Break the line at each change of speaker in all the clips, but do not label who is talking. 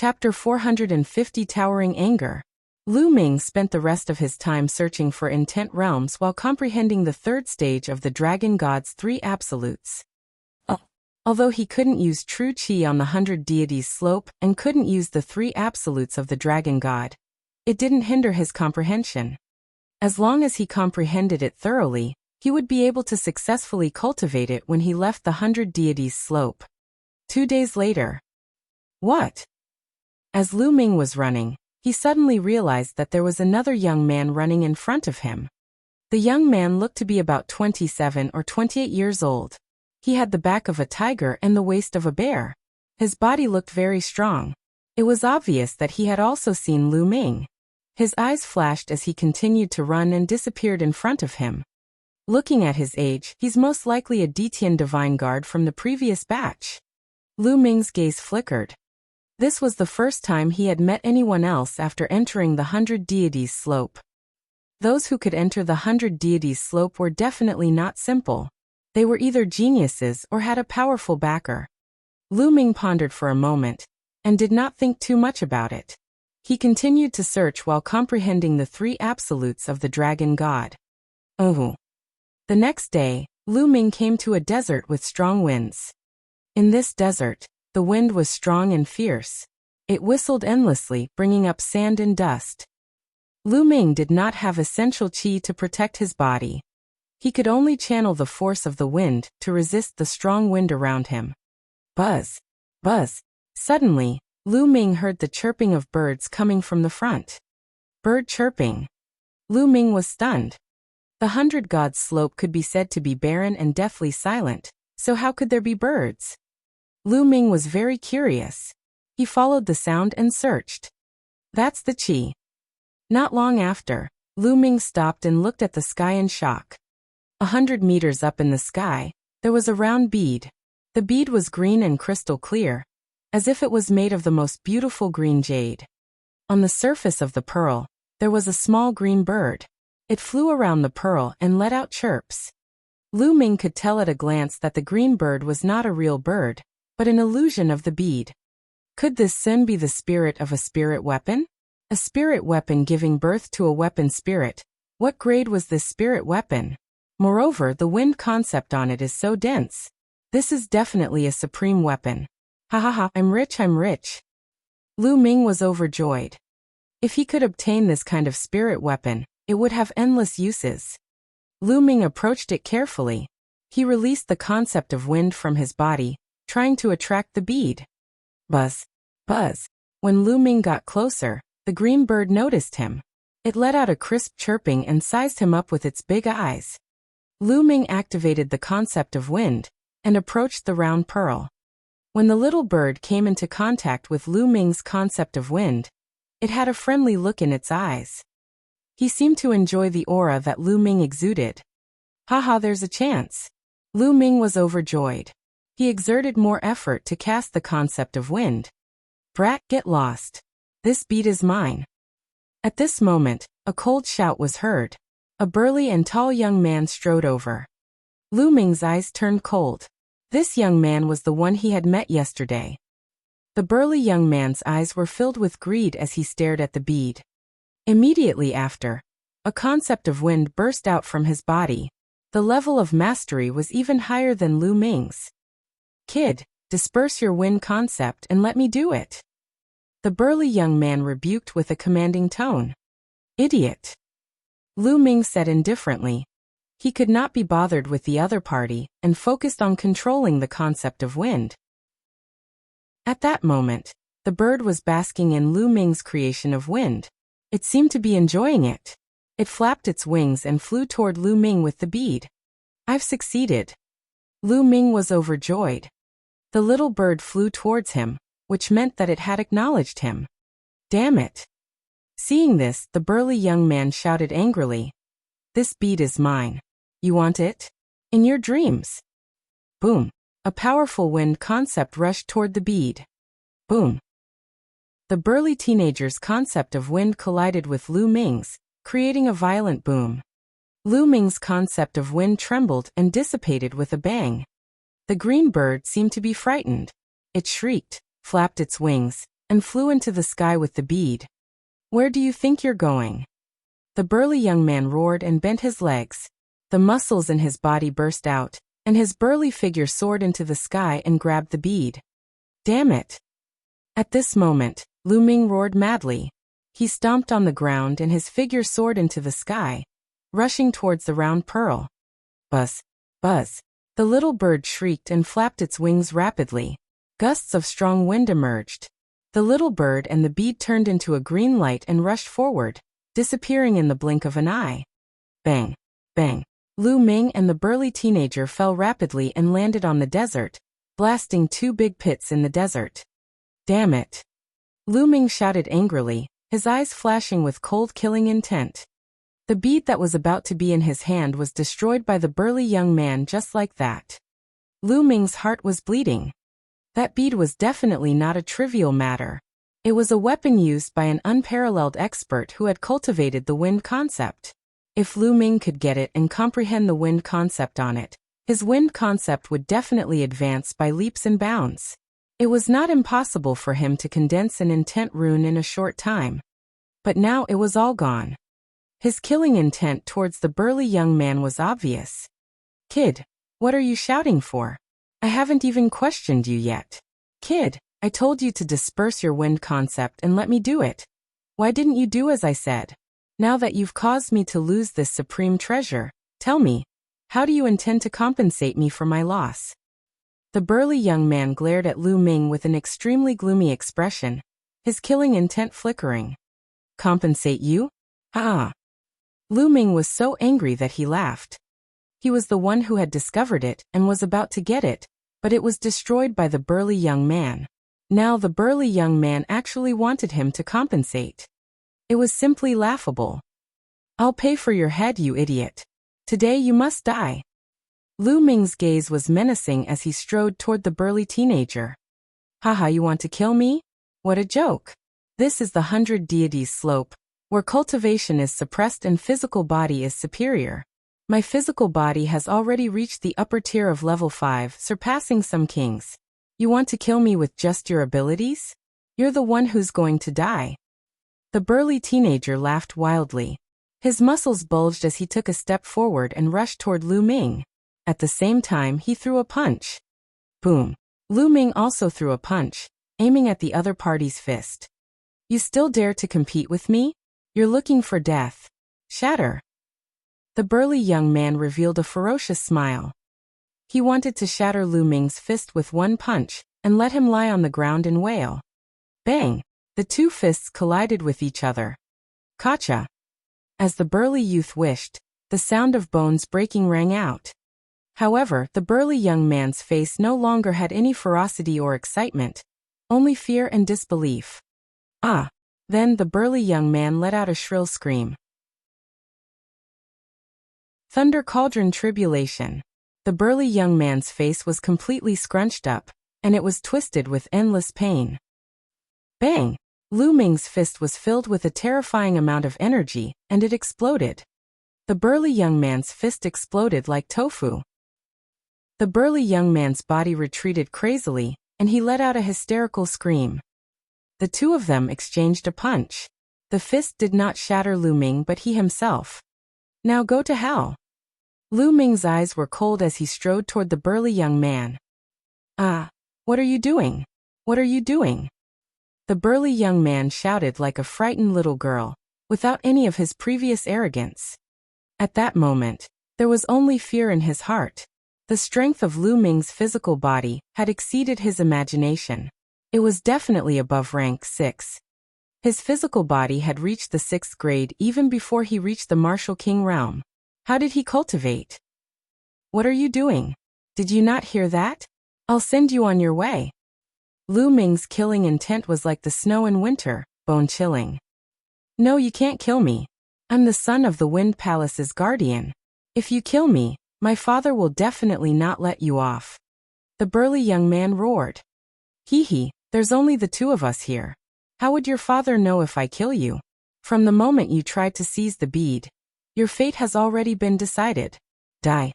Chapter 450 Towering Anger. Lu Ming spent the rest of his time searching for intent realms while comprehending the third stage of the Dragon God's three absolutes. Although he couldn't use true Qi on the 100 deities slope and couldn't use the three absolutes of the Dragon God, it didn't hinder his comprehension. As long as he comprehended it thoroughly, he would be able to successfully cultivate it when he left the 100 deities slope. 2 days later. What? As Lu Ming was running, he suddenly realized that there was another young man running in front of him. The young man looked to be about 27 or 28 years old. He had the back of a tiger and the waist of a bear. His body looked very strong. It was obvious that he had also seen Lu Ming. His eyes flashed as he continued to run and disappeared in front of him. Looking at his age, he's most likely a Detian Divine Guard from the previous batch. Lu Ming's gaze flickered. This was the first time he had met anyone else after entering the 100 deities slope. Those who could enter the 100 deities slope were definitely not simple. They were either geniuses or had a powerful backer. Lu Ming pondered for a moment, and did not think too much about it. He continued to search while comprehending the three absolutes of the Dragon God. The next day, Lu Ming came to a desert with strong winds. In this desert, the wind was strong and fierce. It whistled endlessly, bringing up sand and dust. Lu Ming did not have essential qi to protect his body. He could only channel the force of the wind to resist the strong wind around him. Buzz! Buzz! Suddenly, Lu Ming heard the chirping of birds coming from the front. Bird chirping. Lu Ming was stunned. The 100 Gods slope could be said to be barren and deathly silent, so how could there be birds? Lu Ming was very curious. He followed the sound and searched. That's the qi. Not long after, Lu Ming stopped and looked at the sky in shock. 100 meters up in the sky, there was a round bead. The bead was green and crystal clear, as if it was made of the most beautiful green jade. On the surface of the pearl, there was a small green bird. It flew around the pearl and let out chirps. Lu Ming could tell at a glance that the green bird was not a real bird, but an illusion of the bead. Could this sin be the spirit of a spirit weapon? A spirit weapon giving birth to a weapon spirit. What grade was this spirit weapon? Moreover, the wind concept on it is so dense. This is definitely a supreme weapon. Ha ha ha, I'm rich, I'm rich. Lu Ming was overjoyed. If he could obtain this kind of spirit weapon, it would have endless uses. Lu Ming approached it carefully. He released the concept of wind from his body, trying to attract the bead. Buzz! Buzz! When Lu Ming got closer, the green bird noticed him. It let out a crisp chirping and sized him up with its big eyes. Lu Ming activated the concept of wind, and approached the round pearl. When the little bird came into contact with Lu Ming's concept of wind, it had a friendly look in its eyes. He seemed to enjoy the aura that Lu Ming exuded. Haha, there's a chance. Lu Ming was overjoyed. He exerted more effort to cast the concept of wind. Brat, get lost. This bead is mine. At this moment, a cold shout was heard. A burly and tall young man strode over. Lu Ming's eyes turned cold. This young man was the one he had met yesterday. The burly young man's eyes were filled with greed as he stared at the bead. Immediately after, a concept of wind burst out from his body. The level of mastery was even higher than Lu Ming's. Kid, disperse your wind concept and let me do it. The burly young man rebuked with a commanding tone. Idiot. Lu Ming said indifferently. He could not be bothered with the other party and focused on controlling the concept of wind. At that moment, the bird was basking in Lu Ming's creation of wind. It seemed to be enjoying it. It flapped its wings and flew toward Lu Ming with the bead. I've succeeded. Lu Ming was overjoyed. The little bird flew towards him, which meant that it had acknowledged him. Damn it. Seeing this, the burly young man shouted angrily. This bead is mine. You want it? In your dreams. Boom. A powerful wind concept rushed toward the bead. Boom. The burly teenager's concept of wind collided with Lu Ming's, creating a violent boom. Lu Ming's concept of wind trembled and dissipated with a bang. The green bird seemed to be frightened. It shrieked, flapped its wings, and flew into the sky with the bead. Where do you think you're going? The burly young man roared and bent his legs. The muscles in his body burst out, and his burly figure soared into the sky and grabbed the bead. Damn it! At this moment, Lu Ming roared madly. He stomped on the ground and his figure soared into the sky, rushing towards the round pearl. Buzz! Buzz! The little bird shrieked and flapped its wings rapidly. Gusts of strong wind emerged. The little bird and the bead turned into a green light and rushed forward, disappearing in the blink of an eye. Bang! Bang! Lu Ming and the burly teenager fell rapidly and landed on the desert, blasting 2 big pits in the desert. Damn it! Lu Ming shouted angrily, his eyes flashing with cold killing intent. The bead that was about to be in his hand was destroyed by the burly young man just like that. Lu Ming's heart was bleeding. That bead was definitely not a trivial matter. It was a weapon used by an unparalleled expert who had cultivated the wind concept. If Lu Ming could get it and comprehend the wind concept on it, his wind concept would definitely advance by leaps and bounds. It was not impossible for him to condense an intent rune in a short time. But now it was all gone. His killing intent towards the burly young man was obvious. Kid, what are you shouting for? I haven't even questioned you yet. Kid, I told you to disperse your wind concept and let me do it. Why didn't you do as I said? Now that you've caused me to lose this supreme treasure, tell me, how do you intend to compensate me for my loss? The burly young man glared at Lu Ming with an extremely gloomy expression, his killing intent flickering. Compensate you? Ah! Lu Ming was so angry that he laughed. He was the one who had discovered it and was about to get it, but it was destroyed by the burly young man. Now the burly young man actually wanted him to compensate. It was simply laughable. I'll pay for your head, you idiot. Today you must die. Lu Ming's gaze was menacing as he strode toward the burly teenager. Haha, you want to kill me? What a joke. This is the 100 deities slope, where cultivation is suppressed and physical body is superior. My physical body has already reached the upper tier of level 5, surpassing some kings. You want to kill me with just your abilities? You're the one who's going to die. The burly teenager laughed wildly. His muscles bulged as he took a step forward and rushed toward Lu Ming. At the same time, he threw a punch. Boom. Lu Ming also threw a punch, aiming at the other party's fist. You still dare to compete with me? You're looking for death. Shatter. The burly young man revealed a ferocious smile. He wanted to shatter Lu Ming's fist with one punch, and let him lie on the ground and wail. Bang! The 2 fists collided with each other. Gotcha! As the burly youth wished, the sound of bones breaking rang out. However, the burly young man's face no longer had any ferocity or excitement, only fear and disbelief. Ah! Then the burly young man let out a shrill scream. Thunder Cauldron Tribulation. The burly young man's face was completely scrunched up, and it was twisted with endless pain. Bang! Lu Ming's fist was filled with a terrifying amount of energy, and it exploded. The burly young man's fist exploded like tofu. The burly young man's body retreated crazily, and he let out a hysterical scream. The 2 of them exchanged a punch. The fist did not shatter Lu Ming but he himself. Now go to hell. Lu Ming's eyes were cold as he strode toward the burly young man. Ah! What are you doing? What are you doing? The burly young man shouted like a frightened little girl, without any of his previous arrogance. At that moment, there was only fear in his heart. The strength of Lu Ming's physical body had exceeded his imagination. It was definitely above rank 6. His physical body had reached the 6th grade even before he reached the martial king realm. How did he cultivate? What are you doing? Did you not hear that? I'll send you on your way. Lu Ming's killing intent was like the snow in winter, bone-chilling. No, you can't kill me. I'm the son of the Wind Palace's guardian. If you kill me, my father will definitely not let you off. The burly young man roared. Hee hee, there's only the 2 of us here. How would your father know if I kill you? From the moment you tried to seize the bead, your fate has already been decided. Die.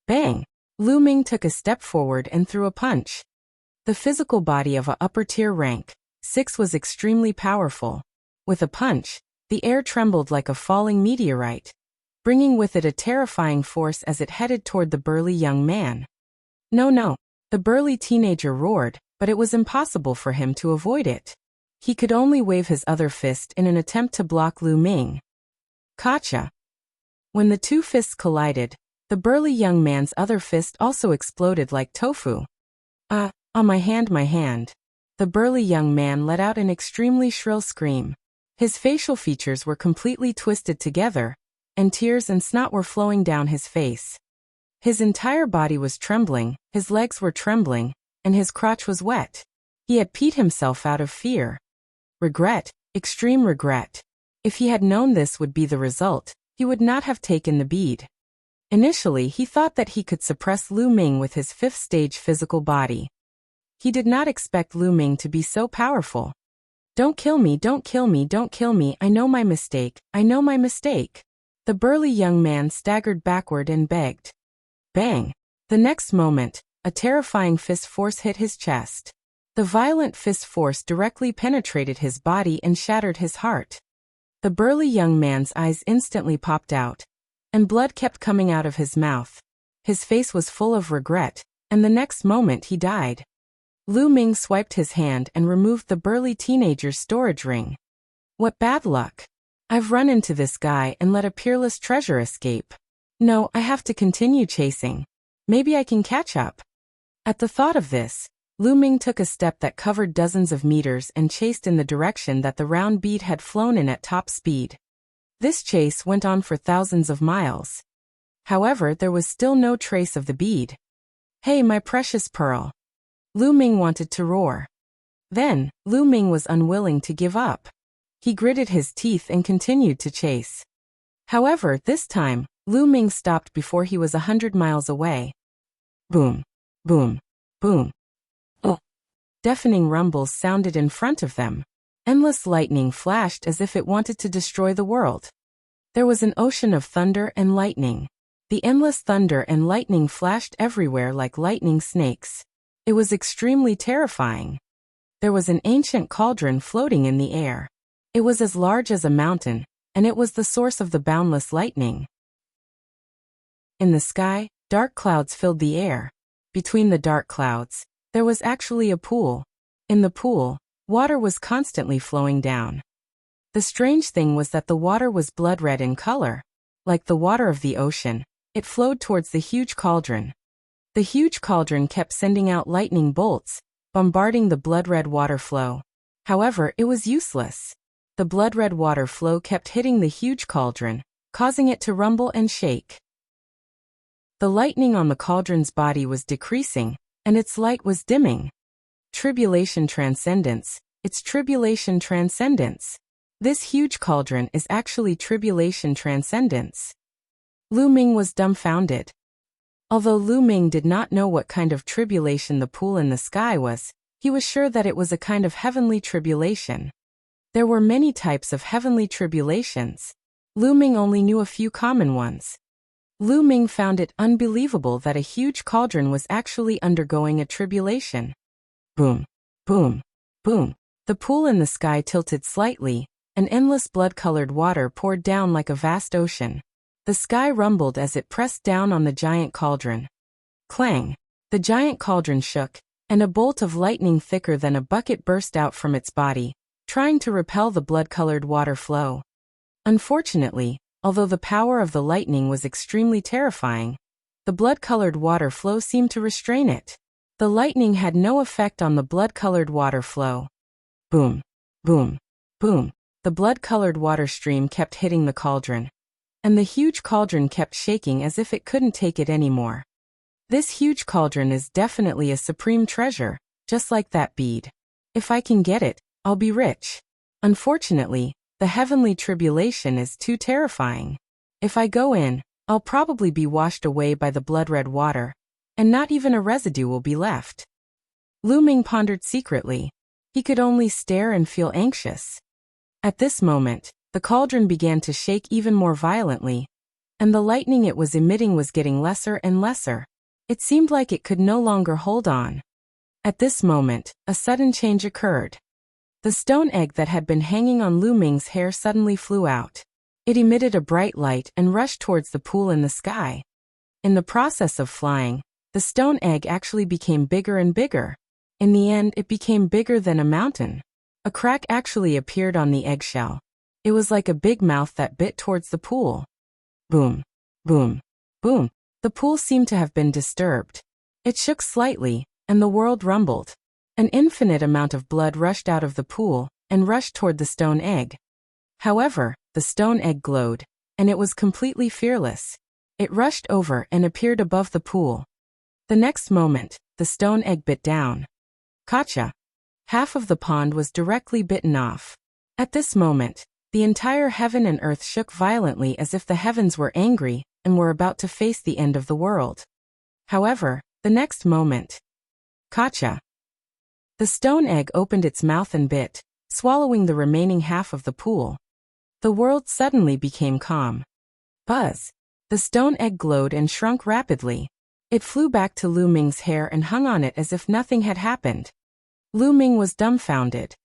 Bang! Lu Ming took a step forward and threw a punch. The physical body of a upper-tier rank, 6 was extremely powerful. With a punch, the air trembled like a falling meteorite, bringing with it a terrifying force as it headed toward the burly young man. No, no, the burly teenager roared, but it was impossible for him to avoid it. He could only wave his other fist in an attempt to block Lu Ming. Gotcha! When the two fists collided, the burly young man's other fist also exploded like tofu. My hand, my hand. The burly young man let out an extremely shrill scream. His facial features were completely twisted together, and tears and snot were flowing down his face. His entire body was trembling, his legs were trembling, and his crotch was wet. He had peed himself out of fear. Regret, extreme regret. If he had known this would be the result, he would not have taken the bead. Initially, he thought that he could suppress Lu Ming with his 5th stage physical body. He did not expect Lu Ming to be so powerful. Don't kill me, don't kill me, don't kill me, I know my mistake, I know my mistake. The burly young man staggered backward and begged. Bang! The next moment, a terrifying fist force hit his chest. The violent fist force directly penetrated his body and shattered his heart. The burly young man's eyes instantly popped out, and blood kept coming out of his mouth. His face was full of regret, and the next moment he died. Lu Ming swiped his hand and removed the burly teenager's storage ring. What bad luck! I've run into this guy and let a peerless treasure escape. No, I have to continue chasing. Maybe I can catch up. At the thought of this, Lu Ming took a step that covered dozens of meters and chased in the direction that the round bead had flown in at top speed. This chase went on for thousands of miles. However, there was still no trace of the bead. Hey, my precious pearl! Lu Ming wanted to roar. Then, Lu Ming was unwilling to give up. He gritted his teeth and continued to chase. However, this time, Lu Ming stopped before he was 100 miles away. Boom! Boom! Boom! Oh! Deafening rumbles sounded in front of them. Endless lightning flashed as if it wanted to destroy the world. There was an ocean of thunder and lightning. The endless thunder and lightning flashed everywhere like lightning snakes. It was extremely terrifying. There was an ancient cauldron floating in the air. It was as large as a mountain, and it was the source of the boundless lightning. In the sky, dark clouds filled the air. Between the dark clouds, there was actually a pool. In the pool, water was constantly flowing down. The strange thing was that the water was blood red in color. Like the water of the ocean, it flowed towards the huge cauldron. The huge cauldron kept sending out lightning bolts, bombarding the blood-red water flow. However, it was useless. The blood-red water flow kept hitting the huge cauldron, causing it to rumble and shake. The lightning on the cauldron's body was decreasing, and its light was dimming. Tribulation transcendence. It's tribulation transcendence. This huge cauldron is actually tribulation transcendence. Lu Ming was dumbfounded. Although Lu Ming did not know what kind of tribulation the pool in the sky was, he was sure that it was a kind of heavenly tribulation. There were many types of heavenly tribulations. Lu Ming only knew a few common ones. Lu Ming found it unbelievable that a huge cauldron was actually undergoing a tribulation. Boom, boom, boom. The pool in the sky tilted slightly, and endless blood-colored water poured down like a vast ocean. The sky rumbled as it pressed down on the giant cauldron. Clang! The giant cauldron shook, and a bolt of lightning thicker than a bucket burst out from its body, trying to repel the blood-colored water flow. Unfortunately, although the power of the lightning was extremely terrifying, the blood-colored water flow seemed to restrain it. The lightning had no effect on the blood-colored water flow. Boom! Boom! Boom! The blood-colored water stream kept hitting the cauldron, and the huge cauldron kept shaking as if it couldn't take it anymore. This huge cauldron is definitely a supreme treasure, just like that bead. If I can get it, I'll be rich. Unfortunately, the heavenly tribulation is too terrifying. If I go in, I'll probably be washed away by the blood-red water, and not even a residue will be left. Lu Ming pondered secretly. He could only stare and feel anxious. At this moment, the cauldron began to shake even more violently, and the lightning it was emitting was getting lesser and lesser. It seemed like it could no longer hold on. At this moment, a sudden change occurred. The stone egg that had been hanging on Lu Ming's hair suddenly flew out. It emitted a bright light and rushed towards the pool in the sky. In the process of flying, the stone egg actually became bigger and bigger. In the end, it became bigger than a mountain. A crack actually appeared on the eggshell. It was like a big mouth that bit towards the pool. Boom, boom, boom. The pool seemed to have been disturbed. It shook slightly, and the world rumbled. An infinite amount of blood rushed out of the pool and rushed toward the stone egg. However, the stone egg glowed, and it was completely fearless. It rushed over and appeared above the pool. The next moment, the stone egg bit down. Gotcha! Half of the pond was directly bitten off. At this moment, the entire heaven and earth shook violently as if the heavens were angry and were about to face the end of the world. However, the next moment, gotcha! The stone egg opened its mouth and bit, swallowing the remaining half of the pool. The world suddenly became calm. Buzz! The stone egg glowed and shrunk rapidly. It flew back to Lu Ming's hair and hung on it as if nothing had happened. Lu Ming was dumbfounded.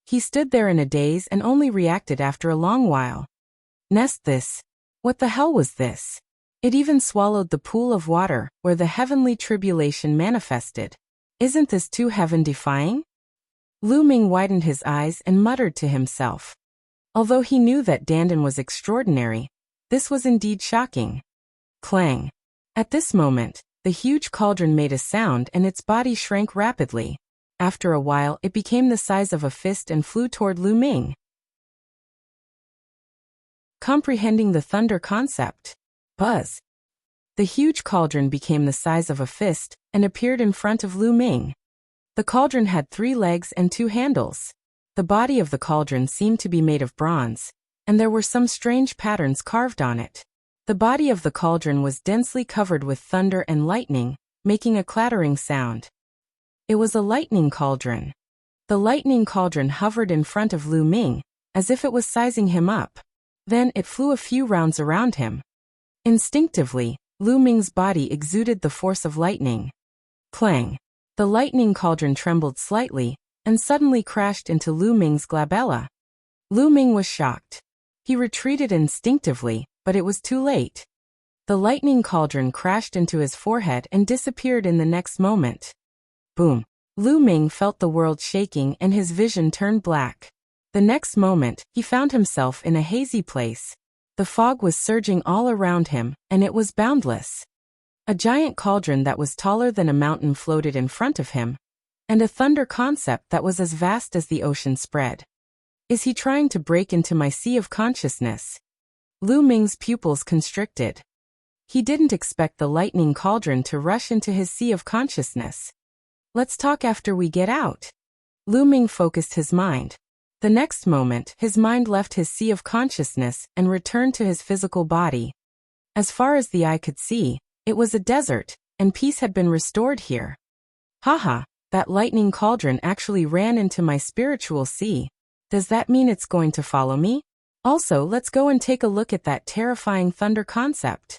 He stood there in a daze and only reacted after a long while. This. What the hell was this? It even swallowed the pool of water where the heavenly tribulation manifested. Isn't this too heaven-defying? Lu Ming widened his eyes and muttered to himself. Although he knew that Dandan was extraordinary, this was indeed shocking. Clang! At this moment, the huge cauldron made a sound and its body shrank rapidly. After a while, it became the size of a fist and flew toward Lu Ming. Comprehending the thunder concept. Buzz! The huge cauldron became the size of a fist and appeared in front of Lu Ming. The cauldron had 3 legs and 2 handles. The body of the cauldron seemed to be made of bronze, and there were some strange patterns carved on it. The body of the cauldron was densely covered with thunder and lightning, making a clattering sound. It was a lightning cauldron. The lightning cauldron hovered in front of Lu Ming, as if it was sizing him up. Then it flew a few rounds around him. Instinctively, Lu Ming's body exuded the force of lightning. Clang! The lightning cauldron trembled slightly, and suddenly crashed into Lu Ming's glabella. Lu Ming was shocked. He retreated instinctively, but it was too late. The lightning cauldron crashed into his forehead and disappeared in the next moment. Boom! Lu Ming felt the world shaking and his vision turned black. The next moment, he found himself in a hazy place. The fog was surging all around him, and it was boundless. A giant cauldron that was taller than a mountain floated in front of him, and a thunder concept that was as vast as the ocean spread. Is he trying to break into my sea of consciousness? Lu Ming's pupils constricted. He didn't expect the lightning cauldron to rush into his sea of consciousness. Let's talk after we get out. Lu Ming focused his mind. The next moment, his mind left his sea of consciousness and returned to his physical body. As far as the eye could see, it was a desert, and peace had been restored here. Haha, that lightning cauldron actually ran into my spiritual sea. Does that mean it's going to follow me? Also, let's go and take a look at that terrifying thunder concept.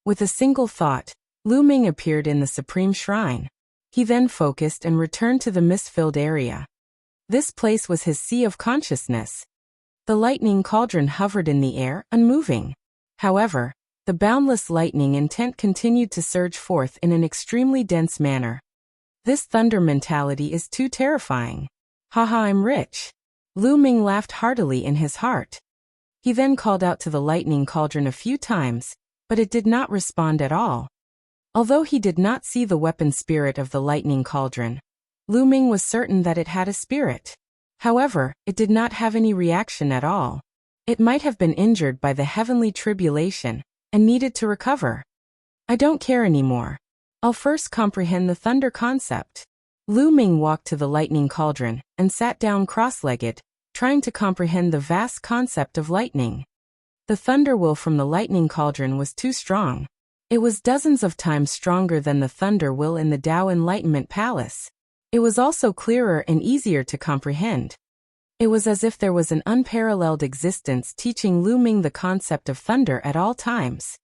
With a single thought, Lu Ming appeared in the Supreme Shrine. He then focused and returned to the mist-filled area. This place was his sea of consciousness. The lightning cauldron hovered in the air, unmoving. However, the boundless lightning intent continued to surge forth in an extremely dense manner. This thunder mentality is too terrifying. Haha, I'm rich. Lu Ming laughed heartily in his heart. He then called out to the lightning cauldron a few times, but it did not respond at all. Although he did not see the weapon spirit of the lightning cauldron, Lu Ming was certain that it had a spirit. However, it did not have any reaction at all. It might have been injured by the heavenly tribulation and needed to recover. I don't care anymore. I'll first comprehend the thunder concept. Lu Ming walked to the lightning cauldron and sat down cross-legged, trying to comprehend the vast concept of lightning. The thunder will from the lightning cauldron was too strong. It was dozens of times stronger than the thunder will in the Tao Enlightenment Palace. It was also clearer and easier to comprehend. It was as if there was an unparalleled existence teaching Lu Ming the concept of thunder at all times.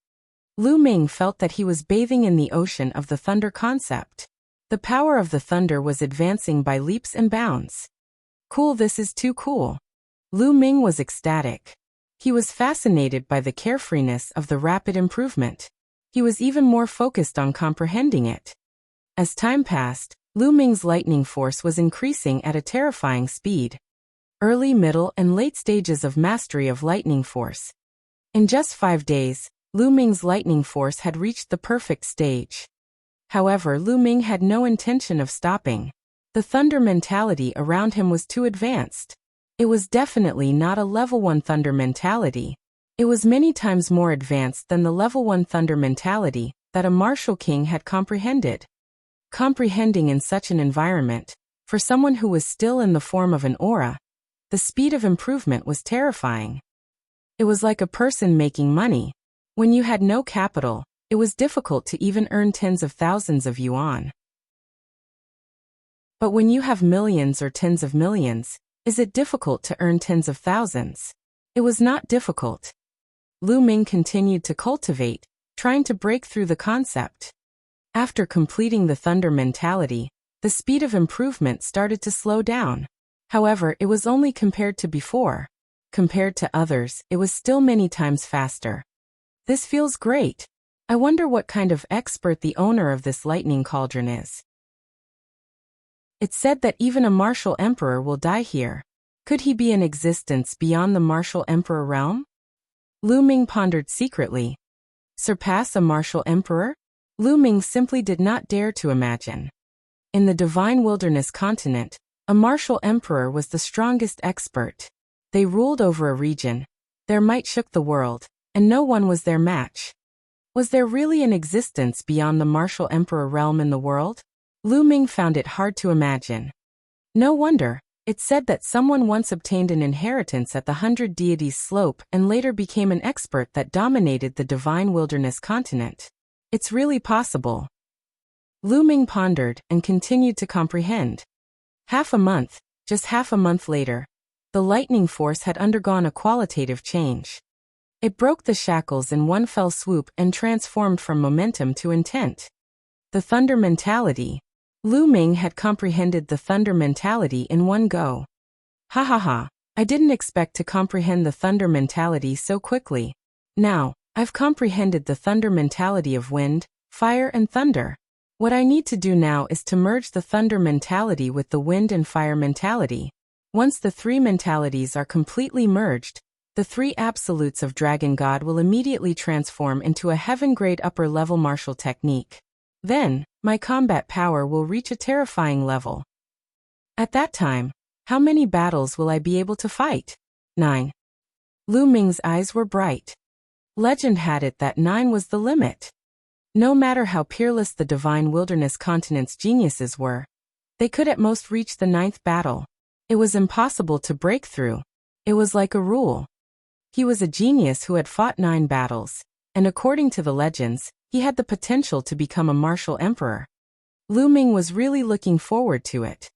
Lu Ming felt that he was bathing in the ocean of the thunder concept. The power of the thunder was advancing by leaps and bounds. Cool, this is too cool. Lu Ming was ecstatic. He was fascinated by the carefreeness of the rapid improvement. He was even more focused on comprehending it. As time passed, Lu Ming's lightning force was increasing at a terrifying speed. Early, middle, and late stages of mastery of lightning force. In just 5 days, Lu Ming's lightning force had reached the perfect stage. However, Lu Ming had no intention of stopping. The thunder mentality around him was too advanced. It was definitely not a level 1 thunder mentality. It was many times more advanced than the level 1 thunder mentality that a martial king had comprehended. Comprehending in such an environment, for someone who was still in the form of an aura, the speed of improvement was terrifying. It was like a person making money. When you had no capital, it was difficult to even earn tens of thousands of yuan. But when you have millions or tens of millions, is it difficult to earn tens of thousands? It was not difficult. Lu Ming continued to cultivate, trying to break through the concept. After completing the thunder mentality, the speed of improvement started to slow down. However, it was only compared to before. Compared to others, it was still many times faster. This feels great. I wonder what kind of expert the owner of this lightning cauldron is. It's said that even a martial emperor will die here. Could he be in existence beyond the martial emperor realm? Lu Ming pondered secretly. Surpass a martial emperor? Lu Ming simply did not dare to imagine. In the divine wilderness continent, a martial emperor was the strongest expert. They ruled over a region. Their might shook the world, and no one was their match. Was there really an existence beyond the martial emperor realm in the world? Lu Ming found it hard to imagine. No wonder. It's said that someone once obtained an inheritance at the 100 Deities slope and later became an expert that dominated the divine wilderness continent. It's really possible. Lu Ming pondered and continued to comprehend. Just half a month later, the lightning force had undergone a qualitative change. It broke the shackles in one fell swoop and transformed from momentum to intent. The thunder mentality. Lu Ming had comprehended the thunder mentality in one go. Ha ha ha, I didn't expect to comprehend the thunder mentality so quickly. Now, I've comprehended the thunder mentality of wind, fire and thunder. What I need to do now is to merge the thunder mentality with the wind and fire mentality. Once the 3 mentalities are completely merged, the 3 absolutes of Dragon God will immediately transform into a heaven-grade upper-level martial technique. Then, my combat power will reach a terrifying level. At that time, how many battles will I be able to fight? 9. Lu Ming's eyes were bright. Legend had it that 9 was the limit. No matter how peerless the divine wilderness continent's geniuses were, they could at most reach the 9th battle. It was impossible to break through. It was like a rule. He was a genius who had fought 9 battles, and according to the legends, he had the potential to become a martial emperor. Lu Ming was really looking forward to it.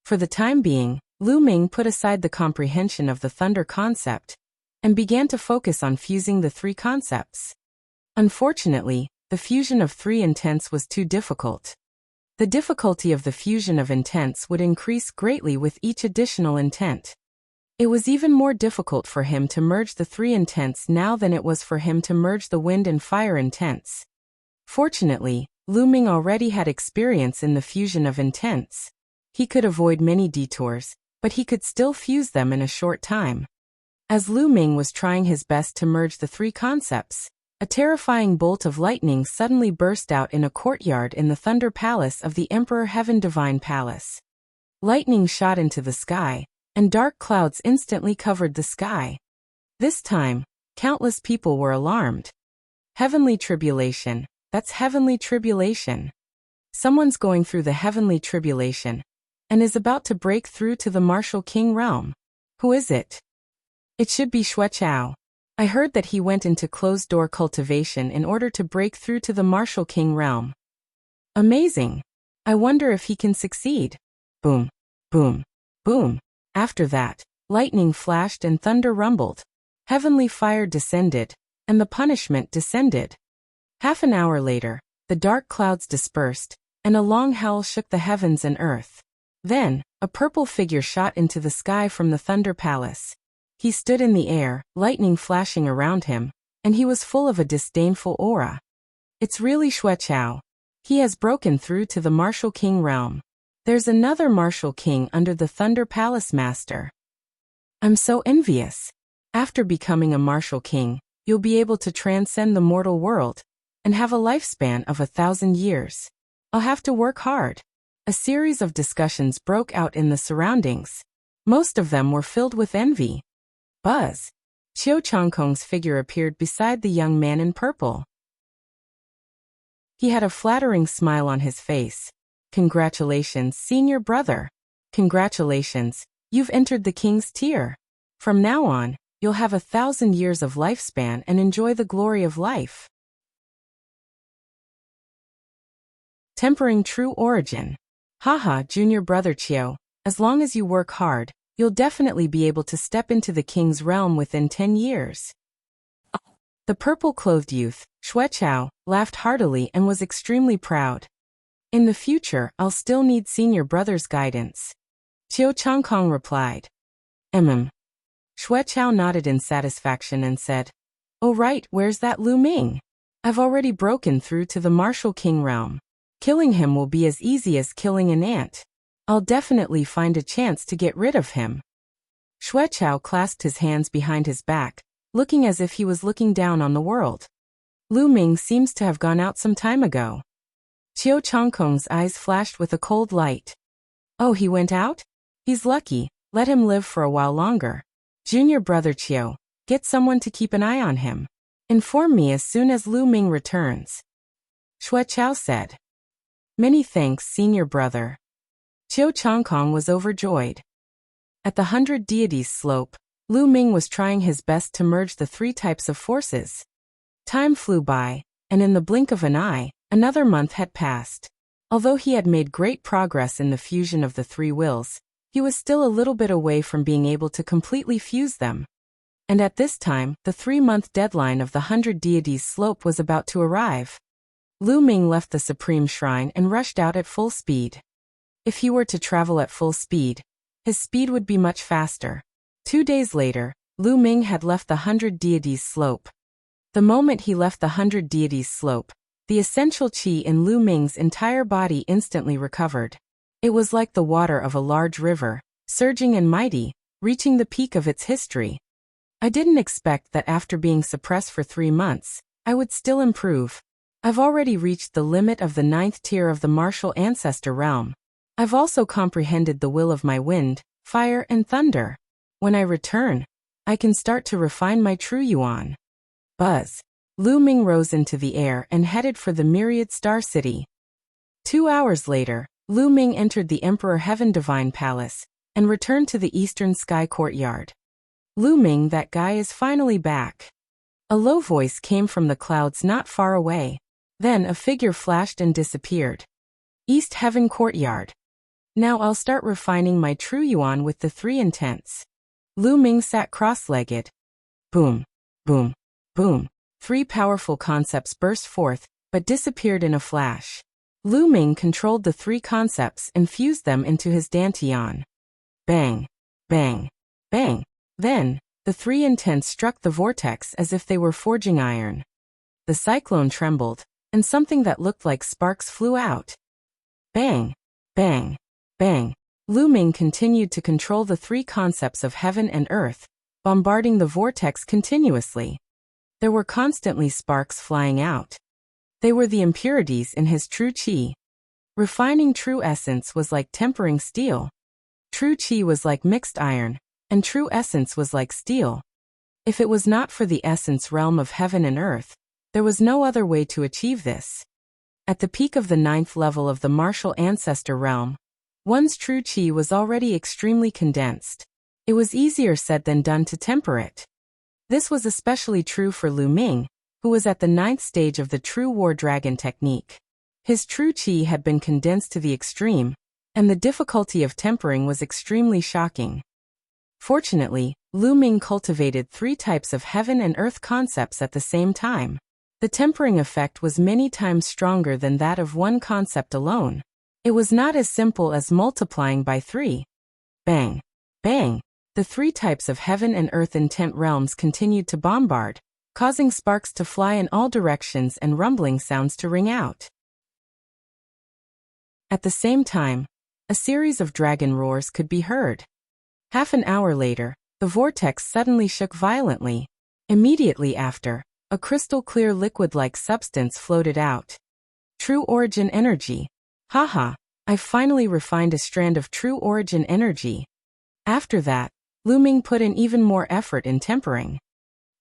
For the time being, Lu Ming put aside the comprehension of the thunder concept and began to focus on fusing the 3 concepts. Unfortunately, the fusion of 3 intents was too difficult. The difficulty of the fusion of intents would increase greatly with each additional intent. It was even more difficult for him to merge the 3 intents now than it was for him to merge the wind and fire intents. Fortunately, Lu Ming already had experience in the fusion of intents. He could avoid many detours, but he could still fuse them in a short time. As Lu Ming was trying his best to merge the 3 concepts, a terrifying bolt of lightning suddenly burst out in a courtyard in the Thunder Palace of the Emperor Heaven Divine Palace. Lightning shot into the sky, and dark clouds instantly covered the sky. This time, countless people were alarmed. Heavenly tribulation. That's heavenly tribulation. Someone's going through the heavenly tribulation and is about to break through to the martial king realm. Who is it? It should be Xueqiao. I heard that he went into closed-door cultivation in order to break through to the martial king realm. Amazing. I wonder if he can succeed. Boom, boom, boom. After that, lightning flashed and thunder rumbled. Heavenly fire descended, and the punishment descended. Half an hour later, the dark clouds dispersed, and a long howl shook the heavens and earth. Then, a purple figure shot into the sky from the Thunder Palace. He stood in the air, lightning flashing around him, and he was full of a disdainful aura. It's really Xueqiao. He has broken through to the Martial King realm. There's another Martial King under the Thunder Palace Master. I'm so envious. After becoming a Martial King, you'll be able to transcend the mortal world and have a lifespan of 1,000 years. I'll have to work hard. A series of discussions broke out in the surroundings. Most of them were filled with envy. Buzz. Qiu Changkong's figure appeared beside the young man in purple. He had a flattering smile on his face. Congratulations, senior brother. Congratulations, you've entered the king's tier. From now on, you'll have 1,000 years of lifespan and enjoy the glory of life. Tempering true origin. Haha, junior brother Qiu, as long as you work hard, you'll definitely be able to step into the king's realm within 10 years. The purple-clothed youth, Xueqiao, laughed heartily and was extremely proud. In the future, I'll still need senior brother's guidance. Qiu Changkong replied. Xueqiao nodded in satisfaction and said, Oh right, where's that Lu Ming? I've already broken through to the Martial King realm. Killing him will be as easy as killing an ant. I'll definitely find a chance to get rid of him. Xueqiao clasped his hands behind his back, looking as if he was looking down on the world. Lu Ming seems to have gone out some time ago. Qiu Changkong's eyes flashed with a cold light. Oh, he went out? He's lucky, let him live for a while longer. Junior brother Qiu, get someone to keep an eye on him. Inform me as soon as Lu Ming returns. Xueqiao said. Many thanks, senior brother. Qiu Changkong was overjoyed. At the 100 Deities slope, Lu Ming was trying his best to merge the three types of forces. Time flew by, and in the blink of an eye, another month had passed. Although he had made great progress in the fusion of the three wills, he was still a little bit away from being able to completely fuse them. And at this time, the 3-month deadline of the 100 Deities slope was about to arrive. Lu Ming left the Supreme Shrine and rushed out at full speed. If he were to travel at full speed, his speed would be much faster. 2 days later, Lu Ming had left the 100 Deities slope. The moment he left the 100 Deities slope, the essential qi in Lu Ming's entire body instantly recovered. It was like the water of a large river, surging and mighty, reaching the peak of its history. I didn't expect that after being suppressed for 3 months, I would still improve. I've already reached the limit of the 9th tier of the martial ancestor realm. I've also comprehended the will of my wind, fire and thunder. When I return, I can start to refine my true yuan. Buzz. Lu Ming rose into the air and headed for the Myriad Star City. 2 hours later, Lu Ming entered the Emperor Heaven Divine Palace and returned to the Eastern Sky Courtyard. Lu Ming, that guy is finally back. A low voice came from the clouds not far away. Then a figure flashed and disappeared. East Heaven Courtyard. Now I'll start refining my true yuan with the 3 intents. Lu Ming sat cross-legged. Boom, boom, boom. 3 powerful concepts burst forth, but disappeared in a flash. Lu Ming controlled the 3 concepts and fused them into his dantian. Bang, bang, bang. Then, the 3 intents struck the vortex as if they were forging iron. The cyclone trembled, and something that looked like sparks flew out. Bang, bang, bang. Lu Ming continued to control the 3 concepts of heaven and earth, bombarding the vortex continuously. There were constantly sparks flying out. They were the impurities in his true qi. Refining true essence was like tempering steel. True qi was like mixed iron, and true essence was like steel. If it was not for the essence realm of heaven and earth, there was no other way to achieve this. At the peak of the 9th level of the martial ancestor realm, one's true qi was already extremely condensed. It was easier said than done to temper it. This was especially true for Lu Ming, who was at the 9th stage of the true war dragon technique. His true qi had been condensed to the extreme, and the difficulty of tempering was extremely shocking. Fortunately, Lu Ming cultivated 3 types of heaven and earth concepts at the same time. The tempering effect was many times stronger than that of one concept alone. It was not as simple as multiplying by 3. Bang! Bang! The 3 types of heaven and earth intent realms continued to bombard, causing sparks to fly in all directions and rumbling sounds to ring out. At the same time, a series of dragon roars could be heard. Half an hour later, the vortex suddenly shook violently. Immediately after, a crystal-clear liquid-like substance floated out. True origin energy. Haha, I've finally refined a strand of true origin energy. After that, Lu Ming put in even more effort in tempering.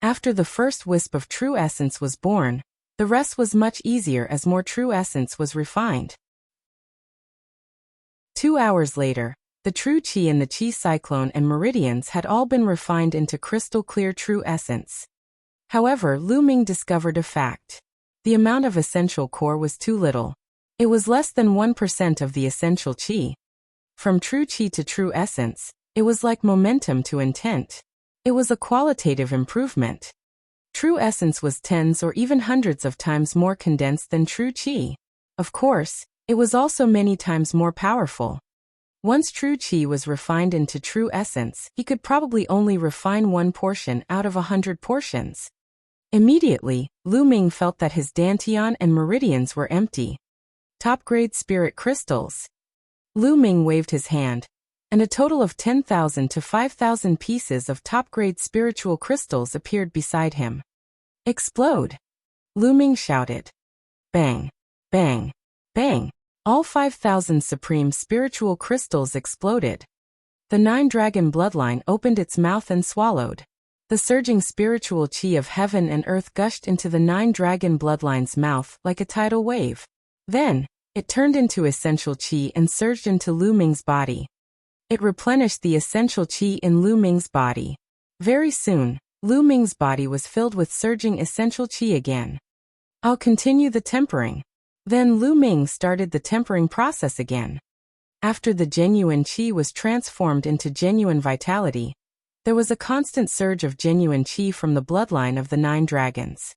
After the first wisp of true essence was born, the rest was much easier as more true essence was refined. 2 hours later, the true qi in the qi cyclone and meridians had all been refined into crystal-clear true essence. However, Lu Ming discovered a fact. The amount of essential core was too little. It was less than 1% of the essential qi. From true qi to true essence, it was like momentum to intent. It was a qualitative improvement. True essence was tens or even hundreds of times more condensed than true qi. Of course, it was also many times more powerful. Once true qi was refined into true essence, he could probably only refine 1 portion out of 100 portions. Immediately, Lu Ming felt that his dantian and meridians were empty. Top-grade spirit crystals. Lu Ming waved his hand, and a total of 10,000 to 5,000 pieces of top-grade spiritual crystals appeared beside him. Explode! Lu Ming shouted. Bang! Bang! Bang! All 5,000 supreme spiritual crystals exploded. The 9-dragon bloodline opened its mouth and swallowed. The surging spiritual qi of heaven and earth gushed into the 9-dragon bloodline's mouth like a tidal wave. Then, it turned into essential qi and surged into Lu Ming's body. It replenished the essential qi in Lu Ming's body. Very soon, Lu Ming's body was filled with surging essential qi again. I'll continue the tempering. Then Lu Ming started the tempering process again. After the genuine qi was transformed into genuine vitality, there was a constant surge of genuine qi from the bloodline of the 9 dragons.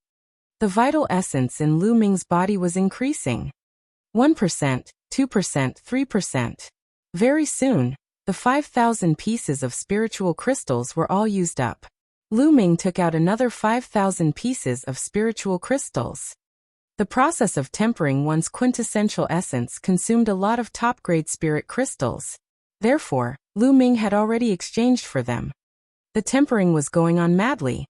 The vital essence in Lu Ming's body was increasing. 1%, 2%, 3%. Very soon, the 5,000 pieces of spiritual crystals were all used up. Lu Ming took out another 5,000 pieces of spiritual crystals. The process of tempering one's quintessential essence consumed a lot of top-grade spirit crystals. Therefore, Lu Ming had already exchanged for them. The tempering was going on madly.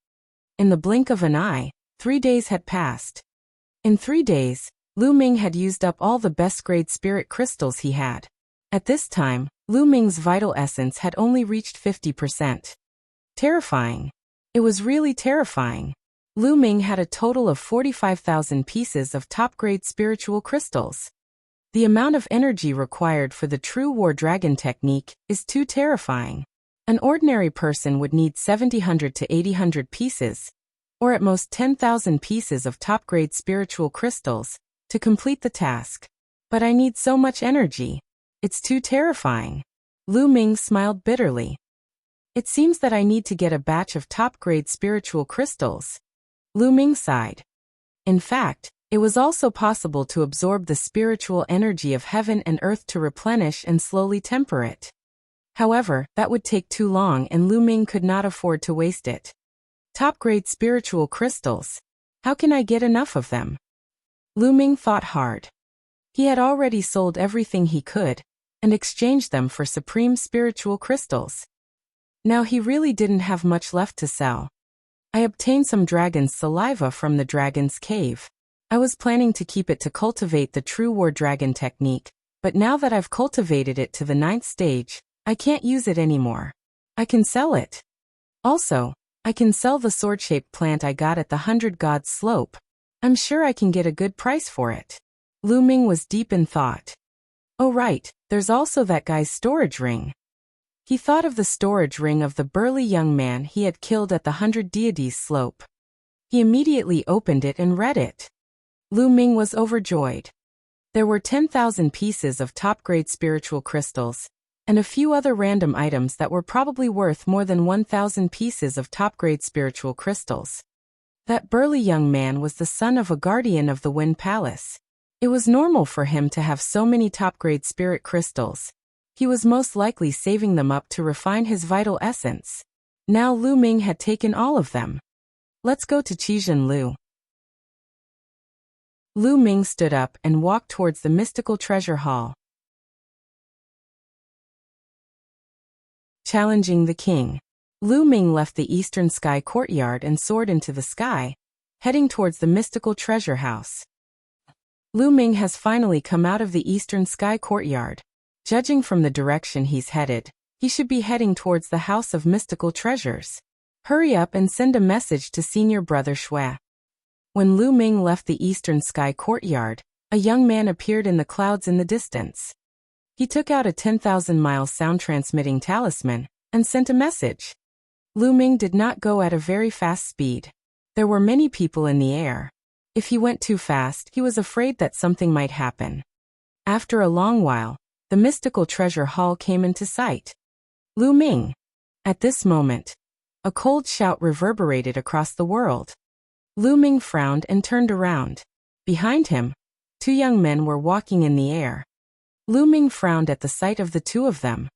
In the blink of an eye, 3 days had passed. In 3 days, Lu Ming had used up all the best-grade spirit crystals he had. At this time, Lu Ming's vital essence had only reached 50%. Terrifying. It was really terrifying. Lu Ming had a total of 45,000 pieces of top-grade spiritual crystals. The amount of energy required for the true war dragon technique is too terrifying. An ordinary person would need 700 to 800 pieces, or at most 10,000 pieces of top-grade spiritual crystals, to complete the task. But I need so much energy. It's too terrifying. Lu Ming smiled bitterly. It seems that I need to get a batch of top-grade spiritual crystals. Lu Ming sighed. In fact, it was also possible to absorb the spiritual energy of heaven and earth to replenish and slowly temper it. However, that would take too long and Lu Ming could not afford to waste it. Top-grade spiritual crystals. How can I get enough of them? Lu Ming thought hard. He had already sold everything he could, and exchanged them for supreme spiritual crystals. Now he really didn't have much left to sell. I obtained some dragon's saliva from the dragon's cave. I was planning to keep it to cultivate the true war dragon technique, but now that I've cultivated it to the 9th stage, I can't use it anymore. I can sell it. Also, I can sell the sword-shaped plant I got at the 100 Gods Slope. I'm sure I can get a good price for it. Lu Ming was deep in thought. Oh right, there's also that guy's storage ring. He thought of the storage ring of the burly young man he had killed at the 100 Deities Slope. He immediately opened it and read it. Lu Ming was overjoyed. There were 10,000 pieces of top-grade spiritual crystals, and a few other random items that were probably worth more than 1,000 pieces of top-grade spiritual crystals. That burly young man was the son of a guardian of the Wind Palace. It was normal for him to have so many top-grade spirit crystals. He was most likely saving them up to refine his vital essence. Now Lu Ming had taken all of them. Let's go to Qijin Lu. Lu Ming stood up and walked towards the mystical treasure hall. Challenging the king. Lu Ming left the eastern sky courtyard and soared into the sky, heading towards the mystical treasure house. Lu Ming has finally come out of the eastern sky courtyard. Judging from the direction he's headed, he should be heading towards the house of mystical treasures. Hurry up and send a message to senior brother Shui. When Lu Ming left the eastern sky courtyard, a young man appeared in the clouds in the distance. He took out a 10,000-mile sound-transmitting talisman and sent a message. Lu Ming did not go at a very fast speed. There were many people in the air. If he went too fast, he was afraid that something might happen. After a long while, the mystical treasure hall came into sight. Lu Ming. At this moment, a cold shout reverberated across the world. Lu Ming frowned and turned around. Behind him, two young men were walking in the air. Lu Ming frowned at the sight of the two of them.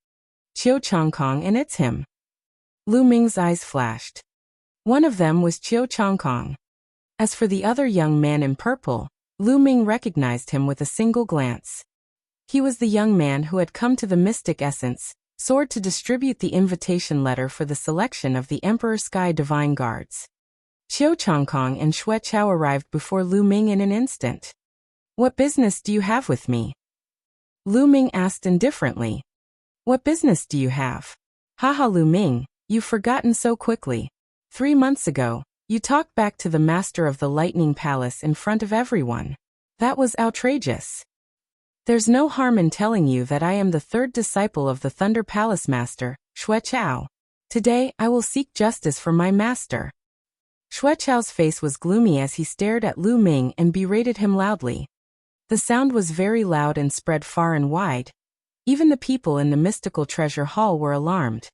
Qiu Changkong, and it's him. Lu Ming's eyes flashed. One of them was Qiu Changkong. As for the other young man in purple, Lu Ming recognized him with a single glance. He was the young man who had come to the Mystic Essence Sword to distribute the invitation letter for the selection of the Emperor Sky Divine Guards. Qiu Changkong and Shui Chao arrived before Lu Ming in an instant. What business do you have with me? Lu Ming asked indifferently. What business do you have? Haha, Lu Ming, you've forgotten so quickly. 3 months ago, you talked back to the master of the Lightning Palace in front of everyone. That was outrageous. There's no harm in telling you that I am the third disciple of the Thunder Palace Master, Shui Chao. Today, I will seek justice for my master. Shui Chao's face was gloomy as he stared at Lu Ming and berated him loudly. The sound was very loud and spread far and wide. Even the people in the mystical treasure hall were alarmed.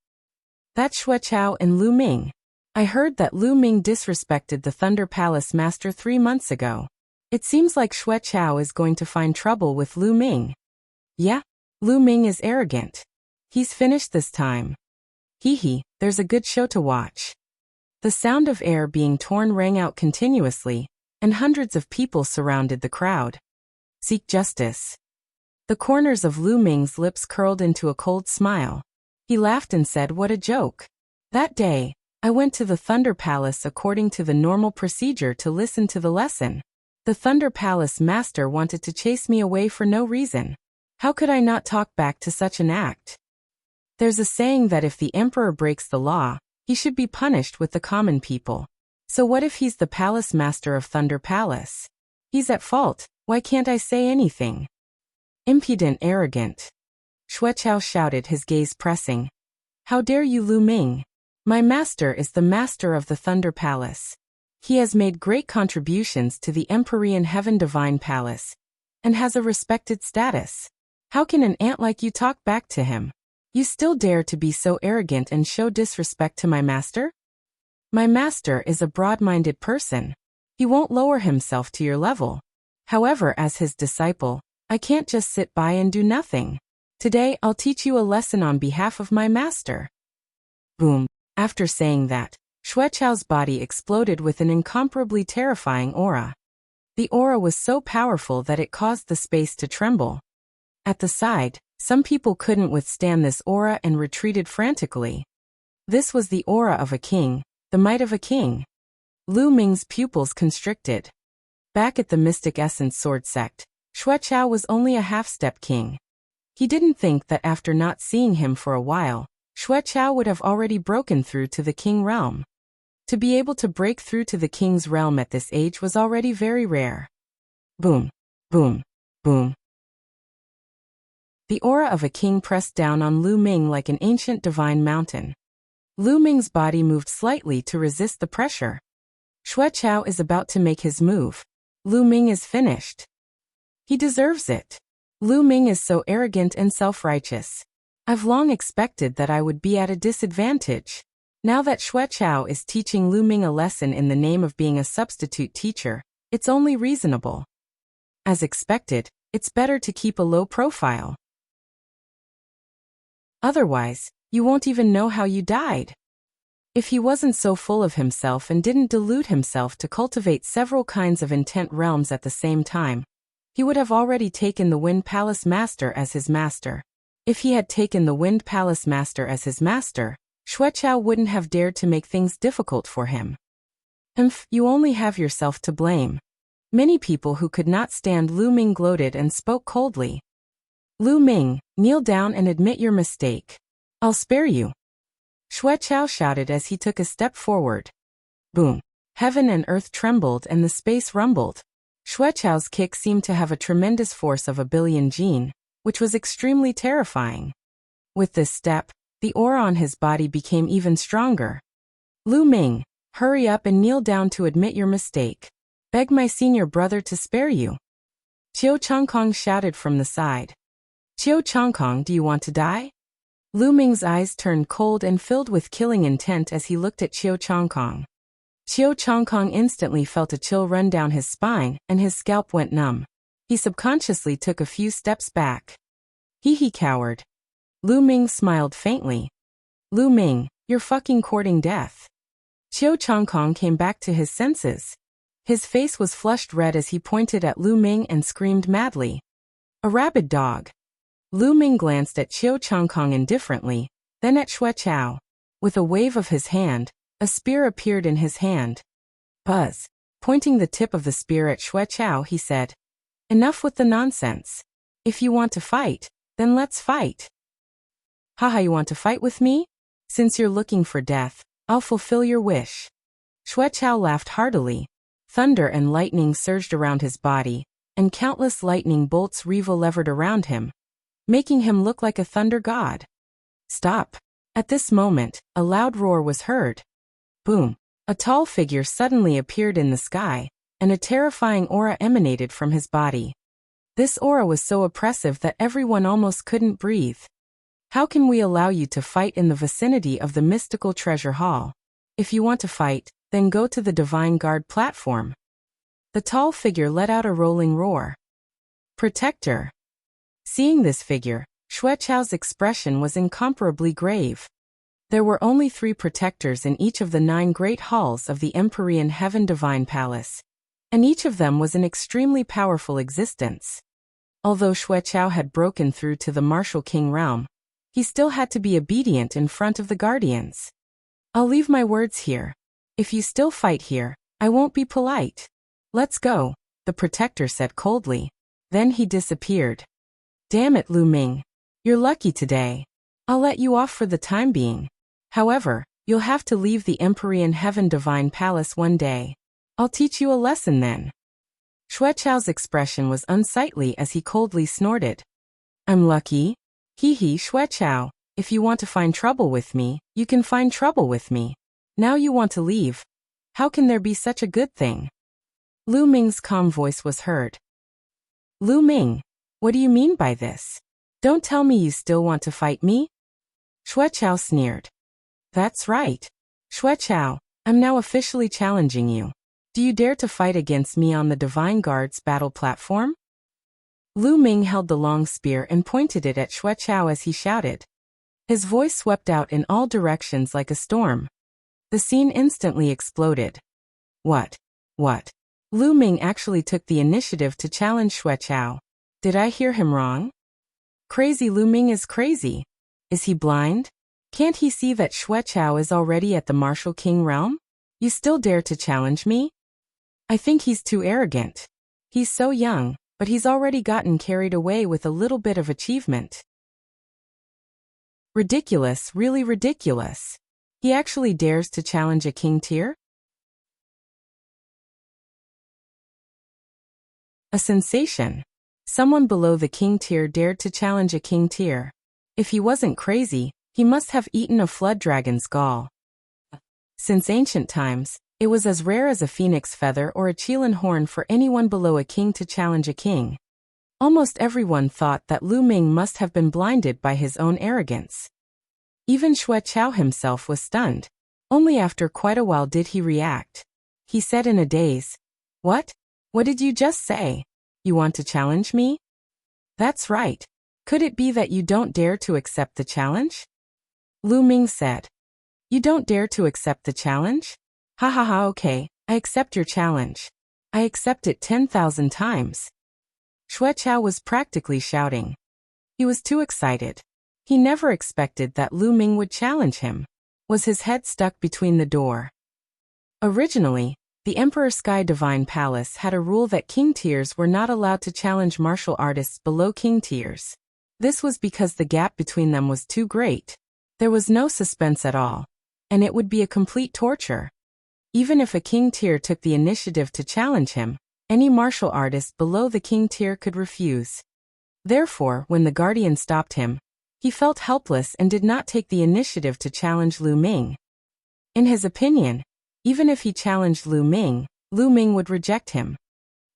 That's Shui Chao and Lu Ming. I heard that Lu Ming disrespected the Thunder Palace Master 3 months ago. It seems like Shui Chao is going to find trouble with Lu Ming. Yeah, Lu Ming is arrogant. He's finished this time. Hee, there's a good show to watch. The sound of air being torn rang out continuously, and hundreds of people surrounded the crowd. Seek justice. The corners of Lu Ming's lips curled into a cold smile. He laughed and said, what a joke. That day, I went to the Thunder Palace according to the normal procedure to listen to the lesson. The Thunder Palace Master wanted to chase me away for no reason. How could I not talk back to such an act? There's a saying that if the emperor breaks the law, he should be punished with the common people. So what if he's the Palace Master of Thunder Palace? He's at fault, why can't I say anything? Impudent, arrogant. Shui Chao shouted, his gaze pressing. How dare you, Lu Ming? My master is the master of the Thunder Palace. He has made great contributions to the Empyrean Heaven Divine Palace, and has a respected status. How can an ant like you talk back to him? You still dare to be so arrogant and show disrespect to my master? My master is a broad-minded person. He won't lower himself to your level. However, as his disciple, I can't just sit by and do nothing. Today, I'll teach you a lesson on behalf of my master. Boom. After saying that, Shui Chao's body exploded with an incomparably terrifying aura. The aura was so powerful that it caused the space to tremble. At the side, some people couldn't withstand this aura and retreated frantically. This was the aura of a king, the might of a king. Lu Ming's pupils constricted. Back at the Mystic Essence Sword Sect, Shui Chao was only a half-step king. He didn't think that after not seeing him for a while, Shui Chao would have already broken through to the king realm. To be able to break through to the king's realm at this age was already very rare. Boom, boom, boom. The aura of a king pressed down on Lu Ming like an ancient divine mountain. Lu Ming's body moved slightly to resist the pressure. Shui Chao is about to make his move. Lu Ming is finished. He deserves it. Lu Ming is so arrogant and self-righteous. I've long expected that I would be at a disadvantage. Now that Shui Chao is teaching Lu Ming a lesson in the name of being a substitute teacher, it's only reasonable. As expected, it's better to keep a low profile. Otherwise, you won't even know how you died. If he wasn't so full of himself and didn't delude himself to cultivate several kinds of intent realms at the same time, he would have already taken the Wind Palace Master as his master. If he had taken the Wind Palace Master as his master, Xueqiao wouldn't have dared to make things difficult for him. You only have yourself to blame. Many people who could not stand Lu Ming gloated and spoke coldly. Lu Ming, kneel down and admit your mistake. I'll spare you. Xueqiao shouted as he took a step forward. Boom. Heaven and earth trembled and the space rumbled. Xueqiao's kick seemed to have a tremendous force of 1 billion jin, which was extremely terrifying. With this step, the aura on his body became even stronger. Lu Ming, hurry up and kneel down to admit your mistake. Beg my senior brother to spare you. Qiu Changkong shouted from the side. Qiu Changkong, do you want to die? Lu Ming's eyes turned cold and filled with killing intent as he looked at Qiu Changkong. Qiu Changkong instantly felt a chill run down his spine and his scalp went numb. He subconsciously took a few steps back. He coward. Lu Ming smiled faintly. Lu Ming, you're fucking courting death. Qiu Changkong came back to his senses. His face was flushed red as he pointed at Lu Ming and screamed madly. A rabid dog. Lu Ming glanced at Qiu Changkong indifferently, then at Xueqiao. With a wave of his hand, a spear appeared in his hand. Buzz. Pointing the tip of the spear at Xueqiao, he said, enough with the nonsense. If you want to fight, then let's fight. Haha, you want to fight with me? Since you're looking for death, I'll fulfill your wish. Xueqiao laughed heartily. Thunder and lightning surged around his body, and countless lightning bolts revolvered around him, making him look like a thunder god. Stop. At this moment, a loud roar was heard. Boom. A tall figure suddenly appeared in the sky, and a terrifying aura emanated from his body. This aura was so oppressive that everyone almost couldn't breathe. How can we allow you to fight in the vicinity of the mystical treasure hall? If you want to fight, then go to the Divine Guard platform. The tall figure let out a rolling roar. Protector. Seeing this figure, Xueqiao's expression was incomparably grave. There were only 3 protectors in each of the 9 great halls of the Empyrean Heaven Divine Palace, and each of them was an extremely powerful existence. Although Xueqiao had broken through to the Martial King realm, he still had to be obedient in front of the guardians. I'll leave my words here. If you still fight here, I won't be polite. Let's go, the protector said coldly. Then he disappeared. Damn it, Lu Ming. You're lucky today. I'll let you off for the time being. However, you'll have to leave the Empyrean Heaven Divine Palace one day. I'll teach you a lesson then. Xueqiao's expression was unsightly as he coldly snorted. I'm lucky? Hee Xueqiao, if you want to find trouble with me, you can find trouble with me. Now you want to leave. How can there be such a good thing? Lu Ming's calm voice was heard. Lu Ming, what do you mean by this? Don't tell me you still want to fight me? Xueqiao sneered. That's right. Xueqiao, I'm now officially challenging you. Do you dare to fight against me on the Divine Guard's battle platform? Lu Ming held the long spear and pointed it at Xueqiao as he shouted. His voice swept out in all directions like a storm. The scene instantly exploded. What? Lu Ming actually took the initiative to challenge Xueqiao. Did I hear him wrong? Crazy Lu Ming is crazy. Is he blind? Can't he see that Xueqiao is already at the Martial King realm? You still dare to challenge me? I think he's too arrogant. He's so young, but he's already gotten carried away with a little bit of achievement. Ridiculous, really ridiculous. He actually dares to challenge a king tier? A sensation. Someone below the king tier dared to challenge a king tier. If he wasn't crazy, he must have eaten a flood dragon's gall. Since ancient times, it was as rare as a phoenix feather or a Qilin horn for anyone below a king to challenge a king. Almost everyone thought that Lu Ming must have been blinded by his own arrogance. Even Xueqiao himself was stunned. Only after quite a while did he react. He said in a daze, What? What did you just say? You want to challenge me? That's right. Could it be that you don't dare to accept the challenge? Lu Ming said. You don't dare to accept the challenge? Ha ha ha, okay, I accept your challenge. I accept it 10,000 times. Xue Chao was practically shouting. He was too excited. He never expected that Lu Ming would challenge him. Was his head stuck between the door? Originally, the Emperor Sky Divine Palace had a rule that king tiers were not allowed to challenge martial artists below king tiers. This was because the gap between them was too great. There was no suspense at all, and it would be a complete torture. Even if a king tier took the initiative to challenge him, any martial artist below the king tier could refuse. Therefore, when the guardian stopped him, he felt helpless and did not take the initiative to challenge Lu Ming. In his opinion, even if he challenged Lu Ming would reject him.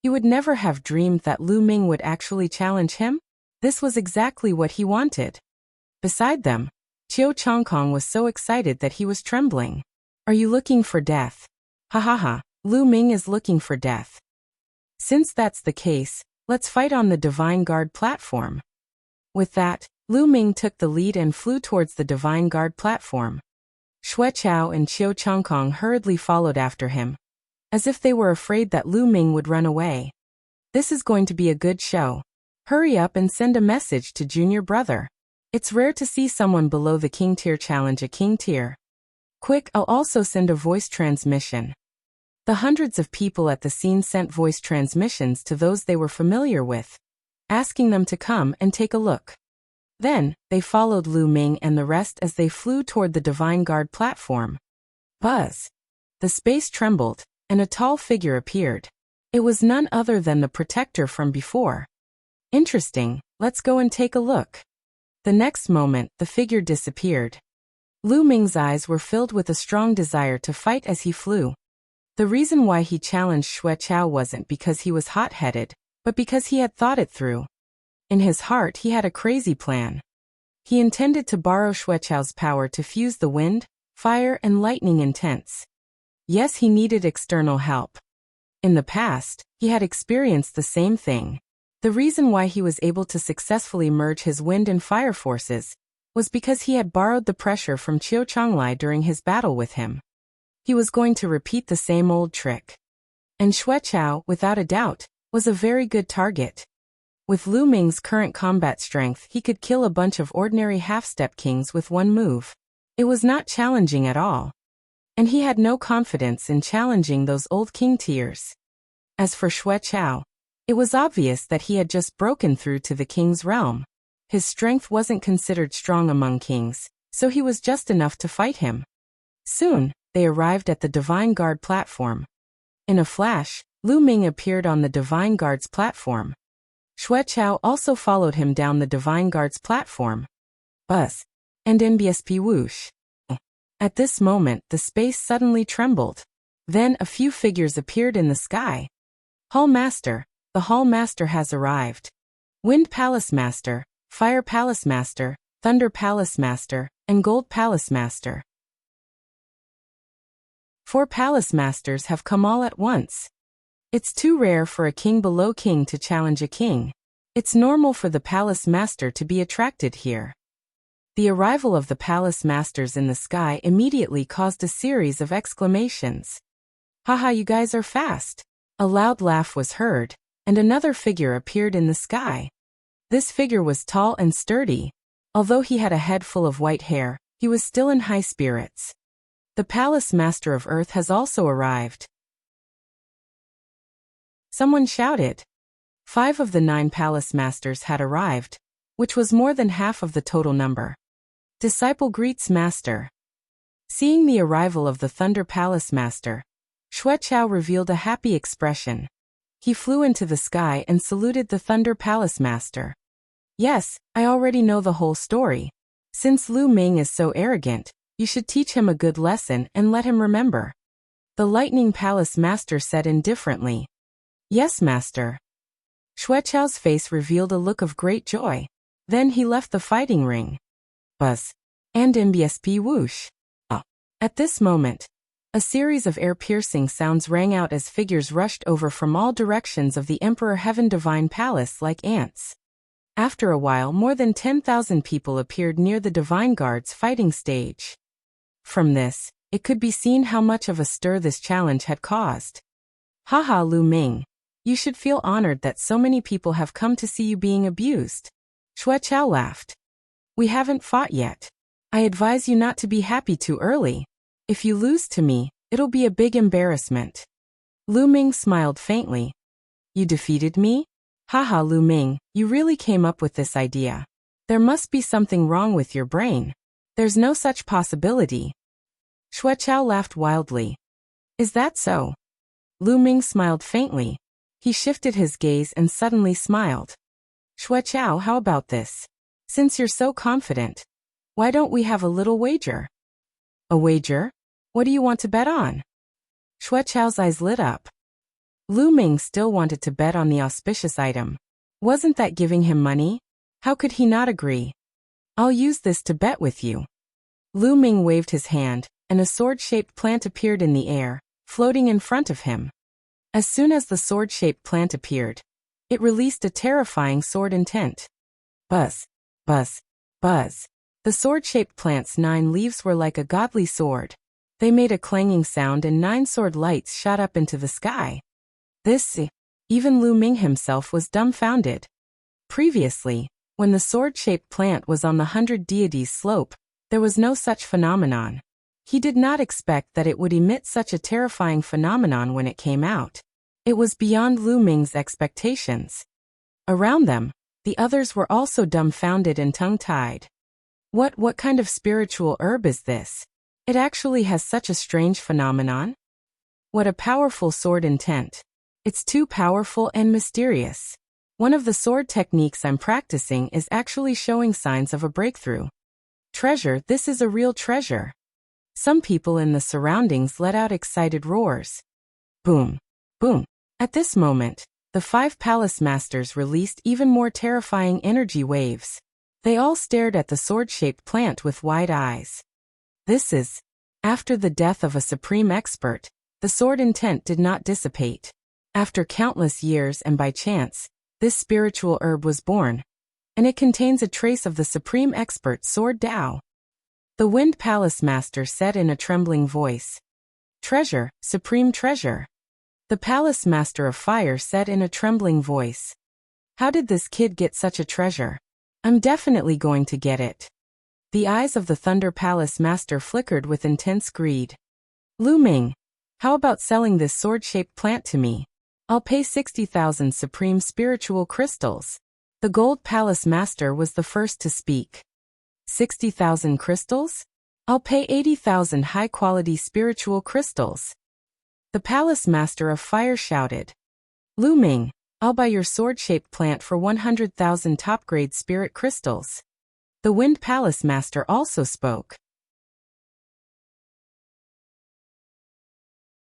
He would never have dreamed that Lu Ming would actually challenge him. This was exactly what he wanted. Beside them, Qiu Chongkong was so excited that he was trembling. Are you looking for death? Ha ha ha, Lu Ming is looking for death. Since that's the case, let's fight on the Divine Guard platform. With that, Lu Ming took the lead and flew towards the Divine Guard platform. Xue Chao and Qiu Chongkong hurriedly followed after him, as if they were afraid that Lu Ming would run away. This is going to be a good show. Hurry up and send a message to junior brother. It's rare to see someone below the king tier challenge a king tier. Quick, I'll also send a voice transmission. The hundreds of people at the scene sent voice transmissions to those they were familiar with, asking them to come and take a look. Then, they followed Lu Ming and the rest as they flew toward the Divine Guard platform. Buzz! The space trembled, and a tall figure appeared. It was none other than the protector from before. Interesting, let's go and take a look. The next moment, the figure disappeared. Lu Ming's eyes were filled with a strong desire to fight as he flew. The reason why he challenged Xue Chao wasn't because he was hot-headed, but because he had thought it through. In his heart he had a crazy plan. He intended to borrow Xue Chao's power to fuse the wind, fire and lightning intents. Yes, he needed external help. In the past, he had experienced the same thing. The reason why he was able to successfully merge his wind and fire forces was because he had borrowed the pressure from Qiu Chonglai during his battle with him. He was going to repeat the same old trick. And Xue Chao, without a doubt, was a very good target. With Lu Ming's current combat strength, he could kill a bunch of ordinary half-step kings with one move. It was not challenging at all. And he had no confidence in challenging those old king tiers. As for Xue Chao, it was obvious that he had just broken through to the king's realm. His strength wasn't considered strong among kings, so he was just enough to fight him. Soon, they arrived at the Divine Guard platform. In a flash, Lu Ming appeared on the Divine Guard's platform. Xue Chao also followed him down the Divine Guard's platform. Buzz! And NBSP whoosh! At this moment, the space suddenly trembled. Then a few figures appeared in the sky. Hall Master, the Hall Master has arrived. Wind Palace Master, Fire Palace Master, Thunder Palace Master, and Gold Palace Master. 4 Palace Masters have come all at once. It's too rare for a king below king to challenge a king. It's normal for the Palace Master to be attracted here. The arrival of the Palace Masters in the sky immediately caused a series of exclamations. Haha, you guys are fast! A loud laugh was heard, and another figure appeared in the sky. This figure was tall and sturdy. Although he had a head full of white hair, he was still in high spirits. The Palace Master of Earth has also arrived. Someone shouted. 5 of the 9 Palace Masters had arrived, which was more than half of the total number. Disciple greets Master. Seeing the arrival of the Thunder Palace Master, Xue Chao revealed a happy expression. He flew into the sky and saluted the Thunder Palace Master. Yes, I already know the whole story. Since Lu Ming is so arrogant, you should teach him a good lesson and let him remember. The Lightning Palace Master said indifferently. Yes, Master. Xue Chao's face revealed a look of great joy. Then he left the fighting ring. Buzz. And MBSP whoosh. At this moment, A series of ear-piercing sounds rang out as figures rushed over from all directions of the Emperor Heaven Divine Palace like ants. After a while, more than 10,000 people appeared near the Divine Guard's fighting stage. From this, it could be seen how much of a stir this challenge had caused. Haha, Lu Ming. You should feel honored that so many people have come to see you being abused. Xue Chao laughed. We haven't fought yet. I advise you not to be happy too early. If you lose to me, it'll be a big embarrassment. Lu Ming smiled faintly. You defeated me? Haha, Lu Ming, you really came up with this idea. There must be something wrong with your brain. There's no such possibility. Xue Chao laughed wildly. Is that so? Lu Ming smiled faintly. He shifted his gaze and suddenly smiled. Xue Chao, how about this? Since you're so confident, why don't we have a little wager? A wager? What do you want to bet on? Xue Chao's eyes lit up. Lu Ming still wanted to bet on the auspicious item. Wasn't that giving him money? How could he not agree? I'll use this to bet with you. Lu Ming waved his hand, and a sword-shaped plant appeared in the air, floating in front of him. As soon as the sword-shaped plant appeared, it released a terrifying sword intent. Buzz, buzz, buzz. The sword-shaped plant's 9 leaves were like a godly sword. They made a clanging sound and 9 sword lights shot up into the sky. Even Lu Ming himself was dumbfounded. Previously, when the sword-shaped plant was on the 100 deities slope, there was no such phenomenon. He did not expect that it would emit such a terrifying phenomenon when it came out. It was beyond Lu Ming's expectations. Around them, the others were also dumbfounded and tongue-tied. What kind of spiritual herb is this? It actually has such a strange phenomenon? What a powerful sword intent. It's too powerful and mysterious. One of the sword techniques I'm practicing is actually showing signs of a breakthrough. Treasure, this is a real treasure. Some people in the surroundings let out excited roars. Boom, boom. At this moment, the 5 palace masters released even more terrifying energy waves. They all stared at the sword-shaped plant with wide eyes. After the death of a supreme expert, the sword intent did not dissipate. After countless years and by chance, this spiritual herb was born, and it contains a trace of the supreme expert's sword Dao. The Wind Palace Master said in a trembling voice. Treasure, supreme treasure. The Palace Master of Fire said in a trembling voice. How did this kid get such a treasure? I'm definitely going to get it. The eyes of the Thunder Palace Master flickered with intense greed. Lu Ming, how about selling this sword-shaped plant to me? I'll pay 60,000 supreme spiritual crystals. The Gold Palace Master was the first to speak. 60,000 crystals? I'll pay 80,000 high-quality spiritual crystals. The Palace Master of Fire shouted. Lu Ming, I'll buy your sword-shaped plant for 100,000 top-grade spirit crystals. The Wind Palace Master also spoke.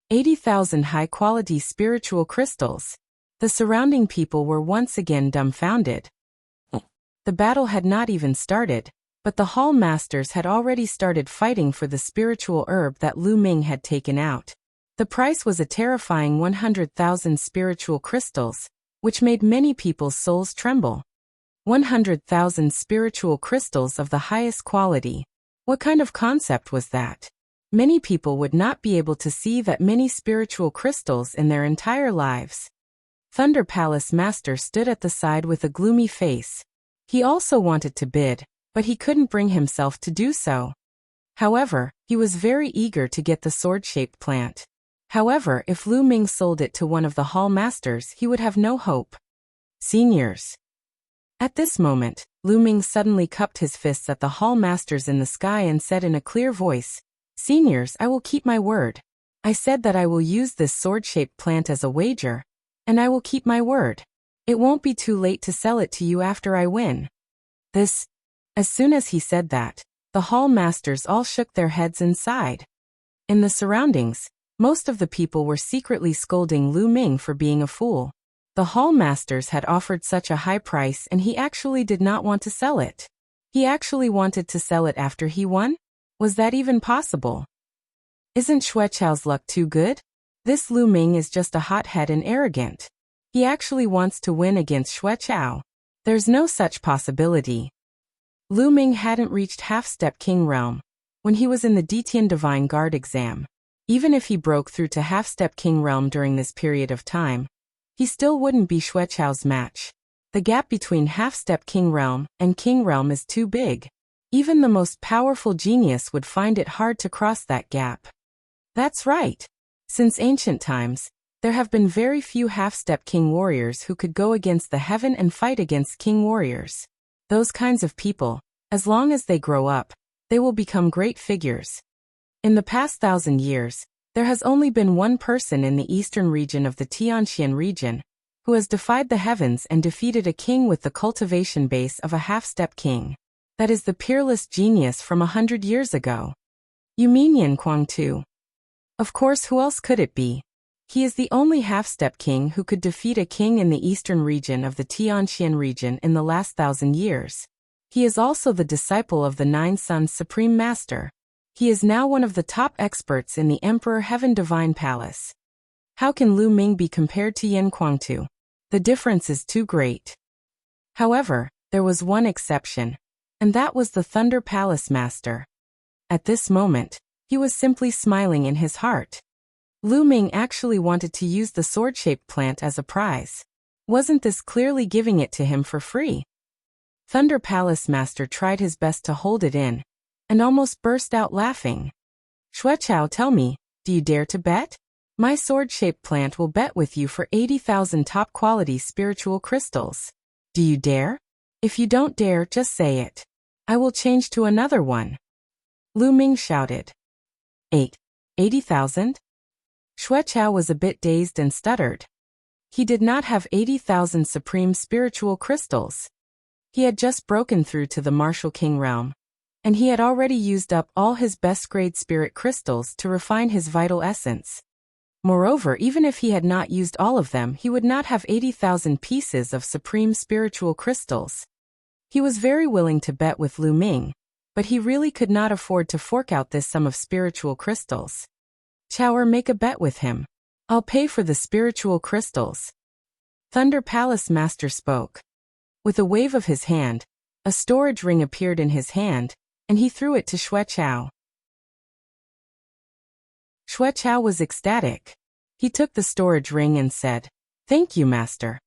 80,000 high-quality spiritual crystals. The surrounding people were once again dumbfounded. The battle had not even started, but the Hall Masters had already started fighting for the spiritual herb that Lu Ming had taken out. The price was a terrifying 100,000 spiritual crystals, which made many people's souls tremble. 100,000 spiritual crystals of the highest quality. What kind of concept was that? Many people would not be able to see that many spiritual crystals in their entire lives. Thunder Palace Master stood at the side with a gloomy face. He also wanted to bid, but he couldn't bring himself to do so. However, he was very eager to get the sword-shaped plant. However, if Lu Ming sold it to one of the Hall Masters, he would have no hope. Seniors. At this moment, Lu Ming suddenly cupped his fists at the Hall Masters in the sky and said in a clear voice, Seniors, I will keep my word. I said that I will use this sword-shaped plant as a wager, and I will keep my word. It won't be too late to sell it to you after I win. As soon as he said that, the Hall Masters all shook their heads and sighed. In the surroundings, most of the people were secretly scolding Lu Ming for being a fool. The Hall Masters had offered such a high price and he actually did not want to sell it. He actually wanted to sell it after he won? Was that even possible? Isn't Xuechao's luck too good? This Lu Ming is just a hothead and arrogant. He actually wants to win against Xuechao. There's no such possibility. Lu Ming hadn't reached half-step king realm when he was in the Detian Divine Guard exam. Even if he broke through to half-step king realm during this period of time, he still wouldn't be Xuechao's match. The gap between half-step king realm and king realm is too big. Even the most powerful genius would find it hard to cross that gap. That's right. Since ancient times, there have been very few half-step king warriors who could go against the heaven and fight against king warriors. Those kinds of people, as long as they grow up, they will become great figures. In the past 1,000 years, there has only been one person in the eastern region of the Tianxian region who has defied the heavens and defeated a king with the cultivation base of a half-step king. That is the peerless genius from 100 years ago. You mean Yan Kuang-tu? Of course, who else could it be? He is the only half-step king who could defeat a king in the eastern region of the Tianxian region in the last 1,000 years. He is also the disciple of the Nine Suns Supreme Master. He is now one of the top experts in the Emperor Heaven Divine Palace. How can Lu Ming be compared to Yan Kuang-tu? The difference is too great. However, there was one exception, and that was the Thunder Palace Master. At this moment, he was simply smiling in his heart. Lu Ming actually wanted to use the sword-shaped plant as a prize. Wasn't this clearly giving it to him for free? Thunder Palace Master tried his best to hold it in, and almost burst out laughing. Xuechao, tell me, do you dare to bet? My sword-shaped plant will bet with you for 80,000 top-quality spiritual crystals. Do you dare? If you don't dare, just say it. I will change to another one. Lu Ming shouted. 80,000? Xuechao was a bit dazed and stuttered. He did not have 80,000 supreme spiritual crystals. He had just broken through to the martial king realm, and he had already used up all his best-grade spirit crystals to refine his vital essence. Moreover, even if he had not used all of them, he would not have 80,000 pieces of supreme spiritual crystals. He was very willing to bet with Lu Ming, but he really could not afford to fork out this sum of spiritual crystals. Chower, make a bet with him. I'll pay for the spiritual crystals. Thunder Palace Master spoke. With a wave of his hand, a storage ring appeared in his hand, and he threw it to Xuechao. Xuechao was ecstatic. He took the storage ring and said, "Thank you, Master."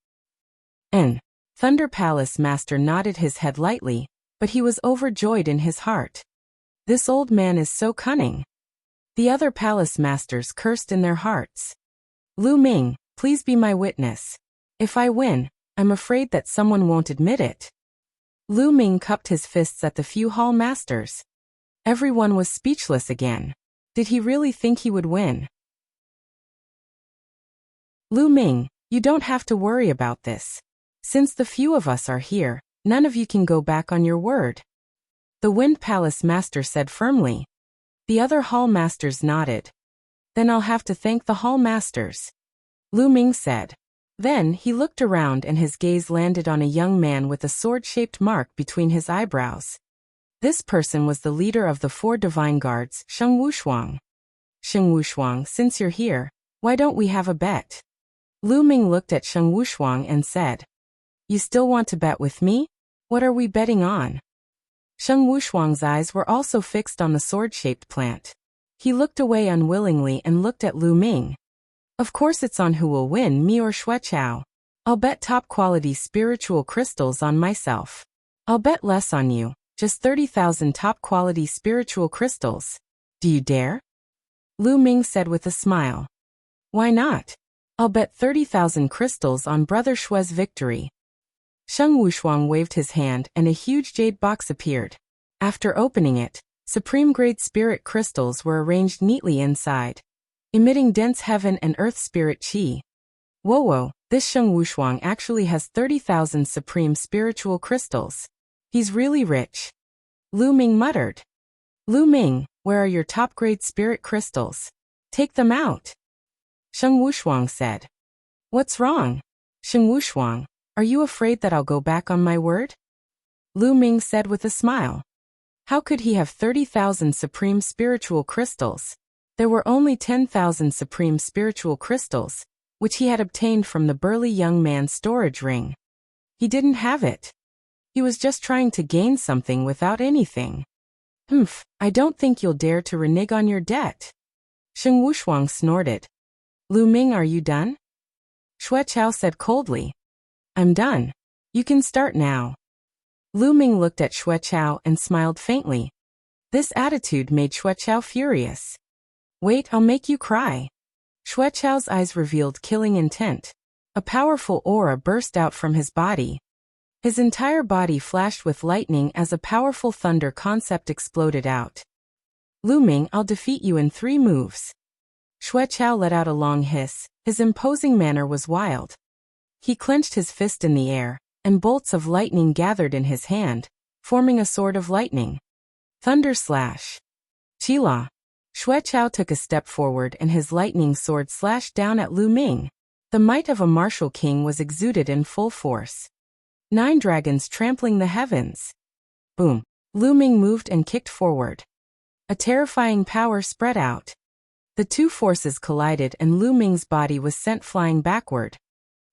And Thunder Palace Master nodded his head lightly, but he was overjoyed in his heart. This old man is so cunning. The other palace masters cursed in their hearts. Lu Ming, please be my witness. If I win, I'm afraid that someone won't admit it. Lu Ming cupped his fists at the few hall masters. Everyone was speechless again. Did he really think he would win? Lu Ming, you don't have to worry about this. Since the few of us are here, none of you can go back on your word. The Wind Palace Master said firmly. The other hall masters nodded. Then I'll have to thank the hall masters, Lu Ming said. Then he looked around and his gaze landed on a young man with a sword-shaped mark between his eyebrows. This person was the leader of the 4 divine guards, Sheng Wushuang. Sheng Wushuang, since you're here, why don't we have a bet? Lu Ming looked at Sheng Wushuang and said, You still want to bet with me? What are we betting on? Sheng Wushuang's eyes were also fixed on the sword-shaped plant. He looked away unwillingly and looked at Lu Ming. Of course it's on who will win, me or Xuechao. I'll bet top-quality spiritual crystals on myself. I'll bet less on you. Just 30,000 top-quality spiritual crystals. Do you dare? Lu Ming said with a smile. Why not? I'll bet 30,000 crystals on Brother Shue's victory. Sheng Wushuang waved his hand and a huge jade box appeared. After opening it, supreme-grade spirit crystals were arranged neatly inside, emitting dense heaven and earth spirit qi. Whoa, this Sheng Wushuang actually has 30,000 supreme spiritual crystals. He's really rich. Lu Ming muttered. Lu Ming, where are your top-grade spirit crystals? Take them out. Sheng Wushuang said. What's wrong? Sheng Wushuang, are you afraid that I'll go back on my word? Lu Ming said with a smile. How could he have 30,000 supreme spiritual crystals? There were only 10,000 supreme spiritual crystals, which he had obtained from the burly young man's storage ring. He didn't have it. He was just trying to gain something without anything. I don't think you'll dare to renege on your debt. Sheng Wushuang snorted. Lu Ming, are you done? Xue Chao said coldly. I'm done. You can start now. Lu Ming looked at Xue Chao and smiled faintly. This attitude made Xue Chao furious. Wait, I'll make you cry. Xue Chao's eyes revealed killing intent. A powerful aura burst out from his body. His entire body flashed with lightning as a powerful thunder concept exploded out. Lu Ming, I'll defeat you in 3 moves. Xue Chao let out a long hiss. His imposing manner was wild. He clenched his fist in the air, and bolts of lightning gathered in his hand, forming a sword of lightning. Thunder slash. Qila. Xue Chao took a step forward and his lightning sword slashed down at Lu Ming. The might of a martial king was exuded in full force. 9 dragons trampling the heavens. Boom. Lu Ming moved and kicked forward. A terrifying power spread out. The 2 forces collided and Lu Ming's body was sent flying backward.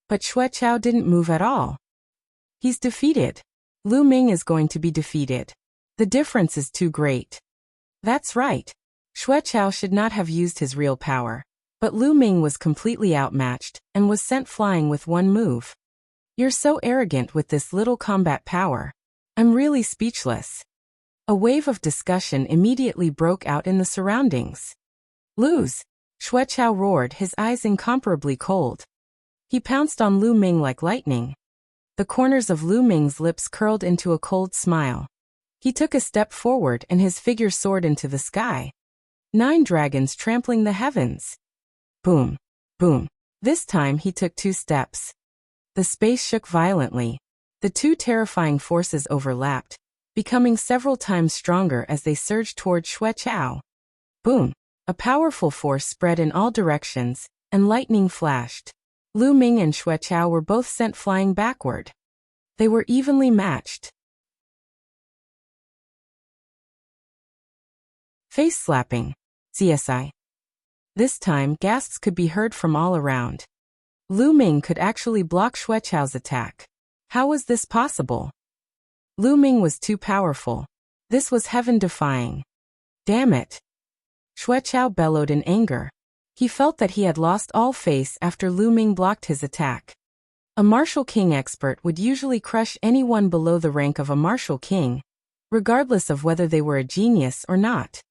But Xue Chao didn't move at all. He's defeated. Lu Ming is going to be defeated. The difference is too great. That's right. Xue Chao should not have used his real power. But Lu Ming was completely outmatched and was sent flying with 1 move. You're so arrogant with this little combat power. I'm really speechless. A wave of discussion immediately broke out in the surroundings. Lose! Xue Chao roared, his eyes incomparably cold. He pounced on Lu Ming like lightning. The corners of Lu Ming's lips curled into a cold smile. He took a step forward and his figure soared into the sky. 9 dragons trampling the heavens. Boom. Boom. This time he took 2 steps. The space shook violently. The 2 terrifying forces overlapped, becoming several times stronger as they surged toward Xue Chao. Boom. A powerful force spread in all directions, and lightning flashed. Lu Ming and Xue Chao were both sent flying backward. They were evenly matched. Face slapping. CSI. This time, gasps could be heard from all around. Lu Ming could actually block Xue Chao's attack. How was this possible? Lu Ming was too powerful. This was heaven-defying. Damn it. Xue Chao bellowed in anger. He felt that he had lost all face after Lu Ming blocked his attack. A martial king expert would usually crush anyone below the rank of a martial king, regardless of whether they were a genius or not.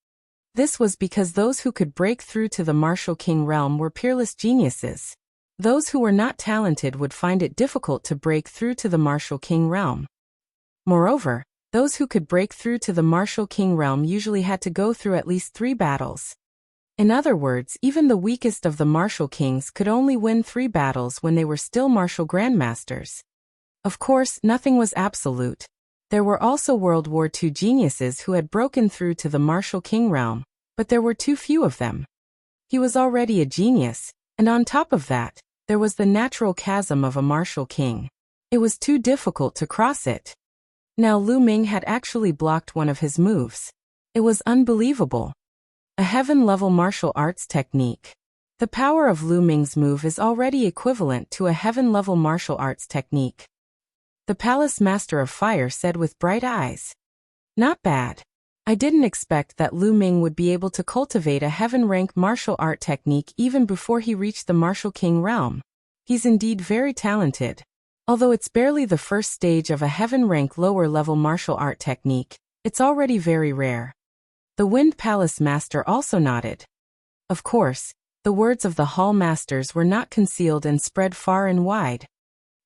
This was because those who could break through to the martial king realm were peerless geniuses. Those who were not talented would find it difficult to break through to the martial king realm. Moreover, those who could break through to the martial king realm usually had to go through at least 3 battles. In other words, even the weakest of the martial kings could only win 3 battles when they were still martial grandmasters. Of course, nothing was absolute. There were also World War II geniuses who had broken through to the martial king realm, but there were too few of them. He was already a genius, and on top of that, there was the natural chasm of a martial king. It was too difficult to cross it. Now Lu Ming had actually blocked one of his moves. It was unbelievable. A heaven-level martial arts technique. The power of Lu Ming's move is already equivalent to a heaven-level martial arts technique. The Palace Master of Fire said with bright eyes. Not bad. I didn't expect that Lu Ming would be able to cultivate a heaven-rank martial art technique even before he reached the martial king realm. He's indeed very talented. Although it's barely the first stage of a heaven-rank lower-level martial art technique, it's already very rare. The Wind Palace Master also nodded. Of course, the words of the Hall Masters were not concealed and spread far and wide.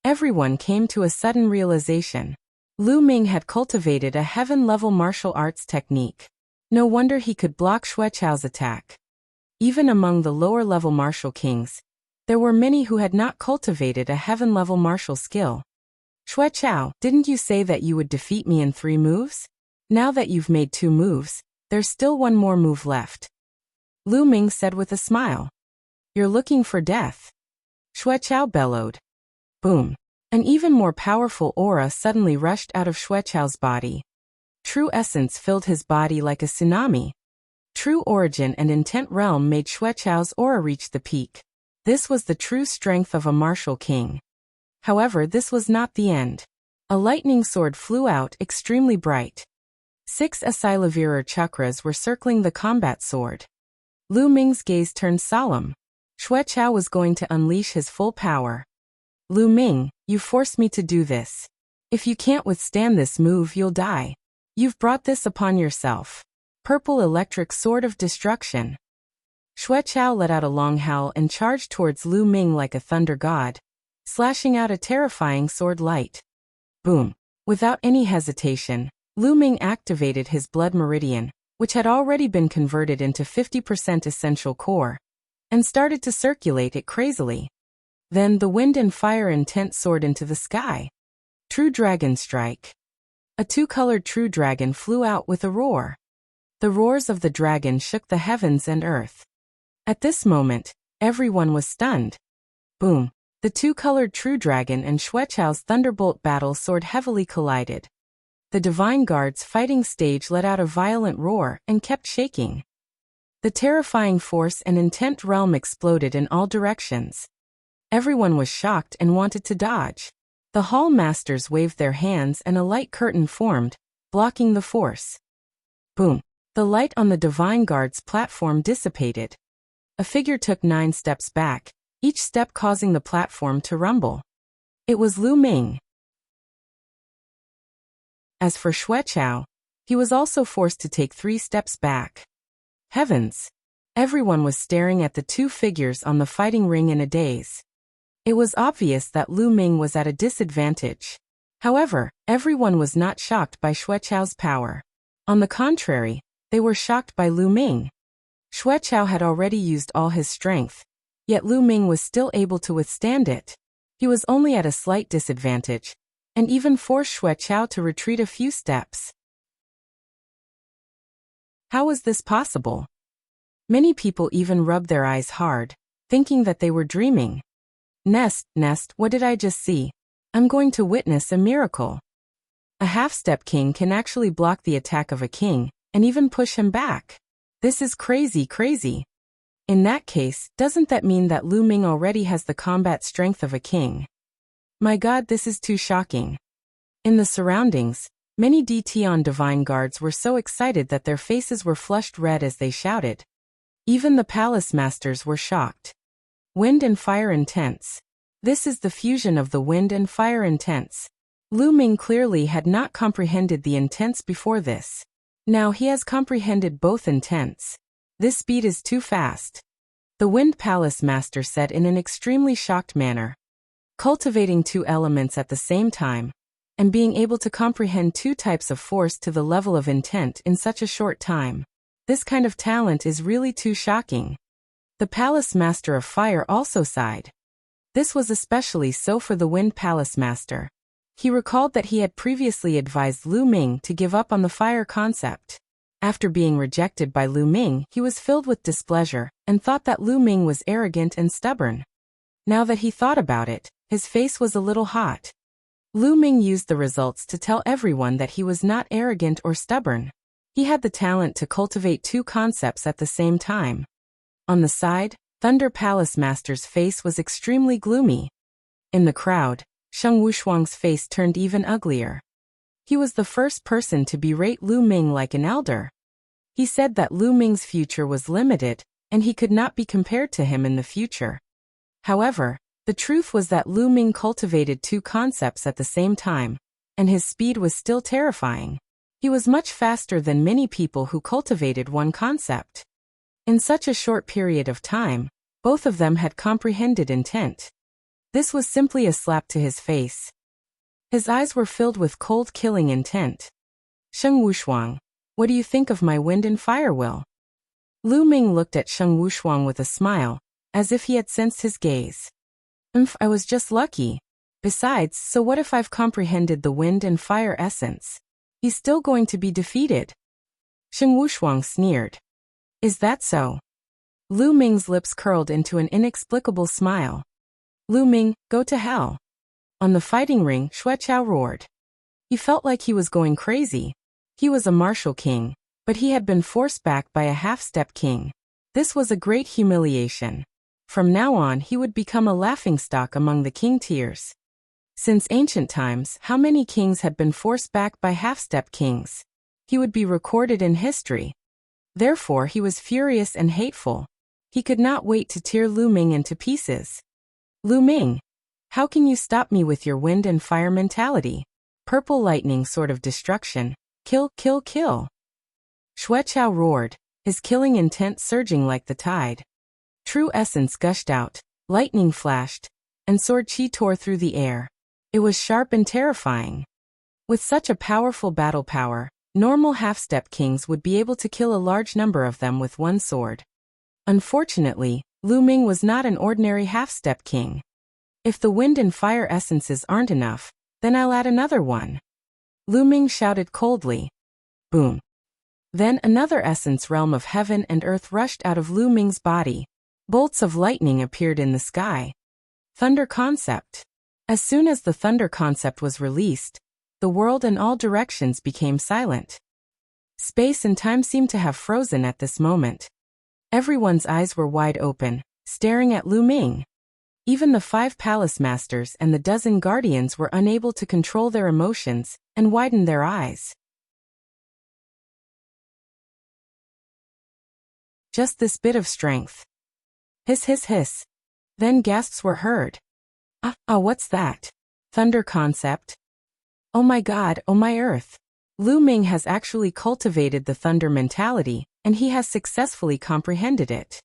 Everyone came to a sudden realization. Lu Ming had cultivated a heaven-level martial arts technique. No wonder he could block Xue Chao's attack. Even among the lower-level martial kings, there were many who had not cultivated a heaven-level martial skill. Xue Chao, didn't you say that you would defeat me in 3 moves? Now that you've made 2 moves, there's still 1 more move left. Lu Ming said with a smile. You're looking for death. Xue Chao bellowed. Boom. An even more powerful aura suddenly rushed out of Xue Chao's body. True essence filled his body like a tsunami. true origin and intent realm made Xueqiao's aura reach the peak. This was the true strength of a martial king. However, this was not the end. A lightning sword flew out, extremely bright. 6 Asilavirar chakras were circling the combat sword. Lu Ming's gaze turned solemn. Xueqiao was going to unleash his full power. Lu Ming, you forced me to do this. If you can't withstand this move, you'll die. You've brought this upon yourself. Purple electric sword of destruction. Xueqiao let out a long howl and charged towards Lu Ming like a thunder god, slashing out a terrifying sword light. Boom. Without any hesitation, Lu Ming activated his blood meridian, which had already been converted into 50% essential core, and started to circulate it crazily. Then the wind and fire intent soared into the sky. True Dragon Strike. A 2-colored true dragon flew out with a roar. The roars of the dragon shook the heavens and earth. At this moment, everyone was stunned. Boom. The 2-colored true dragon and Xueqiao's thunderbolt battle sword heavily collided. The Divine Guard's fighting stage let out a violent roar and kept shaking. The terrifying force and intent realm exploded in all directions. Everyone was shocked and wanted to dodge. The hall masters waved their hands and a light curtain formed, blocking the force. Boom. The light on the Divine Guard's platform dissipated. A figure took 9 steps back, each step causing the platform to rumble. It was Lu Ming. As for Xueqiao, he was also forced to take 3 steps back. Heavens! Everyone was staring at the 2 figures on the fighting ring in a daze. It was obvious that Lu Ming was at a disadvantage. However, everyone was not shocked by Xueqiao's power. On the contrary, they were shocked by Lu Ming. Xueqiao had already used all his strength, yet Lu Ming was still able to withstand it. He was only at a slight disadvantage, and even forced Xueqiao to retreat a few steps. How was this possible? Many people even rubbed their eyes hard, thinking that they were dreaming. Nest, what did I just see? I'm going to witness a miracle. A half-step king can actually block the attack of a king, and even push him back. This is crazy. In that case, doesn't that mean that Lu Ming already has the combat strength of a king? My god, this is too shocking. In the surroundings, many DT Divine Guards were so excited that their faces were flushed red as they shouted. Even the palace masters were shocked. Wind and fire intense. This is the fusion of the wind and fire intense. Lu Ming clearly had not comprehended the intense before this. Now he has comprehended both intense. This speed is too fast. The Wind Palace Master said in an extremely shocked manner. Cultivating 2 elements at the same time, and being able to comprehend 2 types of force to the level of intent in such a short time. This kind of talent is really too shocking. The Palace Master of Fire also sighed. This was especially so for the Wind Palace Master. He recalled that he had previously advised Lu Ming to give up on the fire concept. After being rejected by Lu Ming, he was filled with displeasure, and thought that Lu Ming was arrogant and stubborn. Now that he thought about it, his face was a little hot. Lu Ming used the results to tell everyone that he was not arrogant or stubborn. He had the talent to cultivate 2 concepts at the same time. On the side, Thunder Palace Master's face was extremely gloomy. In the crowd, Sheng Wushuang's face turned even uglier. He was the first person to berate Lu Ming like an elder. He said that Lu Ming's future was limited, and he could not be compared to him in the future. However, the truth was that Lu Ming cultivated 2 concepts at the same time, and his speed was still terrifying. He was much faster than many people who cultivated 1 concept. In such a short period of time, both of them had comprehended intent. This was simply a slap to his face. His eyes were filled with cold killing intent. Sheng Wushuang, what do you think of my wind and fire will? Lu Ming looked at Sheng Wushuang with a smile, as if he had sensed his gaze. I was just lucky. Besides, so what if I've comprehended the wind and fire essence? He's still going to be defeated. Sheng Wushuang sneered. Is that so? Lu Ming's lips curled into an inexplicable smile. Lu Ming, go to hell. On the fighting ring, Xueqiao roared. He felt like he was going crazy. He was a martial king, But he had been forced back by a half-step king. This was a great humiliation. From now on he would become a laughingstock among the king tiers. Since ancient times, how many kings had been forced back by half-step kings? He would be recorded in history. Therefore he was furious and hateful. He could not wait to tear Lu Ming into pieces. Lu Ming, how can you stop me with your wind and fire mentality? Purple lightning sort of destruction. Kill, kill, kill. Xueqiao roared, his killing intent surging like the tide. True essence gushed out, lightning flashed, and sword chi tore through the air. It was sharp and terrifying. With such a powerful battle power, normal half-step kings would be able to kill a large number of them with one sword. Unfortunately, Lu Ming was not an ordinary half-step king. If the wind and fire essences aren't enough, then I'll add another one. Lu Ming shouted coldly. Boom. Then another essence realm of heaven and earth rushed out of Lu Ming's body. Bolts of lightning appeared in the sky. Thunder concept. As soon as the thunder concept was released, the world in all directions became silent. Space and time seemed to have frozen at this moment. Everyone's eyes were wide open, staring at Lu Ming. Even the 5 palace masters and the dozen guardians were unable to control their emotions and widen their eyes. Just this bit of strength. Hiss, hiss, hiss. Then gasps were heard. What's that? Thunder concept? Oh my God, oh my earth. Lu Ming has actually cultivated the thunder mentality, and he has successfully comprehended it.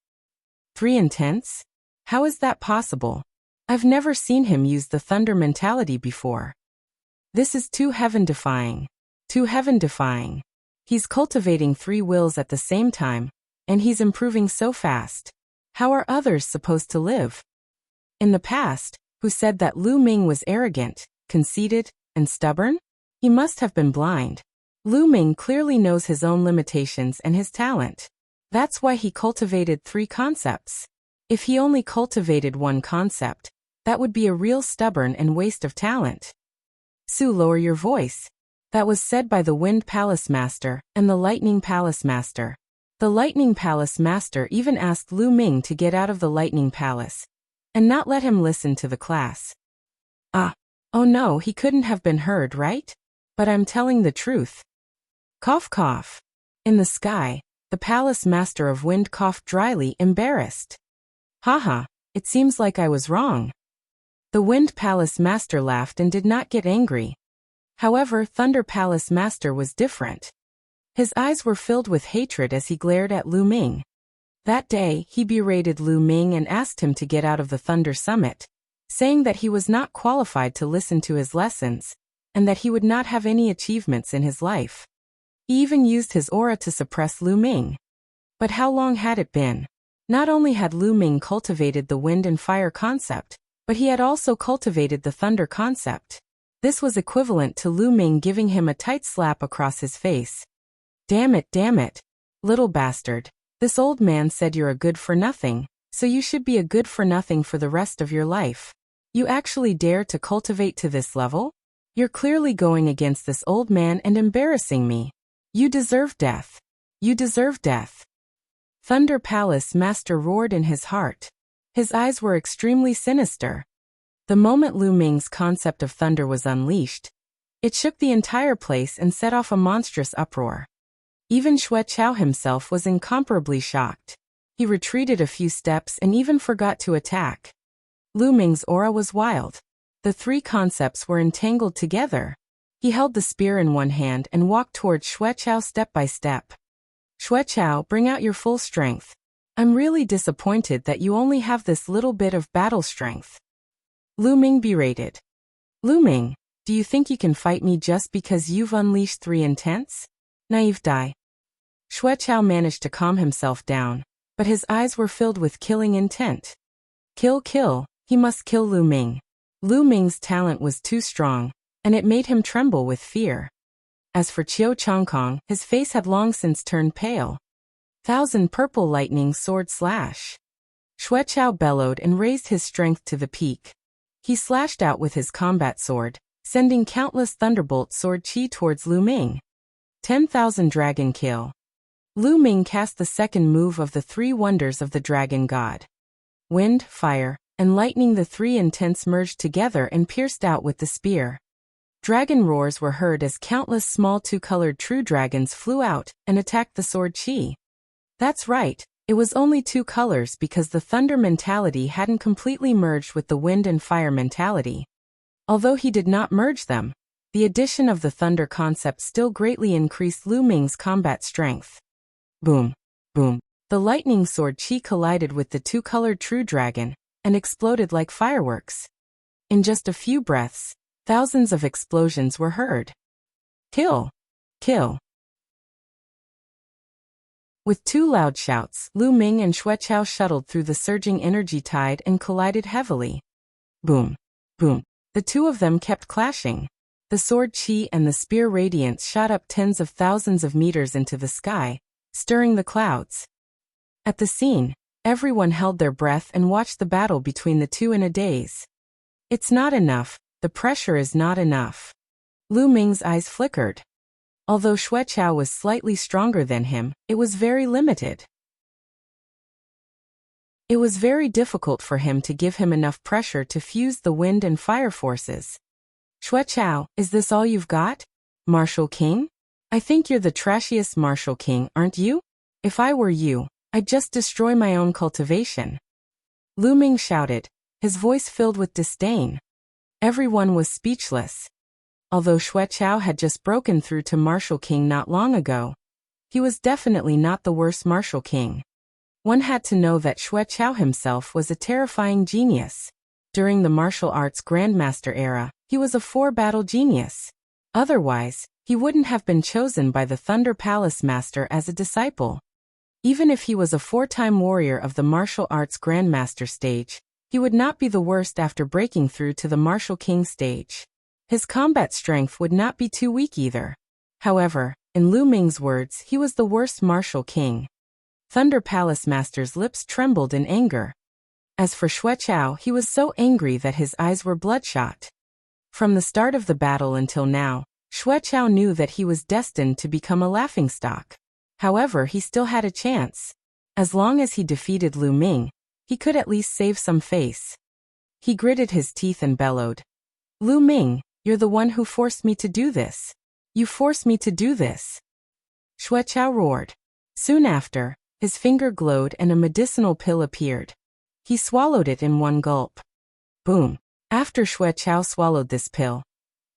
3 intents? How is that possible? I've never seen him use the thunder mentality before. This is too heaven-defying. Too heaven-defying. He's cultivating 3 wills at the same time, and he's improving so fast. How are others supposed to live? In the past, who said that Lu Ming was arrogant, conceited, and stubborn? He must have been blind. Lu Ming clearly knows his own limitations and his talent. That's why he cultivated 3 concepts. If he only cultivated 1 concept, that would be a real stubborn and waste of talent. Su, lower your voice. That was said by the Wind Palace Master and the Lightning Palace Master. The Lightning Palace Master even asked Lu Ming to get out of the Lightning Palace and not let him listen to the class. Oh no, he couldn't have been heard, right? But I'm telling the truth. Cough, cough. In the sky, the Palace Master of Wind coughed dryly, embarrassed. Haha, it seems like I was wrong. The Wind Palace Master laughed and did not get angry. However, Thunder Palace Master was different. His eyes were filled with hatred as he glared at Lu Ming. That day, he berated Lu Ming and asked him to get out of the Thunder Summit, saying that he was not qualified to listen to his lessons, and that he would not have any achievements in his life. He even used his aura to suppress Lu Ming. But how long had it been? Not only had Lu Ming cultivated the wind and fire concept, but he had also cultivated the thunder concept. This was equivalent to Lu Ming giving him a tight slap across his face. Damn it, little bastard. This old man said you're a good-for-nothing, so you should be a good-for-nothing for the rest of your life. You actually dare to cultivate to this level? You're clearly going against this old man and embarrassing me. You deserve death. You deserve death. Thunder Palace Master roared in his heart. His eyes were extremely sinister. The moment Lu Ming's concept of thunder was unleashed, it shook the entire place and set off a monstrous uproar. Even Xueqiao himself was incomparably shocked. He retreated a few steps and even forgot to attack. Lu Ming's aura was wild. The 3 concepts were entangled together. He held the spear in one hand and walked towards Xueqiao step by step. Xueqiao, bring out your full strength. I'm really disappointed that you only have this little bit of battle strength. Lu Ming berated. Lu Ming, do you think you can fight me just because you've unleashed 3 intents? Naive die. Xueqiao managed to calm himself down, but his eyes were filled with killing intent. Kill, kill, he must kill Lu Ming. Lu Ming's talent was too strong, and it made him tremble with fear. As for Qiu Chongkong, his face had long since turned pale. 1,000 purple lightning sword slash. Xueqiao bellowed and raised his strength to the peak. He slashed out with his combat sword, sending countless thunderbolt sword chi towards Lu Ming. 10,000 dragon kill. Lu Ming cast the second move of the three wonders of the dragon god. Wind, fire, and lightning, the three intents merged together and pierced out with the spear. Dragon roars were heard as countless small two-colored true dragons flew out and attacked the sword chi. That's right, it was only two colors because the thunder mentality hadn't completely merged with the wind and fire mentality. Although he did not merge them, the addition of the thunder concept still greatly increased Lu Ming's combat strength. Boom, boom. The lightning sword chi collided with the two-colored true dragon and exploded like fireworks. In just a few breaths, thousands of explosions were heard. Kill! Kill! With two loud shouts, Lu Ming and Xueqiao shuttled through the surging energy tide and collided heavily. Boom! Boom! The two of them kept clashing. The sword chi and the spear radiance shot up tens of thousands of meters into the sky, stirring the clouds. At the scene, everyone held their breath and watched the battle between the two in a daze. It's not enough, the pressure is not enough. Lu Ming's eyes flickered. Although Xueqiao was slightly stronger than him, it was very limited. It was very difficult for him to give him enough pressure to fuse the wind and fire forces. Xueqiao, is this all you've got? Martial King? I think you're the trashiest Martial King, aren't you? If I were you, I'd just destroy my own cultivation. Lu Ming shouted, his voice filled with disdain. Everyone was speechless. Although Xueqiao had just broken through to Martial King not long ago, he was definitely not the worst Martial King. One had to know that Xueqiao himself was a terrifying genius. During the martial arts Grandmaster era, he was a four-battle genius. Otherwise, he wouldn't have been chosen by the Thunder Palace Master as a disciple. Even if he was a four-time warrior of the martial arts Grandmaster stage, he would not be the worst after breaking through to the Martial King stage. His combat strength would not be too weak either. However, in Lu Ming's words, he was the worst Martial King. Thunder Palace Master's lips trembled in anger. As for Xueqiao, he was so angry that his eyes were bloodshot. From the start of the battle until now, Xueqiao knew that he was destined to become a laughingstock. However, he still had a chance. As long as he defeated Lu Ming, he could at least save some face. He gritted his teeth and bellowed. Lu Ming, you're the one who forced me to do this. You forced me to do this. Xueqiao roared. Soon after, his finger glowed and a medicinal pill appeared. He swallowed it in one gulp. Boom. After Xueqiao swallowed this pill,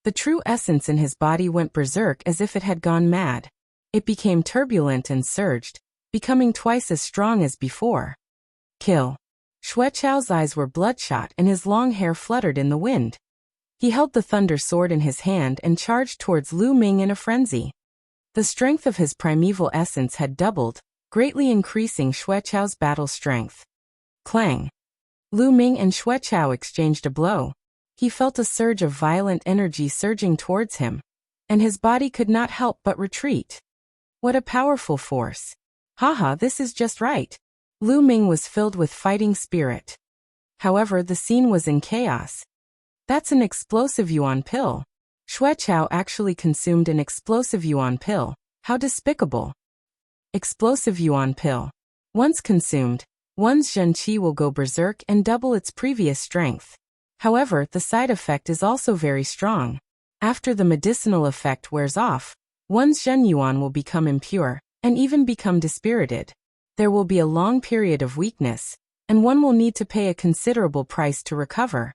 the true essence in his body went berserk as if it had gone mad. It became turbulent and surged, becoming twice as strong as before. Kill. Xueqiao's eyes were bloodshot and his long hair fluttered in the wind. He held the thunder sword in his hand and charged towards Lu Ming in a frenzy. The strength of his primeval essence had doubled, greatly increasing Xueqiao's battle strength. Clang. Lu Ming and Xueqiao exchanged a blow. He felt a surge of violent energy surging towards him, and his body could not help but retreat. What a powerful force. Haha, this is just right. Lu Ming was filled with fighting spirit. However, the scene was in chaos. That's an explosive yuan pill. Xueqiao actually consumed an explosive yuan pill. How despicable. Explosive yuan pill. Once consumed, one's Zhen Qi will go berserk and double its previous strength. However, the side effect is also very strong. After the medicinal effect wears off, one's Zhen Yuan will become impure, and even become dispirited. There will be a long period of weakness, and one will need to pay a considerable price to recover.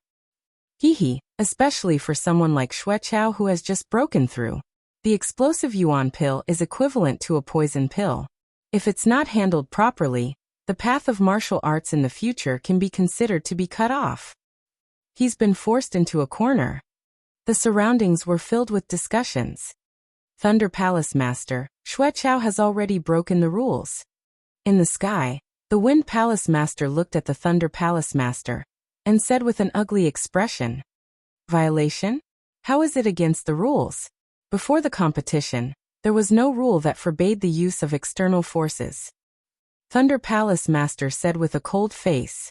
Hehe, especially for someone like Xueqiao who has just broken through. The explosive yuan pill is equivalent to a poison pill. If it's not handled properly, the path of martial arts in the future can be considered to be cut off. He's been forced into a corner. The surroundings were filled with discussions. Thunder Palace Master, Xueqiao has already broken the rules. In the sky, the Wind Palace Master looked at the Thunder Palace Master and said with an ugly expression, "Violation? How is it against the rules?" Before the competition, there was no rule that forbade the use of external forces. Thunder Palace Master said with a cold face,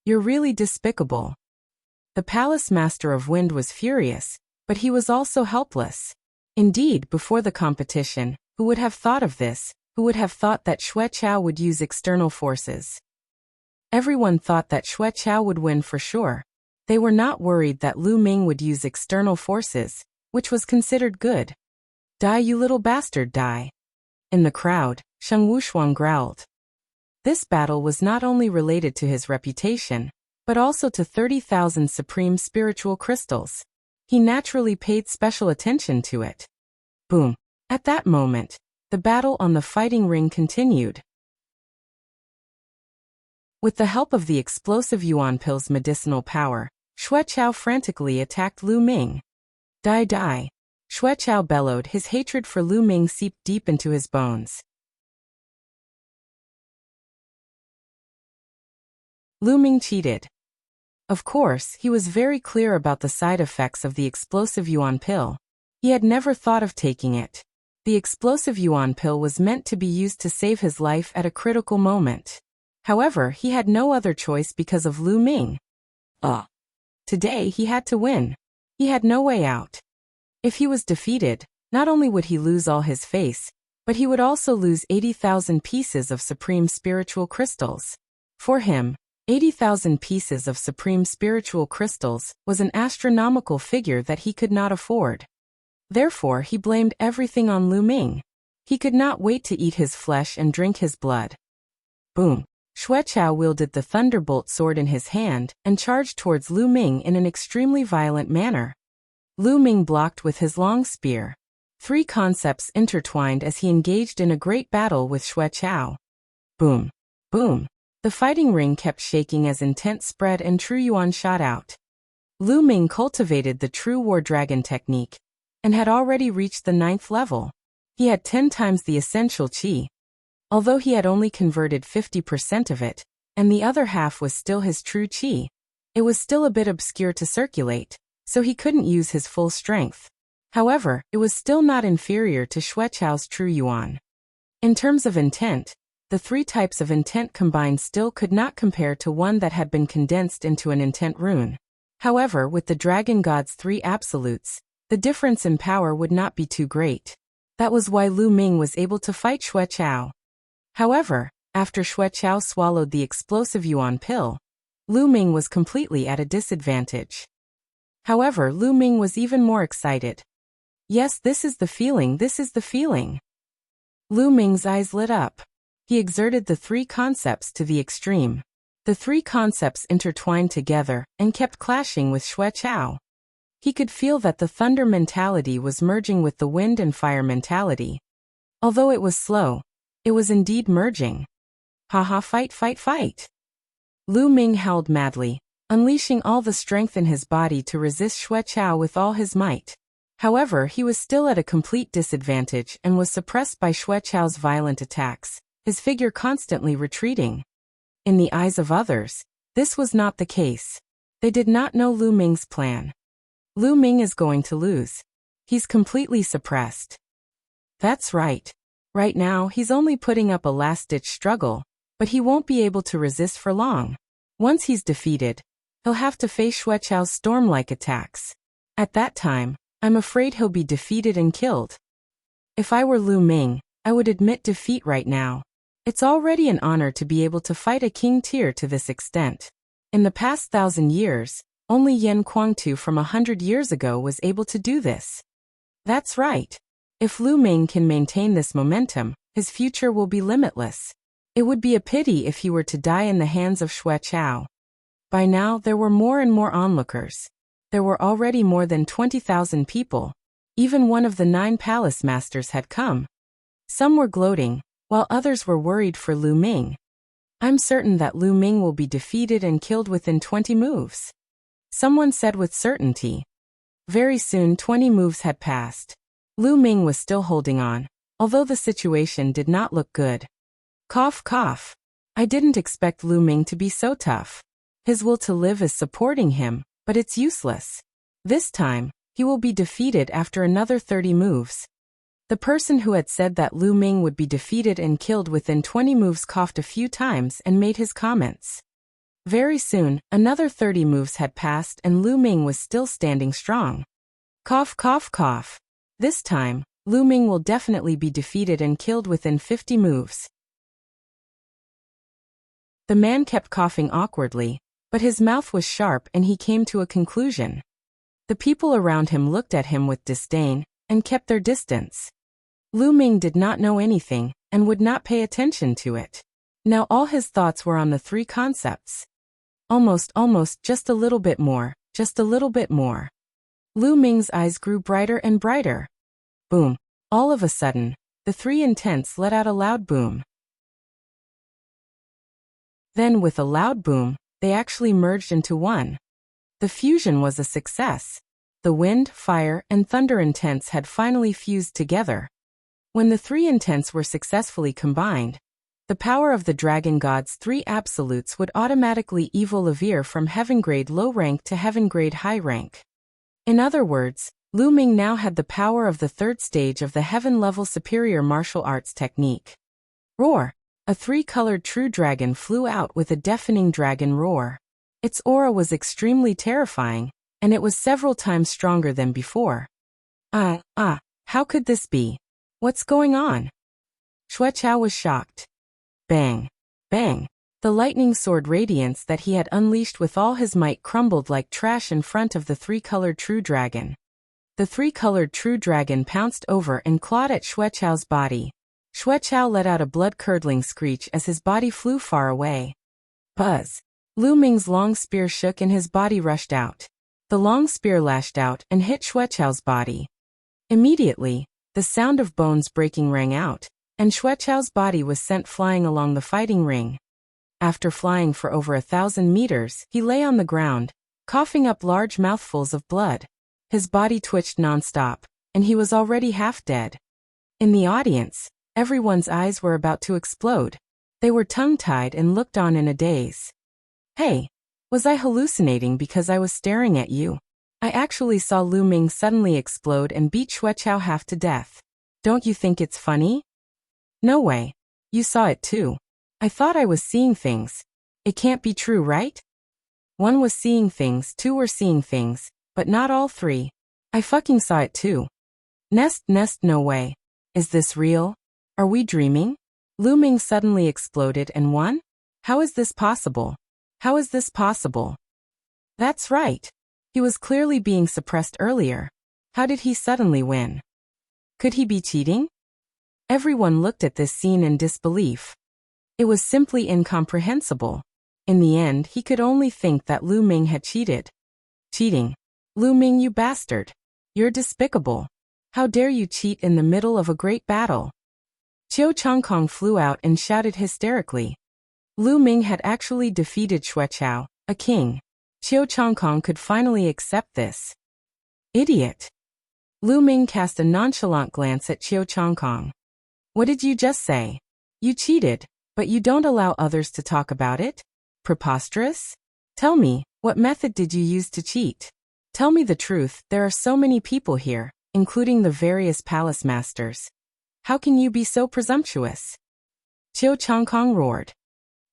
You're really despicable." The Palace Master of Wind was furious, but he was also helpless. Indeed, before the competition, who would have thought of this? Who would have thought that Xue Qiao would use external forces? Everyone thought that Xue Qiao would win for sure. They were not worried that Lu Ming would use external forces, which was considered good. Die, you little bastard, die. In the crowd, Sheng Wushuang growled. This battle was not only related to his reputation, but also to 30,000 supreme spiritual crystals. He naturally paid special attention to it. Boom. At that moment, the battle on the fighting ring continued. With the help of the explosive yuan pill's medicinal power, Xue Qiao frantically attacked Lu Ming. Die, die. Xue Qiao bellowed, his hatred for Lu Ming seeped deep into his bones. Lu Ming cheated. Of course, he was very clear about the side effects of the explosive yuan pill. He had never thought of taking it. The explosive yuan pill was meant to be used to save his life at a critical moment. However, he had no other choice because of Lu Ming. Today he had to win. He had no way out. If he was defeated, not only would he lose all his face, but he would also lose 80,000 pieces of supreme spiritual crystals. For him, 80,000 pieces of supreme spiritual crystals was an astronomical figure that he could not afford. Therefore, he blamed everything on Lu Ming. He could not wait to eat his flesh and drink his blood. Boom. Xue Qiao wielded the thunderbolt sword in his hand and charged towards Lu Ming in an extremely violent manner. Lu Ming blocked with his long spear. Three concepts intertwined as he engaged in a great battle with Xue Qiao. Boom. Boom. The fighting ring kept shaking as intent spread and true yuan shot out. Lu Ming cultivated the true war dragon technique and had already reached the 9th level. He had 10 times the essential qi. Although he had only converted 50% of it, and the other half was still his true qi, it was still a bit obscure to circulate, so he couldn't use his full strength. However, it was still not inferior to Xue Qiao's true yuan. In terms of intent, the 3 types of intent combined still could not compare to one that had been condensed into an intent rune. However, with the Dragon God's 3 absolutes, the difference in power would not be too great. That was why Lu Ming was able to fight Xue Qiao. However, after Xue Qiao swallowed the explosive yuan pill, Lu Ming was completely at a disadvantage. However, Lu Ming was even more excited. Yes, this is the feeling, this is the feeling. Lu Ming's eyes lit up. He exerted the 3 concepts to the extreme. The 3 concepts intertwined together and kept clashing with Xue Qiao. He could feel that the thunder mentality was merging with the wind and fire mentality. Although it was slow, it was indeed merging. Haha, fight, fight, fight. Lu Ming howled madly, unleashing all the strength in his body to resist Xue Qiao with all his might. However, he was still at a complete disadvantage and was suppressed by Xue Qiao's violent attacks, his figure constantly retreating. In the eyes of others, this was not the case. They did not know Lu Ming's plan. Lu Ming is going to lose. He's completely suppressed. That's right. Right now, he's only putting up a last-ditch struggle, but he won't be able to resist for long. Once he's defeated, he'll have to face Xue Qiao's storm-like attacks. At that time, I'm afraid he'll be defeated and killed. If I were Lu Ming, I would admit defeat right now. It's already an honor to be able to fight a king tier to this extent. In the past 1,000 years, only Yan Kuangtu from 100 years ago was able to do this. That's right. If Lu Ming can maintain this momentum, his future will be limitless. It would be a pity if he were to die in the hands of Xue Qiao. By now, there were more and more onlookers. There were already more than 20,000 people. Even one of the 9 palace masters had come. Some were gloating, while others were worried for Lu Ming. I'm certain that Lu Ming will be defeated and killed within 20 moves. Someone said with certainty. Very soon 20 moves had passed. Lu Ming was still holding on, although the situation did not look good. Cough, cough. I didn't expect Lu Ming to be so tough. His will to live is supporting him, but it's useless. This time, he will be defeated after another 30 moves. The person who had said that Lu Ming would be defeated and killed within 20 moves coughed a few times and made his comments. Very soon, another 30 moves had passed and Lu Ming was still standing strong. Cough, cough, cough. This time, Lu Ming will definitely be defeated and killed within 50 moves. The man kept coughing awkwardly, but his mouth was sharp and he came to a conclusion. The people around him looked at him with disdain and kept their distance. Lu Ming did not know anything and would not pay attention to it. Now all his thoughts were on the three concepts. Almost, just a little bit more, just a little bit more. Lu Ming's eyes grew brighter and brighter. Boom. All of a sudden, the three intents let out a loud boom. Then with a loud boom, they actually merged into one. The fusion was a success. The wind, fire, and thunder intents had finally fused together. When the three intents were successfully combined, the power of the Dragon God's three absolutes would automatically evolve from heaven grade low rank to heaven grade high rank. In other words, Lu Ming now had the power of the third stage of the heaven-level superior martial arts technique. Roar! A three-colored true dragon flew out with a deafening dragon roar. Its aura was extremely terrifying, and it was several times stronger than before. How could this be? What's going on? Xue Chao was shocked. Bang! Bang! The lightning sword radiance that he had unleashed with all his might crumbled like trash in front of the three-colored true dragon. The three-colored true dragon pounced over and clawed at Xue Chao's body. Xue Chao let out a blood-curdling screech as his body flew far away. Buzz! Lu Ming's long spear shook and his body rushed out. The long spear lashed out and hit Xue Chao's body. Immediately, the sound of bones breaking rang out, and Xue Chao's body was sent flying along the fighting ring. After flying for over 1,000 meters, he lay on the ground, coughing up large mouthfuls of blood. His body twitched non-stop, and he was already half dead. In the audience, everyone's eyes were about to explode. They were tongue-tied and looked on in a daze. Hey, was I hallucinating because I was staring at you? I actually saw Lu Ming suddenly explode and beat Xue Chao half to death. Don't you think it's funny? No way. You saw it too. I thought I was seeing things. It can't be true, right? One was seeing things, two were seeing things, but not all three. I fucking saw it too. Nest, no way. Is this real? Are we dreaming? Lu Ming suddenly exploded and won? How is this possible? How is this possible? That's right. He was clearly being suppressed earlier. How did he suddenly win? Could he be cheating? Everyone looked at this scene in disbelief. It was simply incomprehensible. In the end, he could only think that Lu Ming had cheated. Cheating. Lu Ming, you bastard. You're despicable. How dare you cheat in the middle of a great battle? Qiu Changkong flew out and shouted hysterically. Lu Ming had actually defeated Xue Chao, a king. Qiu Changkong could finally accept this. Idiot. Lu Ming cast a nonchalant glance at Qiu Changkong. What did you just say? You cheated, but you don't allow others to talk about it? Preposterous? Tell me, what method did you use to cheat? Tell me the truth, there are so many people here, including the various palace masters. How can you be so presumptuous? Qiu Changkong roared.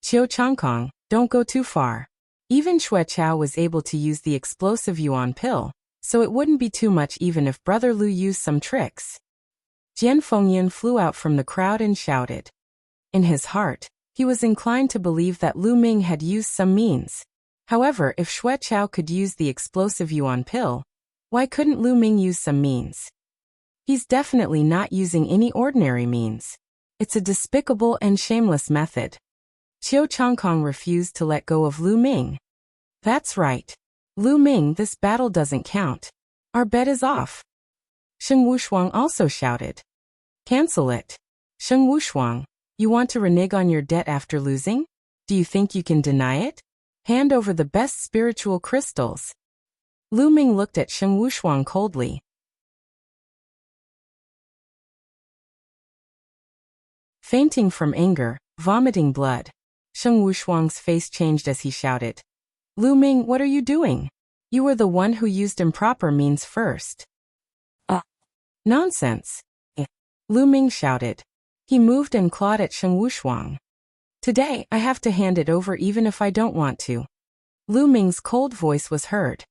Qiu Changkong, don't go too far. Even Xue Chao was able to use the explosive yuan pill, so it wouldn't be too much even if Brother Lu used some tricks. Jian Fengyan flew out from the crowd and shouted. In his heart, he was inclined to believe that Lu Ming had used some means. However, if Xue Chao could use the explosive yuan pill, why couldn't Lu Ming use some means? He's definitely not using any ordinary means. It's a despicable and shameless method. Qiu Changkong refused to let go of Lu Ming. That's right. Lu Ming, this battle doesn't count. Our bet is off. Sheng Wushuang also shouted. Cancel it. Sheng Wushuang, you want to renege on your debt after losing? Do you think you can deny it? Hand over the best spiritual crystals. Lu Ming looked at Sheng Wushuang coldly. Fainting from anger, vomiting blood, Sheng Wushuang's face changed as he shouted. Lu Ming, what are you doing? You were the one who used improper means first. Nonsense. Lu Ming shouted. He moved and clawed at Sheng Wushuang. Today, I have to hand it over even if I don't want to. Lu Ming's cold voice was heard.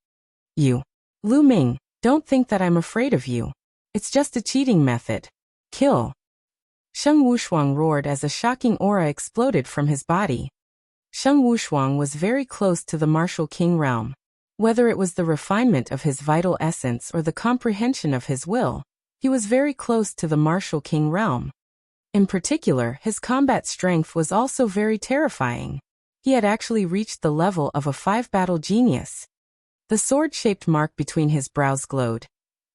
You. Lu Ming, don't think that I'm afraid of you. It's just a cheating method. Kill. Sheng Wushuang roared as a shocking aura exploded from his body. Sheng Wushuang was very close to the martial king realm. Whether it was the refinement of his vital essence or the comprehension of his will, he was very close to the martial king realm. In particular, his combat strength was also very terrifying. He had actually reached the level of a 5-battle genius. The sword-shaped mark between his brows glowed,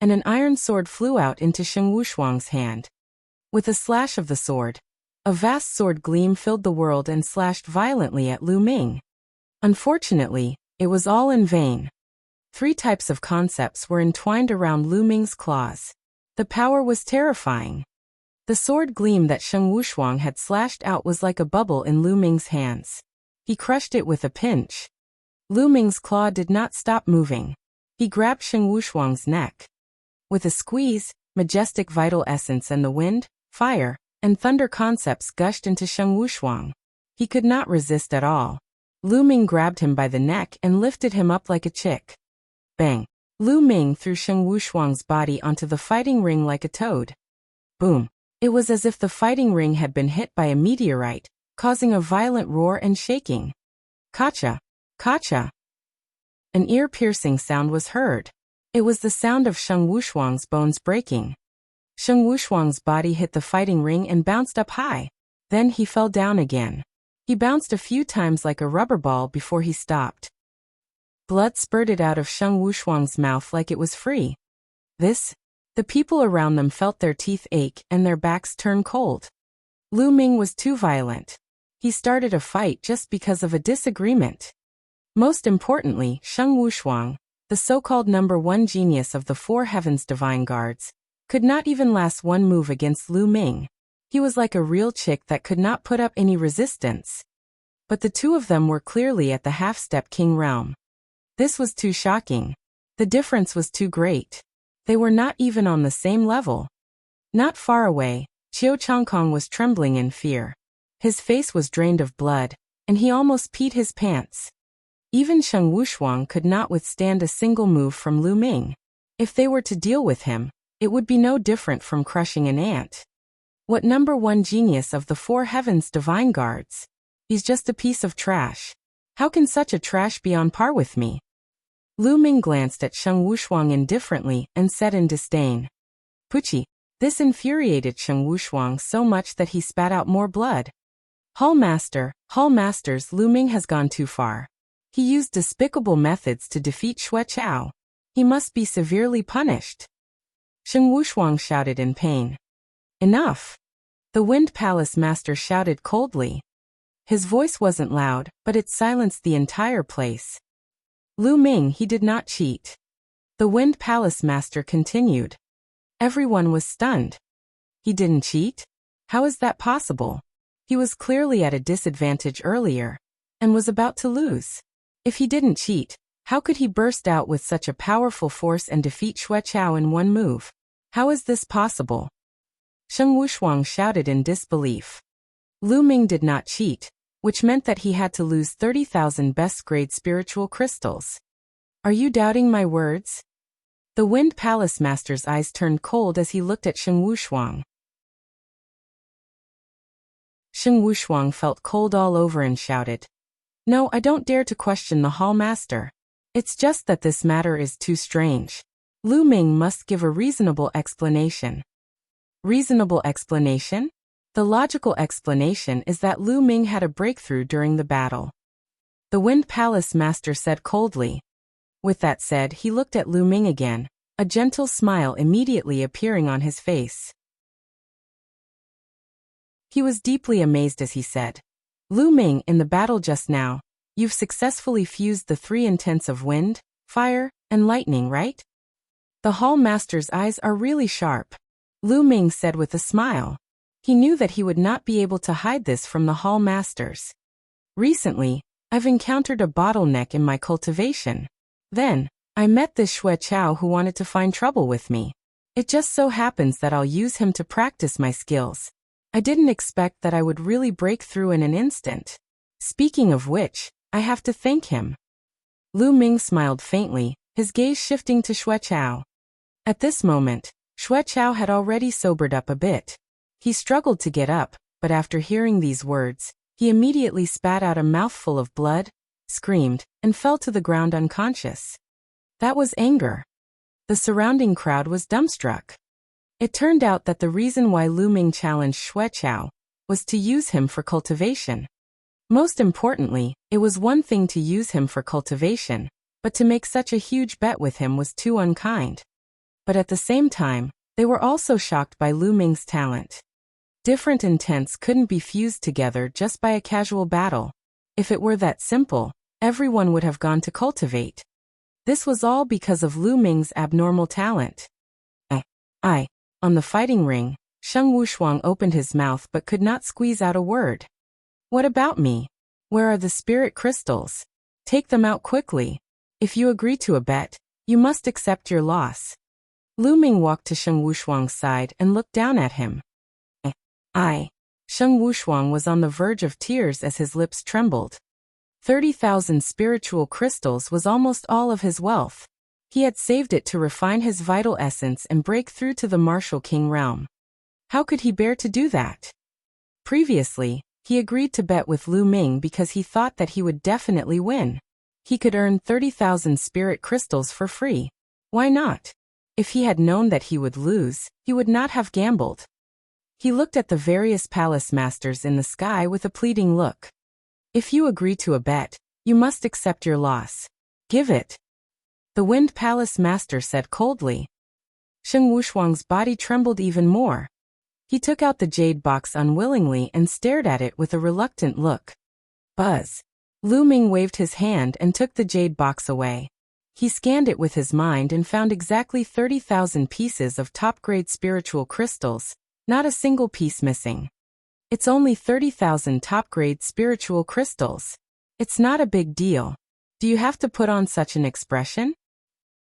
and an iron sword flew out into Sheng Wushuang's hand. With a slash of the sword, a vast sword gleam filled the world and slashed violently at Lu Ming. Unfortunately, it was all in vain. 3 types of concepts were entwined around Lu Ming's claws. The power was terrifying. The sword gleam that Sheng Wushuang had slashed out was like a bubble in Lu Ming's hands. He crushed it with a pinch. Lu Ming's claw did not stop moving. He grabbed Sheng Wushuang's neck. With a squeeze, majestic vital essence and the wind, fire, and thunder concepts gushed into Sheng Wushuang. He could not resist at all. Lu Ming grabbed him by the neck and lifted him up like a chick. Bang! Lu Ming threw Sheng Wushuang's body onto the fighting ring like a toad. Boom! It was as if the fighting ring had been hit by a meteorite, causing a violent roar and shaking. Kacha! Kacha! An ear-piercing sound was heard. It was the sound of Sheng Wushuang's bones breaking. Sheng Wushuang's body hit the fighting ring and bounced up high. Then he fell down again. He bounced a few times like a rubber ball before he stopped. Blood spurted out of Sheng Wushuang's mouth like it was free. The people around them felt their teeth ache and their backs turn cold. Lu Ming was too violent. He started a fight just because of a disagreement. Most importantly, Sheng Wushuang, the so-called #1 genius of the 4 heavens divine guards, could not even last one move against Lu Ming. He was like a real chick that could not put up any resistance. But the 2 of them were clearly at the half-step king realm. This was too shocking. The difference was too great. They were not even on the same level. Not far away, Qiu Changkong was trembling in fear. His face was drained of blood, and he almost peed his pants. Even Sheng Wushuang could not withstand a single move from Lu Ming. If they were to deal with him, it would be no different from crushing an ant. What #1 genius of the 4 heavens divine guards? He's just a piece of trash. How can such a trash be on par with me? Lu Ming glanced at Sheng Wushuang indifferently and said in disdain. Puchi. This infuriated Sheng Wushuang so much that he spat out more blood. Hall Masters, Lu Ming has gone too far. He used despicable methods to defeat Xue Chao. He must be severely punished. Sheng Wushuang shouted in pain. Enough! The Wind Palace Master shouted coldly. His voice wasn't loud, but it silenced the entire place. Lu Ming, he did not cheat. The Wind Palace Master continued. Everyone was stunned. He didn't cheat? How is that possible? He was clearly at a disadvantage earlier, and was about to lose. If he didn't cheat, how could he burst out with such a powerful force and defeat Xue Chao in one move? How is this possible? Sheng Wushuang shouted in disbelief. Lu Ming did not cheat, which meant that he had to lose 30,000 best-grade spiritual crystals. Are you doubting my words? The Wind Palace Master's eyes turned cold as he looked at Sheng Wushuang. Sheng Wushuang felt cold all over and shouted. No, I don't dare to question the Hall Master. It's just that this matter is too strange. Lu Ming must give a reasonable explanation. Reasonable explanation? The logical explanation is that Lu Ming had a breakthrough during the battle. The Wind Palace Master said coldly. With that said, he looked at Lu Ming again, a gentle smile immediately appearing on his face. He was deeply amazed as he said, Lu Ming, in the battle just now, you've successfully fused the 3 intents of wind, fire, and lightning, right? The Hall Master's eyes are really sharp. Lu Ming said with a smile. He knew that he would not be able to hide this from the Hall Masters. Recently, I've encountered a bottleneck in my cultivation. Then, I met this Xue Chao who wanted to find trouble with me. It just so happens that I'll use him to practice my skills. I didn't expect that I would really break through in an instant. Speaking of which, I have to thank him. Lu Ming smiled faintly, his gaze shifting to Xue Chao. At this moment, Xuechao had already sobered up a bit. He struggled to get up, but after hearing these words, he immediately spat out a mouthful of blood, screamed, and fell to the ground unconscious. That was anger. The surrounding crowd was dumbstruck. It turned out that the reason why Lu Ming challenged Xuechao was to use him for cultivation. Most importantly, it was one thing to use him for cultivation, but to make such a huge bet with him was too unkind. But at the same time, they were also shocked by Lu Ming's talent. Different intents couldn't be fused together just by a casual battle. If it were that simple, everyone would have gone to cultivate. This was all because of Lu Ming's abnormal talent. On the fighting ring, Sheng Wushuang opened his mouth but could not squeeze out a word. What about me? Where are the spirit crystals? Take them out quickly. If you agree to a bet, you must accept your loss. Lu Ming walked to Sheng Wushuang's side and looked down at him. Sheng Wushuang was on the verge of tears as his lips trembled. 30,000 spiritual crystals was almost all of his wealth. He had saved it to refine his vital essence and break through to the martial king realm. How could he bear to do that? Previously, he agreed to bet with Lu Ming because he thought that he would definitely win. He could earn 30,000 spirit crystals for free. Why not? If he had known that he would lose, he would not have gambled. He looked at the various palace masters in the sky with a pleading look. If you agree to a bet, you must accept your loss. Give it. The Wind Palace master said coldly. Sheng Wushuang's body trembled even more. He took out the jade box unwillingly and stared at it with a reluctant look. Buzz. Lu Ming waved his hand and took the jade box away. He scanned it with his mind and found exactly 30,000 pieces of top-grade spiritual crystals, not a single piece missing. It's only 30,000 top-grade spiritual crystals. It's not a big deal. Do you have to put on such an expression?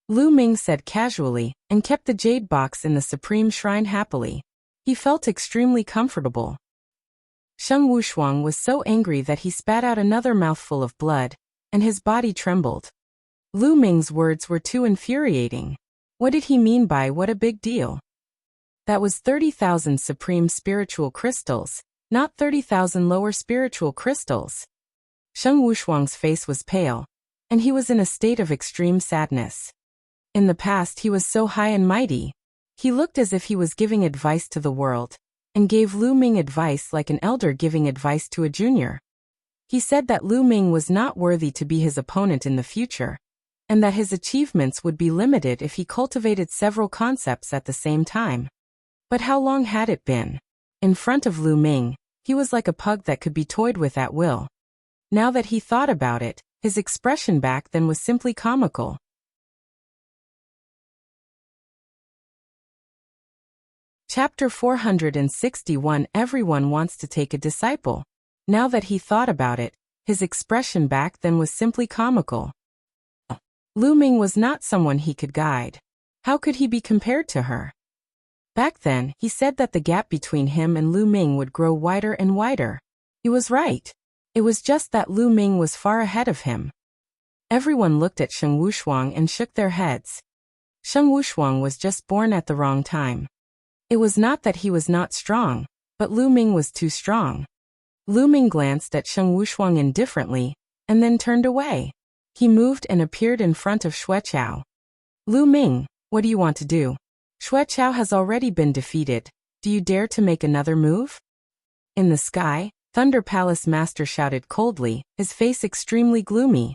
Lu Ming said casually, and kept the jade box in the supreme shrine happily. He felt extremely comfortable. Sheng Wushuang was so angry that he spat out another mouthful of blood, and his body trembled. Lu Ming's words were too infuriating. What did he mean by what a big deal? That was 30,000 supreme spiritual crystals, not 30,000 lower spiritual crystals. Sheng Wushuang's face was pale, and he was in a state of extreme sadness. In the past he was so high and mighty. He looked as if he was giving advice to the world, and gave Lu Ming advice like an elder giving advice to a junior. He said that Lu Ming was not worthy to be his opponent in the future, and that his achievements would be limited if he cultivated several concepts at the same time. But how long had it been? In front of Lu Ming, he was like a pug that could be toyed with at will. Now that he thought about it, his expression back then was simply comical. Chapter 461. Everyone wants to take a disciple. Now that he thought about it, his expression back then was simply comical. Lu Ming was not someone he could guide. How could he be compared to her? Back then, he said that the gap between him and Lu Ming would grow wider and wider. He was right. It was just that Lu Ming was far ahead of him. Everyone looked at Sheng Wushuang and shook their heads. Sheng Wushuang was just born at the wrong time. It was not that he was not strong, but Lu Ming was too strong. Lu Ming glanced at Sheng Wushuang indifferently, and then turned away. He moved and appeared in front of Xuechao. Lu Ming, what do you want to do? Xuechao has already been defeated. Do you dare to make another move? In the sky, Thunder Palace Master shouted coldly, his face extremely gloomy.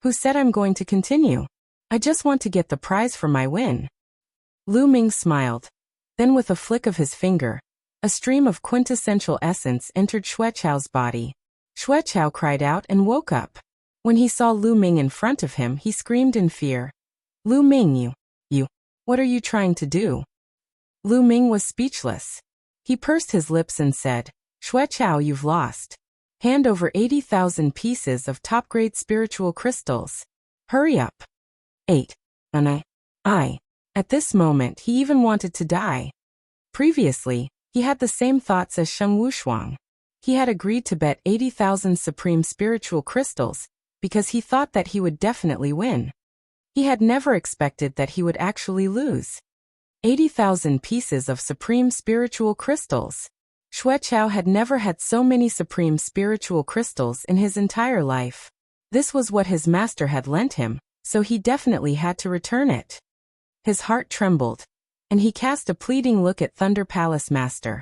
Who said I'm going to continue? I just want to get the prize for my win. Lu Ming smiled. Then with a flick of his finger, a stream of quintessential essence entered Xuechao's body. Xuechao cried out and woke up. When he saw Lu Ming in front of him, he screamed in fear. Lu Ming, you, what are you trying to do? Lu Ming was speechless. He pursed his lips and said, Xuechao, you've lost. Hand over 80,000 pieces of top-grade spiritual crystals. Hurry up. 8. And I. At this moment, he even wanted to die. Previously, he had the same thoughts as Sheng Wushuang. He had agreed to bet 80,000 supreme spiritual crystals, because he thought that he would definitely win. He had never expected that he would actually lose. 80,000 pieces of supreme spiritual crystals. Xue Chao had never had so many supreme spiritual crystals in his entire life. This was what his master had lent him, so he definitely had to return it. His heart trembled, and he cast a pleading look at Thunder Palace Master.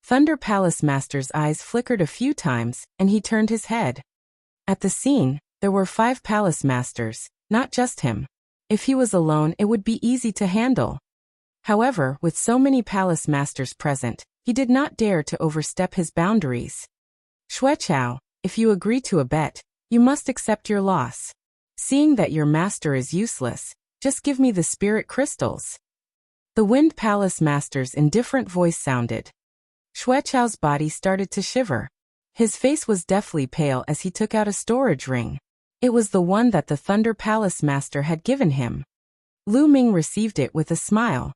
Thunder Palace Master's eyes flickered a few times, and he turned his head. At the scene, there were 5 Palace Masters, not just him. If he was alone, it would be easy to handle. However, with so many Palace Masters present, he did not dare to overstep his boundaries. Xue Chao, if you agree to a bet, you must accept your loss. Seeing that your master is useless, just give me the spirit crystals. The Wind Palace Master's indifferent voice sounded. Xue Chao's body started to shiver. His face was deathly pale as he took out a storage ring. It was the one that the Thunder Palace Master had given him. Lu Ming received it with a smile.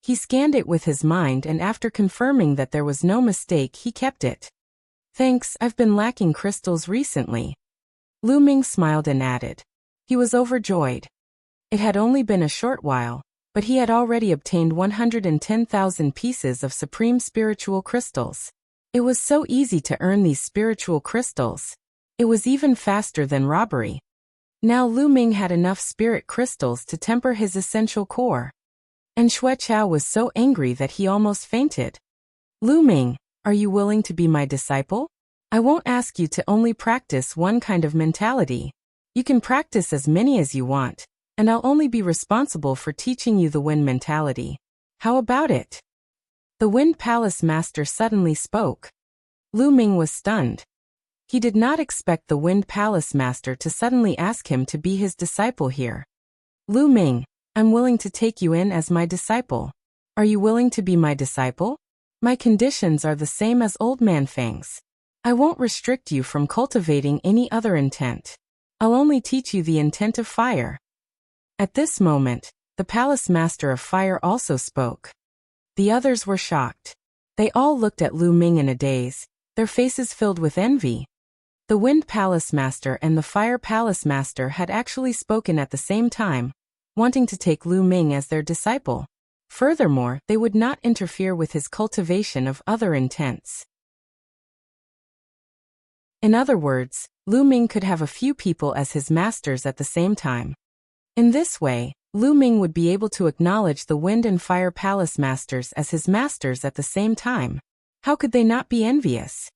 He scanned it with his mind, and after confirming that there was no mistake, he kept it. Thanks, I've been lacking crystals recently. Lu Ming smiled and added. He was overjoyed. It had only been a short while, but he had already obtained 110,000 pieces of supreme spiritual crystals. It was so easy to earn these spiritual crystals. It was even faster than robbery. Now Lu Ming had enough spirit crystals to temper his essential core. And Xue Chao was so angry that he almost fainted. Lu Ming, are you willing to be my disciple? I won't ask you to only practice one kind of mentality. You can practice as many as you want, and I'll only be responsible for teaching you the Wind mentality. How about it? The Wind Palace Master suddenly spoke. Lu Ming was stunned. He did not expect the Wind Palace Master to suddenly ask him to be his disciple here. Lu Ming, I'm willing to take you in as my disciple. Are you willing to be my disciple? My conditions are the same as Old Man Fang's. I won't restrict you from cultivating any other intent. I'll only teach you the intent of fire. At this moment, the Palace Master of Fire also spoke. The others were shocked. They all looked at Lu Ming in a daze, their faces filled with envy. The Wind Palace Master and the Fire Palace Master had actually spoken at the same time, wanting to take Lu Ming as their disciple. Furthermore, they would not interfere with his cultivation of other intents. In other words, Lu Ming could have a few people as his masters at the same time. In this way, Lu Ming would be able to acknowledge the Wind and Fire Palace Masters as his masters at the same time. How could they not be envious?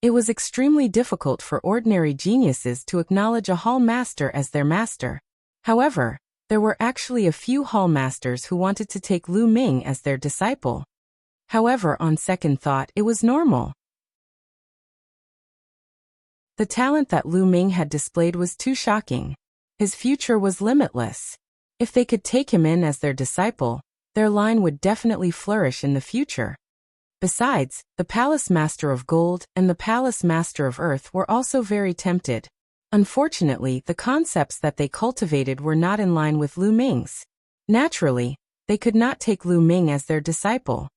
It was extremely difficult for ordinary geniuses to acknowledge a Hall Master as their master. However, there were actually a few Hall Masters who wanted to take Lu Ming as their disciple. However, on second thought, it was normal. The talent that Lu Ming had displayed was too shocking. His future was limitless. If they could take him in as their disciple, their line would definitely flourish in the future. Besides, the Palace Master of Gold and the Palace Master of Earth were also very tempted. Unfortunately, the concepts that they cultivated were not in line with Lu Ming's. Naturally, they could not take Lu Ming as their disciple.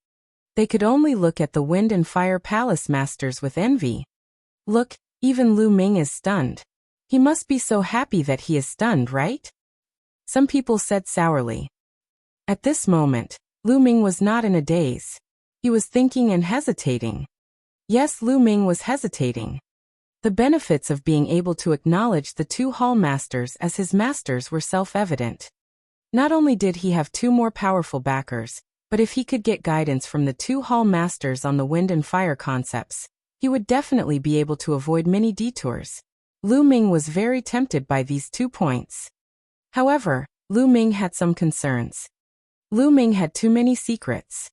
They could only look at the Wind and Fire Palace Masters with envy. Look, even Lu Ming is stunned. He must be so happy that he is stunned, right? Some people said sourly. At this moment, Lu Ming was not in a daze. He was thinking and hesitating. Yes, Lu Ming was hesitating. The benefits of being able to acknowledge the 2 Hall Masters as his masters were self-evident. Not only did he have 2 more powerful backers, but if he could get guidance from the 2 Hall Masters on the Wind and Fire concepts, he would definitely be able to avoid many detours. Lu Ming was very tempted by these 2 points. However, Lu Ming had some concerns. Lu Ming had too many secrets.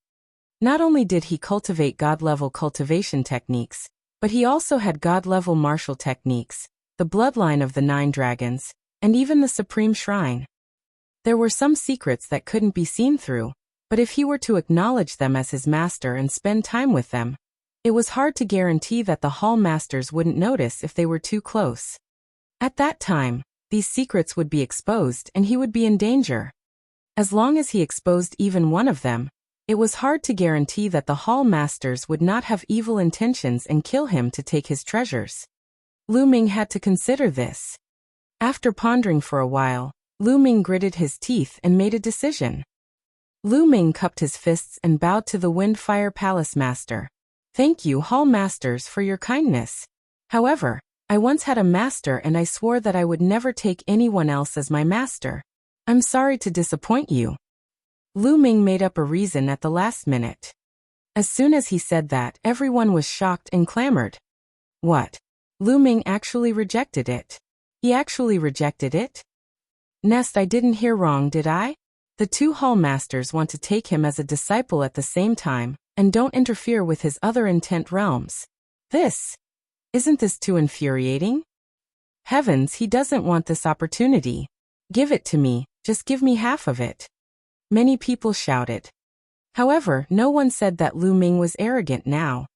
Not only did he cultivate God-level cultivation techniques, but he also had God-level martial techniques, the bloodline of the 9 dragons, and even the Supreme Shrine. There were some secrets that couldn't be seen through, but if he were to acknowledge them as his master and spend time with them, it was hard to guarantee that the Hall Masters wouldn't notice if they were too close. At that time, these secrets would be exposed and he would be in danger. As long as he exposed even one of them, it was hard to guarantee that the Hall Masters would not have evil intentions and kill him to take his treasures. Lu Ming had to consider this. After pondering for a while, Lu Ming gritted his teeth and made a decision. Lu Ming cupped his fists and bowed to the Wind Fire Palace Master. Thank you, Hall Masters, for your kindness. However, I once had a master and I swore that I would never take anyone else as my master. I'm sorry to disappoint you. Lu Ming made up a reason at the last minute. As soon as he said that, everyone was shocked and clamored. What? Lu Ming actually rejected it. He actually rejected it? Nest, I didn't hear wrong, did I? The two Hall Masters want to take him as a disciple at the same time, and don't interfere with his other intent realms. Isn't this too infuriating? Heavens, he doesn't want this opportunity. Give it to me, just give me half of it. Many people shouted. However, no one said that Lu Ming was arrogant now.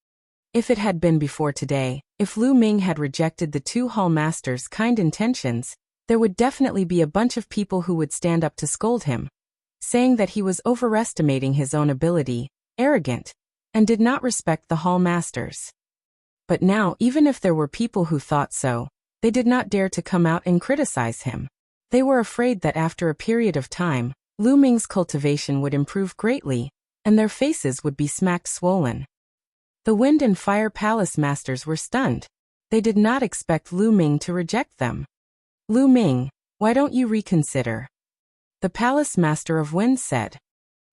If it had been before today, if Lu Ming had rejected the two Hall Masters' kind intentions, there would definitely be a bunch of people who would stand up to scold him, saying that he was overestimating his own ability, arrogant, and did not respect the Hall Masters. But now, even if there were people who thought so, they did not dare to come out and criticize him. They were afraid that after a period of time, Lu Ming's cultivation would improve greatly, and their faces would be smacked swollen. The Wind and Fire Palace Masters were stunned. They did not expect Lu Ming to reject them. Lu Ming, why don't you reconsider? The Palace Master of Wind said.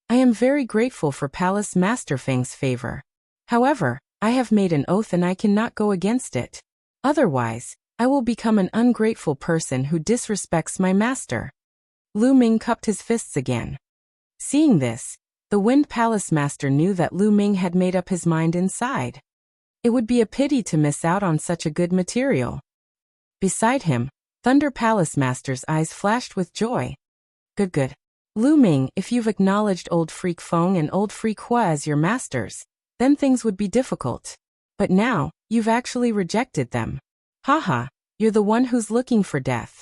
I am very grateful for Palace Master Feng's favor. However, I have made an oath and I cannot go against it. Otherwise, I will become an ungrateful person who disrespects my master. Lu Ming cupped his fists again. Seeing this, the Wind Palace Master knew that Lu Ming had made up his mind inside. It would be a pity to miss out on such a good material. Beside him, Thunder Palace Master's eyes flashed with joy. Good. Lu Ming, if you've acknowledged Old Freak Feng and Old Freak Hua as your masters, then things would be difficult. But now, you've actually rejected them. Haha, you're the one who's looking for death.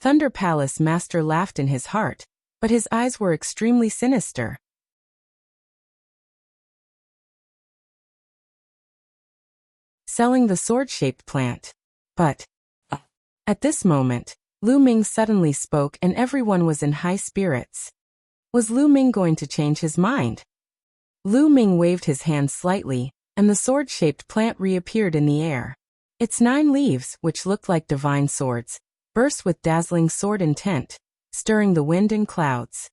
Thunder Palace Master laughed in his heart, but his eyes were extremely sinister. Selling the sword-shaped plant. But, at this moment, Lu Ming suddenly spoke and everyone was in high spirits. Was Lu Ming going to change his mind? Lu Ming waved his hand slightly, and the sword-shaped plant reappeared in the air. Its 9 leaves, which looked like divine swords, burst with dazzling sword intent, stirring the wind and clouds.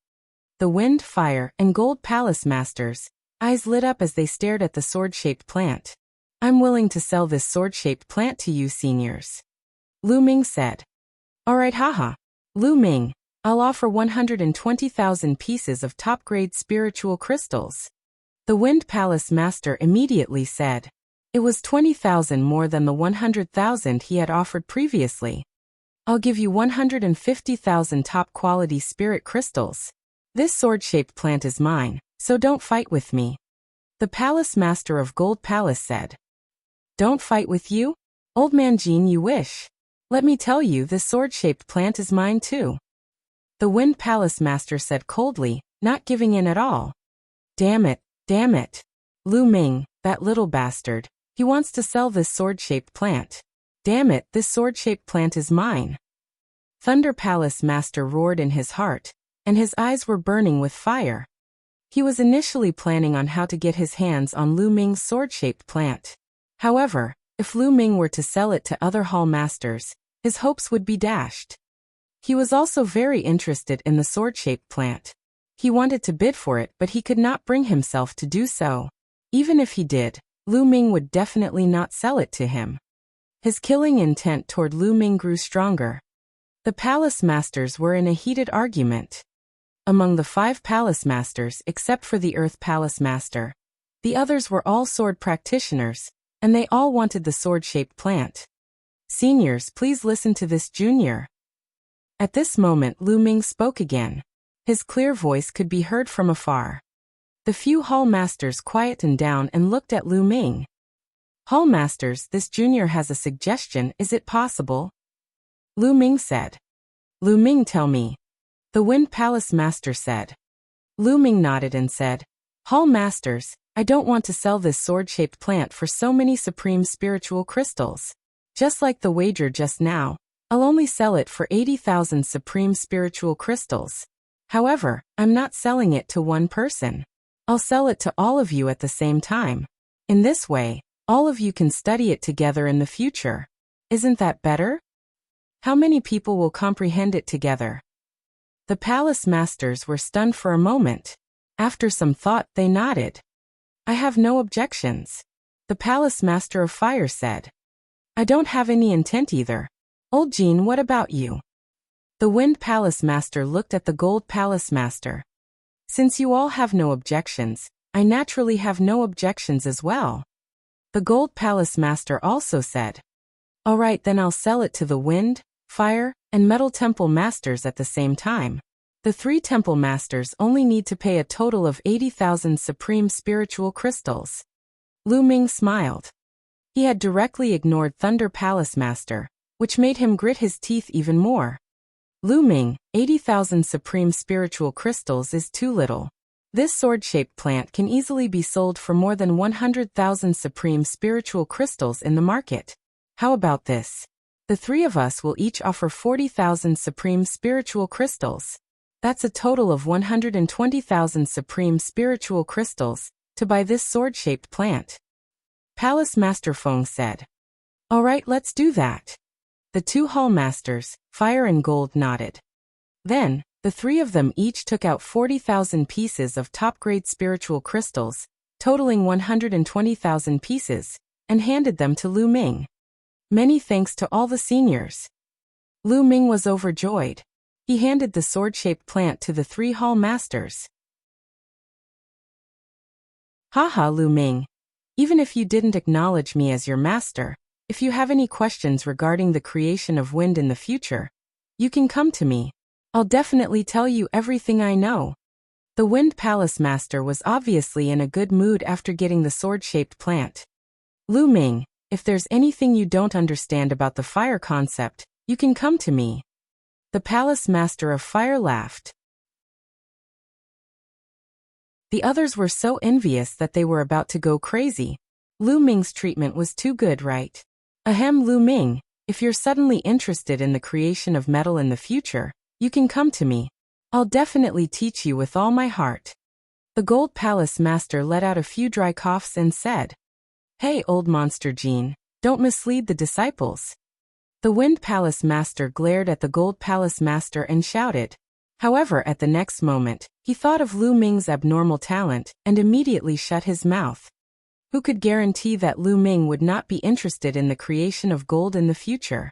The Wind, Fire, and Gold Palace Masters' eyes lit up as they stared at the sword-shaped plant. I'm willing to sell this sword-shaped plant to you, seniors. Lu Ming said. Alright, haha. Lu Ming, I'll offer 120,000 pieces of top-grade spiritual crystals. The Wind Palace Master immediately said. It was 20,000 more than the 100,000 he had offered previously. I'll give you 150,000 top-quality spirit crystals. This sword-shaped plant is mine, so don't fight with me. The Palace Master of Gold Palace said. Don't fight with you? Old man Jean, you wish. Let me tell you, this sword-shaped plant is mine too. The Wind Palace Master said coldly, not giving in at all. Damn it. Lu Ming, that little bastard. He wants to sell this sword-shaped plant. Damn it, this sword-shaped plant is mine. Thunder Palace Master roared in his heart, and his eyes were burning with fire. He was initially planning on how to get his hands on Lu Ming's sword-shaped plant. However, if Lu Ming were to sell it to other Hall Masters, his hopes would be dashed. He was also very interested in the sword-shaped plant. He wanted to bid for it, but he could not bring himself to do so. Even if he did, Lu Ming would definitely not sell it to him. His killing intent toward Lu Ming grew stronger. The Palace Masters were in a heated argument. Among the 5 Palace Masters, except for the Earth Palace Master, the others were all sword practitioners, and they all wanted the sword-shaped plant. Seniors, please listen to this, junior. At this moment, Lu Ming spoke again. His clear voice could be heard from afar. The few Hall Masters quietened down and looked at Lu Ming. Hall Masters, this junior has a suggestion, is it possible? Lu Ming said. Lu Ming, tell me. The Wind Palace Master said. Lu Ming nodded and said, Hall Masters, I don't want to sell this sword-shaped plant for so many supreme spiritual crystals. Just like the wager just now, I'll only sell it for 80,000 supreme spiritual crystals. However, I'm not selling it to one person. I'll sell it to all of you at the same time. In this way, all of you can study it together in the future. Isn't that better? How many people will comprehend it together? The palace masters were stunned for a moment. After some thought, they nodded. I have no objections. The palace master of fire said. I don't have any intent either. Old Jean, what about you? The wind palace master looked at the gold palace master. Since you all have no objections, I naturally have no objections as well. The gold palace master also said. All right, then I'll sell it to the wind, fire, and metal temple masters at the same time. The 3 temple masters only need to pay a total of 80,000 supreme spiritual crystals. Lu Ming smiled. He had directly ignored Thunder Palace Master, which made him grit his teeth even more. Lu Ming, 80,000 supreme spiritual crystals is too little. This sword-shaped plant can easily be sold for more than 100,000 supreme spiritual crystals in the market. How about this? The 3 of us will each offer 40,000 supreme spiritual crystals. That's a total of 120,000 supreme spiritual crystals to buy this sword-shaped plant. Palace Master Feng said. All right, let's do that. The 2 hall masters, fire and gold, nodded. Then, the 3 of them each took out 40,000 pieces of top-grade spiritual crystals, totaling 120,000 pieces, and handed them to Lu Ming. Many thanks to all the seniors. Lu Ming was overjoyed. He handed the sword-shaped plant to the 3 hall masters. Haha, Lu Ming. Even if you didn't acknowledge me as your master, if you have any questions regarding the creation of wind in the future, you can come to me. I'll definitely tell you everything I know. The Wind Palace Master was obviously in a good mood after getting the sword-shaped plant. Lu Ming, if there's anything you don't understand about the fire concept, you can come to me. The Palace Master of Fire laughed. The others were so envious that they were about to go crazy. Lu Ming's treatment was too good, right? Ahem, Lu Ming, if you're suddenly interested in the creation of metal in the future, you can come to me. I'll definitely teach you with all my heart. The Gold Palace Master let out a few dry coughs and said, Hey, old monster Jean, don't mislead the disciples. The Wind Palace Master glared at the Gold Palace Master and shouted. However, at the next moment, he thought of Lu Ming's abnormal talent and immediately shut his mouth. Who could guarantee that Lu Ming would not be interested in the creation of gold in the future?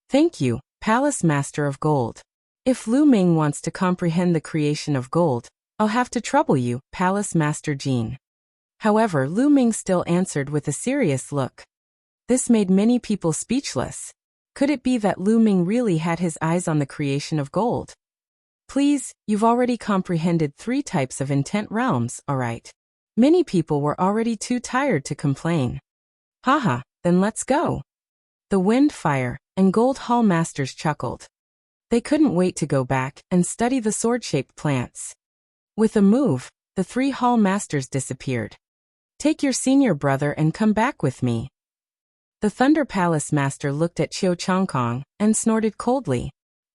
Thank you, Palace Master of Gold. If Lu Ming wants to comprehend the creation of gold, I'll have to trouble you, Palace Master Jean. However, Lu Ming still answered with a serious look. This made many people speechless. Could it be that Lu Ming really had his eyes on the creation of gold? Please, you've already comprehended 3 types of intent realms, alright. Many people were already too tired to complain. Haha, then let's go. The Wind, Fire, and Gold Hall Masters chuckled. They couldn't wait to go back and study the sword-shaped plants. With a move, the 3 Hall Masters disappeared. Take your senior brother and come back with me. The Thunder Palace Master looked at Qiu Changkong and snorted coldly.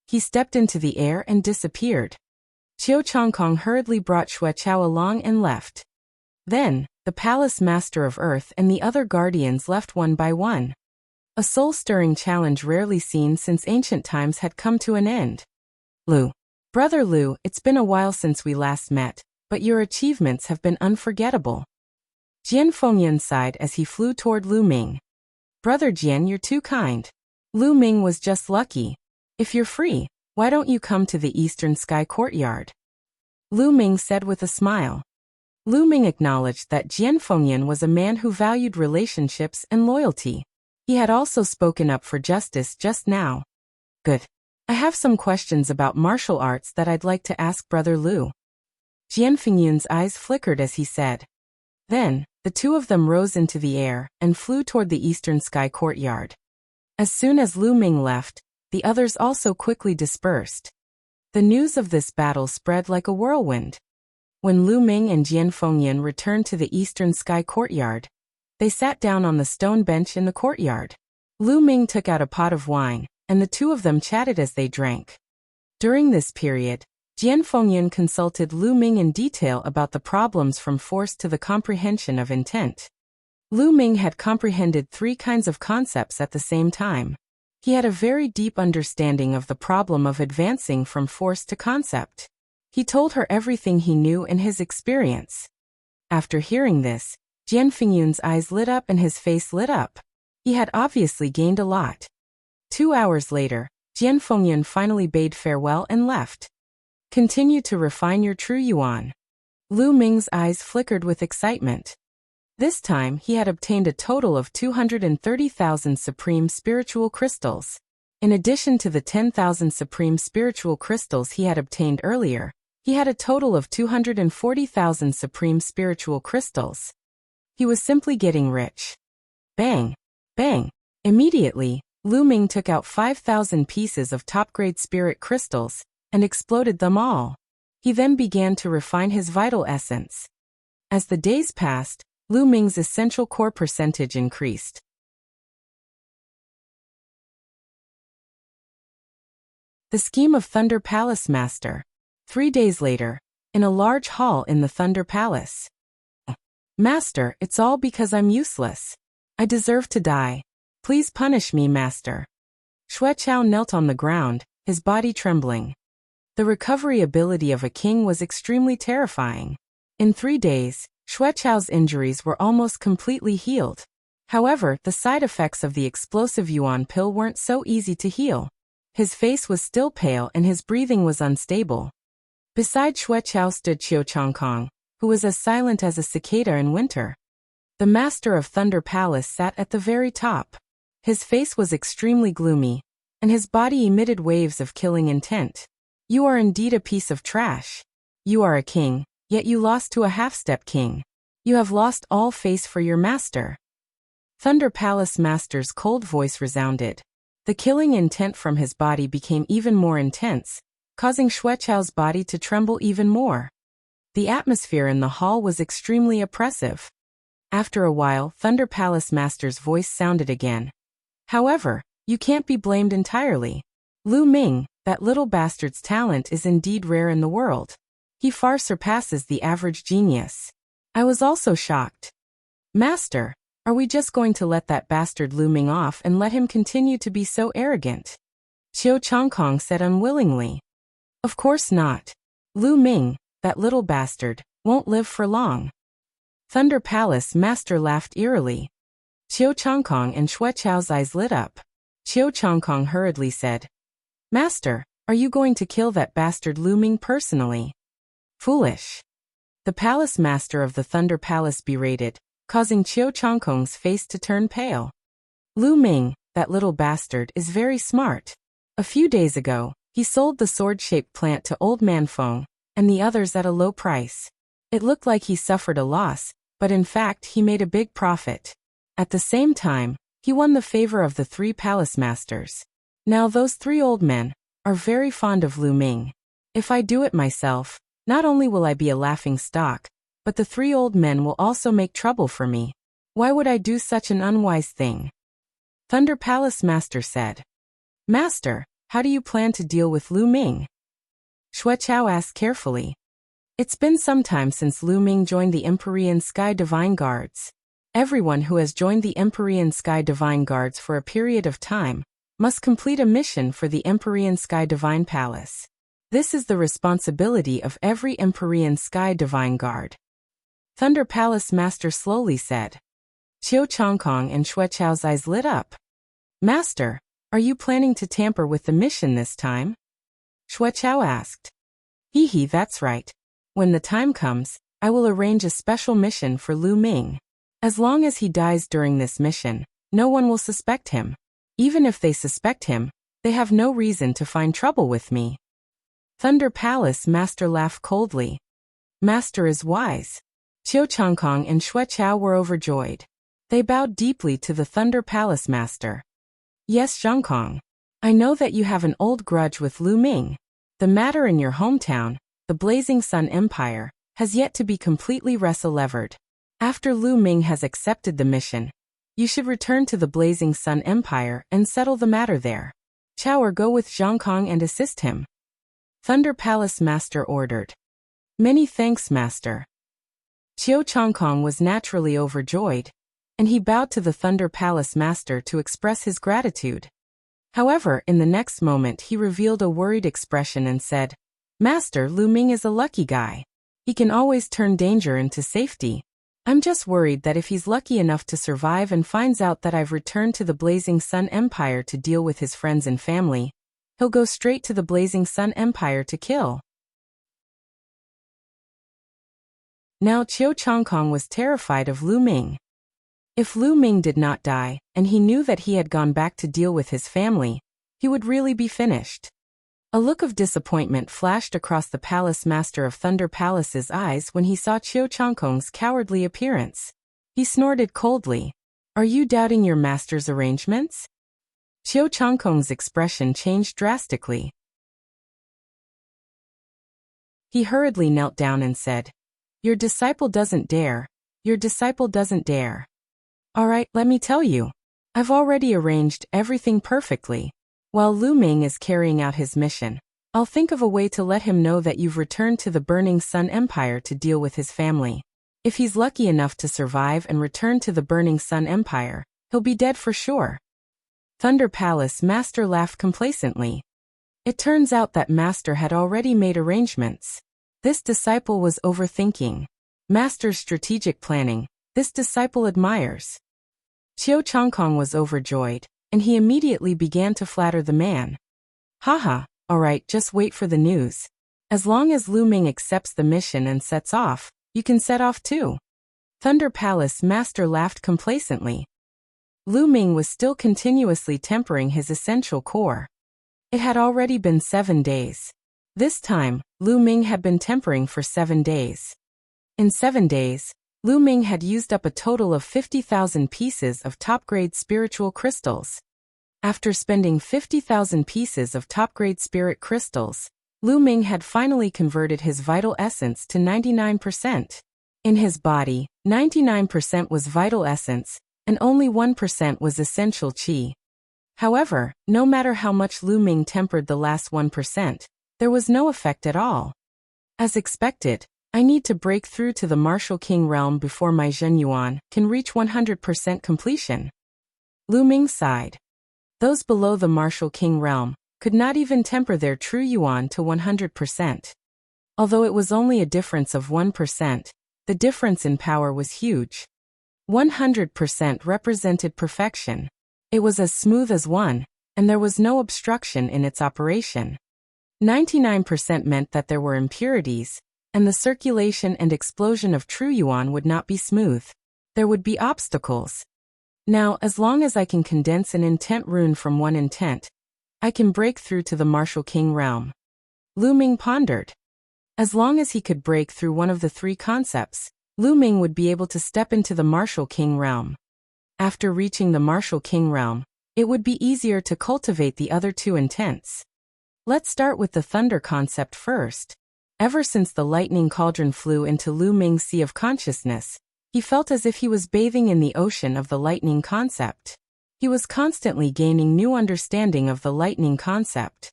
He stepped into the air and disappeared. Qiu Changkong hurriedly brought Xue Chao along and left. Then, the Palace Master of Earth and the other guardians left one by one. A soul-stirring challenge rarely seen since ancient times had come to an end. Lu. Brother Lu, it's been a while since we last met, but your achievements have been unforgettable. Jian Fengyan sighed as he flew toward Lu Ming. Brother Jian, you're too kind. Lu Ming was just lucky. If you're free, why don't you come to the Eastern Sky Courtyard? Lu Ming said with a smile. Lu Ming acknowledged that Jian Fengyan was a man who valued relationships and loyalty. He had also spoken up for justice just now. Good. I have some questions about martial arts that I'd like to ask Brother Lu. Jian Fengyan's eyes flickered as he said. Then, the 2 of them rose into the air and flew toward the Eastern Sky Courtyard. As soon as Lu Ming left, the others also quickly dispersed. The news of this battle spread like a whirlwind. When Lu Ming and Jian Fengyan returned to the Eastern Sky Courtyard, they sat down on the stone bench in the courtyard. Lu Ming took out a pot of wine, and the 2 of them chatted as they drank. During this period, Jian Fengyan consulted Lu Ming in detail about the problems from force to the comprehension of intent. Lu Ming had comprehended 3 kinds of concepts at the same time. He had a very deep understanding of the problem of advancing from force to concept. He told her everything he knew and his experience. After hearing this, Jian Fengyan's eyes lit up and his face lit up. He had obviously gained a lot. 2 hours later, Jian Fengyan finally bade farewell and left. Continue to refine your true yuan. Lu Ming's eyes flickered with excitement. This time he had obtained a total of 230,000 supreme spiritual crystals. In addition to the 10,000 supreme spiritual crystals he had obtained earlier, he had a total of 240,000 supreme spiritual crystals. He was simply getting rich. Bang! Bang! Immediately, Lu Ming took out 5,000 pieces of top-grade spirit crystals and exploded them all. He then began to refine his vital essence. As the days passed, Lu Ming's essential core percentage increased. The scheme of Thunder Palace Master. 3 days later, in a large hall in the Thunder Palace. Master, it's all because I'm useless. I deserve to die. Please punish me, Master. Xue Chao knelt on the ground, his body trembling. The recovery ability of a king was extremely terrifying. In 3 days, Xue Chao's injuries were almost completely healed. However, the side effects of the explosive yuan pill weren't so easy to heal. His face was still pale and his breathing was unstable. Beside Xue Chao stood Qiu Changkong, who was as silent as a cicada in winter. The master of Thunder Palace sat at the very top. His face was extremely gloomy, and his body emitted waves of killing intent. You are indeed a piece of trash. You are a king, yet you lost to a half-step king. You have lost all face for your master. Thunder Palace Master's cold voice resounded. The killing intent from his body became even more intense, causing Xue Chao's body to tremble even more. The atmosphere in the hall was extremely oppressive. After a while, Thunder Palace Master's voice sounded again. However, you can't be blamed entirely. Lu Ming, that little bastard's talent is indeed rare in the world. He far surpasses the average genius. I was also shocked. Master, are we just going to let that bastard Lu Ming off and let him continue to be so arrogant? Qiu Changkong said unwillingly. Of course not. Lu Ming, that little bastard, won't live for long. Thunder Palace Master laughed eerily. Qiu Changkong and Xue Chao's eyes lit up. Qiu Changkong hurriedly said, Master, are you going to kill that bastard Lu Ming personally? Foolish. The palace master of the Thunder Palace berated, causing Qiu Changkong's face to turn pale. Lu Ming, that little bastard, is very smart. A few days ago, he sold the sword-shaped plant to Old Man Feng, and the others at a low price. It looked like he suffered a loss, but in fact he made a big profit. At the same time, he won the favor of the 3 palace masters. Now those 3 old men are very fond of Lu Ming. If I do it myself, not only will I be a laughing stock, but the 3 old men will also make trouble for me. Why would I do such an unwise thing? Thunder Palace Master said. Master, how do you plan to deal with Lu Ming? Xue Chao asked carefully. It's been some time since Lu Ming joined the Empyrean Sky Divine Guards. Everyone who has joined the Empyrean Sky Divine Guards for a period of time must complete a mission for the Empyrean Sky Divine Palace. This is the responsibility of every Empyrean Sky Divine Guard. Thunder Palace Master slowly said. Qiu Changkong and Xue Chao's eyes lit up. Master, are you planning to tamper with the mission this time? Xue Chao asked. Hee, that's right. When the time comes, I will arrange a special mission for Lu Ming. As long as he dies during this mission, no one will suspect him. Even if they suspect him, they have no reason to find trouble with me. Thunder Palace Master laughed coldly. Master is wise. Qiu Changkong and Xue Chao were overjoyed. They bowed deeply to the Thunder Palace Master. Yes, Zhangkong. I know that you have an old grudge with Lu Ming. The matter in your hometown, the Blazing Sun Empire, has yet to be completely wrestle-levered. After Lu Ming has accepted the mission, you should return to the Blazing Sun Empire and settle the matter there. Chao or go with Zhangkong and assist him. Thunder Palace Master ordered. Many thanks, Master. Qiu Changkong was naturally overjoyed, and he bowed to the Thunder Palace Master to express his gratitude. However, in the next moment he revealed a worried expression and said, Master, Lu Ming is a lucky guy. He can always turn danger into safety. I'm just worried that if he's lucky enough to survive and finds out that I've returned to the Blazing Sun Empire to deal with his friends and family, he'll go straight to the Blazing Sun Empire to kill. Now Qiu Changkong was terrified of Lu Ming. If Lu Ming did not die, and he knew that he had gone back to deal with his family, he would really be finished. A look of disappointment flashed across the Palace Master of Thunder Palace's eyes when he saw Qiu Changkong's cowardly appearance. He snorted coldly. Are you doubting your master's arrangements? Qiu Changkong's expression changed drastically. He hurriedly knelt down and said, Your disciple doesn't dare. Your disciple doesn't dare. All right, let me tell you. I've already arranged everything perfectly. While Lu Ming is carrying out his mission, I'll think of a way to let him know that you've returned to the Burning Sun Empire to deal with his family. If he's lucky enough to survive and return to the Burning Sun Empire, he'll be dead for sure. Thunder Palace Master laughed complacently. It turns out that Master had already made arrangements. This disciple was overthinking. Master's strategic planning, this disciple admires. Qiu Changkong was overjoyed, and he immediately began to flatter the man. Haha, alright, just wait for the news. As long as Lu Ming accepts the mission and sets off, you can set off too. Thunder Palace Master laughed complacently. Lu Ming was still continuously tempering his essential core. It had already been 7 days. This time, Lu Ming had been tempering for 7 days. In 7 days, Lu Ming had used up a total of 50,000 pieces of top-grade spiritual crystals. After spending 50,000 pieces of top-grade spirit crystals, Lu Ming had finally converted his vital essence to 99%. In his body, 99% was vital essence, and only 1% was essential qi. However, no matter how much Lu Ming tempered the last 1%, there was no effect at all. As expected, I need to break through to the Martial King realm before my Zhenyuan can reach 100% completion. Lu Ming sighed. Those below the Martial King realm could not even temper their true yuan to 100%. Although it was only a difference of 1%, the difference in power was huge. 100% represented perfection. It was as smooth as 1, and there was no obstruction in its operation. 99% meant that there were impurities, and the circulation and explosion of true yuan would not be smooth. There would be obstacles. Now, as long as I can condense an intent rune from one intent, I can break through to the Martial King realm. Lu Ming pondered. As long as he could break through one of the 3 concepts, Lu Ming would be able to step into the Martial King realm. After reaching the Martial King realm, it would be easier to cultivate the other 2 intents. Let's start with the thunder concept first. Ever since the lightning cauldron flew into Lu Ming's sea of consciousness, he felt as if he was bathing in the ocean of the lightning concept. He was constantly gaining new understanding of the lightning concept.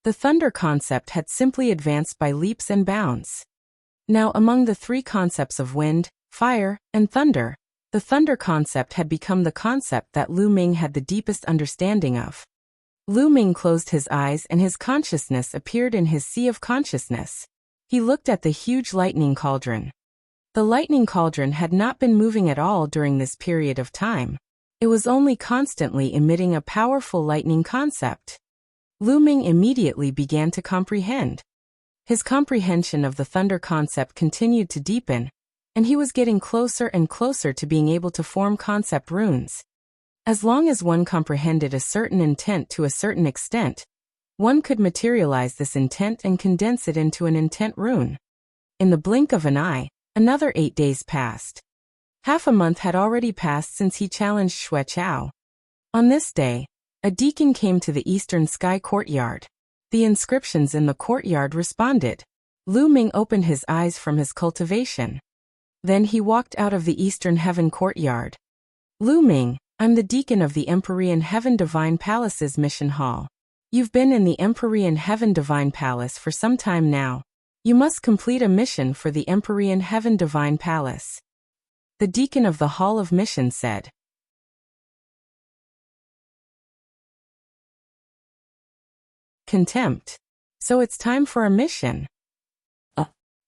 The thunder concept had simply advanced by leaps and bounds. Now, among the 3 concepts of wind, fire, and thunder, the thunder concept had become the concept that Lu Ming had the deepest understanding of. Lu Ming closed his eyes and his consciousness appeared in his sea of consciousness. He looked at the huge lightning cauldron. The lightning cauldron had not been moving at all during this period of time. It was only constantly emitting a powerful lightning concept. Lu Ming immediately began to comprehend. His comprehension of the thunder concept continued to deepen, and he was getting closer and closer to being able to form concept runes. As long as one comprehended a certain intent to a certain extent, one could materialize this intent and condense it into an intent rune. In the blink of an eye, another 8 days passed. Half a month had already passed since he challenged Xue Chao. On this day, a deacon came to the eastern sky courtyard. The inscriptions in the courtyard responded. Lu Ming opened his eyes from his cultivation. Then he walked out of the eastern heaven courtyard. Lu Ming, I'm the deacon of the Empyrean Heaven Divine Palace's mission hall. You've been in the Empyrean Heaven Divine Palace for some time now. You must complete a mission for the Empyrean Heaven Divine Palace. The deacon of the Hall of Mission said. Contempt. So it's time for a mission.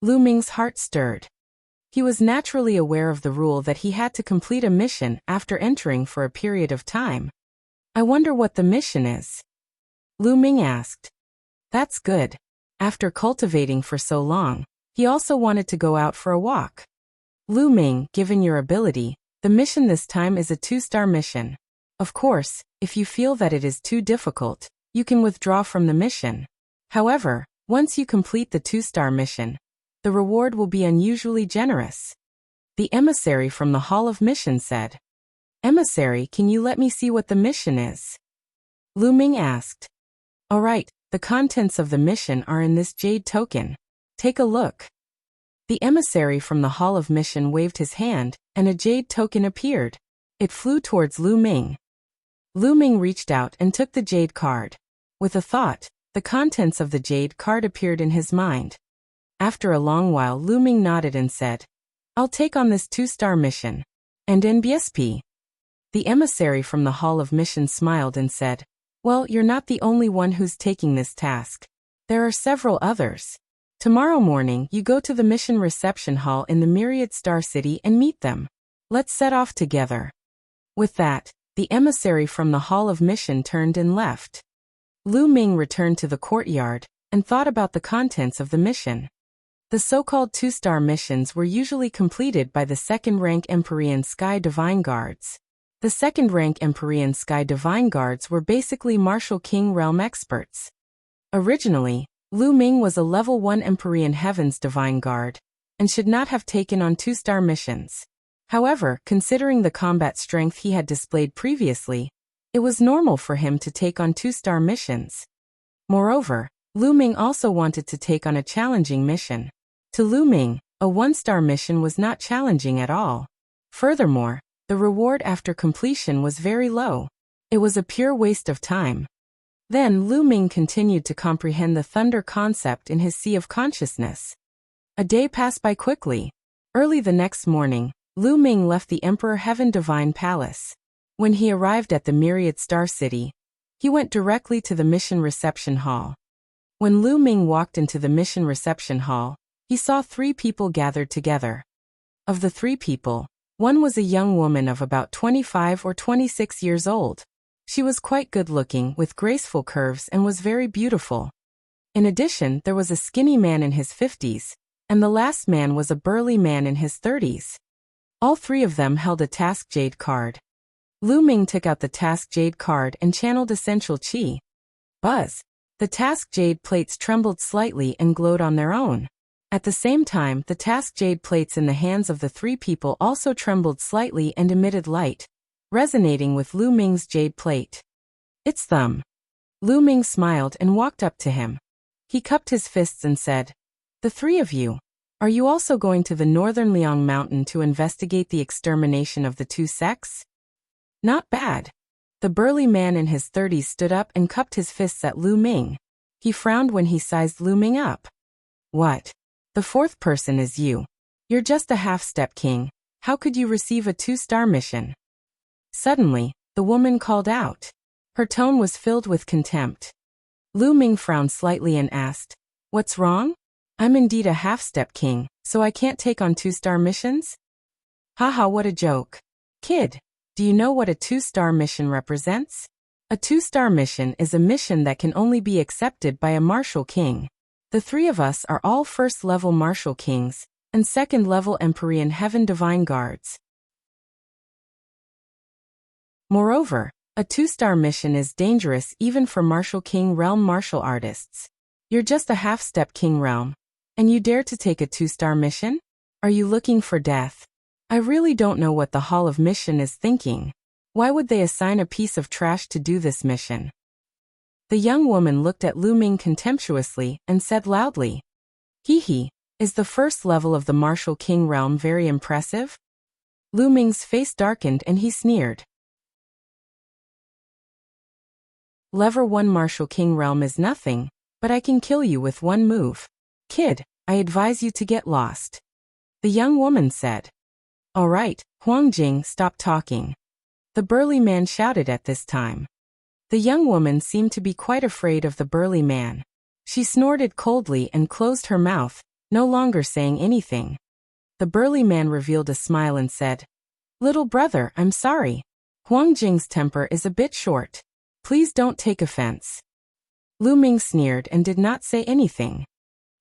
Lu Ming's heart stirred. He was naturally aware of the rule that he had to complete a mission after entering for a period of time. I wonder what the mission is? Lu Ming asked. That's good. After cultivating for so long, he also wanted to go out for a walk. Lu Ming, given your ability, the mission this time is a 2-star mission. Of course, if you feel that it is too difficult, you can withdraw from the mission. However, once you complete the 2-star mission, the reward will be unusually generous. The emissary from the Hall of Mission said. Emissary, can you let me see what the mission is? Lu Ming asked. All right, the contents of the mission are in this jade token. Take a look. The emissary from the Hall of Mission waved his hand, and a jade token appeared. It flew towards Lu Ming. Lu Ming reached out and took the jade card. With a thought, the contents of the jade card appeared in his mind. After a long while, Lu Ming nodded and said, I'll take on this 2-star mission. And NBSP. The emissary from the Hall of Mission smiled and said, Well, you're not the only one who's taking this task. There are several others. Tomorrow morning, you go to the mission reception hall in the Myriad Star City and meet them. Let's set off together. With that, the emissary from the Hall of Mission turned and left. Lu Ming returned to the courtyard and thought about the contents of the mission. The so-called 2-star missions were usually completed by the 2nd-rank Empyrean Sky Divine Guards. The 2nd-rank Empyrean Sky Divine Guards were basically Martial King Realm experts. Originally, Lu Ming was a level 1 Empyrean Heavens Divine Guard, and should not have taken on 2-star missions. However, considering the combat strength he had displayed previously, it was normal for him to take on 2-star missions. Moreover, Lu Ming also wanted to take on a challenging mission. To Lu Ming, a 1-star mission was not challenging at all. Furthermore, the reward after completion was very low. It was a pure waste of time. Then Lu Ming continued to comprehend the thunder concept in his sea of consciousness. A day passed by quickly. Early the next morning, Lu Ming left the Emperor Heaven Divine Palace. When he arrived at the Myriad Star City, he went directly to the mission reception hall. When Lu Ming walked into the mission reception hall, he saw 3 people gathered together. Of the 3 people, one was a young woman of about 25 or 26 years old. She was quite good-looking, with graceful curves, and was very beautiful. In addition, there was a skinny man in his 50s, and the last man was a burly man in his 30s. All 3 of them held a Task Jade card. Lu Ming took out the Task Jade card and channeled Essential Qi. Buzz! The Task Jade plates trembled slightly and glowed on their own. At the same time, the Task Jade plates in the hands of the 3 people also trembled slightly and emitted light, resonating with Lu Ming's jade plate. It's them. Lu Ming smiled and walked up to him. He cupped his fists and said, The 3 of you. Are you also going to the northern Liang Mountain to investigate the extermination of the 2 sects? Not bad. The burly man in his 30s stood up and cupped his fists at Lu Ming. He frowned when he sized Lu Ming up. What? The 4th person is you. You're just a half-step king. How could you receive a 2-star mission? Suddenly, the woman called out. Her tone was filled with contempt. Lu Ming frowned slightly and asked, What's wrong? I'm indeed a half-step king, so I can't take on 2-star missions? Haha, what a joke. Kid, do you know what a 2-star mission represents? A 2-star mission is a mission that can only be accepted by a martial king. The 3 of us are all 1st-level martial kings, and 2nd-level Empyrean Heaven Divine Guards. Moreover, a 2-star mission is dangerous even for Martial King Realm martial artists. You're just a half-step King Realm, and you dare to take a 2-star mission? Are you looking for death? I really don't know what the Hall of Mission is thinking. Why would they assign a piece of trash to do this mission? The young woman looked at Lu Ming contemptuously and said loudly, Hee hee, is the 1st level of the Martial King Realm very impressive? Lu Ming's face darkened and he sneered. Level 1 Martial King realm is nothing, but I can kill you with one move. Kid, I advise you to get lost. The young woman said. All right, Huang Jing, stop talking. The burly man shouted at this time. The young woman seemed to be quite afraid of the burly man. She snorted coldly and closed her mouth, no longer saying anything. The burly man revealed a smile and said, Little brother, I'm sorry. Huang Jing's temper is a bit short. Please don't take offense. Lu Ming sneered and did not say anything.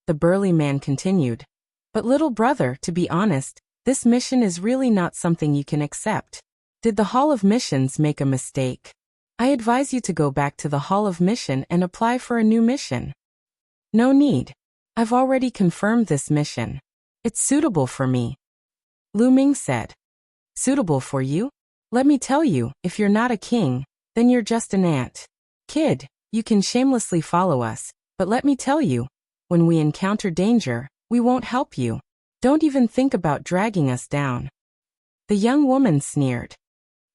The burly man continued, But little brother, to be honest, this mission is really not something you can accept. Did the Hall of Missions make a mistake? I advise you to go back to the Hall of Mission and apply for a new mission. No need. I've already confirmed this mission. It's suitable for me. Lu Ming said. Suitable for you? Let me tell you, if you're not a king, then you're just an ant. Kid, you can shamelessly follow us, but let me tell you, when we encounter danger, we won't help you. Don't even think about dragging us down. The young woman sneered.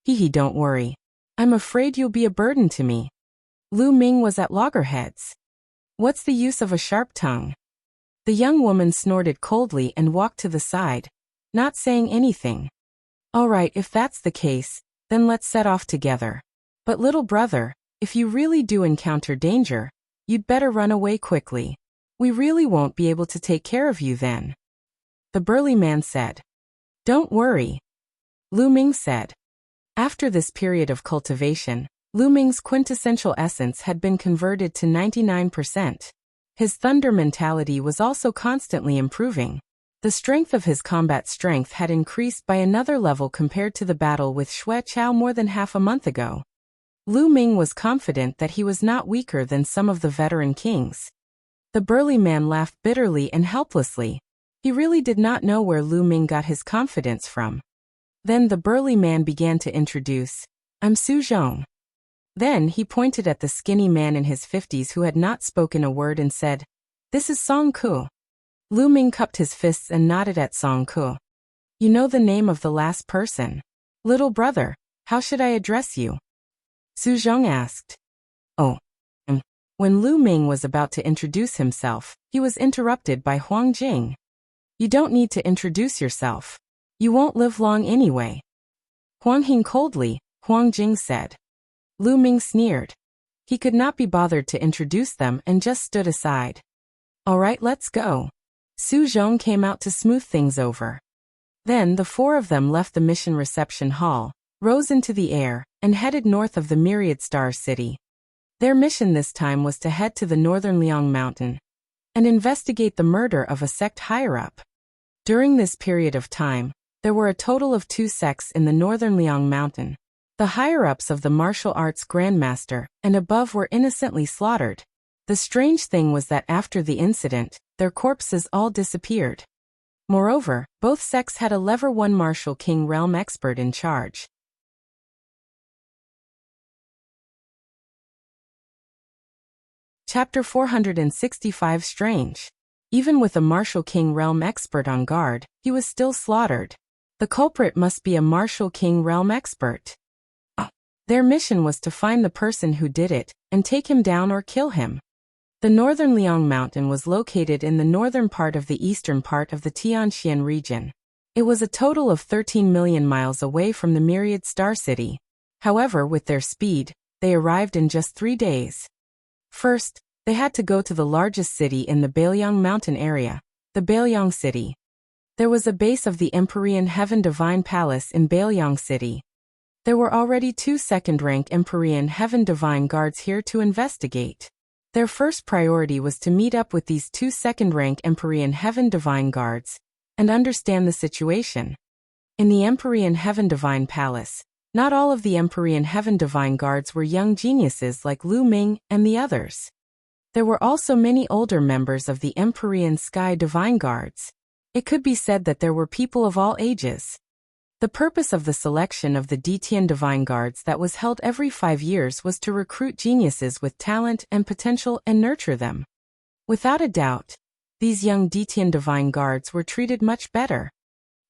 Hee, don't worry. I'm afraid you'll be a burden to me. Lu Ming was at loggerheads. What's the use of a sharp tongue? The young woman snorted coldly and walked to the side, not saying anything. All right, if that's the case, then let's set off together. But little brother, if you really do encounter danger, you'd better run away quickly. We really won't be able to take care of you then. The burly man said. Don't worry. Lu Ming said. After this period of cultivation, Lu Ming's quintessential essence had been converted to 99%. His thunder mentality was also constantly improving. The strength of his combat strength had increased by another level compared to the battle with Xue Chao more than half a month ago. Lu Ming was confident that he was not weaker than some of the veteran kings. The burly man laughed bitterly and helplessly. He really did not know where Lu Ming got his confidence from. Then the burly man began to introduce, I'm Su Zhong. Then he pointed at the skinny man in his 50s who had not spoken a word and said, This is Song Ku. Lu Ming cupped his fists and nodded at Song Ku. You know the name of the last person. Little brother, how should I address you? Su Zhong asked. Oh. When Lu Ming was about to introduce himself, he was interrupted by Huang Jing. You don't need to introduce yourself. You won't live long anyway. Huang Hing coldly, Huang Jing said. Lu Ming sneered. He could not be bothered to introduce them and just stood aside. All right, let's go. Su Zhong came out to smooth things over. Then the four of them left the mission reception hall, rose into the air, and headed north of the Myriad Star City. Their mission this time was to head to the northern Liang Mountain and investigate the murder of a sect higher-up. During this period of time, there were a total of 2 sects in the northern Liang Mountain. The higher-ups of the martial arts grandmaster and above were innocently slaughtered. The strange thing was that after the incident, their corpses all disappeared. Moreover, both sects had a Level 1 Martial King realm expert in charge. Chapter 465 Strange. Even with a Martial King realm expert on guard, he was still slaughtered. The culprit must be a Martial King realm expert. Their mission was to find the person who did it, and take him down or kill him. The northern Liang Mountain was located in the northern part of the eastern part of the Tianxian region. It was a total of 13 million miles away from the Myriad Star City. However, with their speed, they arrived in just 3 days. First, they had to go to the largest city in the Bailiang Mountain area, the Bailiang City. There was a base of the Empyrean Heaven Divine Palace in Bailiang City. There were already 2 second-rank Empyrean Heaven Divine Guards here to investigate. Their first priority was to meet up with these 2 second-rank Empyrean Heaven Divine Guards and understand the situation. In the Empyrean Heaven Divine Palace, not all of the Empyrean Heaven Divine Guards were young geniuses like Lu Ming and the others. There were also many older members of the Empyrean Sky Divine Guards. It could be said that there were people of all ages. The purpose of the selection of the Detian Divine Guards that was held every 5 years was to recruit geniuses with talent and potential and nurture them. Without a doubt, these young Detian Divine Guards were treated much better.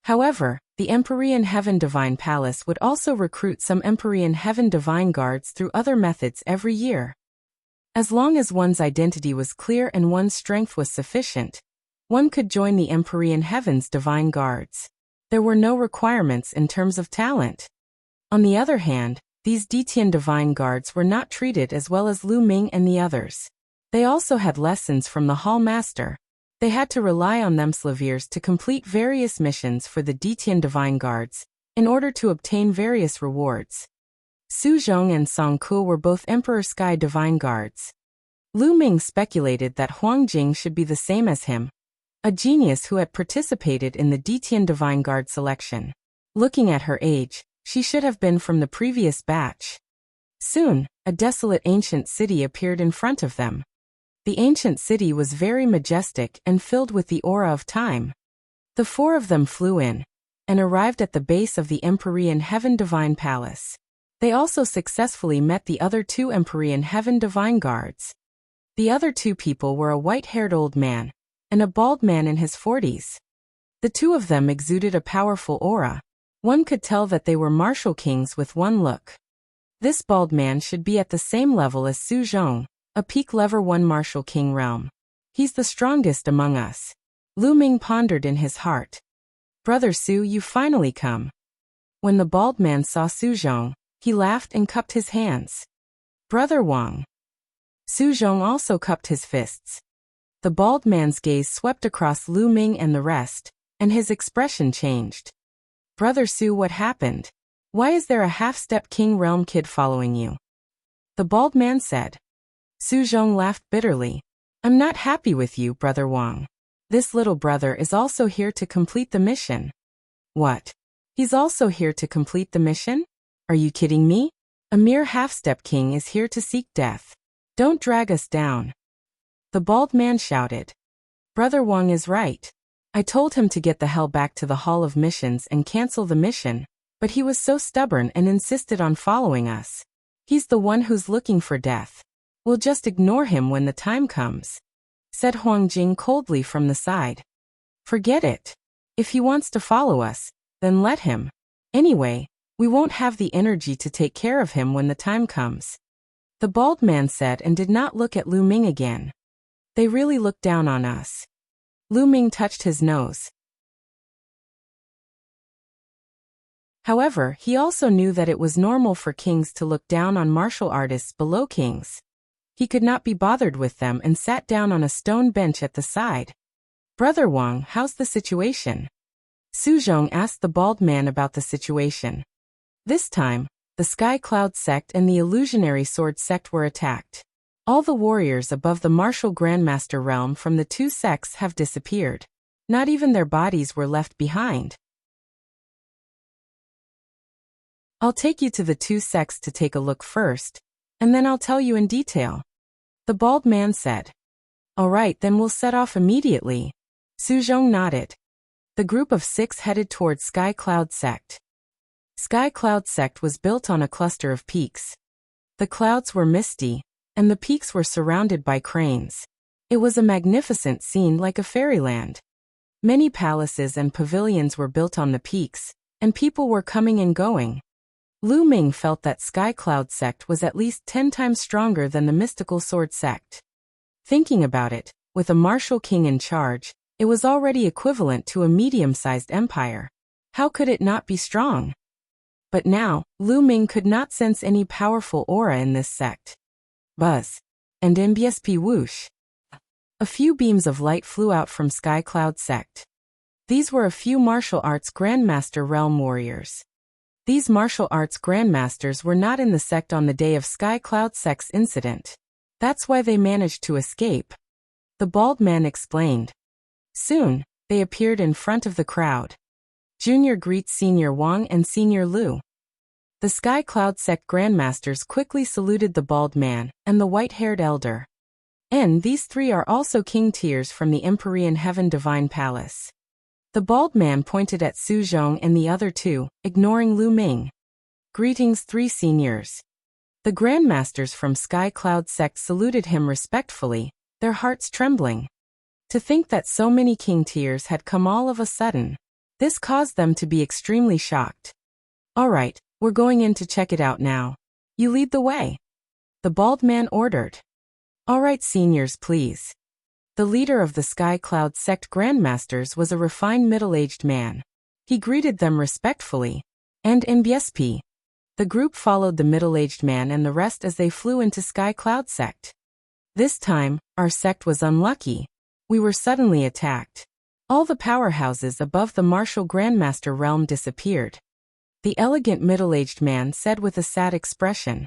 However, the Empyrean Heaven Divine Palace would also recruit some Empyrean Heaven Divine Guards through other methods every year. As long as one's identity was clear and one's strength was sufficient, one could join the Empyrean Heaven's divine guards. There were no requirements in terms of talent. On the other hand, these Detian divine guards were not treated as well as Lu Ming and the others. They also had lessons from the Hall Master. They had to rely on them Slaviers to complete various missions for the Detian divine guards, in order to obtain various rewards. Su Zhong and Song Ke were both Emperor Sky divine guards. Lu Ming speculated that Huang Jing should be the same as him, a genius who had participated in the Detian divine guard selection. Looking at her age, she should have been from the previous batch. Soon, a desolate ancient city appeared in front of them. The ancient city was very majestic and filled with the aura of time. The four of them flew in, and arrived at the base of the Empyrean Heaven Divine Palace. They also successfully met the other two Empyrean Heaven Divine Guards. The other two people were a white-haired old man, and a bald man in his 40s. The two of them exuded a powerful aura. One could tell that they were martial kings with one look. This bald man should be at the same level as Su Zhong, a peak level 1 martial king realm. He's the strongest among us. Lu Ming pondered in his heart. Brother Su, you finally come. When the bald man saw Su Zhong, he laughed and cupped his hands. Brother Wang. Su Zhong also cupped his fists. The bald man's gaze swept across Lu Ming and the rest, and his expression changed. Brother Su, what happened? Why is there a half-step king realm kid following you? The bald man said. Su Zhong laughed bitterly. I'm not happy with you, Brother Wang. This little brother is also here to complete the mission. What? He's also here to complete the mission? Are you kidding me? A mere half-step king is here to seek death. Don't drag us down. The bald man shouted. Brother Wang is right. I told him to get the hell back to the Hall of Missions and cancel the mission, but he was so stubborn and insisted on following us. He's the one who's looking for death. We'll just ignore him when the time comes, said Huang Jing coldly from the side. Forget it. If he wants to follow us, then let him. Anyway, we won't have the energy to take care of him when the time comes. The bald man said and did not look at Lu Ming again. They really looked down on us. Lu Ming touched his nose. However, he also knew that it was normal for kings to look down on martial artists below kings. He could not be bothered with them and sat down on a stone bench at the side. Brother Wang, how's the situation? Su Zhong asked the bald man about the situation. This time, the Sky Cloud sect and the Illusionary Sword sect were attacked. All the warriors above the martial Grandmaster realm from the two sects have disappeared. Not even their bodies were left behind. I'll take you to the two sects to take a look first, and then I'll tell you in detail. The bald man said. All right, then we'll set off immediately. Su Zhong nodded. The group of 6 headed toward Sky Cloud sect. Sky Cloud sect was built on a cluster of peaks. The clouds were misty, and the peaks were surrounded by cranes. It was a magnificent scene like a fairyland. Many palaces and pavilions were built on the peaks, and people were coming and going. Lu Ming felt that Sky Cloud sect was at least 10 times stronger than the mystical sword sect. Thinking about it, with a martial king in charge, it was already equivalent to a medium-sized empire. How could it not be strong? But now, Lu Ming could not sense any powerful aura in this sect. Buzz. And MBSP whoosh. A few beams of light flew out from Sky Cloud sect. These were a few martial arts Grandmaster realm warriors. These martial arts Grandmasters were not in the sect on the day of Sky Cloud sect's incident. That's why they managed to escape. The bald man explained. Soon, they appeared in front of the crowd. Junior greets Senior Wang and Senior Lu. The Sky Cloud sect Grandmasters quickly saluted the bald man and the white-haired elder. And these 3 are also king tiers from the Empyrean Heaven Divine Palace. The bald man pointed at Su Zhong and the other 2, ignoring Lu Ming. Greetings 3 seniors. The Grandmasters from Sky Cloud sect saluted him respectfully, their hearts trembling. To think that so many king tiers had come all of a sudden. This caused them to be extremely shocked. All right, we're going in to check it out now. You lead the way. The bald man ordered. All right, seniors, please. The leader of the Sky Cloud sect grandmasters was a refined middle-aged man. He greeted them respectfully. And in BSP, the group followed the middle-aged man and the rest as they flew into Sky Cloud sect. This time, our sect was unlucky. We were suddenly attacked. All the powerhouses above the martial grandmaster realm disappeared. The elegant middle-aged man said with a sad expression.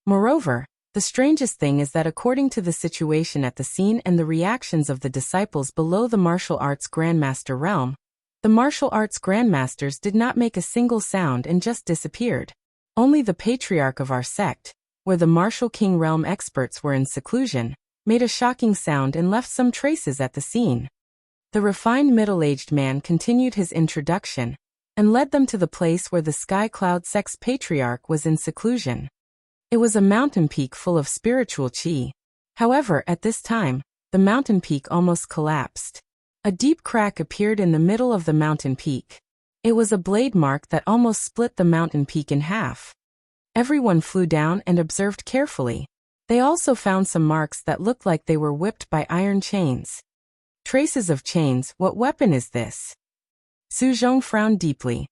Moreover, the strangest thing is that according to the situation at the scene and the reactions of the disciples below the martial arts grandmaster realm, the martial arts grandmasters did not make a single sound and just disappeared. Only the patriarch of our sect, where the martial king realm experts were in seclusion, made a shocking sound and left some traces at the scene. The refined middle-aged man continued his introduction and led them to the place where the Sky Cloud sect's patriarch was in seclusion. It was a mountain peak full of spiritual chi. However, at this time, the mountain peak almost collapsed. A deep crack appeared in the middle of the mountain peak. It was a blade mark that almost split the mountain peak in half. Everyone flew down and observed carefully. They also found some marks that looked like they were whipped by iron chains. Traces of chains. What weapon is this? Su Zhong frowned deeply.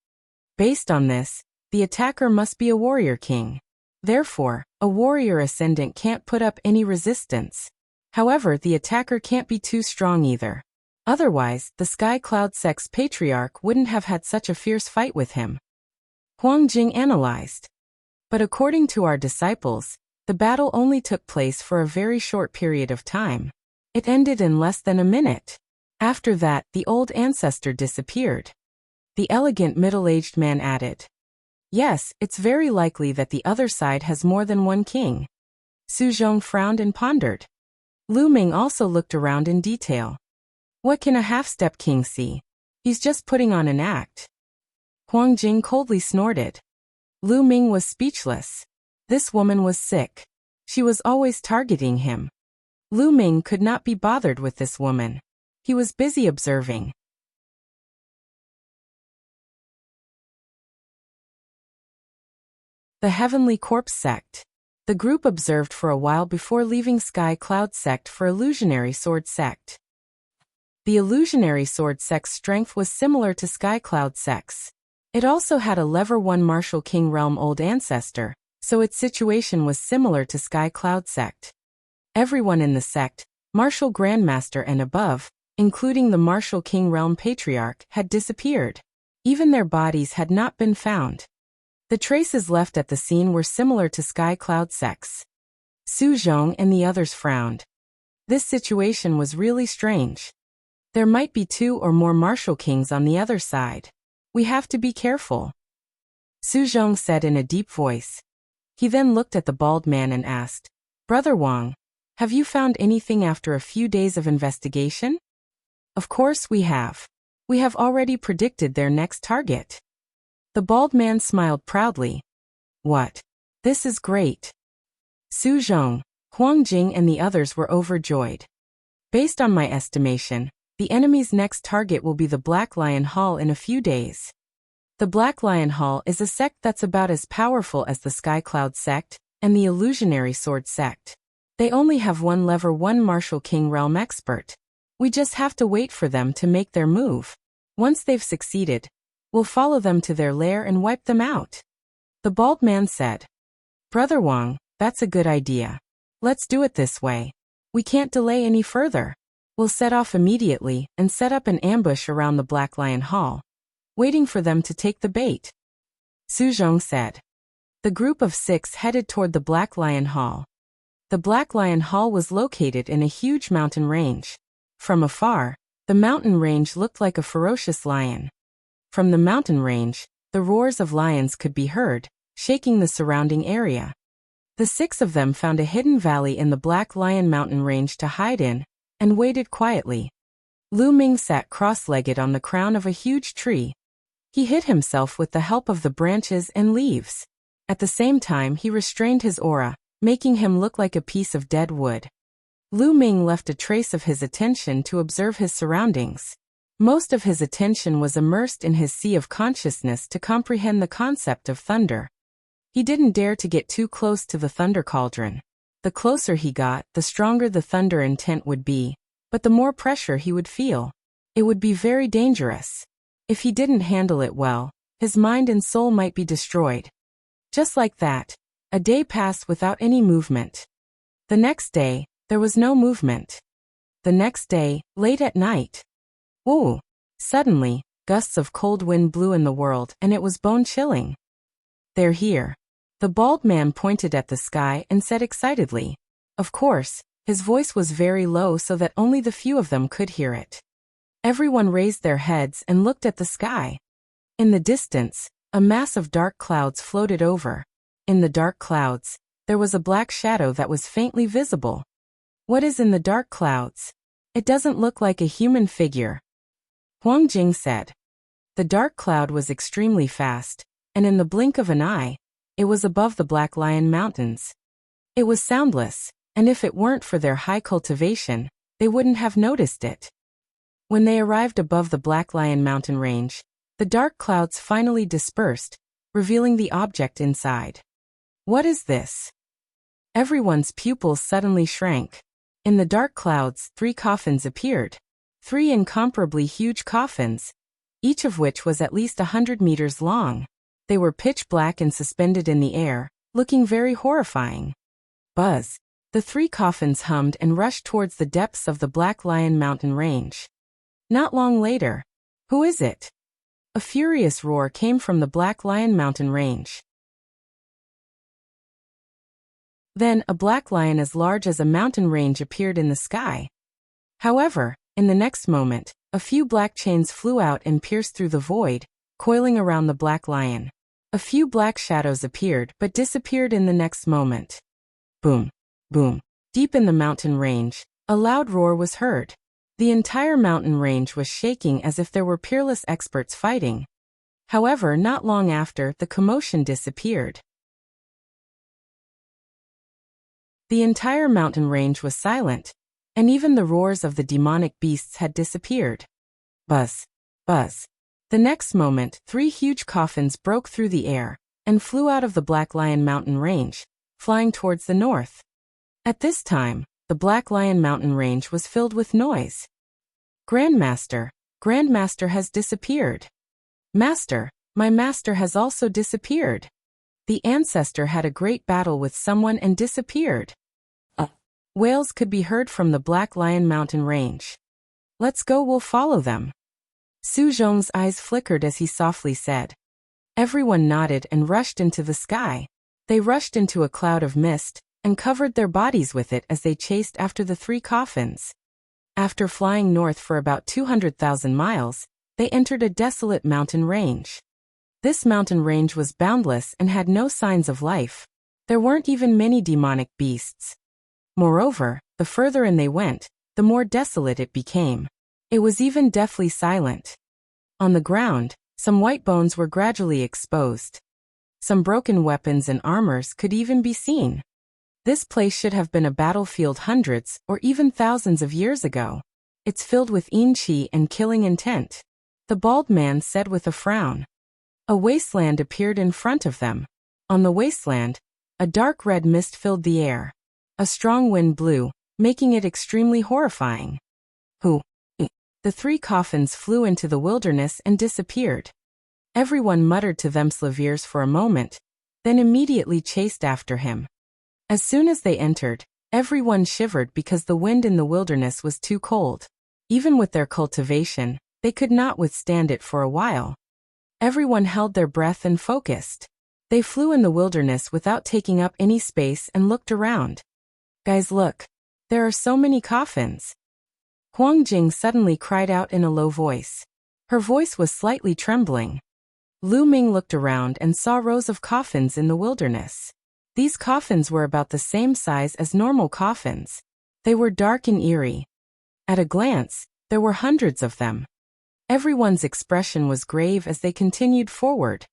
Based on this, the attacker must be a warrior king. Therefore, a warrior ascendant can't put up any resistance. However, the attacker can't be too strong either. Otherwise, the Sky Cloud sect's patriarch wouldn't have had such a fierce fight with him. Huang Jing analyzed. But according to our disciples, the battle only took place for a very short period of time. It ended in less than a minute. After that, the old ancestor disappeared. The elegant middle-aged man added. Yes, it's very likely that the other side has more than one king. Su Zhong frowned and pondered. Lu Ming also looked around in detail. What can a half-step king see? He's just putting on an act. Huang Jing coldly snorted. Lu Ming was speechless. This woman was sick. She was always targeting him. Lu Ming could not be bothered with this woman. He was busy observing. The Heavenly Corpse Sect. The group observed for a while before leaving Sky Cloud Sect for Illusionary Sword Sect. The Illusionary Sword Sect's strength was similar to Sky Cloud Sect's. It also had a Lever 1 Martial King Realm Old Ancestor, so its situation was similar to Sky Cloud Sect. Everyone in the sect, Martial Grandmaster and above, including the Martial King Realm Patriarch, had disappeared. Even their bodies had not been found. The traces left at the scene were similar to Sky Cloud Sect's. Su Zhong and the others frowned. This situation was really strange. There might be 2 or more martial kings on the other side. We have to be careful. Su Zhong said in a deep voice. He then looked at the bald man and asked, Brother Wang, have you found anything after a few days of investigation? Of course we have. We have already predicted their next target. The bald man smiled proudly. What? This is great. Su Zhong, Huang Jing and the others were overjoyed. Based on my estimation, the enemy's next target will be the Black Lion Hall in a few days. The Black Lion Hall is a sect that's about as powerful as the Sky Cloud sect and the Illusionary Sword sect. They only have one Lever 1 Martial King Realm expert. We just have to wait for them to make their move. Once they've succeeded, we'll follow them to their lair and wipe them out. The bald man said. Brother Wang, that's a good idea. Let's do it this way. We can't delay any further. We'll set off immediately and set up an ambush around the Black Lion Hall, waiting for them to take the bait. Su Zhong said. The group of 6 headed toward the Black Lion Hall. The Black Lion Hall was located in a huge mountain range. From afar, the mountain range looked like a ferocious lion. From the mountain range, the roars of lions could be heard, shaking the surrounding area. The 6 of them found a hidden valley in the Black Lion mountain range to hide in, and waited quietly. Lu Ming sat cross-legged on the crown of a huge tree. He hid himself with the help of the branches and leaves. At the same time he restrained his aura, making him look like a piece of dead wood. Lu Ming left a trace of his attention to observe his surroundings. Most of his attention was immersed in his sea of consciousness to comprehend the concept of thunder. He didn't dare to get too close to the thunder cauldron. The closer he got, the stronger the thunder intent would be, but the more pressure he would feel. It would be very dangerous. If he didn't handle it well, his mind and soul might be destroyed. Just like that, a day passed without any movement. The next day, there was no movement. The next day, late at night. Whoa! Suddenly, gusts of cold wind blew in the world and it was bone-chilling. They're here. The bald man pointed at the sky and said excitedly. Of course, his voice was very low so that only the few of them could hear it. Everyone raised their heads and looked at the sky. In the distance, a mass of dark clouds floated over. In the dark clouds, there was a black shadow that was faintly visible. What is in the dark clouds? It doesn't look like a human figure, Huang Jing said. The dark cloud was extremely fast, and in the blink of an eye, it was above the Black Lion Mountains. It was soundless, and if it weren't for their high cultivation, they wouldn't have noticed it. When they arrived above the Black Lion Mountain range, the dark clouds finally dispersed, revealing the object inside. What is this? Everyone's pupils suddenly shrank. In the dark clouds, 3 coffins appeared. 3 incomparably huge coffins, each of which was at least 100 meters long. They were pitch black and suspended in the air, looking very horrifying. Buzz! The 3 coffins hummed and rushed towards the depths of the Black Lion Mountain range. Not long later, who is it? A furious roar came from the Black Lion Mountain range. Then a black lion as large as a mountain range appeared in the sky. However, in the next moment, a few black chains flew out and pierced through the void, coiling around the black lion. A few black shadows appeared but disappeared in the next moment. Boom! Boom! Deep in the mountain range, a loud roar was heard. The entire mountain range was shaking as if there were peerless experts fighting. However, not long after, the commotion disappeared. The entire mountain range was silent, and even the roars of the demonic beasts had disappeared. Buzz! Buzz! The next moment, 3 huge coffins broke through the air and flew out of the Black Lion Mountain range, flying towards the north. At this time, the Black Lion Mountain range was filled with noise. Grandmaster! Grandmaster has disappeared. Master! My master has also disappeared. The ancestor had a great battle with someone and disappeared. Wails could be heard from the Black Lion Mountain range. Let's go, we'll follow them. Su Zhong's eyes flickered as he softly said. Everyone nodded and rushed into the sky. They rushed into a cloud of mist and covered their bodies with it as they chased after the 3 coffins. After flying north for about 200,000 miles, they entered a desolate mountain range. This mountain range was boundless and had no signs of life. There weren't even many demonic beasts. Moreover, the further in they went, the more desolate it became. It was even deathly silent. On the ground, some white bones were gradually exposed. Some broken weapons and armors could even be seen. This place should have been a battlefield hundreds or even thousands of years ago. It's filled with yin qi and killing intent, the bald man said with a frown. A wasteland appeared in front of them. On the wasteland, a dark red mist filled the air. A strong wind blew, making it extremely horrifying. Who? The 3 coffins flew into the wilderness and disappeared. Everyone muttered to themselves for a moment, then immediately chased after him. As soon as they entered, everyone shivered because the wind in the wilderness was too cold. Even with their cultivation, they could not withstand it for a while. Everyone held their breath and focused. They flew in the wilderness without taking up any space and looked around. Guys, look. There are so many coffins. Huang Jing suddenly cried out in a low voice. Her voice was slightly trembling. Lu Ming looked around and saw rows of coffins in the wilderness. These coffins were about the same size as normal coffins. They were dark and eerie. At a glance, there were hundreds of them. Everyone's expression was grave as they continued forward.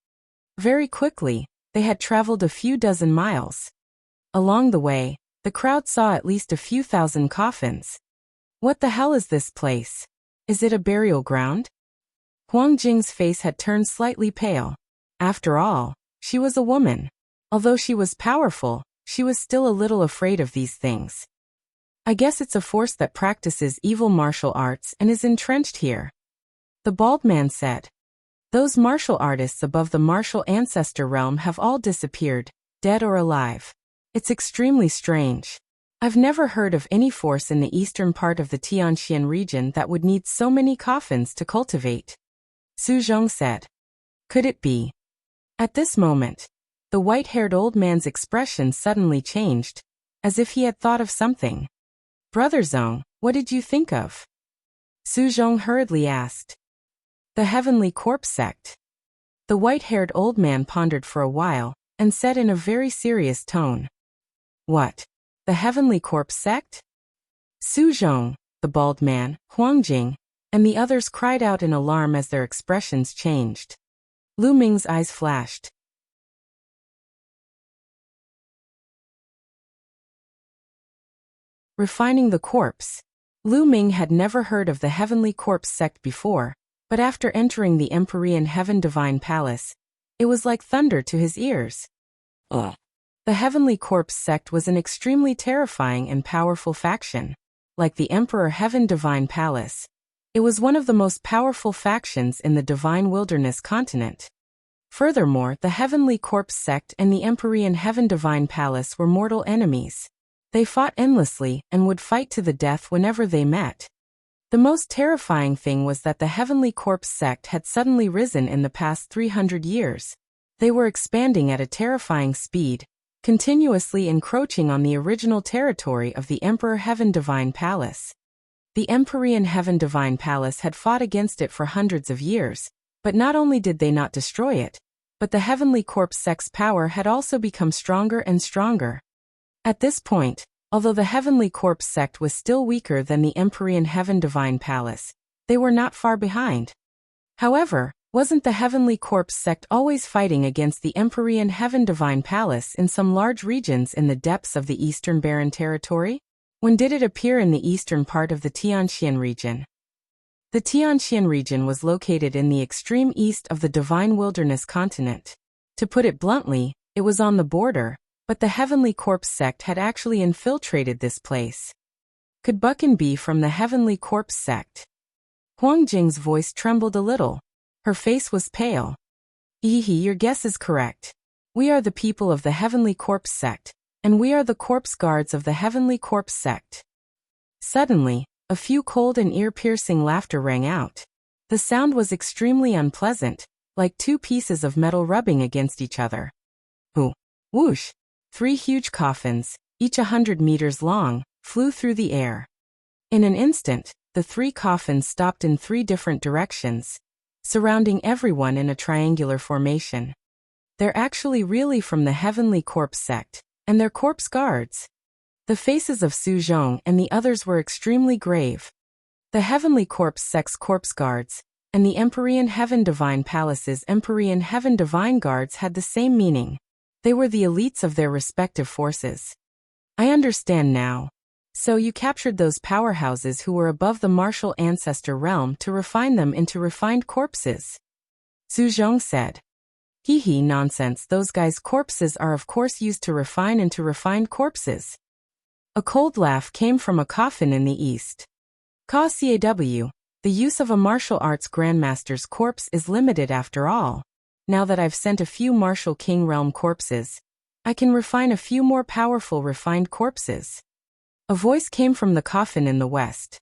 Very quickly, they had traveled a few dozen miles. Along the way, the crowd saw at least a few thousand coffins. What the hell is this place? Is it a burial ground? Huang Jing's face had turned slightly pale. After all, she was a woman. Although she was powerful, she was still a little afraid of these things. I guess it's a force that practices evil martial arts and is entrenched here. The bald man said. Those martial artists above the martial ancestor realm have all disappeared, dead or alive. It's extremely strange. I've never heard of any force in the eastern part of the Tianxian region that would need so many coffins to cultivate. Su Zhong said. Could it be? At this moment, the white-haired old man's expression suddenly changed, as if he had thought of something. Brother Zhong, what did you think of? Su Zhong hurriedly asked. The Heavenly Corpse Sect. The white-haired old man pondered for a while, and said in a very serious tone. What? The Heavenly Corpse Sect? Su Zhong, the bald man, Huang Jing, and the others cried out in alarm as their expressions changed. Lu Ming's eyes flashed. Refining the corpse. Lu Ming had never heard of the Heavenly Corpse Sect before, but after entering the Empyrean Heaven Divine Palace, it was like thunder to his ears. Ugh. The Heavenly Corpse Sect was an extremely terrifying and powerful faction. Like the Emperor Heaven Divine Palace, it was one of the most powerful factions in the Divine Wilderness continent. Furthermore, the Heavenly Corpse Sect and the Empyrean Heaven Divine Palace were mortal enemies. They fought endlessly and would fight to the death whenever they met. The most terrifying thing was that the Heavenly Corpse Sect had suddenly risen in the past 300 years. They were expanding at a terrifying speed, continuously encroaching on the original territory of the Emperor Heaven Divine Palace. The Empyrean Heaven Divine Palace had fought against it for hundreds of years, but not only did they not destroy it, but the Heavenly Corpse Sect's power had also become stronger and stronger. At this point, although the Heavenly Corpse Sect was still weaker than the Empyrean Heaven Divine Palace, they were not far behind. However, wasn't the Heavenly Corpse Sect always fighting against the Empyrean Heaven Divine Palace in some large regions in the depths of the Eastern Barren Territory? When did it appear in the eastern part of the Tianxian region? The Tianxian region was located in the extreme east of the Divine Wilderness continent. To put it bluntly, it was on the border, but the Heavenly Corpse Sect had actually infiltrated this place. Could Buchan be from the Heavenly Corpse Sect? Huang Jing's voice trembled a little. Her face was pale. Your guess is correct. We are the people of the Heavenly Corpse Sect, and we are the corpse guards of the Heavenly Corpse Sect. Suddenly, a few cold and ear-piercing laughter rang out. The sound was extremely unpleasant, like two pieces of metal rubbing against each other. Whoosh! 3 huge coffins, each 100 meters long, flew through the air. In an instant, the 3 coffins stopped in 3 different directions, surrounding everyone in a triangular formation. They're actually really from the Heavenly Corpse Sect, and they're corpse guards. The faces of Su Zhong and the others were extremely grave. The Heavenly Corpse Sect's corpse guards, and the Empyrean Heaven Divine Palace's Empyrean Heaven Divine Guards had the same meaning. They were the elites of their respective forces. I understand now. So you captured those powerhouses who were above the martial ancestor realm to refine them into refined corpses. Su Zhong said. Nonsense, those guys' corpses are of course used to refine into refined corpses. A cold laugh came from a coffin in the east. Caw, the use of a martial arts grandmaster's corpse is limited after all. Now that I've sent a few martial king realm corpses, I can refine a few more powerful refined corpses. A voice came from the coffin in the west.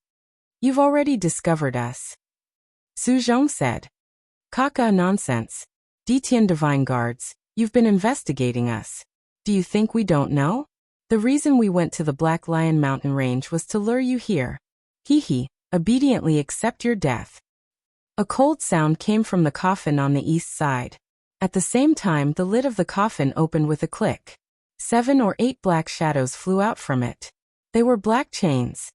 You've already discovered us. Su Zhong said. Kaka, nonsense. Detian Divine Guards, you've been investigating us. Do you think we don't know? The reason we went to the Black Lion Mountain Range was to lure you here. Obediently accept your death. A cold sound came from the coffin on the east side. At the same time, the lid of the coffin opened with a click. 7 or 8 black shadows flew out from it. They were black chains.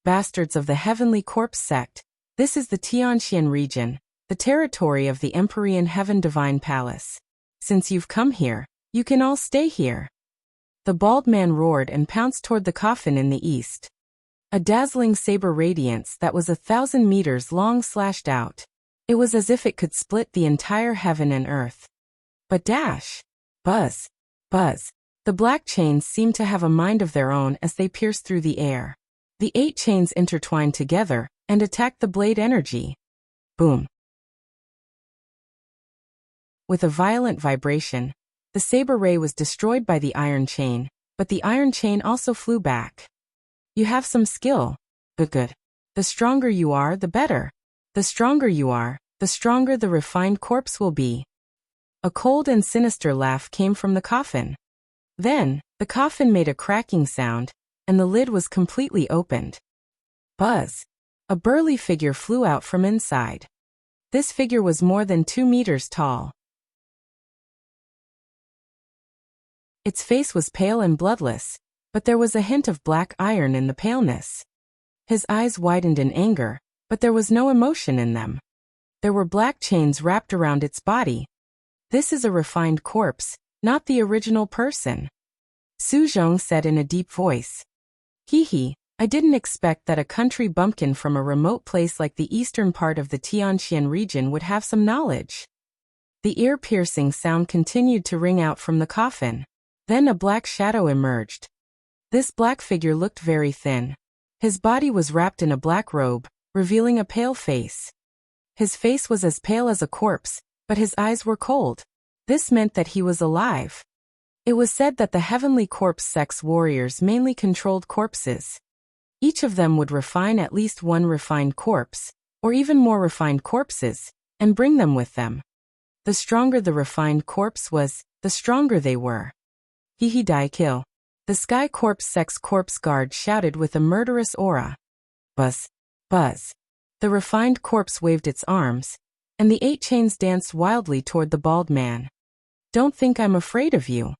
Bastards of the Heavenly Corpse Sect, this is the Tianxian region, the territory of the Empyrean Heaven Divine Palace. Since you've come here, you can all stay here. The bald man roared and pounced toward the coffin in the east. A dazzling saber radiance that was 1,000 meters long slashed out. It was as if it could split the entire heaven and earth. But dash! Buzz! Buzz! The black chains seemed to have a mind of their own as they pierced through the air. The 8 chains intertwined together and attacked the blade energy. Boom. With a violent vibration, the saber ray was destroyed by the iron chain, but the iron chain also flew back. You have some skill. Good. The stronger you are, the better. The stronger you are, the stronger the refined corpse will be. A cold and sinister laugh came from the coffin. Then, the coffin made a cracking sound, and the lid was completely opened. Buzz! A burly figure flew out from inside. This figure was more than 2 meters tall. Its face was pale and bloodless, but there was a hint of black iron in the paleness. His eyes widened in anger, but there was no emotion in them. There were black chains wrapped around its body. This is a refined corpse, not the original person. Su Zhong said in a deep voice. Hee, I didn't expect that a country bumpkin from a remote place like the eastern part of the Tianqian region would have some knowledge. The ear-piercing sound continued to ring out from the coffin. Then a black shadow emerged. This black figure looked very thin. His body was wrapped in a black robe, revealing a pale face. His face was as pale as a corpse, but his eyes were cold. This meant that he was alive. It was said that the heavenly corpse sex warriors mainly controlled corpses. Each of them would refine at least one refined corpse, or even more refined corpses, and bring them with them. The stronger the refined corpse was, the stronger they were. Hee die kill. The Sky Corpse Sex Corpse Guard shouted with a murderous aura. Buzz. Buzz. The refined corpse waved its arms, and the 8 chains danced wildly toward the bald man. Don't think I'm afraid of you.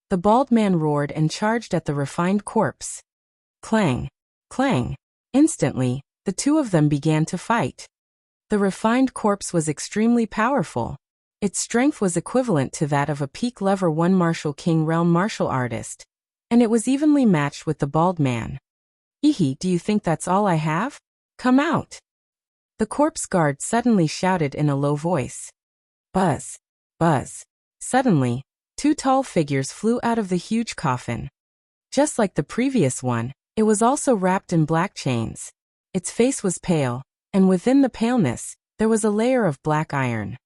The bald man roared and charged at the refined corpse. Clang. Clang. Instantly, the two of them began to fight. The refined corpse was extremely powerful. Its strength was equivalent to that of a peak level 1 martial king realm martial artist, and it was evenly matched with the bald man. Hee, do you think that's all I have? Come out. The corpse guard suddenly shouted in a low voice. Buzz. Buzz. Suddenly, 2 tall figures flew out of the huge coffin. Just like the previous one, it was also wrapped in black chains. Its face was pale, and within the paleness, there was a layer of black iron.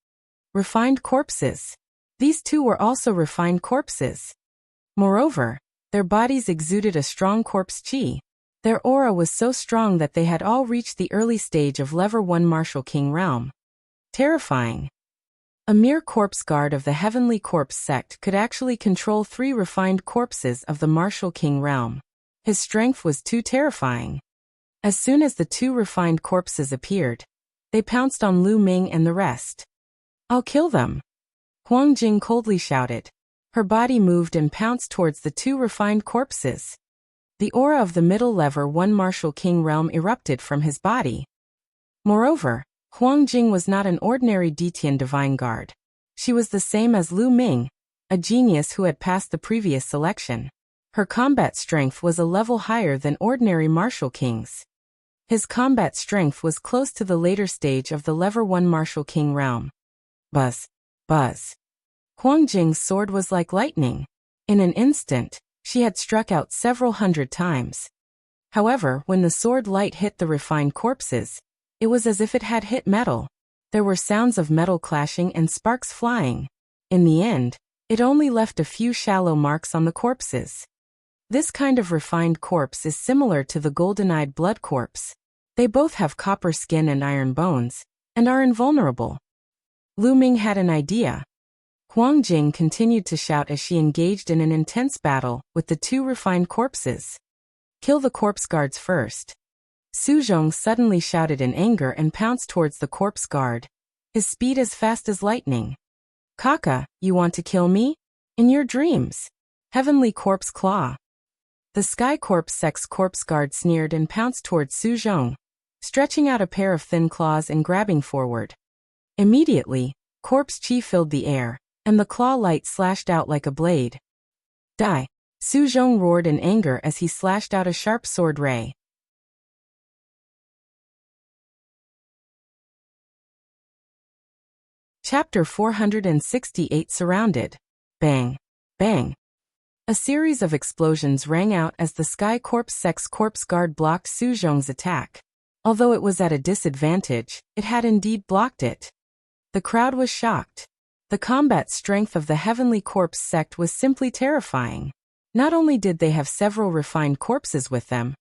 Refined corpses. These 2 were also refined corpses. Moreover, their bodies exuded a strong corpse chi. Their aura was so strong that they had all reached the early stage of level 1 martial king realm. Terrifying. A mere corpse guard of the heavenly corpse sect could actually control 3 refined corpses of the martial king realm. His strength was too terrifying. As soon as the 2 refined corpses appeared, they pounced on Lu Ming and the rest. I'll kill them. Huang Jing coldly shouted. Her body moved and pounced towards the 2 refined corpses. The aura of the middle level 1 martial king realm erupted from his body. Moreover, Huang Jing was not an ordinary Detian divine guard. She was the same as Lu Ming, a genius who had passed the previous selection. Her combat strength was a level higher than ordinary martial kings. His combat strength was close to the later stage of the level 1 martial king realm. Buzz. Buzz. Huang Jing's sword was like lightning. In an instant, she had struck out several hundred times. However, when the sword light hit the refined corpses, it was as if it had hit metal. There were sounds of metal clashing and sparks flying. In the end, it only left a few shallow marks on the corpses. This kind of refined corpse is similar to the golden-eyed blood corpse. They both have copper skin and iron bones, and are invulnerable. Lu Ming had an idea. Huang Jing continued to shout as she engaged in an intense battle with the 2 refined corpses. Kill the corpse guards first. Su Zhong suddenly shouted in anger and pounced towards the corpse guard, his speed as fast as lightning. Kaka, you want to kill me? In your dreams. Heavenly Corpse Claw. The Sky Corpse Sex Corpse Guard sneered and pounced towards Su Zhong, stretching out a pair of thin claws and grabbing forward. Immediately, corpse chi filled the air, and the claw light slashed out like a blade. Die! Su Zhong roared in anger as he slashed out a sharp sword ray. Chapter 468 Surrounded. Bang! Bang! A series of explosions rang out as the Sky Corpse Sect's corpse guard blocked Su Zhong's attack. Although it was at a disadvantage, it had indeed blocked it. The crowd was shocked. The combat strength of the Heavenly Corpse Sect was simply terrifying. Not only did they have several refined corpses with them,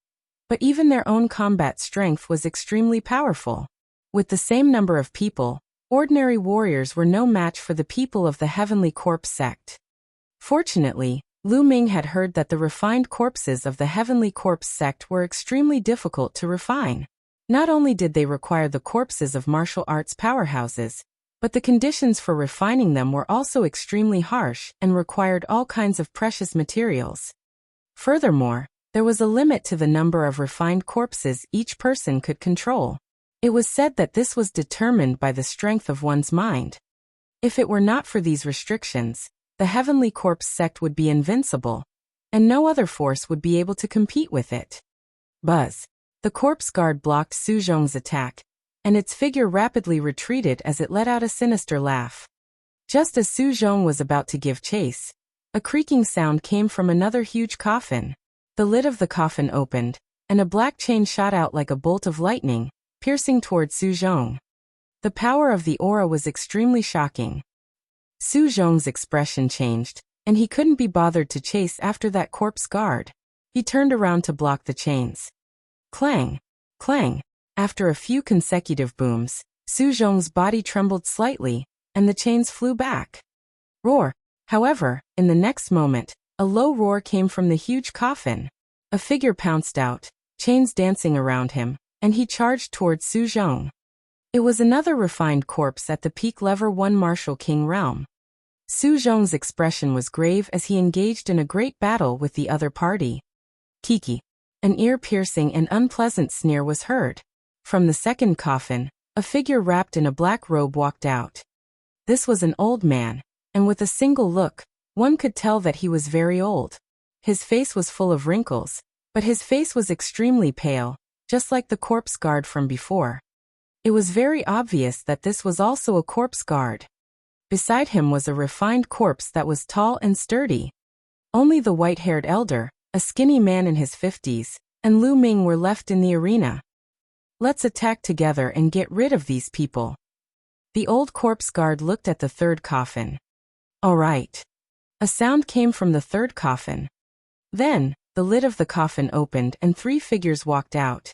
but even their own combat strength was extremely powerful. With the same number of people, ordinary warriors were no match for the people of the Heavenly Corpse Sect. Fortunately, Lu Ming had heard that the refined corpses of the Heavenly Corpse Sect were extremely difficult to refine. Not only did they require the corpses of martial arts powerhouses, but the conditions for refining them were also extremely harsh and required all kinds of precious materials. Furthermore, there was a limit to the number of refined corpses each person could control. It was said that this was determined by the strength of one's mind. If it were not for these restrictions, the Heavenly Corpse Sect would be invincible, and no other force would be able to compete with it. Buzz. The corpse guard blocked Su Zhong's attack, and its figure rapidly retreated as it let out a sinister laugh. Just as Su Zhong was about to give chase, a creaking sound came from another huge coffin. The lid of the coffin opened, and a black chain shot out like a bolt of lightning, piercing toward Su Zhong. The power of the aura was extremely shocking. Su Zhong's expression changed, and he couldn't be bothered to chase after that corpse guard. He turned around to block the chains. Clang! Clang! After a few consecutive booms, Su Zhong's body trembled slightly, and the chains flew back. Roar! However, in the next moment, a low roar came from the huge coffin. A figure pounced out, chains dancing around him, and he charged towards Su Zhong. It was another refined corpse at the peak level 1 Martial King realm. Su Zhong's expression was grave as he engaged in a great battle with the other party. Kiki. An ear-piercing and unpleasant sneer was heard. From the second coffin, a figure wrapped in a black robe walked out. This was an old man, and with a single look, one could tell that he was very old. His face was full of wrinkles, but his face was extremely pale, just like the corpse guard from before. It was very obvious that this was also a corpse guard. Beside him was a refined corpse that was tall and sturdy. Only the white-haired elder, a skinny man in his 50s, and Lu Ming were left in the arena. Let's attack together and get rid of these people. The old corpse guard looked at the third coffin. All right. A sound came from the third coffin. Then, the lid of the coffin opened and 3 figures walked out.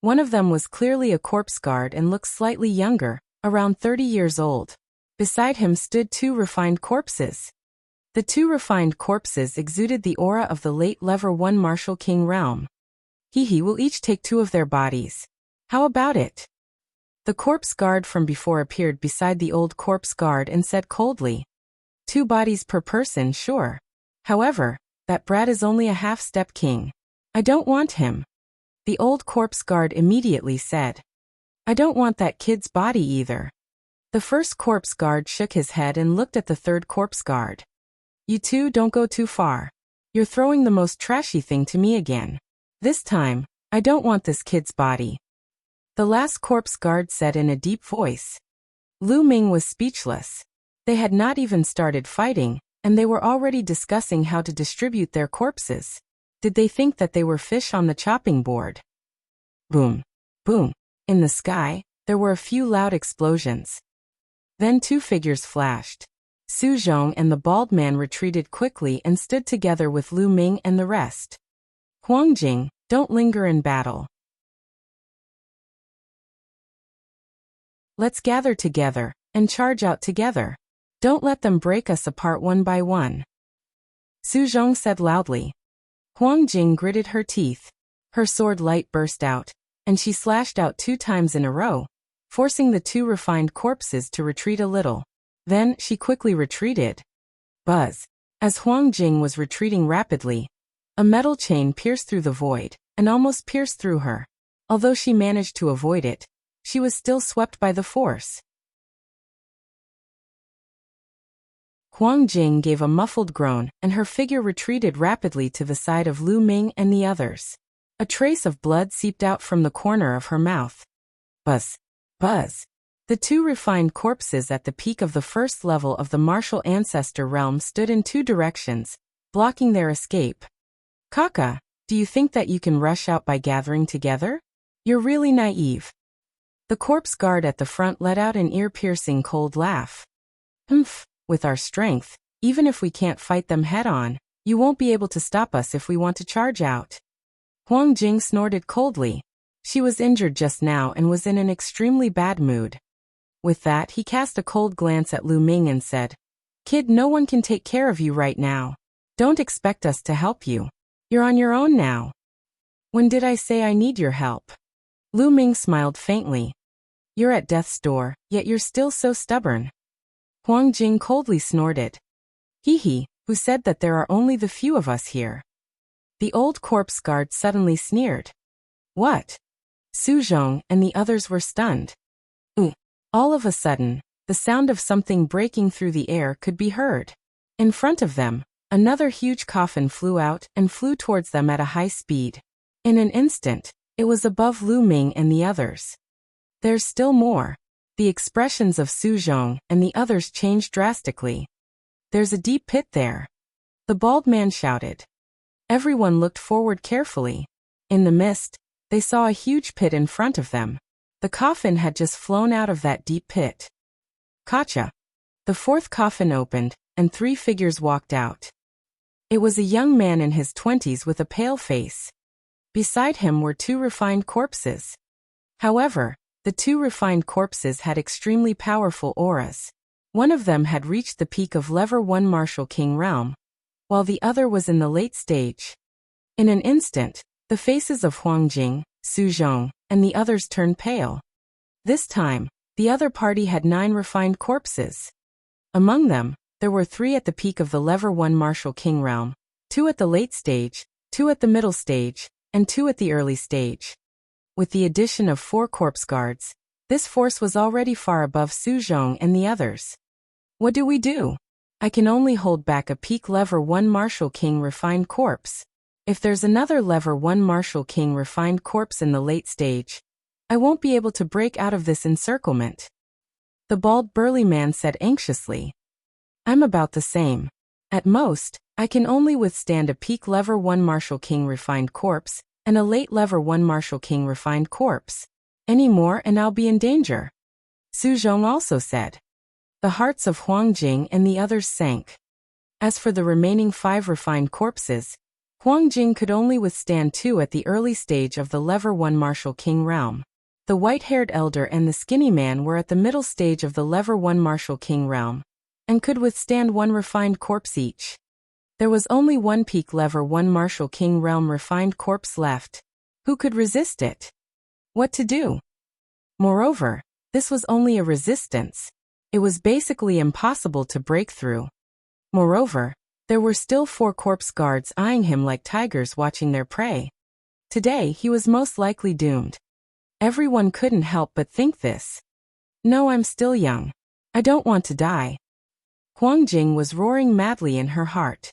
One of them was clearly a corpse guard and looked slightly younger, around 30 years old. Beside him stood 2 refined corpses. The 2 refined corpses exuded the aura of the late level 1 Martial King realm. He will each take 2 of their bodies. How about it? The corpse guard from before appeared beside the old corpse guard and said coldly. 2 bodies per person, sure. However, that brat is only a half-step king. I don't want him. The old corpse guard immediately said. I don't want that kid's body either. The first corpse guard shook his head and looked at the third corpse guard. You two don't go too far. You're throwing the most trashy thing to me again. This time, I don't want this kid's body. The last corpse guard said in a deep voice. Lu Ming was speechless. They had not even started fighting, and they were already discussing how to distribute their corpses. Did they think that they were fish on the chopping board? Boom. Boom. In the sky, there were a few loud explosions. Then 2 figures flashed. Su Zhong and the bald man retreated quickly and stood together with Lu Ming and the rest. Huangjing, don't linger in battle. Let's gather together and charge out together. Don't let them break us apart one by one. Su Zhong said loudly. Huangjing gritted her teeth. Her sword light burst out, and she slashed out 2 times in a row, forcing the 2 refined corpses to retreat a little. Then, she quickly retreated. Buzz. As Huangjing was retreating rapidly, a metal chain pierced through the void, and almost pierced through her. Although she managed to avoid it, she was still swept by the force. Huangjing gave a muffled groan, and her figure retreated rapidly to the side of Lu Ming and the others. A trace of blood seeped out from the corner of her mouth. Buzz. Buzz. The 2 refined corpses at the peak of the first level of the martial ancestor realm stood in 2 directions, blocking their escape. Kaka, do you think that you can rush out by gathering together? You're really naive. The corpse guard at the front let out an ear-piercing cold laugh. With our strength, even if we can't fight them head-on, you won't be able to stop us if we want to charge out. Huang Jing snorted coldly. She was injured just now and was in an extremely bad mood. With that, he cast a cold glance at Lu Ming and said, "Kid, no one can take care of you right now. Don't expect us to help you. You're on your own now." "When did I say I need your help?" Lu Ming smiled faintly. "You're at death's door, yet you're still so stubborn." Huang Jing coldly snorted. "Hee, who said that there are only the few of us here?" The old corpse guard suddenly sneered. "What?" Su Zhong and the others were stunned. All of a sudden, the sound of something breaking through the air could be heard. In front of them, another huge coffin flew out and flew towards them at a high speed. In an instant, it was above Lu Ming and the others. "There's still more." The expressions of Su Zhong and the others changed drastically. "There's a deep pit there," the bald man shouted. Everyone looked forward carefully. In the mist, they saw a huge pit in front of them. The coffin had just flown out of that deep pit. Kacha. The fourth coffin opened, and 3 figures walked out. It was a young man in his 20s with a pale face. Beside him were 2 refined corpses. However, the 2 refined corpses had extremely powerful auras. One of them had reached the peak of Level 1 Martial King realm, while the other was in the late stage. In an instant, the faces of Huang Jing, Su Zhong, and the others turned pale. This time, the other party had 9 refined corpses. Among them, there were 3 at the peak of the Level 1 Martial King realm, 2 at the late stage, 2 at the middle stage, and 2 at the early stage. With the addition of 4 corpse guards, this force was already far above Su Zhong and the others. "What do we do? I can only hold back a peak Level 1 Martial King refined corpse. If there's another Level 1 Martial King refined corpse in the late stage, I won't be able to break out of this encirclement," the bald burly man said anxiously. "I'm about the same. At most, I can only withstand a peak Level 1 Martial King refined corpse and a late Level 1 Martial King refined corpse. Any more and I'll be in danger," Su Zhong also said. The hearts of Huang Jing and the others sank. As for the remaining 5 refined corpses, Huang Jing could only withstand 2 at the early stage of the Level 1 Martial King realm. The white-haired elder and the skinny man were at the middle stage of the Level 1 Martial King realm, and could withstand 1 refined corpse each. There was only 1 peak Level 1 Martial King realm refined corpse left. Who could resist it? What to do? Moreover, this was only a resistance. It was basically impossible to break through. Moreover, there were still 4 corpse guards eyeing him like tigers watching their prey. Today he was most likely doomed. Everyone couldn't help but think this. "No, I'm still young. I don't want to die." Huang Jing was roaring madly in her heart.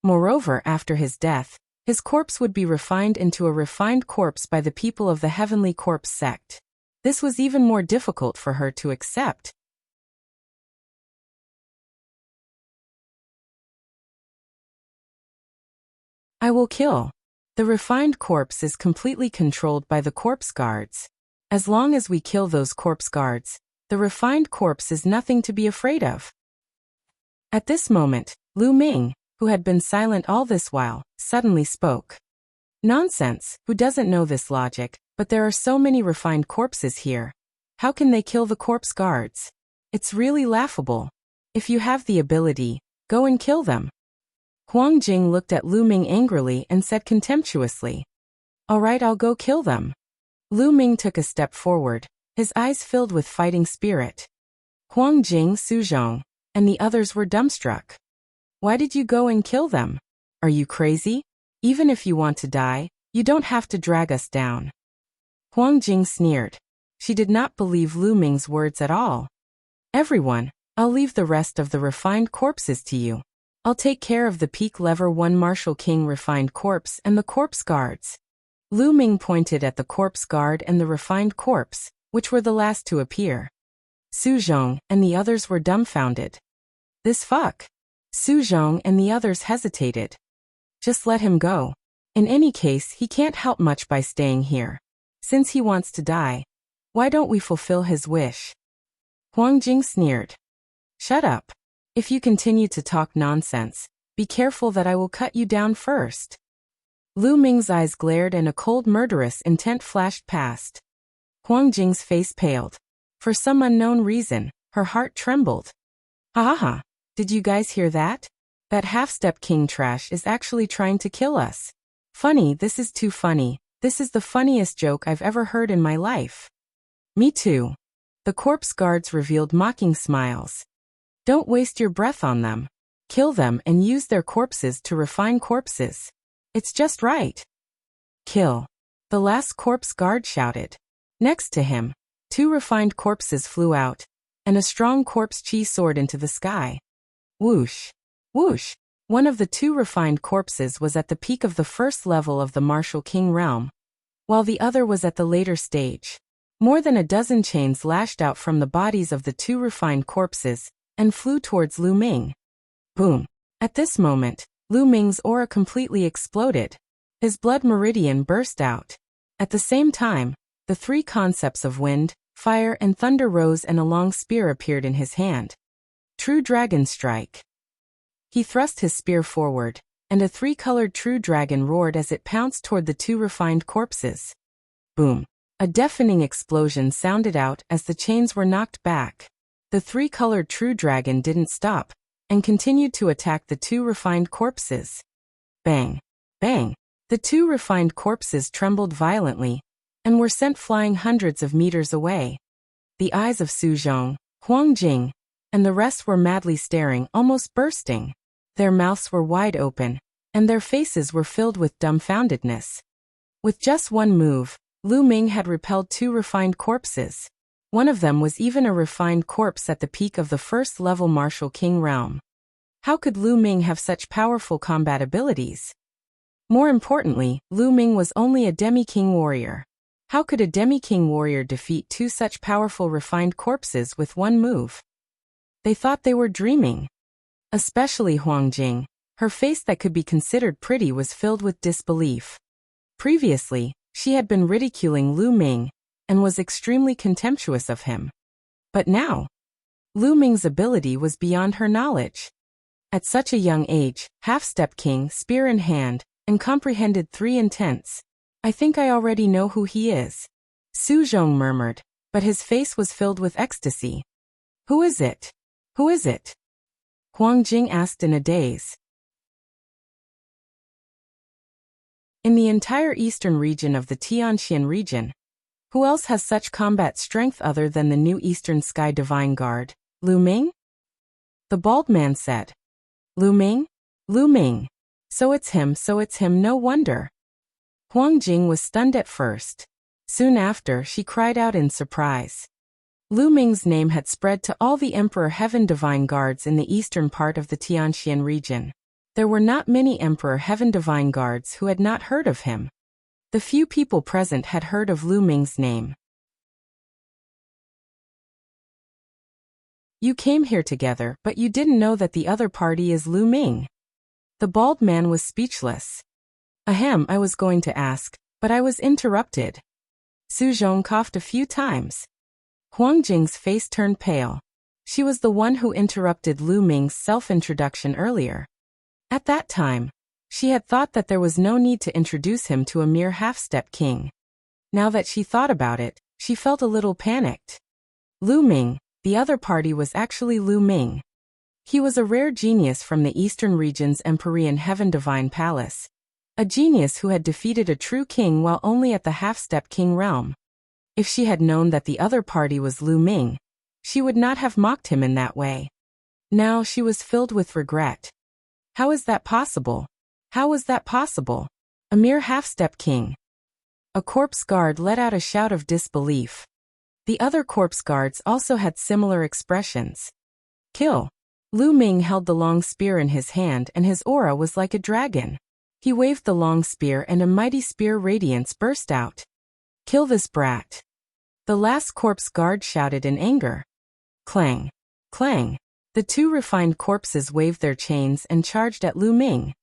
Moreover, after his death, his corpse would be refined into a refined corpse by the people of the Heavenly Corpse sect. This was even more difficult for her to accept. "I will kill." The refined corpse is completely controlled by the corpse guards. As long as we kill those corpse guards, the refined corpse is nothing to be afraid of. At this moment, Lu Ming, who had been silent all this while, suddenly spoke. "Nonsense, who doesn't know this logic, but there are so many refined corpses here. How can they kill the corpse guards? It's really laughable. If you have the ability, go and kill them." Huang Jing looked at Lu Ming angrily and said contemptuously, "All right, I'll go kill them." Lu Ming took a step forward, his eyes filled with fighting spirit. Huang Jing, Su Zhong, and the others were dumbstruck. "Why did you go and kill them? Are you crazy? Even if you want to die, you don't have to drag us down." Huang Jing sneered. She did not believe Lu Ming's words at all. "Everyone, I'll leave the rest of the refined corpses to you. I'll take care of the peak Level 1 Martial King refined corpse and the corpse guards." Lu Ming pointed at the corpse guard and the refined corpse, which were the last to appear. Su Zhong and the others were dumbfounded. "This fuck? Su Zhong and the others hesitated. Just let him go. In any case, he can't help much by staying here. Since he wants to die, why don't we fulfill his wish? Huang Jing sneered. Shut up. If you continue to talk nonsense, be careful that I will cut you down first. Lu Ming's eyes glared and a cold murderous intent flashed past. Huang Jing's face paled. For some unknown reason, her heart trembled. Ha ha ha. Did you guys hear that? That half-step king trash is actually trying to kill us. Funny, this is too funny. This is the funniest joke I've ever heard in my life. Me too. The corpse guards revealed mocking smiles. Don't waste your breath on them. Kill them and use their corpses to refine corpses. It's just right. Kill. The last corpse guard shouted. Next to him, 2 refined corpses flew out, and a strong corpse chi soared into the sky. Whoosh. Whoosh. One of the 2 refined corpses was at the peak of the first level of the martial king realm, while the other was at the later stage. More than a dozen chains lashed out from the bodies of the 2 refined corpses and flew towards Lu Ming. Boom. At this moment, Lu Ming's aura completely exploded. His blood meridian burst out. At the same time, the 3 concepts of wind, fire and thunder rose and a long spear appeared in his hand. True Dragon Strike. He thrust his spear forward, and a 3-colored true dragon roared as it pounced toward the 2 refined corpses. Boom. A deafening explosion sounded out as the chains were knocked back. The 3-colored true dragon didn't stop, and continued to attack the 2 refined corpses. Bang. Bang. The 2 refined corpses trembled violently, and were sent flying hundreds of meters away. The eyes of Su Zhong, Huang Jing, and the rest were madly staring, almost bursting. Their mouths were wide open, and their faces were filled with dumbfoundedness. With just one move, Lu Ming had repelled 2 refined corpses. One of them was even a refined corpse at the peak of the first-level martial king realm. How could Lu Ming have such powerful combat abilities? More importantly, Lu Ming was only a demi-king warrior. How could a demi-king warrior defeat 2 such powerful refined corpses with one move? They thought they were dreaming. Especially Huang Jing. Her face that could be considered pretty was filled with disbelief. Previously, she had been ridiculing Lu Ming, and was extremely contemptuous of him. But now, Lu Ming's ability was beyond her knowledge. At such a young age, half-step king, spear in hand, and comprehended 3 intents. I think I already know who he is. Su Zhong murmured, but his face was filled with ecstasy. Who is it? Who is it? Huang Jing asked in a daze. In the entire eastern region of the Tianxian region, who else has such combat strength other than the new Eastern Sky Divine Guard, Lu Ming? The bald man said. Lu Ming? Lu Ming. So it's him, no wonder. Huang Jing was stunned at first. Soon after, she cried out in surprise. Lu Ming's name had spread to all the Emperor Heaven Divine Guards in the eastern part of the Tianxian region. There were not many Emperor Heaven Divine Guards who had not heard of him. The few people present had heard of Lu Ming's name. You came here together, but you didn't know that the other party is Lu Ming. The bald man was speechless. Ahem, I was going to ask, but I was interrupted. Su Zhong coughed a few times. Huang Jing's face turned pale. She was the one who interrupted Lu Ming's self-introduction earlier. At that time, she had thought that there was no need to introduce him to a mere half-step king. Now that she thought about it, she felt a little panicked. Lu Ming, the other party was actually Lu Ming. He was a rare genius from the eastern region's Empyrean Heaven Divine Palace. A genius who had defeated a true king while only at the half-step king realm. If she had known that the other party was Lu Ming, she would not have mocked him in that way. Now she was filled with regret. How is that possible? How was that possible? A mere half-step king. A corpse guard let out a shout of disbelief. The other corpse guards also had similar expressions. Kill. Lu Ming held the long spear in his hand and his aura was like a dragon. He waved the long spear and a mighty spear radiance burst out. Kill this brat. The last corpse guard shouted in anger. Clang. Clang. The two refined corpses waved their chains and charged at Lu Ming.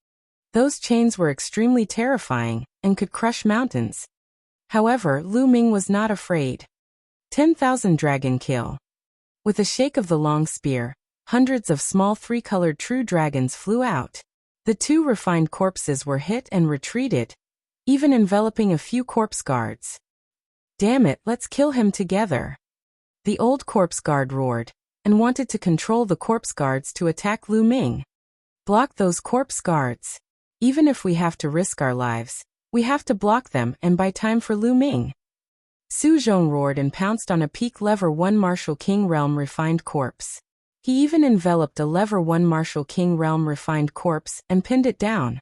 Those chains were extremely terrifying and could crush mountains. However, Lu Ming was not afraid. 10,000 dragon kill. With a shake of the long spear, hundreds of small three-colored true dragons flew out. The two refined corpses were hit and retreated, even enveloping a few corpse guards. Damn it, let's kill him together. The old corpse guard roared, and wanted to control the corpse guards to attack Lu Ming. Block those corpse guards. Even if we have to risk our lives, we have to block them and buy time for Lu Ming. Su Zhong roared and pounced on a peak lever 1 Martial King Realm refined corpse. He even enveloped a lever 1 Martial King Realm refined corpse and pinned it down.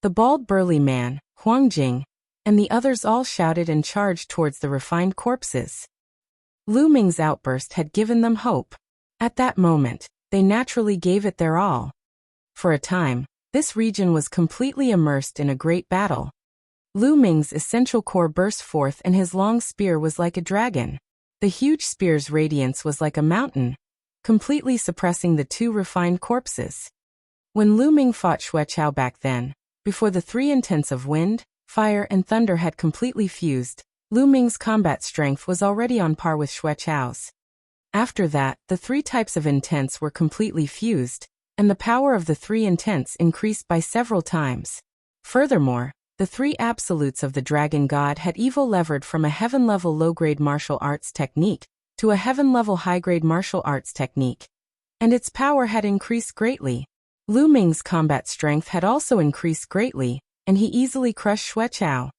The bald burly man, Huang Jing, and the others all shouted and charged towards the refined corpses. Lu Ming's outburst had given them hope. At that moment, they naturally gave it their all. For a time, this region was completely immersed in a great battle. Lu Ming's essential core burst forth and his long spear was like a dragon. The huge spear's radiance was like a mountain, completely suppressing the two refined corpses. When Lu Ming fought Xueqiao back then, before the three intents of wind, fire and thunder had completely fused, Lu Ming's combat strength was already on par with Xueqiao's. After that, the three types of intents were completely fused, and the power of the three intents increased by several times. Furthermore, the three absolutes of the dragon god had evo-levered from a heaven-level low-grade martial arts technique to a heaven-level high-grade martial arts technique, and its power had increased greatly. Lu Ming's combat strength had also increased greatly, and he easily crushed Xueqiao.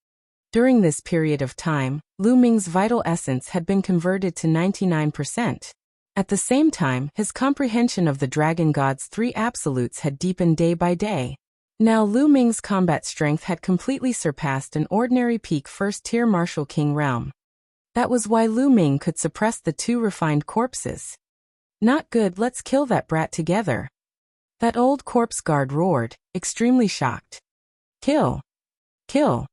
During this period of time, Lu Ming's vital essence had been converted to 99%. At the same time, his comprehension of the dragon god's three absolutes had deepened day by day. Now Lu Ming's combat strength had completely surpassed an ordinary peak first-tier Martial King realm. That was why Lu Ming could suppress the two refined corpses. Not good, let's kill that brat together. That old corpse guard roared, extremely shocked. Kill. Kill.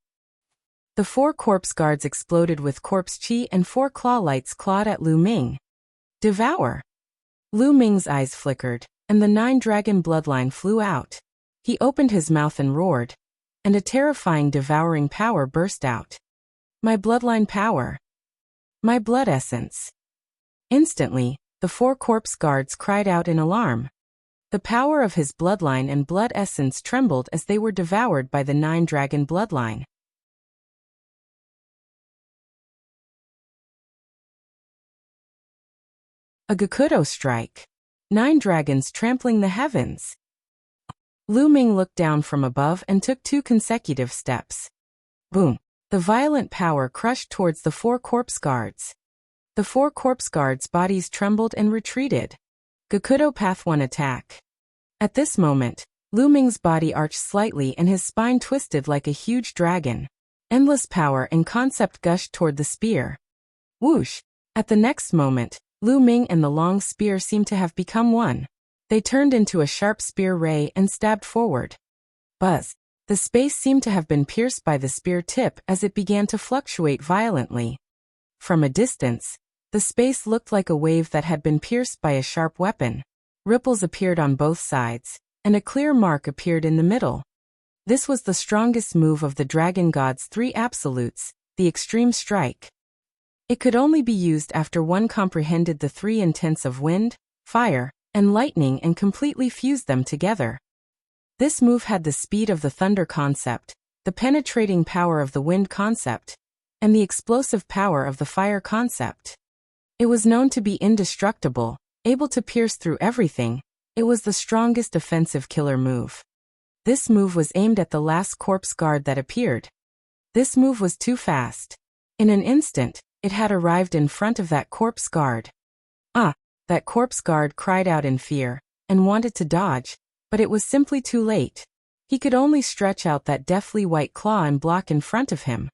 The 4 corpse guards exploded with corpse chi and 4 claw lights clawed at Lu Ming. Devour. Lu Ming's eyes flickered, and the 9 dragon bloodline flew out. He opened his mouth and roared, and a terrifying devouring power burst out. My bloodline power. My blood essence. Instantly, the 4 corpse guards cried out in alarm. The power of his bloodline and blood essence trembled as they were devoured by the 9 dragon bloodline. A Gakudo strike. 9 dragons trampling the heavens. Lu Ming looked down from above and took 2 consecutive steps. Boom! The violent power crushed towards the 4 corpse guards. The 4 corpse guards' bodies trembled and retreated. Gakudo Path 1 attack. At this moment, Lu Ming's body arched slightly and his spine twisted like a huge dragon. Endless power and concept gushed toward the spear. Whoosh! At the next moment, Lu Ming and the long spear seemed to have become one. They turned into a sharp spear ray and stabbed forward. Buzz! The space seemed to have been pierced by the spear tip as it began to fluctuate violently. From a distance, the space looked like a wave that had been pierced by a sharp weapon. Ripples appeared on both sides, and a clear mark appeared in the middle. This was the strongest move of the dragon god's 3 absolutes, the extreme strike. It could only be used after one comprehended the 3 intents of wind, fire, and lightning and completely fused them together. This move had the speed of the thunder concept, the penetrating power of the wind concept, and the explosive power of the fire concept. It was known to be indestructible, able to pierce through everything. It was the strongest offensive killer move. This move was aimed at the last corpse guard that appeared. This move was too fast. In an instant, it had arrived in front of that corpse guard. That corpse guard cried out in fear, and wanted to dodge, but it was simply too late. He could only stretch out that deathly white claw and block in front of him.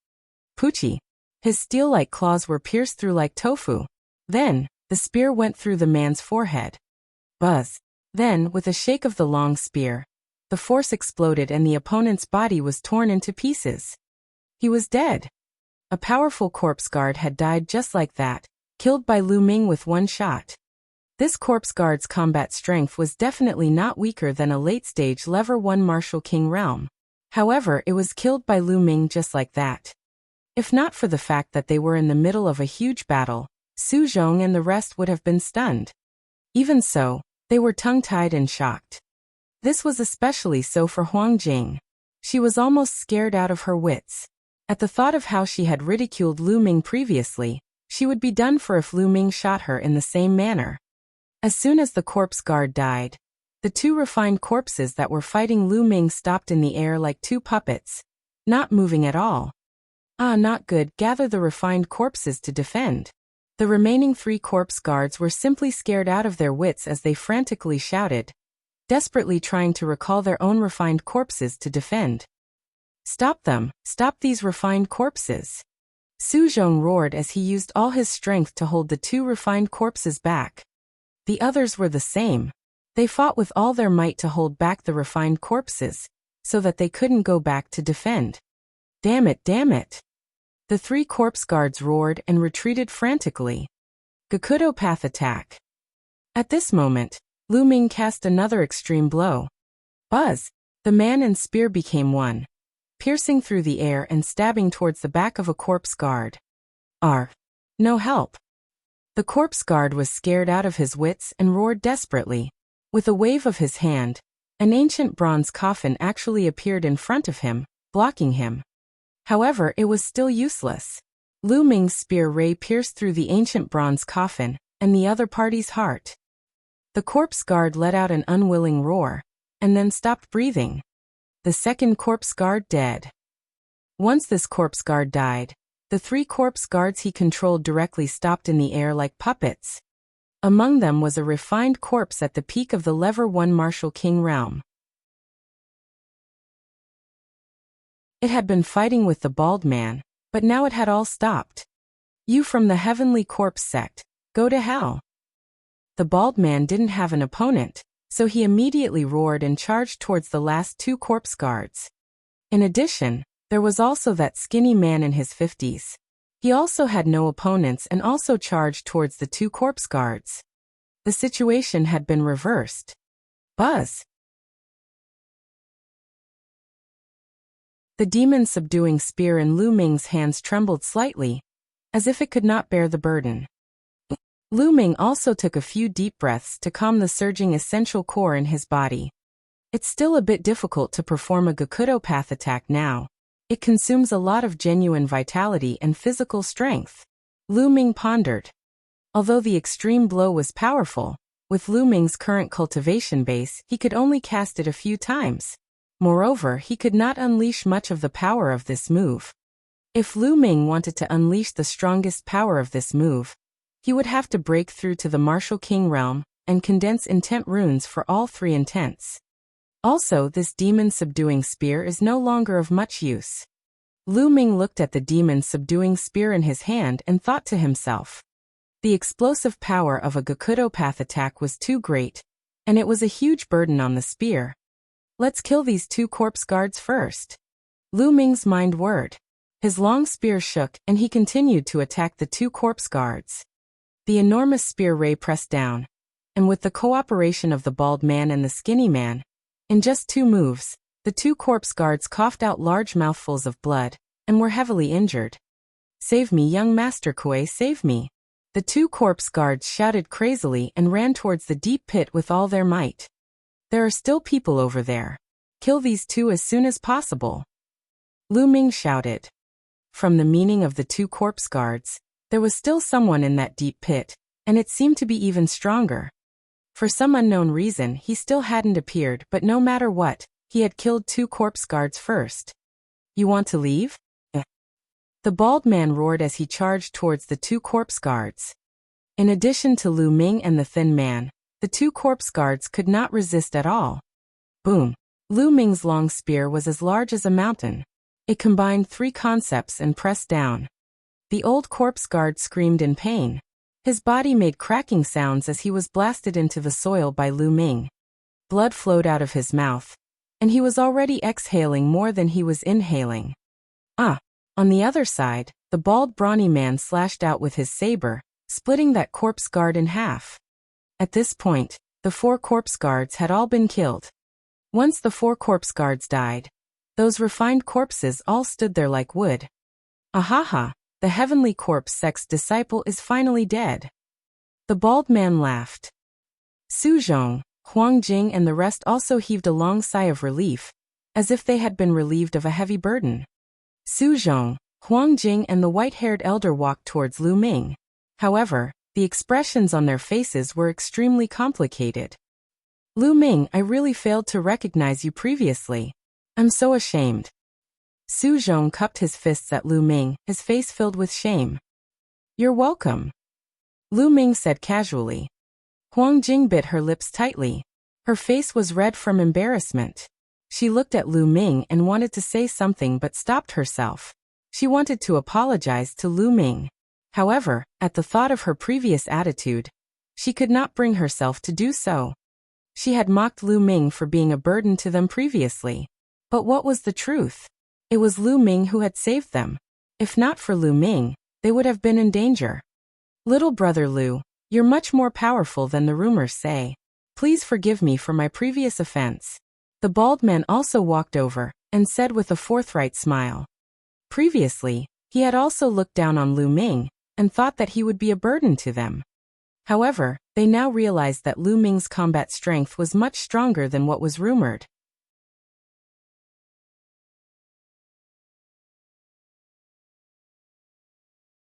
Poochie! His steel-like claws were pierced through like tofu. Then, the spear went through the man's forehead. Buzz! Then, with a shake of the long spear, the force exploded and the opponent's body was torn into pieces. He was dead. A powerful corpse guard had died just like that, killed by Lu Ming with one shot. This corpse guard's combat strength was definitely not weaker than a late-stage Level 1 Martial King realm. However, it was killed by Lu Ming just like that. If not for the fact that they were in the middle of a huge battle, Su Zhong and the rest would have been stunned. Even so, they were tongue-tied and shocked. This was especially so for Huang Jing. She was almost scared out of her wits. At the thought of how she had ridiculed Lu Ming previously, she would be done for if Lu Ming shot her in the same manner. As soon as the corpse guard died, the two refined corpses that were fighting Lu Ming stopped in the air like two puppets, not moving at all. Ah, not good. Gather the refined corpses to defend. The remaining 3 corpse guards were simply scared out of their wits as they frantically shouted, desperately trying to recall their own refined corpses to defend. Stop them! Stop these refined corpses! Su Zhong roared as he used all his strength to hold the 2 refined corpses back. The others were the same. They fought with all their might to hold back the refined corpses, so that they couldn't go back to defend. Damn it, damn it! The 3 corpse guards roared and retreated frantically. Gakudo Path attack. At this moment, Lu Ming cast another extreme blow. Buzz! The man and spear became one, piercing through the air and stabbing towards the back of a corpse guard. No help! The corpse guard was scared out of his wits and roared desperately. With a wave of his hand, an ancient bronze coffin actually appeared in front of him, blocking him. However, it was still useless. Lu Ming's spear ray pierced through the ancient bronze coffin and the other party's heart. The corpse guard let out an unwilling roar, and then stopped breathing. The second corpse guard dead. Once this corpse guard died, the 3 corpse guards he controlled directly stopped in the air like puppets. Among them was a refined corpse at the peak of the Level 1 Martial King realm. It had been fighting with the bald man, but now it had all stopped. You from the Heavenly Corpse sect, go to hell. The bald man didn't have an opponent, so he immediately roared and charged towards the last 2 corpse guards. In addition, there was also that skinny man in his 50s. He also had no opponents and also charged towards the 2 corpse guards. The situation had been reversed. Buzz! The demon-subduing spear in Lu Ming's hands trembled slightly, as if it could not bear the burden. Lu Ming also took a few deep breaths to calm the surging essential core in his body. It's still a bit difficult to perform a Gakudo Path attack now. It consumes a lot of genuine vitality and physical strength. Lu Ming pondered. Although the extreme blow was powerful, with Lu Ming's current cultivation base, he could only cast it a few times. Moreover, he could not unleash much of the power of this move. If Lu Ming wanted to unleash the strongest power of this move, he would have to break through to the Martial King realm and condense intent runes for all 3 intents. Also, this demon-subduing spear is no longer of much use. Lu Ming looked at the demon-subduing spear in his hand and thought to himself. The explosive power of a Gakudo Path attack was too great, and it was a huge burden on the spear. Let's kill these 2 corpse guards first. Lu Ming's mind whirred. His long spear shook and he continued to attack the 2 corpse guards. The enormous spear ray pressed down, and with the cooperation of the bald man and the skinny man, in just 2 moves, the 2 corpse guards coughed out large mouthfuls of blood, and were heavily injured. Save me, young Master Kuei, save me. The 2 corpse guards shouted crazily and ran towards the deep pit with all their might. There are still people over there. Kill these 2 as soon as possible. Lu Ming shouted. From the meaning of the 2 corpse guards, there was still someone in that deep pit, and it seemed to be even stronger. For some unknown reason, he still hadn't appeared, but no matter what, he had killed 2 corpse guards first. You want to leave? The bald man roared as he charged towards the 2 corpse guards. In addition to Lu Ming and the thin man, the 2 corpse guards could not resist at all. Boom! Lu Ming's long spear was as large as a mountain. It combined 3 concepts and pressed down. The old corpse guard screamed in pain. His body made cracking sounds as he was blasted into the soil by Lu Ming. Blood flowed out of his mouth, and he was already exhaling more than he was inhaling. On the other side, the bald brawny man slashed out with his saber, splitting that corpse guard in half. At this point, the 4 corpse guards had all been killed. Once the 4 corpse guards died, those refined corpses all stood there like wood. Ahaha, the heavenly corpse sect's disciple is finally dead. The bald man laughed. Su Zhong, Huang Jing and the rest also heaved a long sigh of relief, as if they had been relieved of a heavy burden. Su Zhong, Huang Jing and the white-haired elder walked towards Lu Ming. However, the expressions on their faces were extremely complicated. Lu Ming, I really failed to recognize you previously. I'm so ashamed. Su Zhong cupped his fists at Lu Ming, his face filled with shame. You're welcome, Lu Ming said casually. Huang Jing bit her lips tightly. Her face was red from embarrassment. She looked at Lu Ming and wanted to say something but stopped herself. She wanted to apologize to Lu Ming. However, at the thought of her previous attitude, she could not bring herself to do so. She had mocked Lu Ming for being a burden to them previously. But what was the truth? It was Lu Ming who had saved them. If not for Lu Ming, they would have been in danger. Little brother Lu, you're much more powerful than the rumors say. Please forgive me for my previous offense. The bald man also walked over and said with a forthright smile. Previously, he had also looked down on Lu Ming and thought that he would be a burden to them. However, they now realized that Lu Ming's combat strength was much stronger than what was rumored.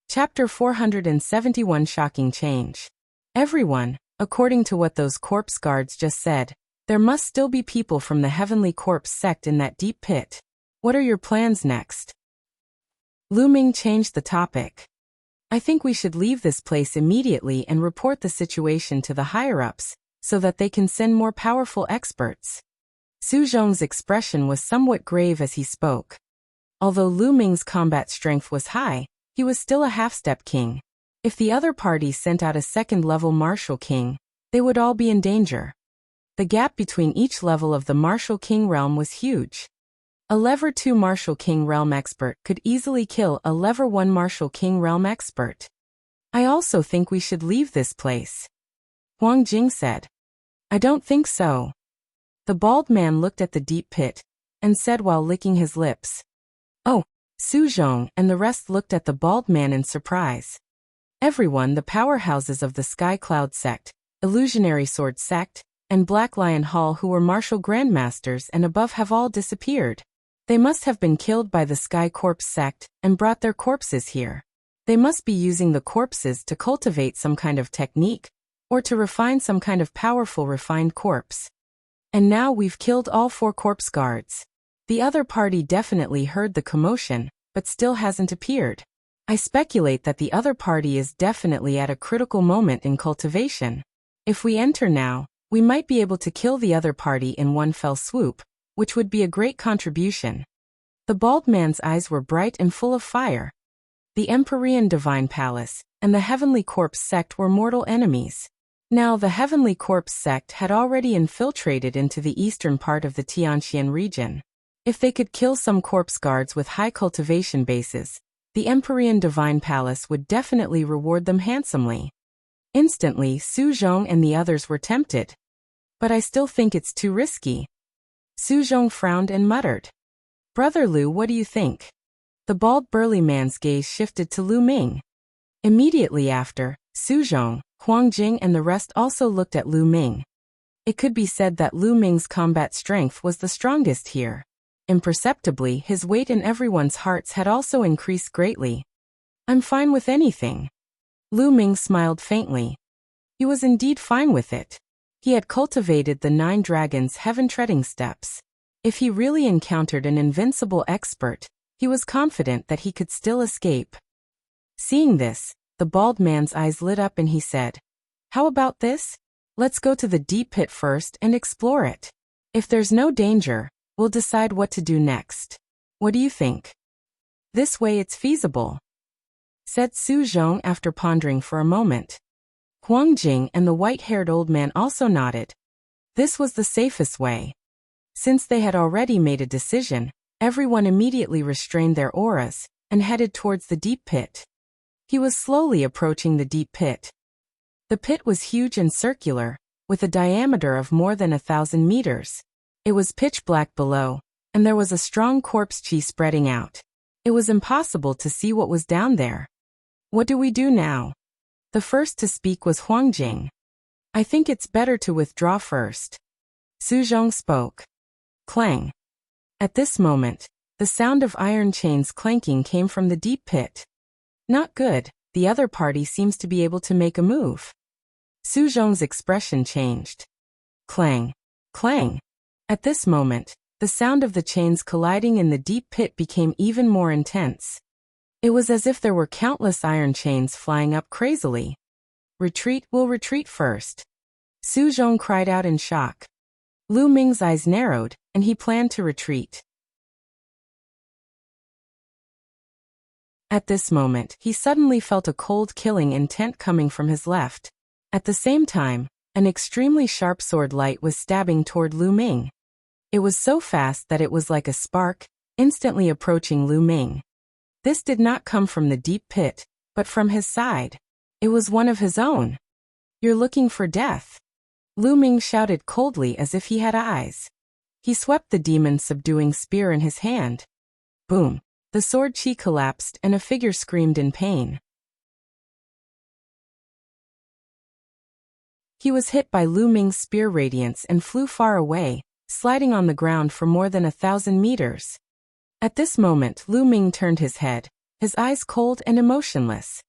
Chapter 471 Shocking Change. Everyone, according to what those corpse guards just said, there must still be people from the Heavenly Corpse sect in that deep pit. What are your plans next? Lu Ming changed the topic. I think we should leave this place immediately and report the situation to the higher-ups, so that they can send more powerful experts. Su Zhong's expression was somewhat grave as he spoke. Although Lu Ming's combat strength was high, he was still a half-step king. If the other party sent out a second-level martial king, they would all be in danger. The gap between each level of the martial king realm was huge. A level 2 martial king realm expert could easily kill a level 1 martial king realm expert. I also think we should leave this place, Huang Jing said. I don't think so. The bald man looked at the deep pit and said while licking his lips. Oh, Su Zhong and the rest looked at the bald man in surprise. Everyone, the powerhouses of the Sky Cloud sect, Illusionary Sword sect, and Black Lion Hall who were martial grandmasters and above have all disappeared. They must have been killed by the Sky Corpse sect and brought their corpses here. They must be using the corpses to cultivate some kind of technique, or to refine some kind of powerful refined corpse. And now we've killed all 4 corpse guards. The other party definitely heard the commotion, but still hasn't appeared. I speculate that the other party is definitely at a critical moment in cultivation. If we enter now, we might be able to kill the other party in one fell swoop, which would be a great contribution. The bald man's eyes were bright and full of fire. The Empyrean Divine Palace and the Heavenly Corpse sect were mortal enemies. Now the Heavenly Corpse sect had already infiltrated into the eastern part of the Tianxian region. If they could kill some corpse guards with high cultivation bases, the Empyrean Divine Palace would definitely reward them handsomely. Instantly, Su Zhong and the others were tempted. But I still think it's too risky. Su Zhong frowned and muttered. Brother Lu, what do you think? The bald burly man's gaze shifted to Lu Ming. Immediately after, Su Zhong, Huang Jing and the rest also looked at Lu Ming. It could be said that Lu Ming's combat strength was the strongest here. Imperceptibly, his weight in everyone's hearts had also increased greatly. I'm fine with anything. Lu Ming smiled faintly. He was indeed fine with it. He had cultivated the 9 dragons' heaven-treading steps. If he really encountered an invincible expert, he was confident that he could still escape. Seeing this, the bald man's eyes lit up and he said, How about this? Let's go to the deep pit first and explore it. If there's no danger, we'll decide what to do next. What do you think? This way it's feasible, said Su Zhong after pondering for a moment. Huang Jing and the white-haired old man also nodded. This was the safest way. Since they had already made a decision, everyone immediately restrained their auras and headed towards the deep pit. He was slowly approaching the deep pit. The pit was huge and circular, with a diameter of more than 1,000 meters. It was pitch black below, and there was a strong corpse chi spreading out. It was impossible to see what was down there. What do we do now? The first to speak was Huang Jing. I think it's better to withdraw first. Su Zhong spoke. Clang. At this moment, the sound of iron chains clanking came from the deep pit. Not good, the other party seems to be able to make a move. Su Zhong's expression changed. Clang. Clang. At this moment, the sound of the chains colliding in the deep pit became even more intense. It was as if there were countless iron chains flying up crazily. Retreat, we'll retreat first. Su Zhong cried out in shock. Lu Ming's eyes narrowed, and he planned to retreat. At this moment, he suddenly felt a cold killing intent coming from his left. At the same time, an extremely sharp sword light was stabbing toward Lu Ming. It was so fast that it was like a spark, instantly approaching Lu Ming. This did not come from the deep pit, but from his side. It was one of his own. You're looking for death. Lu Ming shouted coldly as if he had eyes. He swept the demon-subduing spear in his hand. Boom. The sword chi collapsed and a figure screamed in pain. He was hit by Lu Ming's spear radiance and flew far away, sliding on the ground for more than 1,000 meters. At this moment, Lu Ming turned his head, his eyes cold and emotionless.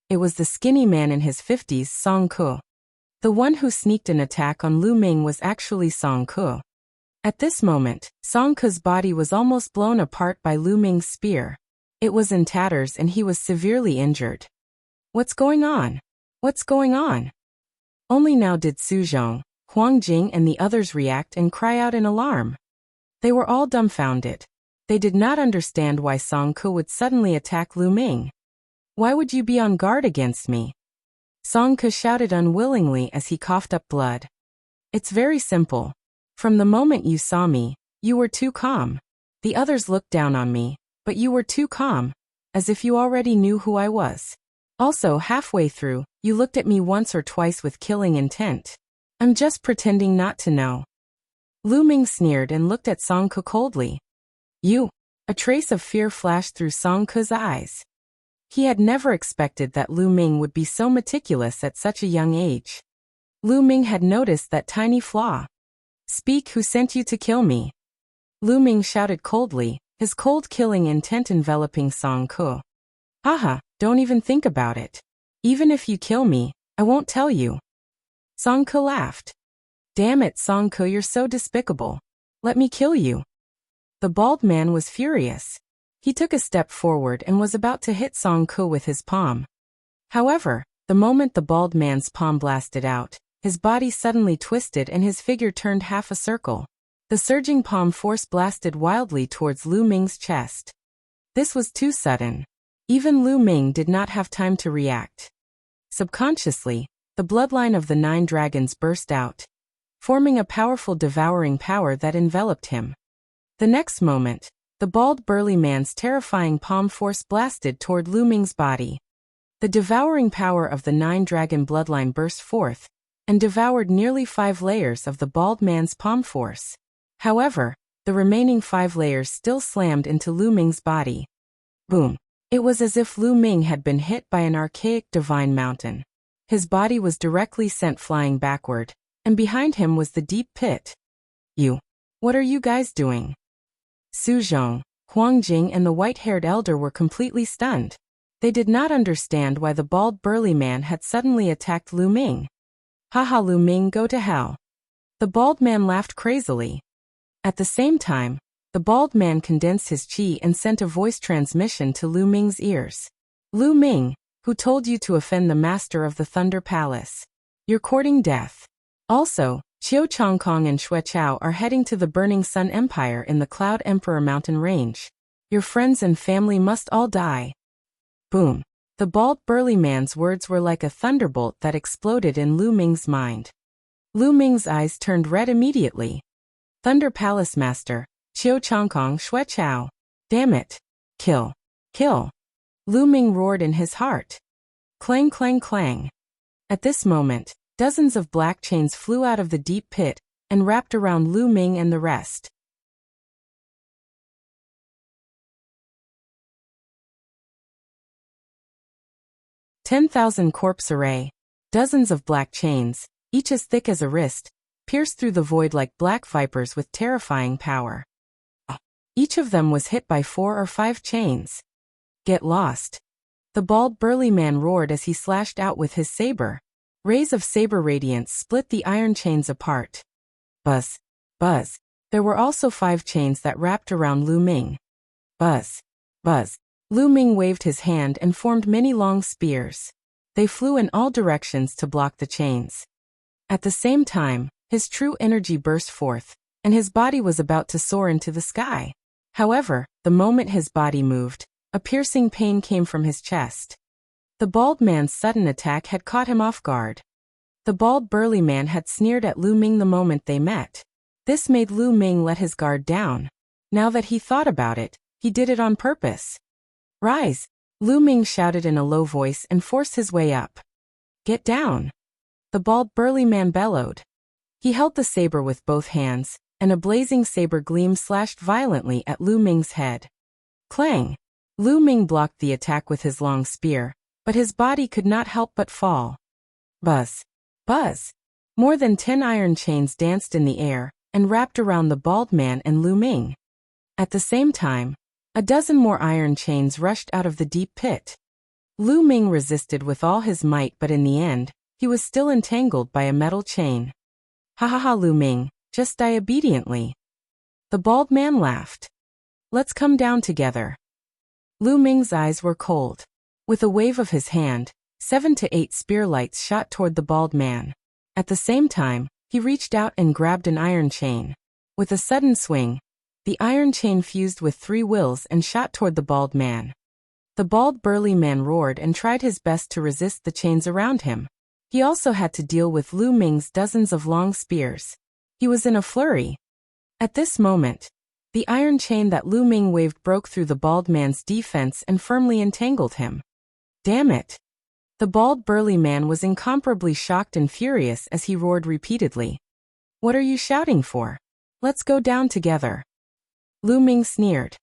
It was the skinny man in his 50s, Song Ke. The one who sneaked an attack on Lu Ming was actually Song Ke. At this moment, Song Ke's body was almost blown apart by Lu Ming's spear. It was in tatters and he was severely injured. What's going on? What's going on? Only now did Su Zhong, Huang Jing and the others react and cry out in alarm. They were all dumbfounded. They did not understand why Song Ke would suddenly attack Lu Ming. Why would you be on guard against me? Song Ke shouted unwillingly as he coughed up blood. It's very simple. From the moment you saw me, you were too calm. The others looked down on me, but you were too calm, as if you already knew who I was. Also, halfway through, you looked at me once or twice with killing intent. I'm just pretending not to know. Lu Ming sneered and looked at Song Ke coldly. You. A trace of fear flashed through Song Ke's eyes. He had never expected that Lu Ming would be so meticulous at such a young age. Lu Ming had noticed that tiny flaw. Speak, who sent you to kill me? Lu Ming shouted coldly, his cold killing intent enveloping Song Ke. Haha, don't even think about it. Even if you kill me, I won't tell you. Song Ke laughed. Damn it, Song Ke, you're so despicable. Let me kill you. The bald man was furious. He took a step forward and was about to hit Song Ke with his palm. However, the moment the bald man's palm blasted out, his body suddenly twisted and his figure turned half a circle. The surging palm force blasted wildly towards Lu Ming's chest. This was too sudden. Even Lu Ming did not have time to react. Subconsciously, the bloodline of the 9 dragons burst out, forming a powerful devouring power that enveloped him. The next moment, the bald burly man's terrifying palm force blasted toward Lu Ming's body. The devouring power of the 9 dragon bloodline burst forth, and devoured nearly 5 layers of the bald man's palm force. However, the remaining 5 layers still slammed into Lu Ming's body. Boom. It was as if Lu Ming had been hit by an archaic divine mountain. His body was directly sent flying backward, and behind him was the deep pit. You. What are you guys doing? Su Zhong, Huang Jing and the white-haired elder were completely stunned. They did not understand why the bald burly man had suddenly attacked Lu Ming. Haha, Lu Ming, go to hell. The bald man laughed crazily. At the same time, the bald man condensed his chi and sent a voice transmission to Lu Ming's ears. Lu Ming, who told you to offend the master of the Thunder Palace? You're courting death. Also, Qiu Chongkong and Xue Chao are heading to the Burning Sun Empire in the Cloud Emperor mountain range. Your friends and family must all die. Boom. The bald burly man's words were like a thunderbolt that exploded in Lu Ming's mind. Lu Ming's eyes turned red immediately. Thunder Palace Master, Qiu Chongkong, Xue Chao. Damn it. Kill. Kill. Lu Ming roared in his heart. Clang, clang, clang. At this moment, dozens of black chains flew out of the deep pit and wrapped around Lu Ming and the rest. "10,000 corpse array. Dozens of black chains, each as thick as a wrist, pierced through the void like black vipers with terrifying power. Each of them was hit by 4 or 5 chains. Get lost." The bald burly man roared as he slashed out with his saber. Rays of saber radiance split the iron chains apart. Buzz. Buzz. There were also 5 chains that wrapped around Lu Ming. Buzz. Buzz. Lu Ming waved his hand and formed many long spears. They flew in all directions to block the chains. At the same time, his true energy burst forth, and his body was about to soar into the sky. However, the moment his body moved, a piercing pain came from his chest. The bald man's sudden attack had caught him off guard. The bald burly man had sneered at Lu Ming the moment they met. This made Lu Ming let his guard down. Now that he thought about it, he did it on purpose. "Rise!" Lu Ming shouted in a low voice and forced his way up. "Get down!" the bald burly man bellowed. He held the saber with both hands, and a blazing saber gleam slashed violently at Lu Ming's head. Clang! Lu Ming blocked the attack with his long spear, but his body could not help but fall. Buzz! Buzz! More than 10 iron chains danced in the air and wrapped around the bald man and Lu Ming. At the same time, a dozen more iron chains rushed out of the deep pit. Lu Ming resisted with all his might, but in the end, he was still entangled by a metal chain. "Ha ha ha, Lu Ming, just die obediently." The bald man laughed. "Let's come down together." Lu Ming's eyes were cold. With a wave of his hand, 7 to 8 spear lights shot toward the bald man. At the same time, he reached out and grabbed an iron chain. With a sudden swing, the iron chain fused with 3 wills and shot toward the bald man. The bald burly man roared and tried his best to resist the chains around him. He also had to deal with Lu Ming's dozens of long spears. He was in a flurry. At this moment, the iron chain that Lu Ming waved broke through the bald man's defense and firmly entangled him. "Damn it!" The bald burly man was incomparably shocked and furious as he roared repeatedly. "What are you shouting for? Let's go down together." Lu Ming sneered.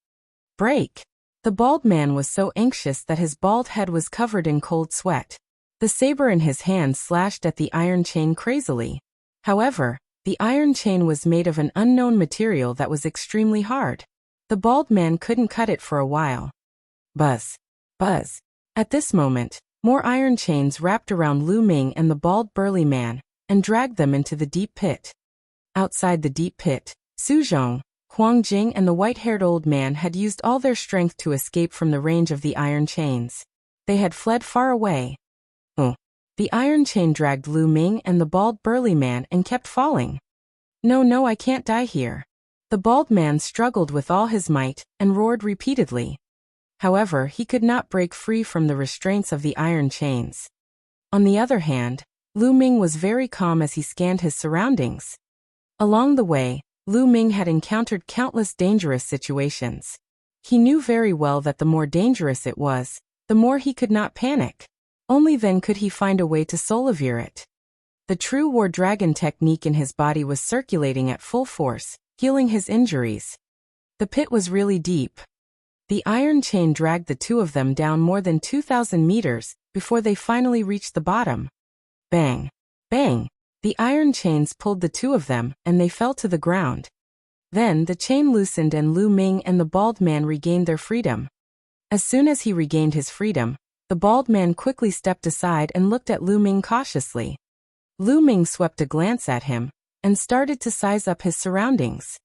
"Break!" The bald man was so anxious that his bald head was covered in cold sweat. The saber in his hand slashed at the iron chain crazily. However, the iron chain was made of an unknown material that was extremely hard. The bald man couldn't cut it for a while. Buzz! Buzz! At this moment, more iron chains wrapped around Lu Ming and the bald burly man, and dragged them into the deep pit. Outside the deep pit, Su Zhong, Huang Jing and the white-haired old man had used all their strength to escape from the range of the iron chains. They had fled far away. The iron chain dragged Lu Ming and the bald burly man and kept falling. No, I can't die here." The bald man struggled with all his might and roared repeatedly. However, he could not break free from the restraints of the iron chains. On the other hand, Lu Ming was very calm as he scanned his surroundings. Along the way, Lu Ming had encountered countless dangerous situations. He knew very well that the more dangerous it was, the more he could not panic. Only then could he find a way to solivere it. The true war dragon technique in his body was circulating at full force, healing his injuries. The pit was really deep. The iron chain dragged the two of them down more than 2,000 meters before they finally reached the bottom. Bang! Bang! The iron chains pulled the two of them and they fell to the ground. Then the chain loosened and Lu Ming and the bald man regained their freedom. As soon as he regained his freedom, the bald man quickly stepped aside and looked at Lu Ming cautiously. Lu Ming swept a glance at him and started to size up his surroundings.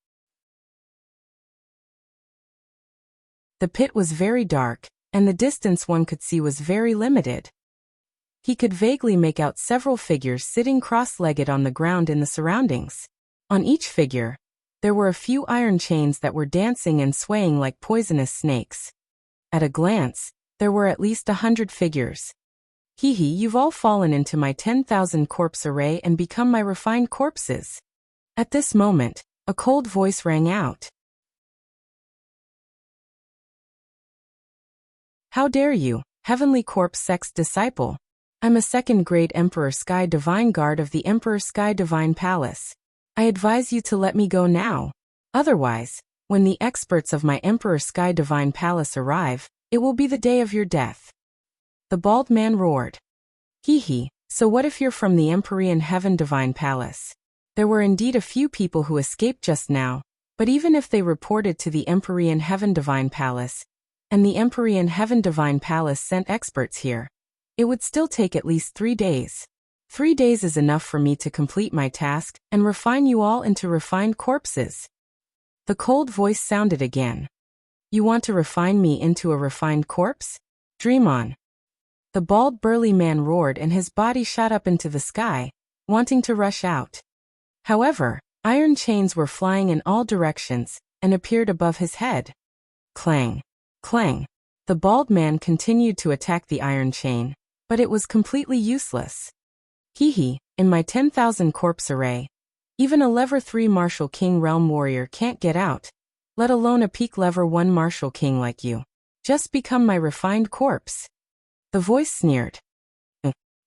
The pit was very dark, and the distance one could see was very limited. He could vaguely make out several figures sitting cross-legged on the ground in the surroundings. On each figure, there were a few iron chains that were dancing and swaying like poisonous snakes. At a glance, there were at least 100 figures. Hee hee, you've all fallen into my 10,000 corpse array and become my refined corpses. At this moment, a cold voice rang out. How dare you, heavenly corpse sex disciple? I'm a second-grade Emperor Sky Divine Guard of the Emperor Sky Divine Palace. I advise you to let me go now. Otherwise, when the experts of my Emperor Sky Divine Palace arrive, it will be the day of your death." The bald man roared. Hee hee, so what if you're from the Empyrean Heaven Divine Palace? There were indeed a few people who escaped just now, but even if they reported to the Empyrean Heaven Divine Palace, and the Empyrean Heaven Divine Palace sent experts here, it would still take at least 3 days. 3 days is enough for me to complete my task and refine you all into refined corpses. The cold voice sounded again. You want to refine me into a refined corpse? Dream on. The bald burly man roared and his body shot up into the sky, wanting to rush out. However, iron chains were flying in all directions and appeared above his head. Clang! Clang! The bald man continued to attack the iron chain, but it was completely useless. Hee hee, in my 10,000 corpse array, even a level 3 Martial King Realm Warrior can't get out, let alone a peak level 1 Martial King like you. Just become my refined corpse. The voice sneered.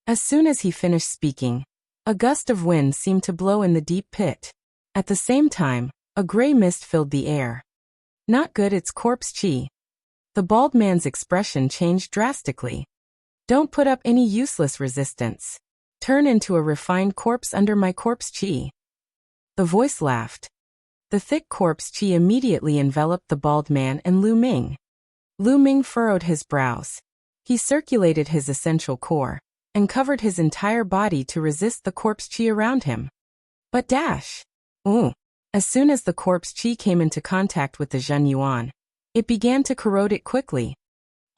As soon as he finished speaking, a gust of wind seemed to blow in the deep pit. At the same time, a gray mist filled the air. Not good, it's corpse chi. The bald man's expression changed drastically. Don't put up any useless resistance. Turn into a refined corpse under my corpse chi. The voice laughed. The thick corpse chi immediately enveloped the bald man and Lu Ming. Lu Ming furrowed his brows. He circulated his essential core and covered his entire body to resist the corpse chi around him. But dash! As soon as the corpse chi came into contact with the Zhen Yuan, it began to corrode it quickly.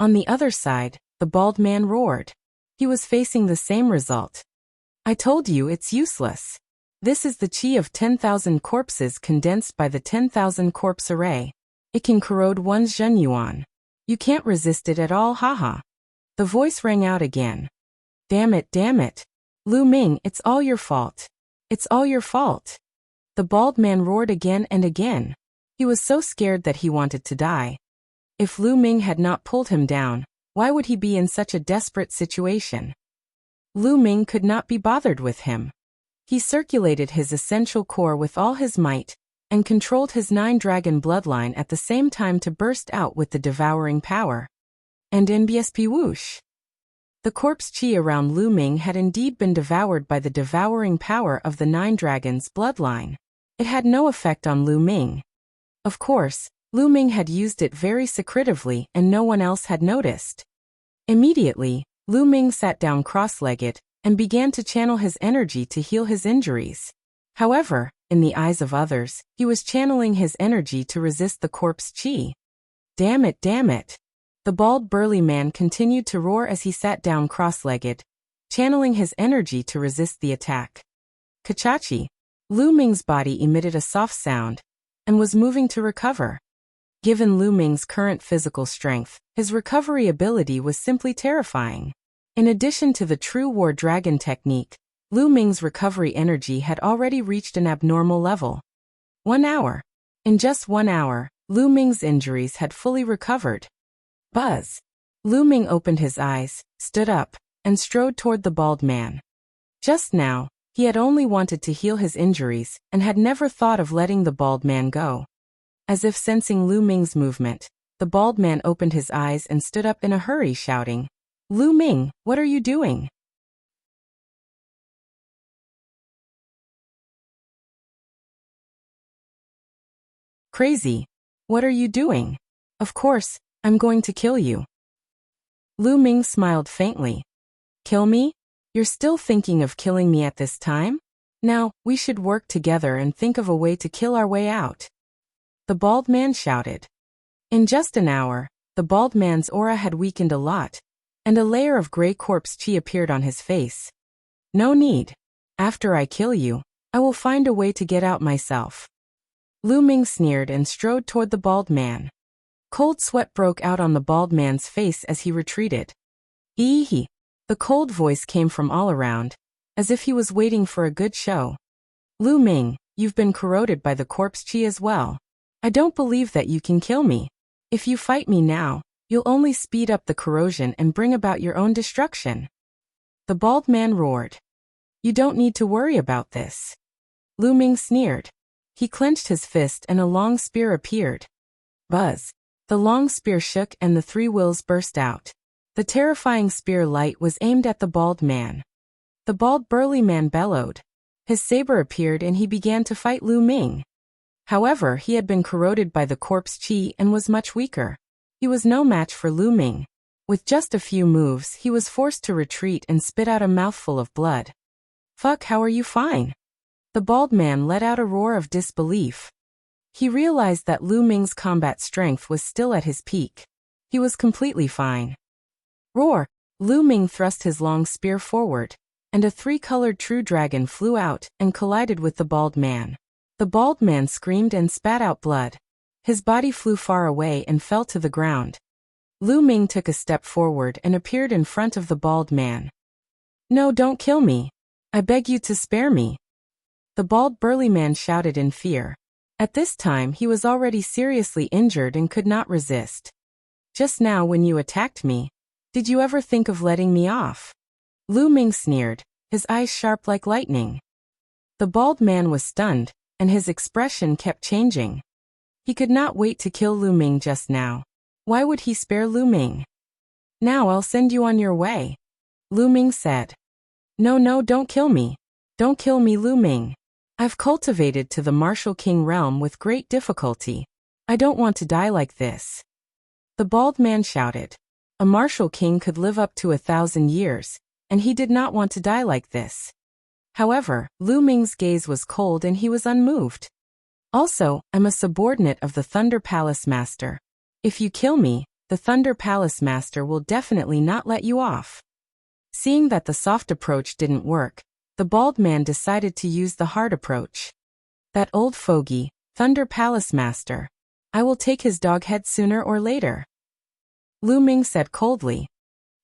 On the other side, the bald man roared. He was facing the same result. I told you it's useless. This is the chi of 10,000 corpses condensed by the 10,000 corpse array. It can corrode one's Zhen Yuan. You can't resist it at all, haha. The voice rang out again. Damn it. Lu Ming, it's all your fault. It's all your fault. The bald man roared again and again. He was so scared that he wanted to die. If Lu Ming had not pulled him down, why would he be in such a desperate situation? Lu Ming could not be bothered with him. He circulated his essential core with all his might, and controlled his 9-dragon bloodline at the same time to burst out with the devouring power. And NBSP whoosh! The corpse chi around Lu Ming had indeed been devoured by the devouring power of the 9 dragons bloodline. It had no effect on Lu Ming. Of course, Lu Ming had used it very secretively and no one else had noticed. Immediately, Lu Ming sat down cross-legged and began to channel his energy to heal his injuries. However, in the eyes of others, he was channeling his energy to resist the corpse chi. Damn it. The bald burly man continued to roar as he sat down cross-legged, channeling his energy to resist the attack. Kachachi! Lu Ming's body emitted a soft sound and was moving to recover. Given Lu Ming's current physical strength, his recovery ability was simply terrifying. In addition to the true war dragon technique, Lu Ming's recovery energy had already reached an abnormal level. 1 hour. In just 1 hour, Lu Ming's injuries had fully recovered. Buzz! Lu Ming opened his eyes, stood up, and strode toward the bald man. Just now, he had only wanted to heal his injuries and had never thought of letting the bald man go. As if sensing Lu Ming's movement, the bald man opened his eyes and stood up in a hurry, shouting, Lu Ming, what are you doing? Crazy. What are you doing? Of course, I'm going to kill you. Lu Ming smiled faintly. Kill me? You're still thinking of killing me at this time? Now, we should work together and think of a way to kill our way out. The bald man shouted. In just an hour, the bald man's aura had weakened a lot, and a layer of gray corpse chi appeared on his face. No need. After I kill you, I will find a way to get out myself. Lu Ming sneered and strode toward the bald man. Cold sweat broke out on the bald man's face as he retreated. Eehee! The cold voice came from all around, as if he was waiting for a good show. Lu Ming, you've been corroded by the corpse chi as well. I don't believe that you can kill me. If you fight me now, you'll only speed up the corrosion and bring about your own destruction. The bald man roared. You don't need to worry about this. Lu Ming sneered. He clenched his fist and a long spear appeared. Buzz. The long spear shook and the three wheels burst out. The terrifying spear light was aimed at the bald man. The bald burly man bellowed. His saber appeared and he began to fight Lu Ming. However, he had been corroded by the corpse chi and was much weaker. He was no match for Lu Ming. With just a few moves, he was forced to retreat and spit out a mouthful of blood. Fuck, how are you fine? The bald man let out a roar of disbelief. He realized that Lu Ming's combat strength was still at his peak. He was completely fine. Roar! Lu Ming thrust his long spear forward, and a three-colored true dragon flew out and collided with the bald man. The bald man screamed and spat out blood. His body flew far away and fell to the ground. Lu Ming took a step forward and appeared in front of the bald man. No, don't kill me. I beg you to spare me. The bald burly man shouted in fear. At this time he was already seriously injured and could not resist. Just now when you attacked me, did you ever think of letting me off? Lu Ming sneered, his eyes sharp like lightning. The bald man was stunned, and his expression kept changing. He could not wait to kill Lu Ming just now. Why would he spare Lu Ming? Now I'll send you on your way. Lu Ming said. No, don't kill me. Don't kill me, Lu Ming. I've cultivated to the martial king realm with great difficulty. I don't want to die like this. The bald man shouted. A martial king could live up to 1,000 years, and he did not want to die like this. However, Lu Ming's gaze was cold and he was unmoved. Also, I'm a subordinate of the Thunder Palace Master. If you kill me, the Thunder Palace Master will definitely not let you off. Seeing that the soft approach didn't work, the bald man decided to use the hard approach. That old fogey, Thunder Palace Master. I will take his dog head sooner or later. Lu Ming said coldly.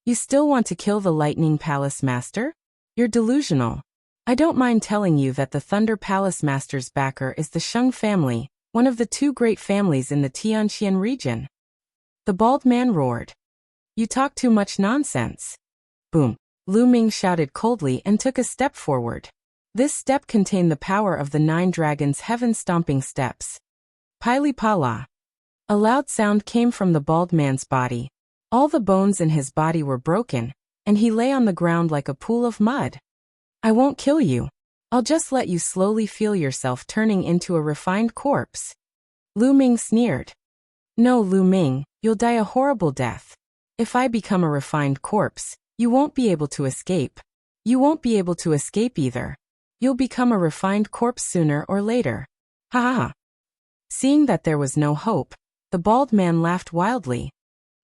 You still want to kill the Lightning Palace Master? You're delusional. I don't mind telling you that the Thunder Palace Master's backer is the Sheng family, one of the two great families in the Tianqian region. The bald man roared. You talk too much nonsense. Boom. Lu Ming shouted coldly and took a step forward. This step contained the power of the 9 dragons' heaven-stomping steps. Pili Pala. A loud sound came from the bald man's body. All the bones in his body were broken, and he lay on the ground like a pool of mud. I won't kill you. I'll just let you slowly feel yourself turning into a refined corpse. Lu Ming sneered. No, Lu Ming, you'll die a horrible death. If I become a refined corpse, you won't be able to escape. You won't be able to escape either. You'll become a refined corpse sooner or later. Ha ha ha. Seeing that there was no hope, the bald man laughed wildly.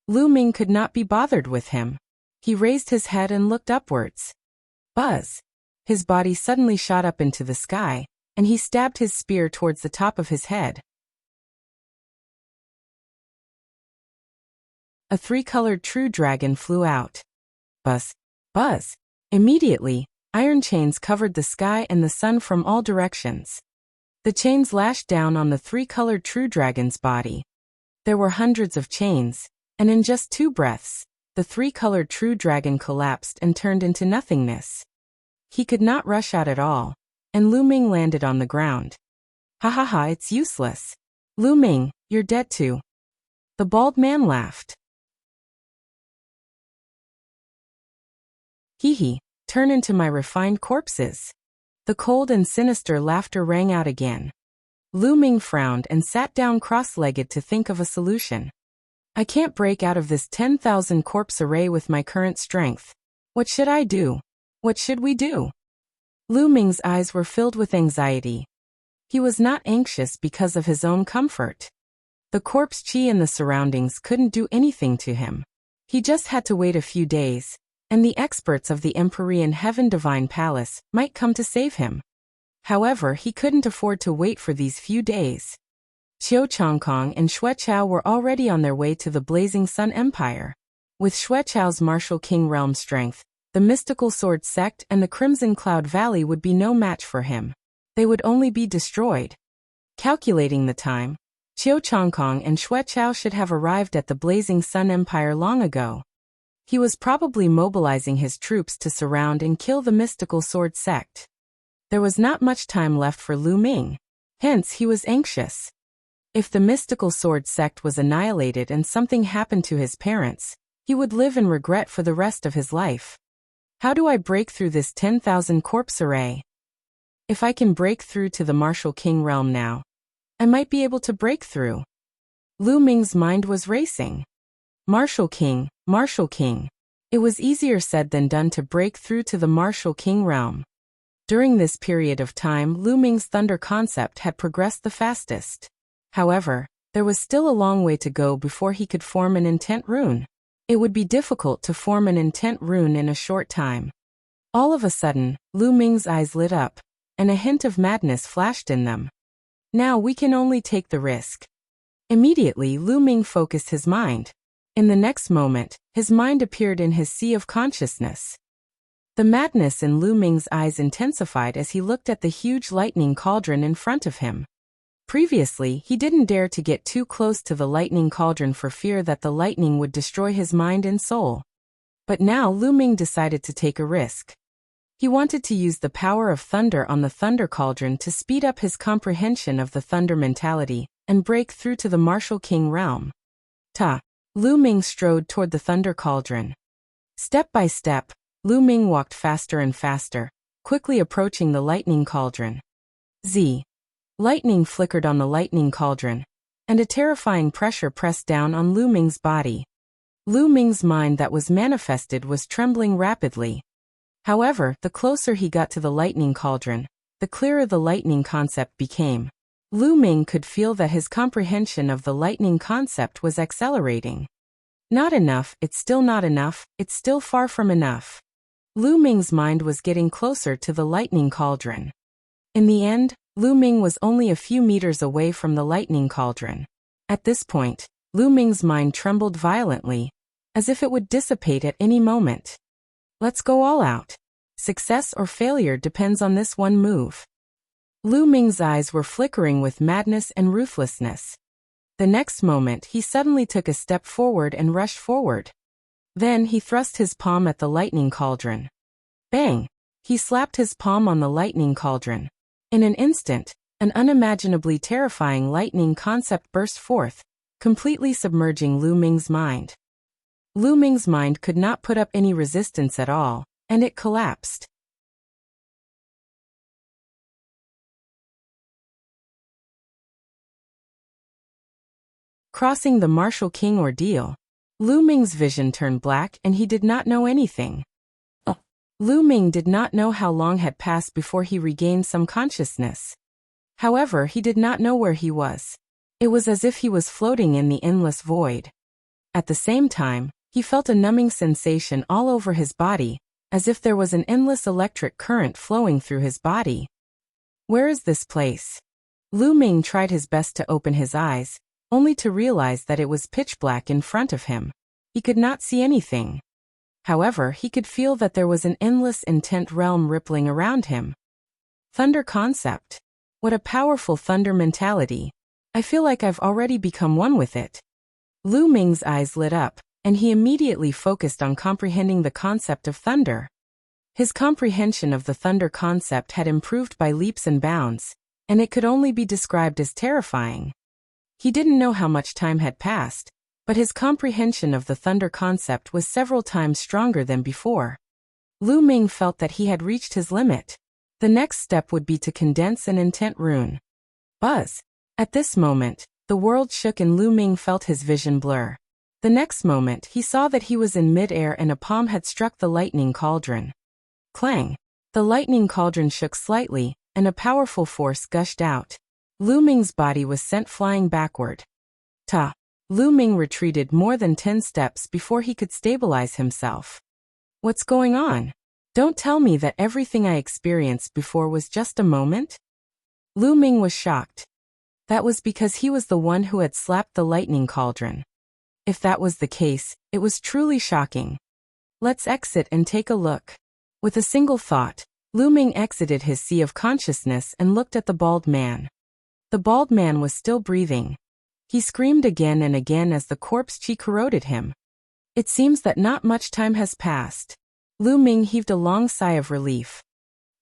Lu Ming could not be bothered with him. He raised his head and looked upwards. Buzz. His body suddenly shot up into the sky, and he stabbed his spear towards the top of his head. A 3-colored true dragon flew out. Buzz. Buzz. Immediately, iron chains covered the sky and the sun from all directions. The chains lashed down on the 3-colored true dragon's body. There were hundreds of chains, and in just 2 breaths, the 3-colored true dragon collapsed and turned into nothingness. He could not rush out at all, and Lu Ming landed on the ground. Ha ha ha, it's useless. Lu Ming, you're dead too. The bald man laughed. Hee hee, turn into my refined corpses. The cold and sinister laughter rang out again. Lu Ming frowned and sat down cross-legged to think of a solution. I can't break out of this 10,000 corpse array with my current strength. What should I do? What should we do? Lu Ming's eyes were filled with anxiety. He was not anxious because of his own comfort. The corpse chi and the surroundings couldn't do anything to him. He just had to wait a few days, and the experts of the Empyrean Heaven Divine Palace might come to save him. However, he couldn't afford to wait for these few days. Qiu Chongkong and Xueqiao were already on their way to the Blazing Sun Empire. With Xueqiao's martial king realm strength, the mystical sword sect and the Crimson Cloud Valley would be no match for him. They would only be destroyed. Calculating the time, Qiu Chongkong and Xueqiao should have arrived at the Blazing Sun Empire long ago. He was probably mobilizing his troops to surround and kill the mystical sword sect. There was not much time left for Lu Ming. Hence, he was anxious. If the mystical sword sect was annihilated and something happened to his parents, he would live in regret for the rest of his life. How do I break through this 10,000 corpse array? If I can break through to the Martial King realm now, I might be able to break through. Lu Ming's mind was racing. Martial King, Martial King. It was easier said than done to break through to the Martial King realm. During this period of time, Lu Ming's thunder concept had progressed the fastest. However, there was still a long way to go before he could form an intent rune. It would be difficult to form an intent rune in a short time. All of a sudden, Lu Ming's eyes lit up, and a hint of madness flashed in them. Now we can only take the risk. Immediately, Lu Ming focused his mind. In the next moment, his mind appeared in his sea of consciousness. The madness in Lu Ming's eyes intensified as he looked at the huge lightning cauldron in front of him. Previously, he didn't dare to get too close to the lightning cauldron for fear that the lightning would destroy his mind and soul. But now Lu Ming decided to take a risk. He wanted to use the power of thunder on the thunder cauldron to speed up his comprehension of the thunder mentality and break through to the Martial King realm. Lu Ming strode toward the thunder cauldron. Step by step, Lu Ming walked faster and faster, quickly approaching the lightning cauldron. Lightning flickered on the lightning cauldron, and a terrifying pressure pressed down on Lu Ming's body. Lu Ming's mind that was manifested was trembling rapidly. However, the closer he got to the lightning cauldron, the clearer the lightning concept became. Lu Ming could feel that his comprehension of the lightning concept was accelerating. Not enough, it's still not enough, it's still far from enough. Lu Ming's mind was getting closer to the lightning cauldron. In the end, Lu Ming was only a few meters away from the lightning cauldron. At this point, Lu Ming's mind trembled violently, as if it would dissipate at any moment. Let's go all out. Success or failure depends on this one move. Lu Ming's eyes were flickering with madness and ruthlessness. The next moment, he suddenly took a step forward and rushed forward. Then he thrust his palm at the lightning cauldron. Bang! He slapped his palm on the lightning cauldron. In an instant, an unimaginably terrifying lightning concept burst forth, completely submerging Lu Ming's mind. Lu Ming's mind could not put up any resistance at all, and it collapsed. Crossing the Martial King ordeal, Lu Ming's vision turned black and he did not know anything. Lu Ming did not know how long had passed before he regained some consciousness. However, he did not know where he was. It was as if he was floating in the endless void. At the same time, he felt a numbing sensation all over his body, as if there was an endless electric current flowing through his body. Where is this place? Lu Ming tried his best to open his eyes, only to realize that it was pitch black in front of him. He could not see anything. However, he could feel that there was an endless intent realm rippling around him. Thunder concept. What a powerful thunder mentality. I feel like I've already become one with it. Lu Ming's eyes lit up, and he immediately focused on comprehending the concept of thunder. His comprehension of the thunder concept had improved by leaps and bounds, and it could only be described as terrifying. He didn't know how much time had passed, but his comprehension of the thunder concept was several times stronger than before. Lu Ming felt that he had reached his limit. The next step would be to condense an intent rune. Buzz! At this moment, the world shook and Lu Ming felt his vision blur. The next moment, he saw that he was in mid-air and a palm had struck the lightning cauldron. Clang! The lightning cauldron shook slightly, and a powerful force gushed out. Lu Ming's body was sent flying backward. Lu Ming retreated more than 10 steps before he could stabilize himself. What's going on? Don't tell me that everything I experienced before was just a moment? Lu Ming was shocked. That was because he was the one who had slapped the lightning cauldron. If that was the case, it was truly shocking. Let's exit and take a look. With a single thought, Lu Ming exited his sea of consciousness and looked at the bald man. The bald man was still breathing. He screamed again and again as the corpse chi corroded him. It seems that not much time has passed. Lu Ming heaved a long sigh of relief.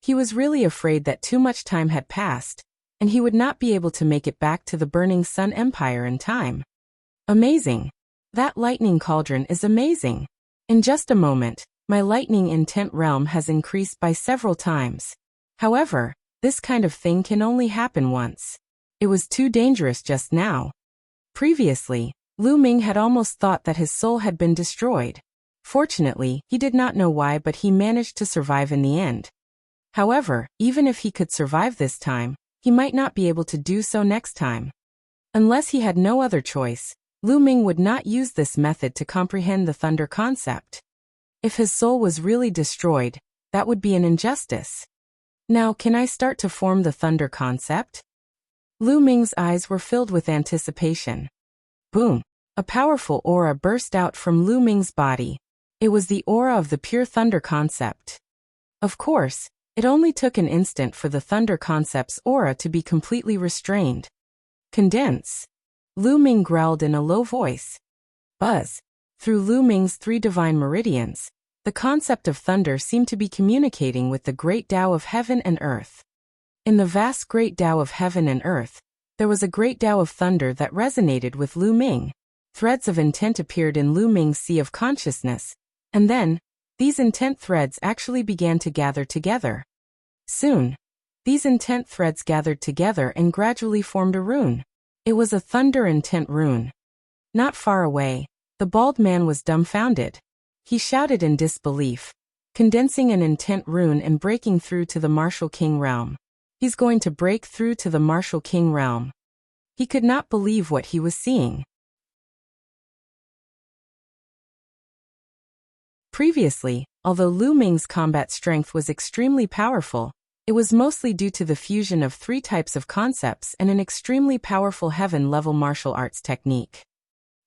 He was really afraid that too much time had passed, and he would not be able to make it back to the Burning Sun Empire in time. Amazing. That lightning cauldron is amazing. In just a moment, my lightning intent realm has increased by several times. However, this kind of thing can only happen once. It was too dangerous just now. Previously, Lu Ming had almost thought that his soul had been destroyed. Fortunately, he did not know why, but he managed to survive in the end. However, even if he could survive this time, he might not be able to do so next time. Unless he had no other choice, Lu Ming would not use this method to comprehend the thunder concept. If his soul was really destroyed, that would be an injustice. Now, can I start to form the thunder concept? Lu Ming's eyes were filled with anticipation. Boom! A powerful aura burst out from Lu Ming's body. It was the aura of the pure thunder concept. Of course, it only took an instant for the thunder concept's aura to be completely restrained. Condense. Lu Ming growled in a low voice. Buzz. Through Lu Ming's 3 divine meridians, the concept of thunder seemed to be communicating with the great Tao of heaven and earth. In the vast great Tao of heaven and earth, there was a great Tao of thunder that resonated with Lu Ming. Threads of intent appeared in Lu Ming's sea of consciousness, and then, these intent threads actually began to gather together. Soon, these intent threads gathered together and gradually formed a rune. It was a thunder intent rune. Not far away, the bald man was dumbfounded. He shouted in disbelief, condensing an intent rune and breaking through to the Martial King realm. He's going to break through to the Martial King realm. He could not believe what he was seeing. Previously, although Lu Ming's combat strength was extremely powerful, it was mostly due to the fusion of 3 types of concepts and an extremely powerful heaven-level martial arts technique.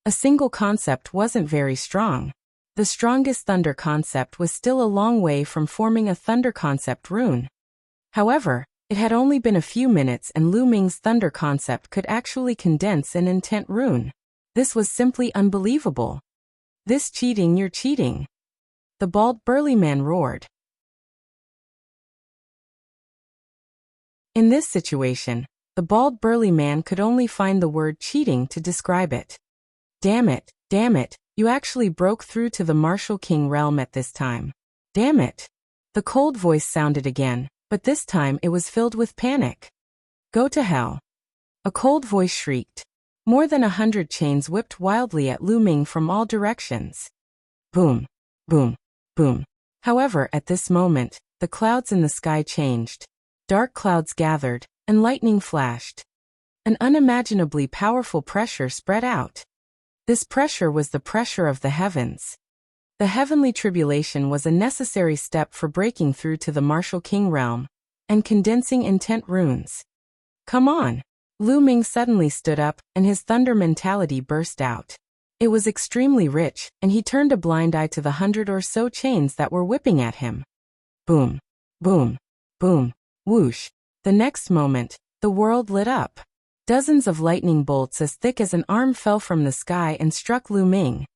A single concept wasn't very strong. The strongest thunder concept was still a long way from forming a thunder concept rune. However, it had only been a few minutes and Lu Ming's thunder concept could actually condense an intent rune. This was simply unbelievable. This cheating, you're cheating. The bald burly man roared. In this situation, the bald burly man could only find the word cheating to describe it. Damn it, you actually broke through to the Martial King realm at this time. Damn it. The cold voice sounded again, but this time it was filled with panic. Go to hell. A cold voice shrieked. More than 100 chains whipped wildly at Lu Ming from all directions. Boom, boom, boom. However, at this moment, the clouds in the sky changed. Dark clouds gathered, and lightning flashed. An unimaginably powerful pressure spread out. This pressure was the pressure of the heavens. The heavenly tribulation was a necessary step for breaking through to the Martial King realm and condensing intent runes. Come on! Lu Ming suddenly stood up, and his thunder mentality burst out. It was extremely rich, and he turned a blind eye to the 100 or so chains that were whipping at him. Boom, boom, boom, whoosh. The next moment, the world lit up. Dozens of lightning bolts as thick as an arm fell from the sky and struck Lu Ming.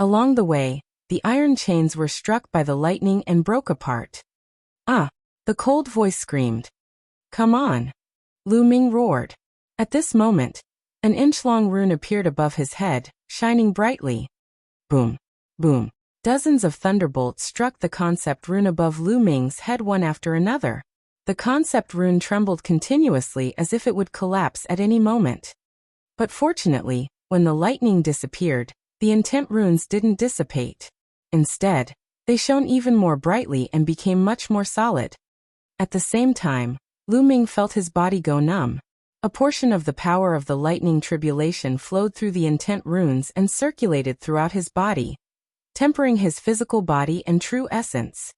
Along the way, the iron chains were struck by the lightning and broke apart. Ah! The cold voice screamed. Come on! Lu Ming roared. At this moment, an inch-long rune appeared above his head, shining brightly. Boom! Boom! Dozens of thunderbolts struck the concept rune above Lu Ming's head one after another. The concept rune trembled continuously as if it would collapse at any moment. But fortunately, when the lightning disappeared, the intent runes didn't dissipate. Instead, they shone even more brightly and became much more solid. At the same time, Lu Ming felt his body go numb. A portion of the power of the lightning tribulation flowed through the intent runes and circulated throughout his body, tempering his physical body and true essence.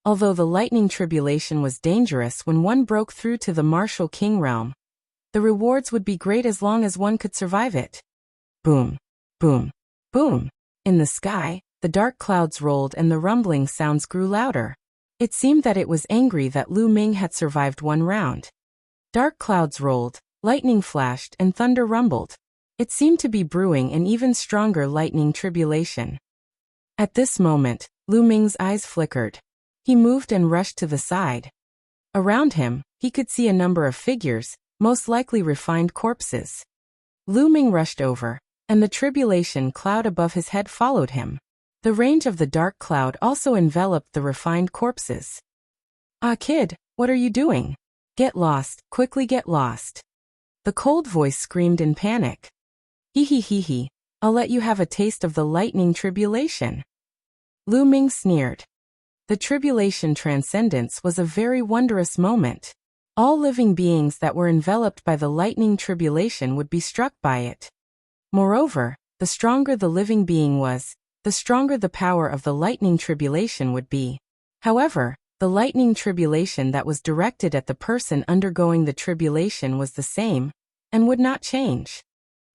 Although the lightning tribulation was dangerous when one broke through to the Martial King realm, the rewards would be great as long as one could survive it. Boom, boom, boom. In the sky, the dark clouds rolled and the rumbling sounds grew louder. It seemed that it was angry that Lu Ming had survived one round. Dark clouds rolled, lightning flashed, and thunder rumbled. It seemed to be brewing an even stronger lightning tribulation. At this moment, Lu Ming's eyes flickered. He moved and rushed to the side. Around him, he could see a number of figures, most likely refined corpses. Lu Ming rushed over, and the tribulation cloud above his head followed him. The range of the dark cloud also enveloped the refined corpses. "Ah, kid, what are you doing? Get lost, quickly get lost." The cold voice screamed in panic. "Hee hee hee hee, I'll let you have a taste of the lightning tribulation." Lu Ming sneered. The tribulation transcendence was a very wondrous moment. All living beings that were enveloped by the lightning tribulation would be struck by it. Moreover, the stronger the living being was, the stronger the power of the lightning tribulation would be. However, the lightning tribulation that was directed at the person undergoing the tribulation was the same, and would not change.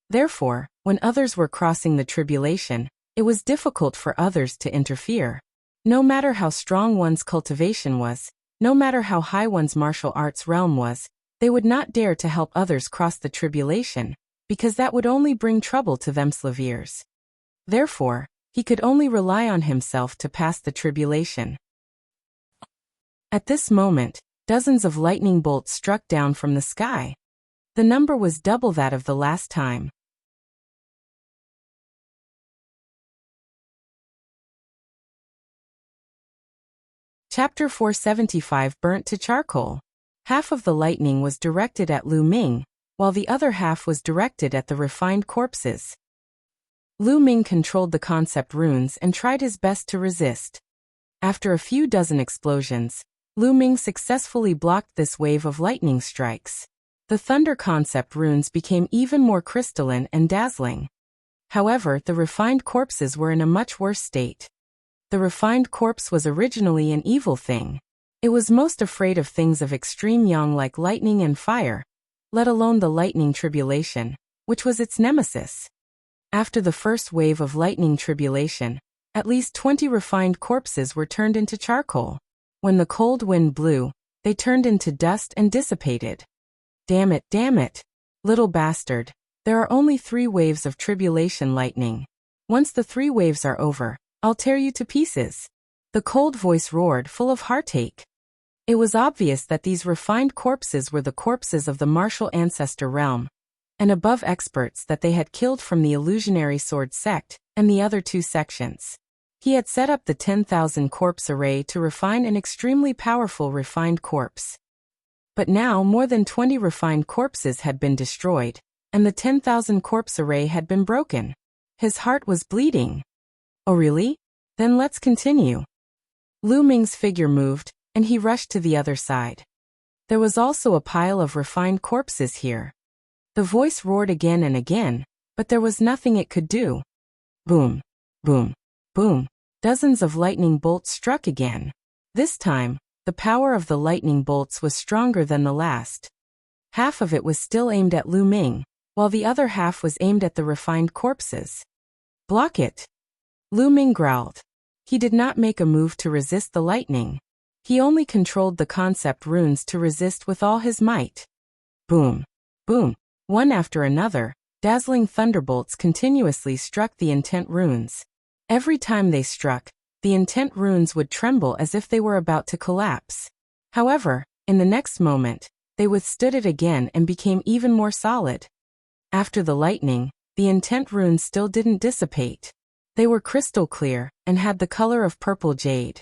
Therefore, when others were crossing the tribulation, it was difficult for others to interfere. No matter how strong one's cultivation was, no matter how high one's martial arts realm was, they would not dare to help others cross the tribulation, because that would only bring trouble to them slaviers. Therefore, he could only rely on himself to pass the tribulation. At this moment, dozens of lightning bolts struck down from the sky. The number was double that of the last time. Chapter 475 Burnt to Charcoal. Half of the lightning was directed at Lu Ming, while the other half was directed at the refined corpses. Lu Ming controlled the concept runes and tried his best to resist. After a few dozen explosions, Lu Ming successfully blocked this wave of lightning strikes. The thunder concept runes became even more crystalline and dazzling. However, the refined corpses were in a much worse state. The refined corpse was originally an evil thing. It was most afraid of things of extreme yang like lightning and fire, let alone the lightning tribulation, which was its nemesis. After the first wave of lightning tribulation, at least 20 refined corpses were turned into charcoal. When the cold wind blew, they turned into dust and dissipated. Damn it, little bastard. There are only 3 waves of tribulation lightning. Once the 3 waves are over, I'll tear you to pieces. The cold voice roared, full of heartache. It was obvious that these refined corpses were the corpses of the martial ancestor realm, and above experts that they had killed from the illusionary sword sect and the other 2 sections. He had set up the 10,000 corpse array to refine an extremely powerful refined corpse. But now more than 20 refined corpses had been destroyed, and the 10,000 corpse array had been broken. His heart was bleeding. Oh really? Then let's continue. Lu Ming's figure moved, and he rushed to the other side. There was also a pile of refined corpses here. The voice roared again and again, but there was nothing it could do. Boom, boom, boom. Dozens of lightning bolts struck again. This time, the power of the lightning bolts was stronger than the last. Half of it was still aimed at Lu Ming, while the other half was aimed at the refined corpses. Block it. Lu Ming growled. He did not make a move to resist the lightning. He only controlled the concept runes to resist with all his might. Boom, boom. One after another, dazzling thunderbolts continuously struck the intent runes. Every time they struck, the intent runes would tremble as if they were about to collapse. However, in the next moment, they withstood it again and became even more solid. After the lightning, the intent runes still didn't dissipate. They were crystal clear and had the color of purple jade.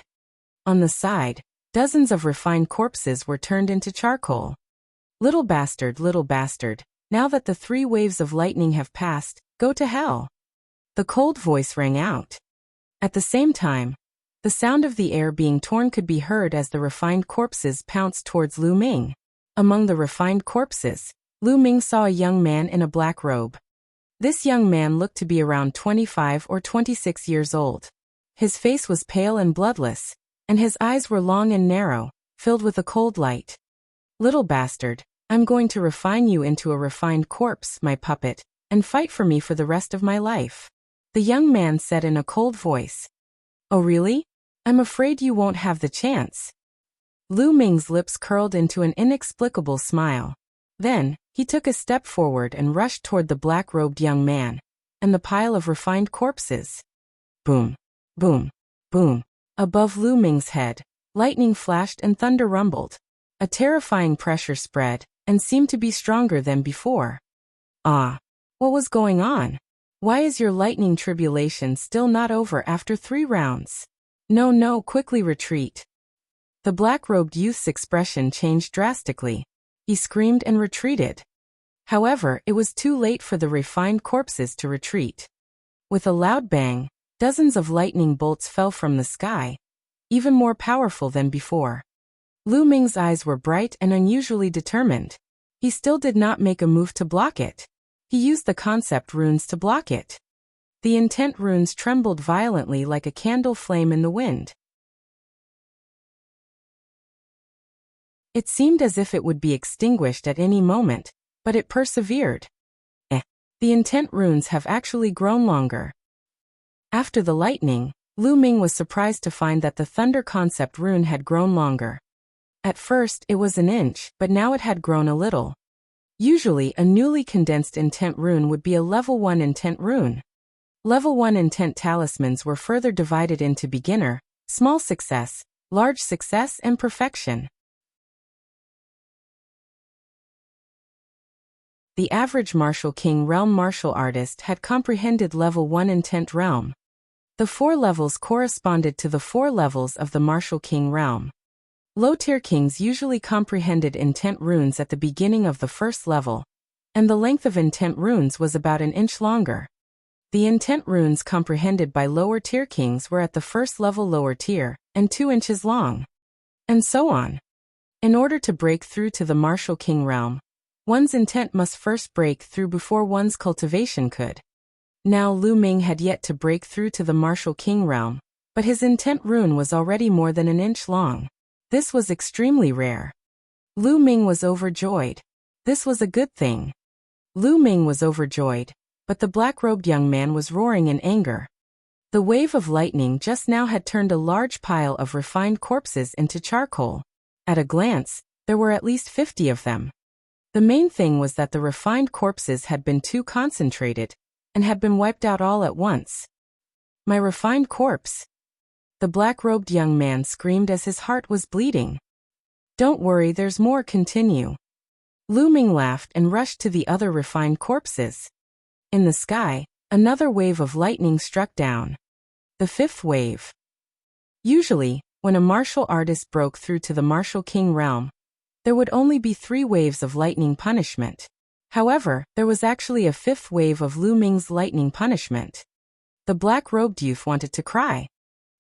On the side, dozens of refined corpses were turned into charcoal. Little bastard, now that the 3 waves of lightning have passed, go to hell. The cold voice rang out. At the same time, the sound of the air being torn could be heard as the refined corpses pounced towards Lu Ming. Among the refined corpses, Lu Ming saw a young man in a black robe. This young man looked to be around 25 or 26 years old. His face was pale and bloodless, and his eyes were long and narrow, filled with a cold light. Little bastard, I'm going to refine you into a refined corpse, my puppet, and fight for me for the rest of my life. The young man said in a cold voice. Oh really? I'm afraid you won't have the chance. Lu Ming's lips curled into an inexplicable smile. Then, he took a step forward and rushed toward the black-robed young man, and the pile of refined corpses. Boom, Boom, boom. Above Lu Ming's head, lightning flashed and thunder rumbled. A terrifying pressure spread, and seemed to be stronger than before. Ah! What was going on? Why is your lightning tribulation still not over after 3 rounds? No, no, quickly retreat. The black-robed youth's expression changed drastically. He screamed and retreated. However, it was too late for the refined corpses to retreat. With a loud bang, dozens of lightning bolts fell from the sky, even more powerful than before. Lu Ming's eyes were bright and unusually determined. He still did not make a move to block it. He used the concept runes to block it. The intent runes trembled violently like a candle flame in the wind. It seemed as if it would be extinguished at any moment, but it persevered. The intent runes have actually grown longer. After the lightning, Lu Ming was surprised to find that the thunder concept rune had grown longer. At first, it was an inch, but now it had grown a little. Usually, a newly condensed intent rune would be a level 1 intent rune. Level 1 intent talismans were further divided into beginner, small success, large success, and perfection. The average Martial King Realm martial artist had comprehended level 1 intent realm. The 4 levels corresponded to the 4 levels of the Martial King realm. Low-tier kings usually comprehended intent runes at the beginning of the first level, and the length of intent runes was about an inch longer. The intent runes comprehended by lower-tier kings were at the first level lower tier, and 2 inches long. And so on. In order to break through to the Martial King realm, one's intent must first break through before one's cultivation could. Now Lu Ming had yet to break through to the Martial King realm, but his intent rune was already more than an inch long. This was extremely rare. Lu Ming was overjoyed. This was a good thing. Lu Ming was overjoyed, but the black-robed young man was roaring in anger. The wave of lightning just now had turned a large pile of refined corpses into charcoal. At a glance, there were at least 50 of them. The main thing was that the refined corpses had been too concentrated, and had been wiped out all at once. My refined corpse! The black-robed young man screamed as his heart was bleeding. Don't worry, there's more, continue. Lu Ming laughed and rushed to the other refined corpses. In the sky, another wave of lightning struck down. The 5th wave. Usually, when a martial artist broke through to the Martial King realm, there would only be 3 waves of lightning punishment. However, there was actually a 5th wave of Lu Ming's lightning punishment. The black-robed youth wanted to cry.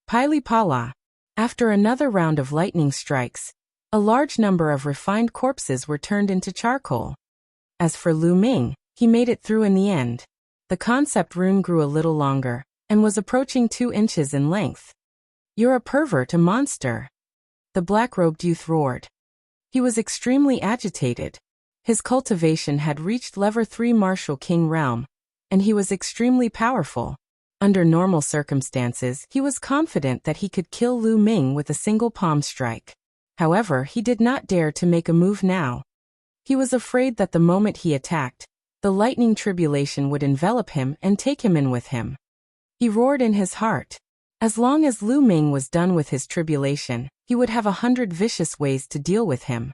Pili Pala. After another round of lightning strikes, a large number of refined corpses were turned into charcoal. As for Lu Ming, he made it through in the end. The concept rune grew a little longer, and was approaching 2 inches in length. You're a pervert, a monster. The black-robed youth roared. He was extremely agitated. His cultivation had reached level 3 Martial King realm, and he was extremely powerful. Under normal circumstances, he was confident that he could kill Lu Ming with a single palm strike. However, he did not dare to make a move now. He was afraid that the moment he attacked, the lightning tribulation would envelop him and take him in with him. He roared in his heart. As long as Lu Ming was done with his tribulation, he would have 100 vicious ways to deal with him.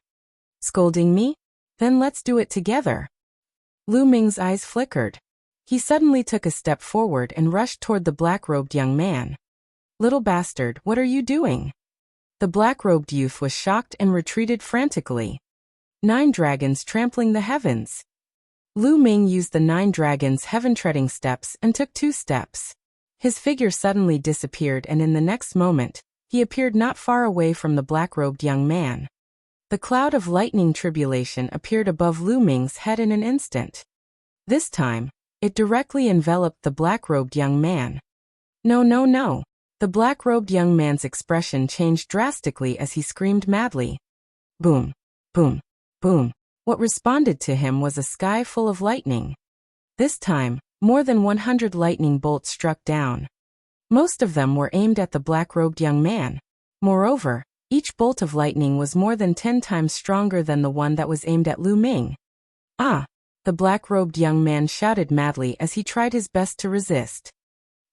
Scolding me? Then let's do it together. Lu Ming's eyes flickered. He suddenly took a step forward and rushed toward the black-robed young man. Little bastard, what are you doing? The black-robed youth was shocked and retreated frantically. 9 dragons trampling the heavens. Lu Ming used the 9 dragons' heaven-treading steps and took 2 steps. His figure suddenly disappeared, and in the next moment, he appeared not far away from the black-robed young man. The cloud of lightning tribulation appeared above Lu Ming's head in an instant. This time, it directly enveloped the black-robed young man. No, no, no. The black-robed young man's expression changed drastically as he screamed madly. Boom, boom, boom. What responded to him was a sky full of lightning. This time, more than 100 lightning bolts struck down. Most of them were aimed at the black-robed young man. Moreover, each bolt of lightning was more than 10 times stronger than the one that was aimed at Lu Ming. Ah! The black-robed young man shouted madly as he tried his best to resist.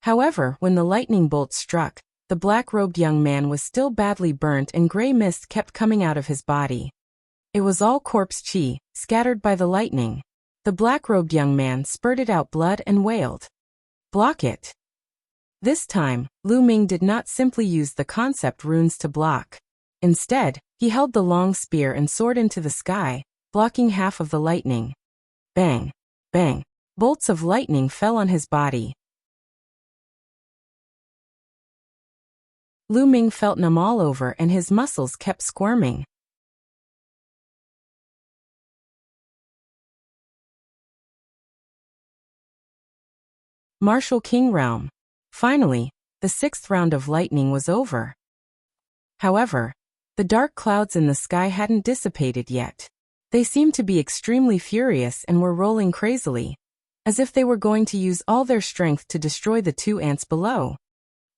However, when the lightning bolt struck, the black-robed young man was still badly burnt and gray mist kept coming out of his body. It was all corpse chi, scattered by the lightning. The black-robed young man spurted out blood and wailed, "Block it!" This time, Lu Ming did not simply use the concept runes to block. Instead, he held the long spear and soared into the sky, blocking half of the lightning. Bang! Bang! Bolts of lightning fell on his body. Lu Ming felt numb all over and his muscles kept squirming. Martial King Realm. Finally, the 6th round of lightning was over. However, the dark clouds in the sky hadn't dissipated yet. They seemed to be extremely furious and were rolling crazily, as if they were going to use all their strength to destroy the 2 ants below.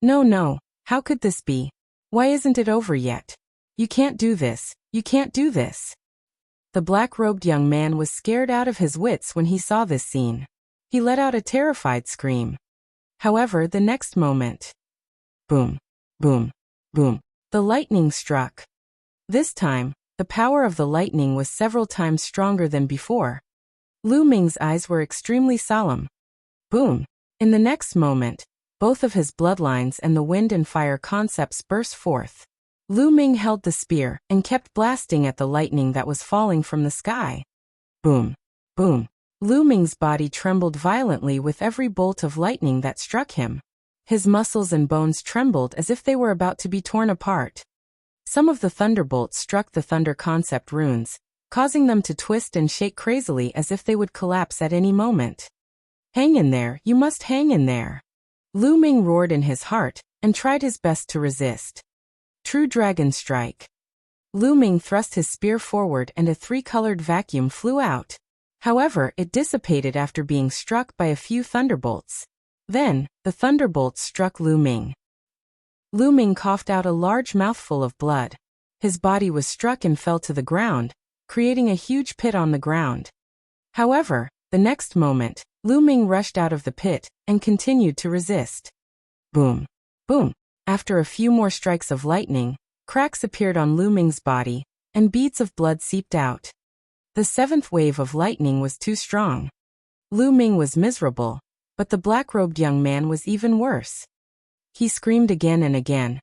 No, how could this be? Why isn't it over yet? You can't do this, you can't do this. The black-robed young man was scared out of his wits when he saw this scene. He let out a terrified scream. However, the next moment, boom, boom, boom, the lightning struck. This time, the power of the lightning was several times stronger than before. Lu Ming's eyes were extremely solemn. Boom! In the next moment, both of his bloodlines and the wind and fire concepts burst forth. Lu Ming held the spear and kept blasting at the lightning that was falling from the sky. Boom! Boom! Lu Ming's body trembled violently with every bolt of lightning that struck him. His muscles and bones trembled as if they were about to be torn apart. Some of the thunderbolts struck the thunder concept runes, causing them to twist and shake crazily as if they would collapse at any moment. Hang in there, you must hang in there. Lu Ming roared in his heart and tried his best to resist. True Dragon Strike. Lu Ming thrust his spear forward and a 3-colored vacuum flew out. However, it dissipated after being struck by a few thunderbolts. Then, the thunderbolts struck Lu Ming. Lu Ming coughed out a large mouthful of blood. His body was struck and fell to the ground, creating a huge pit on the ground. However, the next moment, Lu Ming rushed out of the pit and continued to resist. Boom! Boom! After a few more strikes of lightning, cracks appeared on Lu Ming's body, and beads of blood seeped out. The 7th wave of lightning was too strong. Lu Ming was miserable, but the black-robed young man was even worse. He screamed again and again,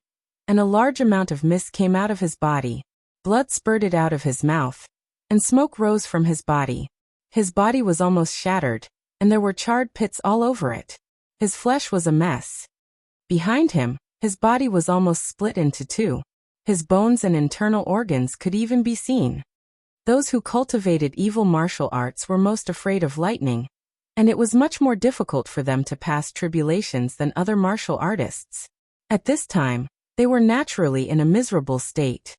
and a large amount of mist came out of his body, blood spurted out of his mouth, and smoke rose from his body. His body was almost shattered, and there were charred pits all over it. His flesh was a mess. Behind him, his body was almost split into 2. His bones and internal organs could even be seen. Those who cultivated evil martial arts were most afraid of lightning, and it was much more difficult for them to pass tribulations than other martial artists. At this time, they were naturally in a miserable state.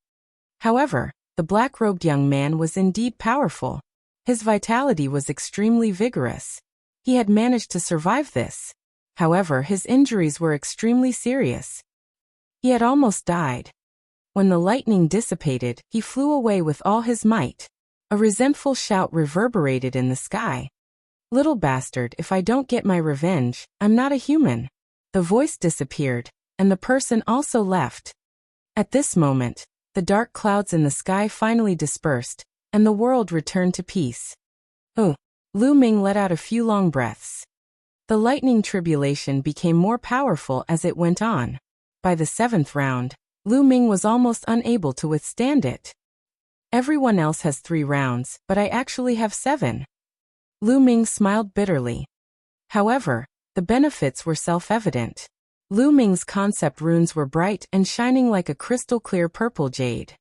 However, the black-robed young man was indeed powerful. His vitality was extremely vigorous. He had managed to survive this. However, his injuries were extremely serious. He had almost died. When the lightning dissipated, he flew away with all his might. A resentful shout reverberated in the sky. "Little bastard, if I don't get my revenge, I'm not a human." The voice disappeared, and the person also left. At this moment, the dark clouds in the sky finally dispersed, and the world returned to peace. Lu Ming let out a few long breaths. The lightning tribulation became more powerful as it went on. By the 7th round, Lu Ming was almost unable to withstand it. "Everyone else has 3 rounds, but I actually have 7. Lu Ming smiled bitterly. However, the benefits were self-evident. Lu Ming's concept runes were bright and shining like a crystal-clear purple jade.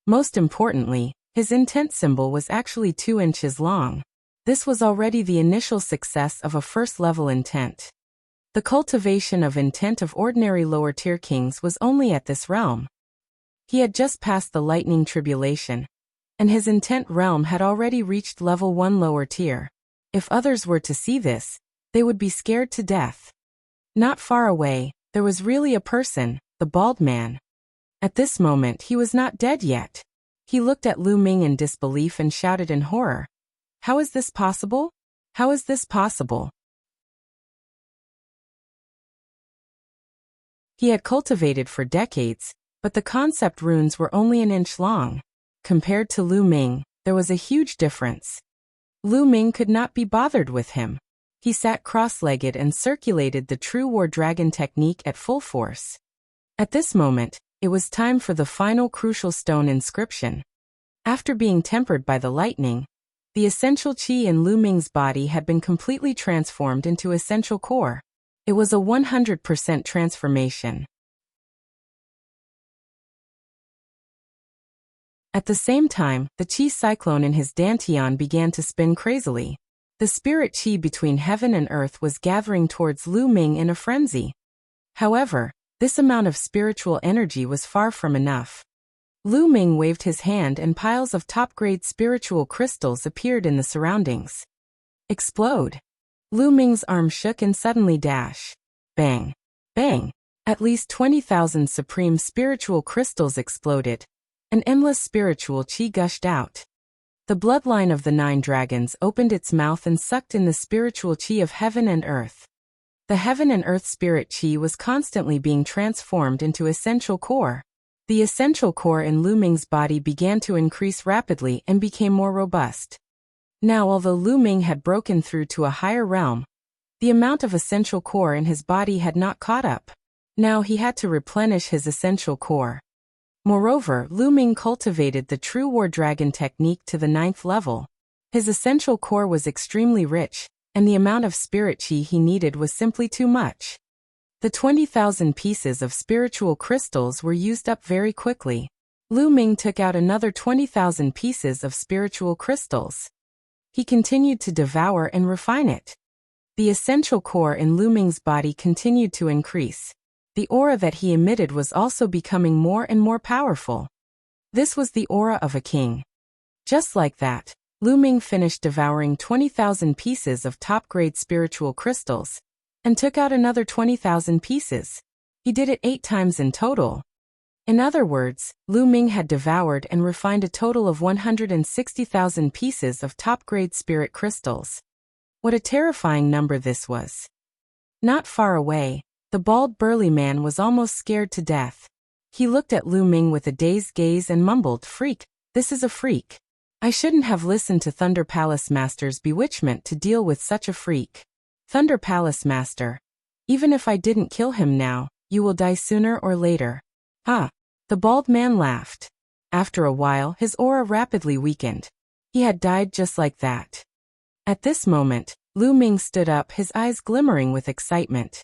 Most importantly, his intent symbol was actually 2 inches long. This was already the initial success of a first-level intent. The cultivation of intent of ordinary lower-tier kings was only at this realm. He had just passed the lightning tribulation, and his intent realm had already reached level 1 lower tier. If others were to see this, they would be scared to death. Not far away, there was really a person, the bald man. At this moment he was not dead yet. He looked at Lu Ming in disbelief and shouted in horror. "How is this possible? How is this possible?" he had cultivated for decades, but the concept runes were only an inch long. Compared to Lu Ming, there was a huge difference. Lu Ming could not be bothered with him. He sat cross-legged and circulated the true war dragon technique at full force. At this moment, it was time for the final crucial stone inscription. After being tempered by the lightning, the essential qi in Lu Ming's body had been completely transformed into essential core. It was a 100% transformation. At the same time, the qi cyclone in his dantian began to spin crazily. The spirit qi between heaven and earth was gathering towards Lu Ming in a frenzy. However, this amount of spiritual energy was far from enough. Lu Ming waved his hand and piles of top-grade spiritual crystals appeared in the surroundings. Explode! Lu Ming's arm shook and suddenly dash. Bang! Bang! At least 20,000 supreme spiritual crystals exploded. An endless spiritual qi gushed out. The bloodline of the 9 dragons opened its mouth and sucked in the spiritual qi of heaven and earth. The heaven and earth spirit qi was constantly being transformed into essential core. The essential core in Lu Ming's body began to increase rapidly and became more robust. Now, although Lu Ming had broken through to a higher realm, the amount of essential core in his body had not caught up. Now he had to replenish his essential core. Moreover, Lu Ming cultivated the true war dragon technique to the 9th level. His essential core was extremely rich, and the amount of spirit qi he needed was simply too much. The 20,000 pieces of spiritual crystals were used up very quickly. Lu Ming took out another 20,000 pieces of spiritual crystals. He continued to devour and refine it. The essential core in Lu Ming's body continued to increase. The aura that he emitted was also becoming more and more powerful. This was the aura of a king. Just like that, Lu Ming finished devouring 20,000 pieces of top-grade spiritual crystals, and took out another 20,000 pieces. He did it 8 times in total. In other words, Lu Ming had devoured and refined a total of 160,000 pieces of top-grade spirit crystals. What a terrifying number this was. Not far away, the bald burly man was almost scared to death. He looked at Lu Ming with a dazed gaze and mumbled, "Freak, this is a freak. I shouldn't have listened to Thunder Palace Master's bewitchment to deal with such a freak. Thunder Palace Master, even if I didn't kill him now, you will die sooner or later." "Huh." The bald man laughed. After a while, his aura rapidly weakened. He had died just like that. At this moment, Lu Ming stood up, his eyes glimmering with excitement.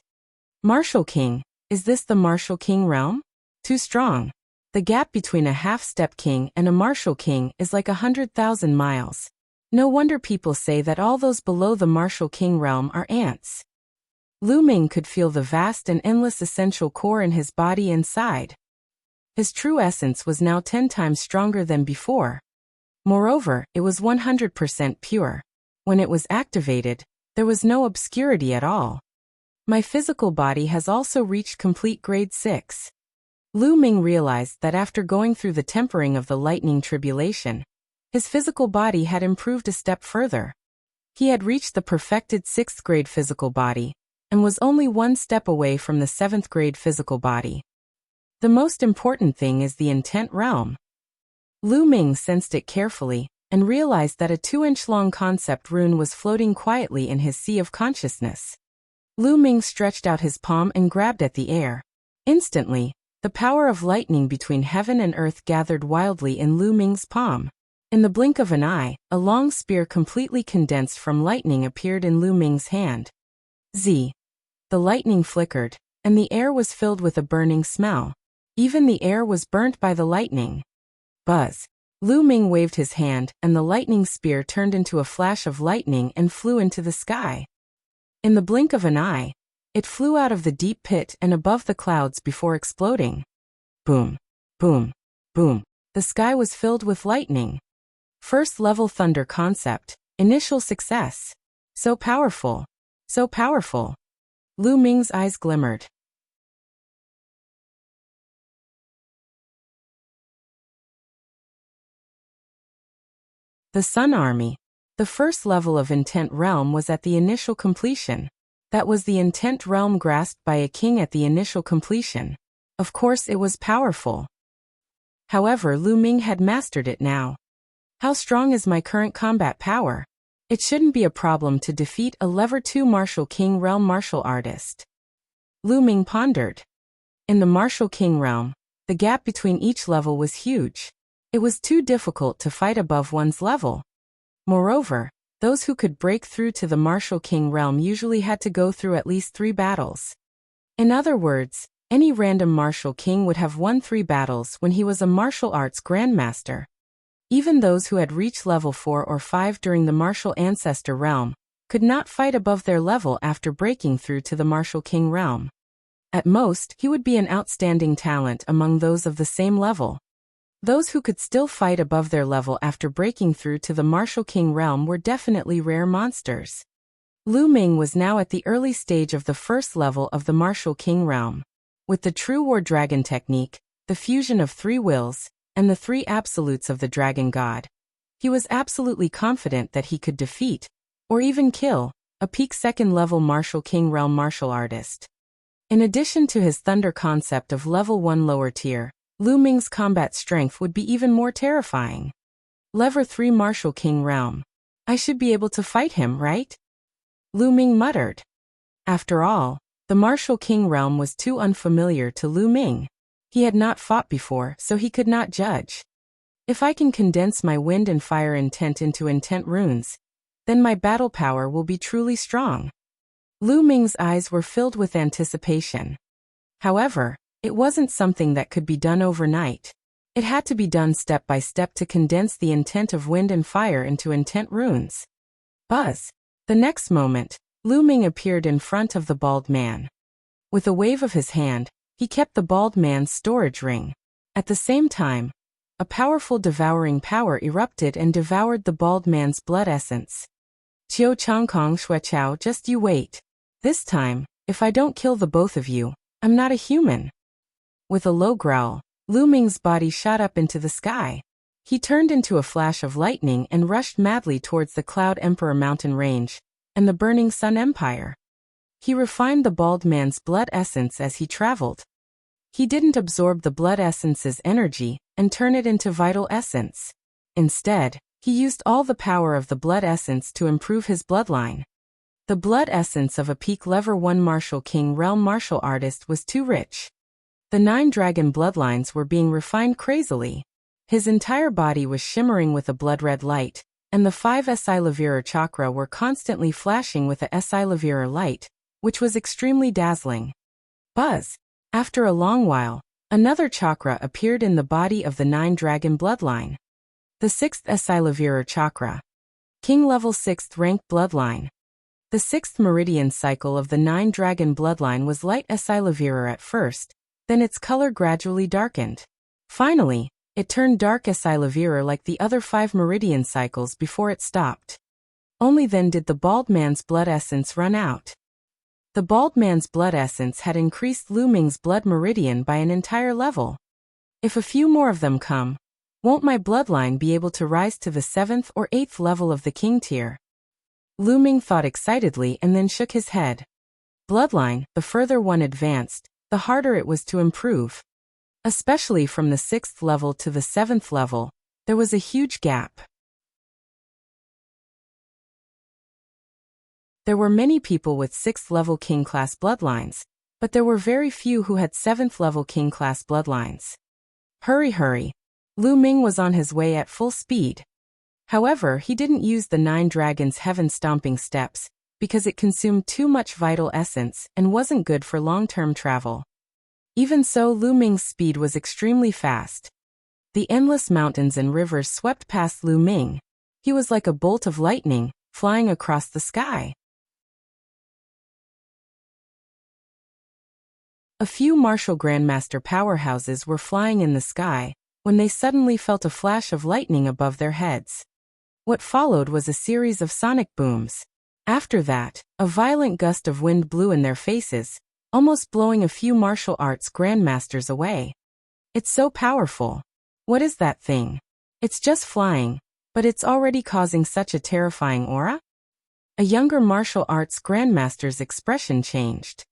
"Martial King, is this the Martial King realm? Too strong. The gap between a half-step king and a martial king is like 100,000 miles. No wonder people say that all those below the martial king realm are ants." Lu Ming could feel the vast and endless essential core in his body inside. His true essence was now 10 times stronger than before. Moreover, it was 100% pure. When it was activated, there was no obscurity at all. My physical body has also reached complete grade 6. Lu Ming realized that after going through the tempering of the lightning tribulation, his physical body had improved a step further. He had reached the perfected 6th grade physical body, and was only 1 step away from the 7th grade physical body. The most important thing is the intent realm. Lu Ming sensed it carefully, and realized that a 2-inch-long concept rune was floating quietly in his sea of consciousness. Lu Ming stretched out his palm and grabbed at the air. Instantly, the power of lightning between heaven and earth gathered wildly in Lu Ming's palm. In the blink of an eye, a long spear completely condensed from lightning appeared in Lu Ming's hand. Z. The lightning flickered, and the air was filled with a burning smell. Even the air was burnt by the lightning. Buzz. Lu Ming waved his hand, and the lightning spear turned into a flash of lightning and flew into the sky. In the blink of an eye, it flew out of the deep pit and above the clouds before exploding. Boom, boom, boom. The sky was filled with lightning. First level thunder concept, initial success. So powerful, so powerful. Lu Ming's eyes glimmered. The Sun Army. The first level of Intent Realm was at the initial completion. That was the intent realm grasped by a king at the initial completion. Of course it was powerful. However, Lu Ming had mastered it now. How strong is my current combat power? It shouldn't be a problem to defeat a level 2 martial king realm martial artist. Lu Ming pondered. In the martial king realm, the gap between each level was huge. It was too difficult to fight above one's level. Moreover, those who could break through to the martial king realm usually had to go through at least 3 battles. In other words, any random martial king would have won 3 battles when he was a martial arts grandmaster. Even those who had reached level 4 or 5 during the martial ancestor realm could not fight above their level after breaking through to the martial king realm. At most, he would be an outstanding talent among those of the same level. Those who could still fight above their level after breaking through to the martial king realm were definitely rare monsters. Lu Ming was now at the early stage of the first level of the martial king realm. With the true war dragon technique, the fusion of 3 wills, and the 3 absolutes of the dragon god, he was absolutely confident that he could defeat, or even kill, a peak second level martial king realm martial artist. In addition to his thunder concept of level 1 lower tier, Lu Ming's combat strength would be even more terrifying. Level 3 martial king realm. I should be able to fight him, right? Lu Ming muttered. After all, the martial king realm was too unfamiliar to Lu Ming. He had not fought before, so he could not judge. If I can condense my wind and fire intent into intent runes, then my battle power will be truly strong. Lu Ming's eyes were filled with anticipation. However, it wasn't something that could be done overnight. It had to be done step by step to condense the intent of wind and fire into intent runes. Buzz! The next moment, Lu Ming appeared in front of the bald man. With a wave of his hand, he kept the bald man's storage ring. At the same time, a powerful devouring power erupted and devoured the bald man's blood essence. Qiu Changkong Shuechao, just you wait. This time, if I don't kill the both of you, I'm not a human. With a low growl, Lu Ming's body shot up into the sky. He turned into a flash of lightning and rushed madly towards the Cloud Emperor mountain range and the Burning Sun Empire. He refined the bald man's blood essence as he traveled. He didn't absorb the blood essence's energy and turn it into vital essence. Instead, he used all the power of the blood essence to improve his bloodline. The blood essence of a peak level 1 martial king realm martial artist was too rich. The 9 dragon bloodlines were being refined crazily. His entire body was shimmering with a blood-red light, and the 5 Esilavira chakra were constantly flashing with a Esilavira light, which was extremely dazzling. Buzz! After a long while, another chakra appeared in the body of the 9 dragon bloodline. The 6th Esilavira chakra. King level 6th rank bloodline. The 6th meridian cycle of the 9 dragon bloodline was light Esilavira at first, then its color gradually darkened. Finally, it turned dark Esilavira like the other 5 meridian cycles before it stopped. Only then did the bald man's blood essence run out. The bald man's blood essence had increased Lu Ming's blood meridian by an entire level. If a few more of them come, won't my bloodline be able to rise to the 7th or 8th level of the king tier? Lu Ming thought excitedly and then shook his head. Bloodline, the further one advanced, the harder it was to improve. Especially from the 6th level to the 7th level, there was a huge gap. There were many people with 6th level king class bloodlines, but there were very few who had 7th level king class bloodlines. Hurry, hurry. Lu Ming was on his way at full speed. However, he didn't use the 9 dragons' heaven-stomping steps, because it consumed too much vital essence and wasn't good for long-term travel. Even so, Lu Ming's speed was extremely fast. The endless mountains and rivers swept past Lu Ming. He was like a bolt of lightning, flying across the sky. A few martial grandmaster powerhouses were flying in the sky when they suddenly felt a flash of lightning above their heads. What followed was a series of sonic booms. After that, a violent gust of wind blew in their faces, almost blowing a few martial arts grandmasters away. It's so powerful. What is that thing? It's just flying, but it's already causing such a terrifying aura? A younger martial arts grandmaster's expression changed.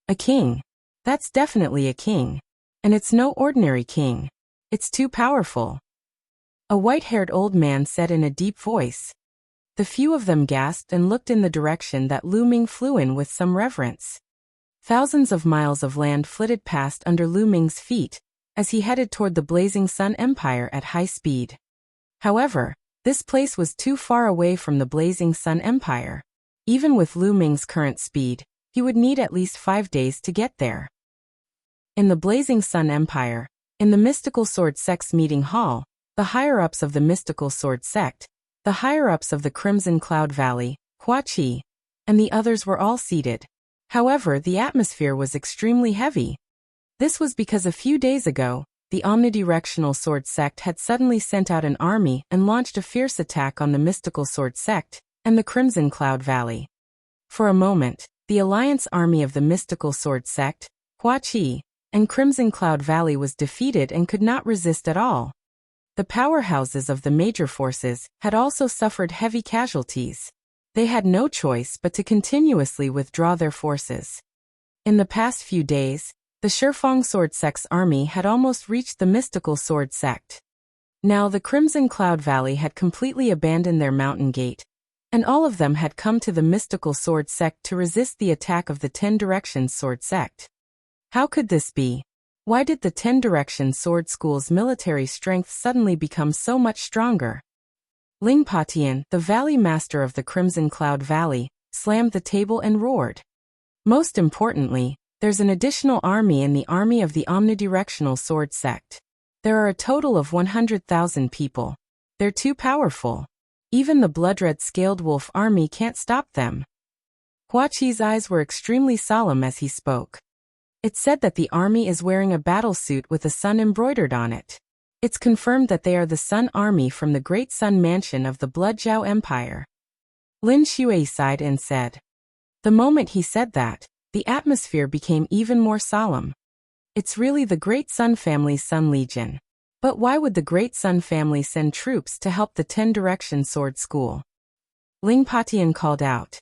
A king. That's definitely a king. And it's no ordinary king. It's too powerful. A white-haired old man said in a deep voice. The few of them gasped and looked in the direction that Lu Ming flew in with some reverence. Thousands of miles of land flitted past under Lu Ming's feet as he headed toward the blazing Sun Empire at high speed. However, this place was too far away from the blazing Sun Empire. Even with Lu Ming's current speed, he would need at least 5 days to get there. In the blazing Sun Empire, in the Mystical Sword Sect's meeting hall, the higher-ups of the Mystical Sword Sect, the higher-ups of the Crimson Cloud Valley, Huaqi, and the others were all seated. However, the atmosphere was extremely heavy. This was because a few days ago, the omnidirectional Sword Sect had suddenly sent out an army and launched a fierce attack on the Mystical Sword Sect and the Crimson Cloud Valley. For a moment, the alliance army of the Mystical Sword Sect, Huaqi, and Crimson Cloud Valley was defeated and could not resist at all. The powerhouses of the major forces had also suffered heavy casualties. They had no choice but to continuously withdraw their forces. In the past few days, the Shifeng Sword Sect's army had almost reached the Mystical Sword Sect. Now the Crimson Cloud Valley had completely abandoned their mountain gate, and all of them had come to the Mystical Sword Sect to resist the attack of the 10 Directions Sword Sect. How could this be? Why did the 10 Directions Sword School's military strength suddenly become so much stronger? Ling Patian, the Valley Master of the Crimson Cloud Valley, slammed the table and roared. Most importantly, there's an additional army in the army of the Omnidirectional Sword Sect. There are a total of 100,000 people. They're too powerful. Even the Bloodred Scaled Wolf army can't stop them. Huaqi's eyes were extremely solemn as he spoke. It's said that the army is wearing a battle suit with a sun embroidered on it. It's confirmed that they are the Sun Army from the Great Sun Mansion of the Bloodjiao Empire. Lin Shui sighed and said. The moment he said that, the atmosphere became even more solemn. It's really the Great Sun family's Sun Legion. But why would the Great Sun family send troops to help the 10 Direction Sword School? Ling Patian called out.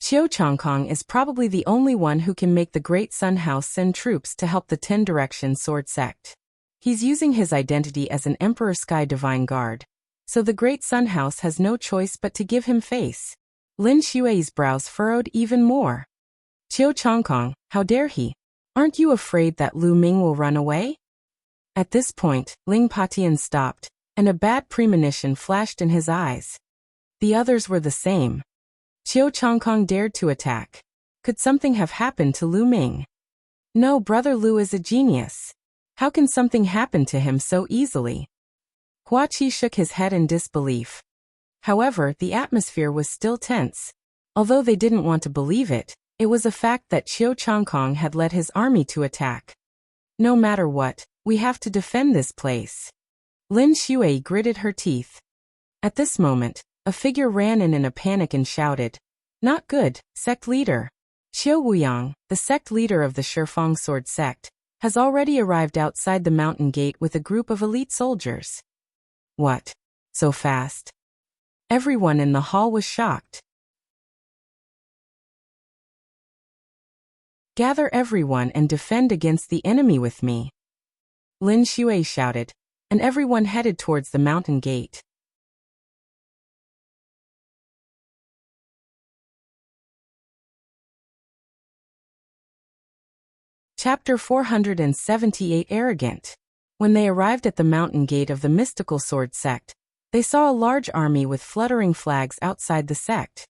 Qiu Chongkong is probably the only one who can make the Great Sun House send troops to help the 10 Direction Sword Sect. He's using his identity as an Emperor Sky Divine Guard, so the Great Sun House has no choice but to give him face. Lin Shui's brows furrowed even more. Qiu Chongkong, how dare he? Aren't you afraid that Lu Ming will run away? At this point, Ling Patian stopped, and a bad premonition flashed in his eyes. The others were the same. Qiu Chongkong dared to attack. Could something have happened to Lu Ming? No, Brother Lu is a genius. How can something happen to him so easily? Huaqi shook his head in disbelief. However, the atmosphere was still tense. Although they didn't want to believe it, it was a fact that Qiu Chongkong had led his army to attack. No matter what, we have to defend this place. Lin Shui gritted her teeth. At this moment, a figure ran in a panic and shouted, "Not good, sect leader. Xiu Wuyang, the sect leader of the Shifeng Sword Sect, has already arrived outside the mountain gate with a group of elite soldiers." What? So fast? Everyone in the hall was shocked. Gather everyone and defend against the enemy with me. Lin Shui shouted, and everyone headed towards the mountain gate. Chapter 478 Arrogant. When they arrived at the mountain gate of the Mystical Sword Sect, they saw a large army with fluttering flags outside the sect.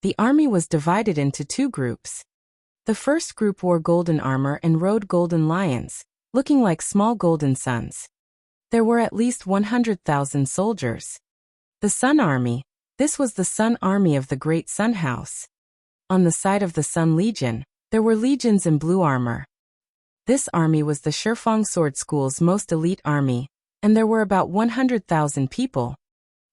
The army was divided into 2 groups. The first group wore golden armor and rode golden lions, looking like small golden suns. There were at least 100,000 soldiers. The Sun Army. This was the Sun Army of the Great Sun House. On the side of the Sun Legion, there were legions in blue armor. This army was the Shifeng Sword School's most elite army, and there were about 100,000 people.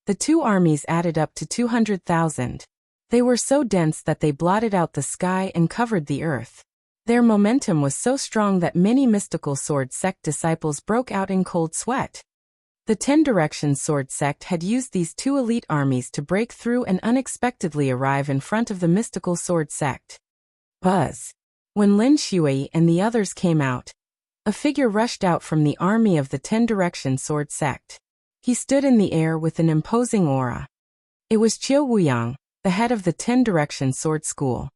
The 2 armies added up to 200,000. They were so dense that they blotted out the sky and covered the earth. Their momentum was so strong that many mystical sword sect disciples broke out in cold sweat. The 10 Directions Sword Sect had used these two elite armies to break through and unexpectedly arrive in front of the mystical sword sect. Buzz. When Lin Shui and the others came out, a figure rushed out from the army of the 10 Directions Sword Sect. He stood in the air with an imposing aura. It was Qiu Wuyang, the head of the 10 Directions Sword School.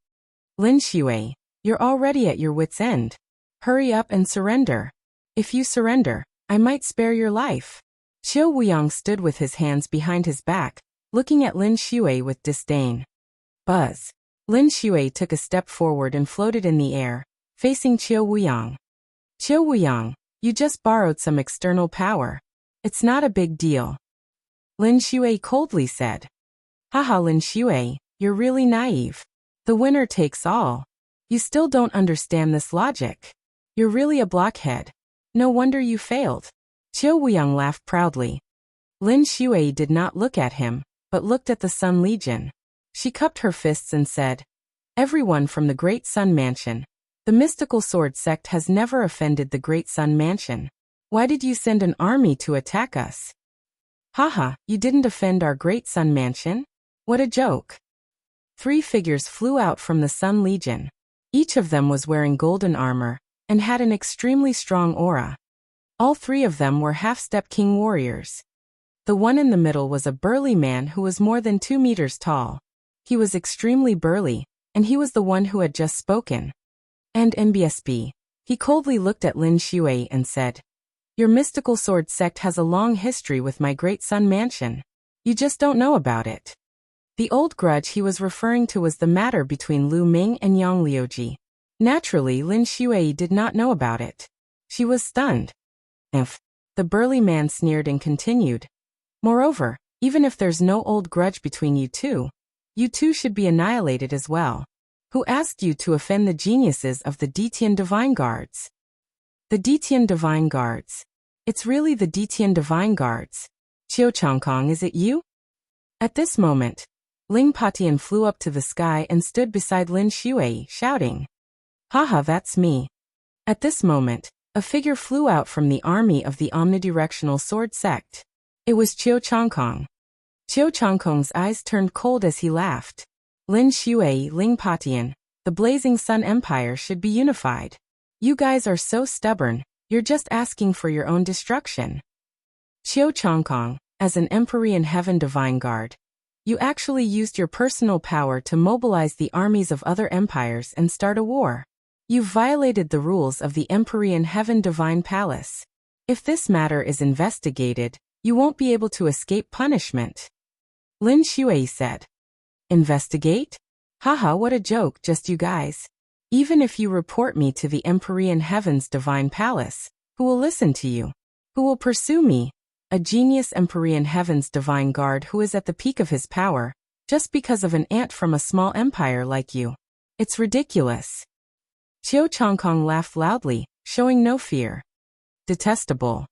Lin Shui, you're already at your wit's end. Hurry up and surrender. If you surrender, I might spare your life. Qiu Wuyang stood with his hands behind his back, looking at Lin Shui with disdain. Buzz. Lin Shui took a step forward and floated in the air, facing Qiu Wuyang. Qiu Wuyang, you just borrowed some external power. It's not a big deal. Lin Shui coldly said. Haha, Lin Shui, you're really naive. The winner takes all. You still don't understand this logic. You're really a blockhead. No wonder you failed. Qiu Wuyang laughed proudly. Lin Shui did not look at him, but looked at the Sun Legion. She cupped her fists and said, Everyone from the Great Sun Mansion. The mystical sword sect has never offended the Great Sun Mansion. Why did you send an army to attack us? Haha, you didn't offend our Great Sun Mansion? What a joke. 3 figures flew out from the Sun Legion. Each of them was wearing golden armor, and had an extremely strong aura. All 3 of them were half-step king warriors. The one in the middle was a burly man who was more than 2 meters tall. He was extremely burly, and he was the one who had just spoken. And NBSB. He coldly looked at Lin Shui and said, Your mystical sword sect has a long history with my Great Sun Mansion. You just don't know about it. The old grudge he was referring to was the matter between Lu Ming and Yang Liuji. Naturally, Lin Shui did not know about it. She was stunned. If. The burly man sneered and continued. Moreover, even if there's no old grudge between you two should be annihilated as well. Who asked you to offend the geniuses of the Detian Divine Guards? The Detian Divine Guards. It's really the Detian Divine Guards. Qiu Changkong, is it you? At this moment, Ling Patian flew up to the sky and stood beside Lin Shui, shouting, Haha, that's me. At this moment, a figure flew out from the army of the omnidirectional sword sect. It was Qiu Changkong. Qiu Changkong's eyes turned cold as he laughed. Lin Shui, Ling Patian, the Blazing Sun Empire should be unified. You guys are so stubborn, you're just asking for your own destruction. Qiu Changkong, as an Empyrean Heaven Divine Guard, you actually used your personal power to mobilize the armies of other empires and start a war. You've violated the rules of the Empyrean Heaven Divine Palace. If this matter is investigated, you won't be able to escape punishment. Lin Shui said. Investigate? Haha, what a joke, just you guys. Even if you report me to the Empyrean Heaven's Divine Palace, who will listen to you? Who will pursue me? A genius Empyrean Heaven's Divine Guard who is at the peak of his power, just because of an ant from a small empire like you. It's ridiculous. Qiu Changkong laughed loudly, showing no fear. Detestable.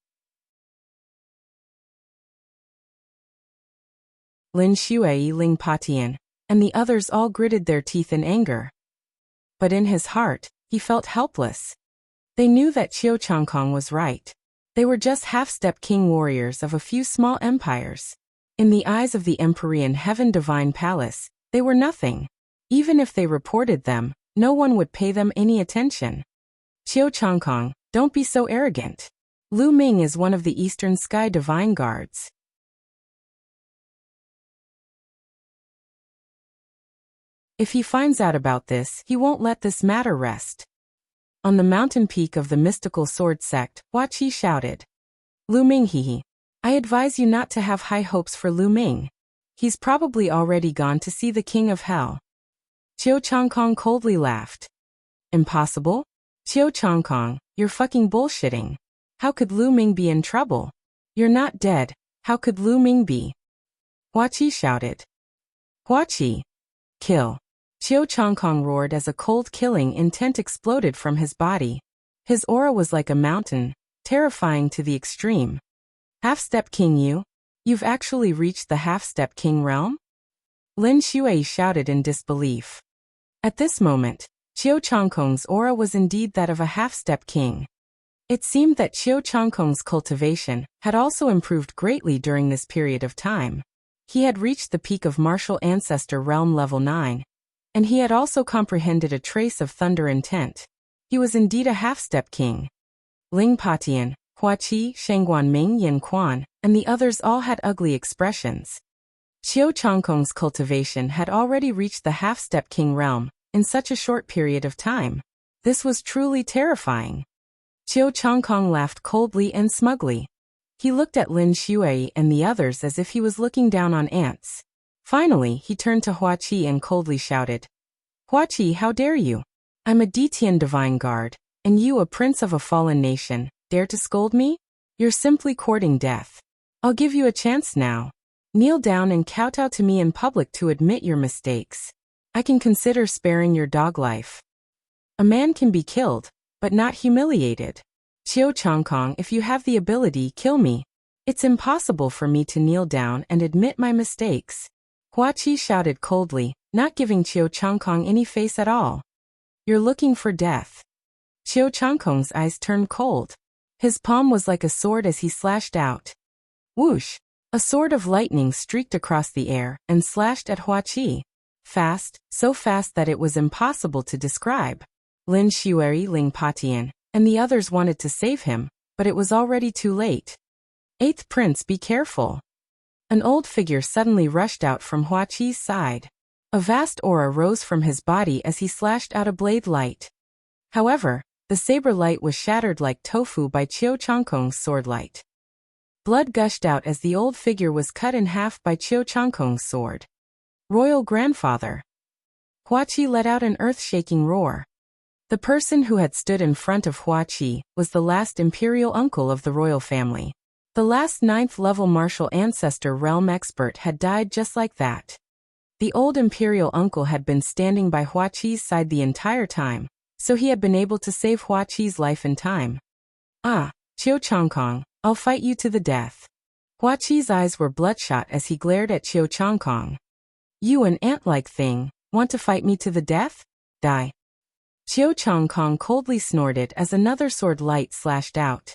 Lin Shui, Ling Patian, and the others all gritted their teeth in anger. But in his heart, he felt helpless. They knew that Qiu Changkong was right. They were just half-step king warriors of a few small empires. In the eyes of the Empyrean Heaven Divine Palace, they were nothing. Even if they reported them, no one would pay them any attention. Qiu Changkong, don't be so arrogant. Lu Ming is one of the Eastern Sky Divine Guards. If he finds out about this, he won't let this matter rest. On the mountain peak of the mystical sword sect, Hua Qi shouted. Lu Ming, hehe. I advise you not to have high hopes for Lu Ming. He's probably already gone to see the King of Hell. Qiu Changkong coldly laughed. Impossible? Qiu Changkong, you're fucking bullshitting. How could Lu Ming be in trouble? You're not dead, how could Lu Ming be? Hua Qi shouted. Hua Qi. Kill. Qiu Changkong roared as a cold killing intent exploded from his body. His aura was like a mountain, terrifying to the extreme. Half-step king you? You've actually reached the half-step king realm? Lin Shui shouted in disbelief. At this moment, Qiu Changkong's aura was indeed that of a half-step king. It seemed that Qiu Changkong's cultivation had also improved greatly during this period of time. He had reached the peak of martial ancestor realm level 9, and he had also comprehended a trace of thunder intent. He was indeed a half-step king. Ling Patian, Hua Qi, Shengguan Ming Yin Quan, and the others all had ugly expressions. Qiu Changkong's cultivation had already reached the half-step king realm in such a short period of time. This was truly terrifying. Qiu Changkong laughed coldly and smugly. He looked at Lin Shui and the others as if he was looking down on ants. Finally, he turned to Hua Qi and coldly shouted, "Hua Qi, how dare you? I'm a Detian divine guard, and you, a prince of a fallen nation, dare to scold me? You're simply courting death. I'll give you a chance now. Kneel down and kowtow to me in public to admit your mistakes. I can consider sparing your dog life. A man can be killed, but not humiliated. Qiu Changkong, if you have the ability, kill me. It's impossible for me to kneel down and admit my mistakes." Hua Qi shouted coldly, not giving Qiu Changkong any face at all. "You're looking for death." Qiu Changkong's eyes turned cold. His palm was like a sword as he slashed out. Whoosh! A sword of lightning streaked across the air and slashed at Hua Qi. Fast, so fast that it was impossible to describe. Lin Shui, Ling Patian, and the others wanted to save him, but it was already too late. "Eighth Prince, be careful." An old figure suddenly rushed out from Hua Qi's side. A vast aura rose from his body as he slashed out a blade light. However, the saber light was shattered like tofu by Qiu Changkong's sword light. Blood gushed out as the old figure was cut in half by Qiu Changkong's sword. "Royal grandfather." Hua Qi let out an earth-shaking roar. The person who had stood in front of Hua Qi was the last imperial uncle of the royal family. The last 9th-level martial ancestor realm expert had died just like that. The old imperial uncle had been standing by Hua Qi's side the entire time, so he had been able to save Hua Qi's life in time. "Ah, Qiu Changkong, I'll fight you to the death." Hua Qi's eyes were bloodshot as he glared at Qiu Changkong. "You, an ant-like thing, want to fight me to the death? Die." Qiu Changkong coldly snorted as another sword light slashed out.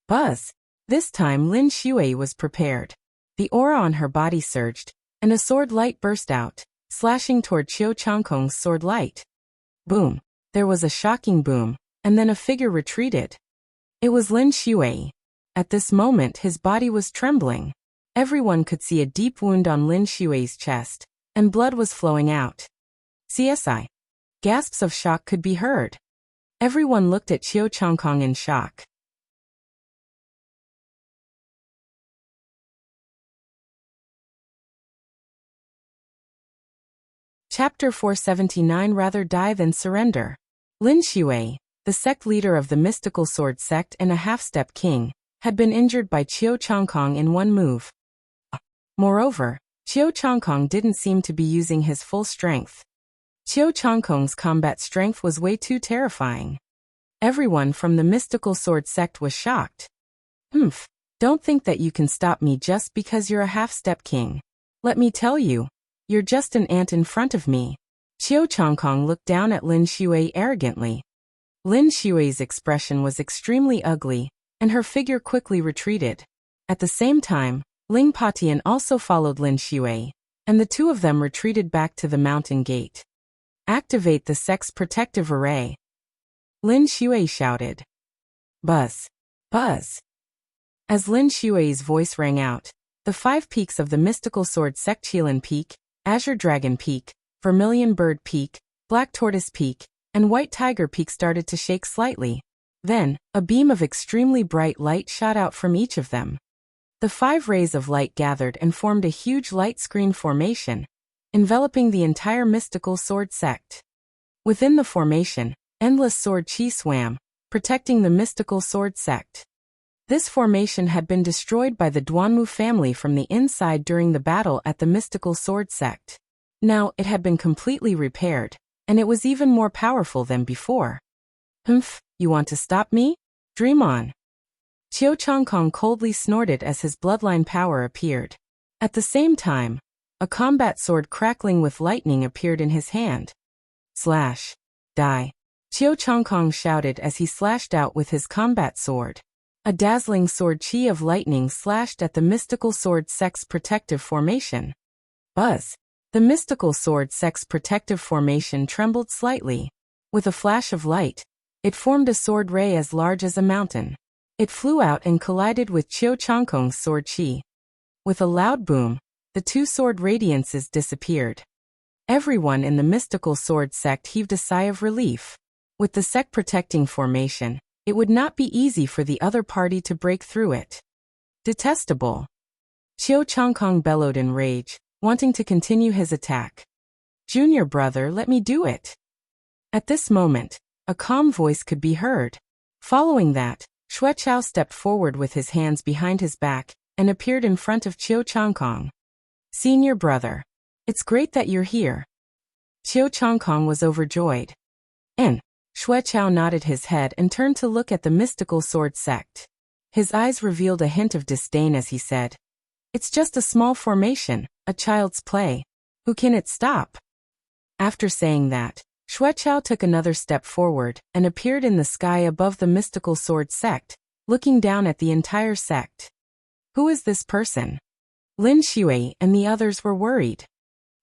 Buzz! This time Lin Shui was prepared. The aura on her body surged, and a sword light burst out, slashing toward Qiu Changkong's sword light. Boom! There was a shocking boom, and then a figure retreated. It was Lin Shui. At this moment his body was trembling. Everyone could see a deep wound on Lin Shui's chest, and blood was flowing out. CSI. Gasps of shock could be heard. Everyone looked at Qiu Changkong in shock. Chapter 479. Rather die than surrender. Lin Shui, the sect leader of the mystical sword sect and a half-step king, had been injured by Qiu Changkong in one move. Moreover, Qiu Changkong didn't seem to be using his full strength. Qiu Changkong's combat strength was way too terrifying. Everyone from the mystical sword sect was shocked. Don't think that you can stop me just because you're a half-step king. Let me tell you, you're just an ant in front of me. Qiu Changkong looked down at Lin Shui arrogantly. Lin Shui's expression was extremely ugly, and her figure quickly retreated. At the same time, Ling Patian also followed Lin Shui, and the two of them retreated back to the mountain gate. "Activate the sect's protective array." Lin Shui shouted. Buzz! Buzz! As Lin Shui's voice rang out, the 5 peaks of the mystical sword sect, Qilin Peak, Azure Dragon Peak, Vermilion Bird Peak, Black Tortoise Peak, and White Tiger Peak started to shake slightly. Then, a beam of extremely bright light shot out from each of them. The 5 rays of light gathered and formed a huge light screen formation, enveloping the entire mystical sword sect. Within the formation, endless sword qi swam, protecting the mystical sword sect. This formation had been destroyed by the Duanmu family from the inside during the battle at the mystical sword sect. Now it had been completely repaired, and it was even more powerful than before. You want to stop me? Dream on. Qiu Changkong coldly snorted as his bloodline power appeared. At the same time, a combat sword crackling with lightning appeared in his hand. Slash. Die. Qiu Changkong shouted as he slashed out with his combat sword. A dazzling sword chi of lightning slashed at the mystical sword sex protective formation. Buzz! The mystical sword sex protective formation trembled slightly. With a flash of light, it formed a sword ray as large as a mountain. It flew out and collided with Qiu Changkong's sword chi. With a loud boom, the two sword radiances disappeared. Everyone in the mystical sword sect heaved a sigh of relief. With the sect protecting formation, it would not be easy for the other party to break through it. Detestable! Qiu Changkong bellowed in rage, wanting to continue his attack. Junior brother, let me do it. At this moment, a calm voice could be heard. Following that, Xueqiao stepped forward with his hands behind his back and appeared in front of Qiu Changkong. Senior brother. It's great that you're here. Qiu Changkong was overjoyed. And Xueqiao nodded his head and turned to look at the mystical sword sect. His eyes revealed a hint of disdain as he said, "It's just a small formation, a child's play. Who can it stop?" After saying that, Xueqiao took another step forward and appeared in the sky above the mystical sword sect, looking down at the entire sect. Who is this person? Lin Xue and the others were worried.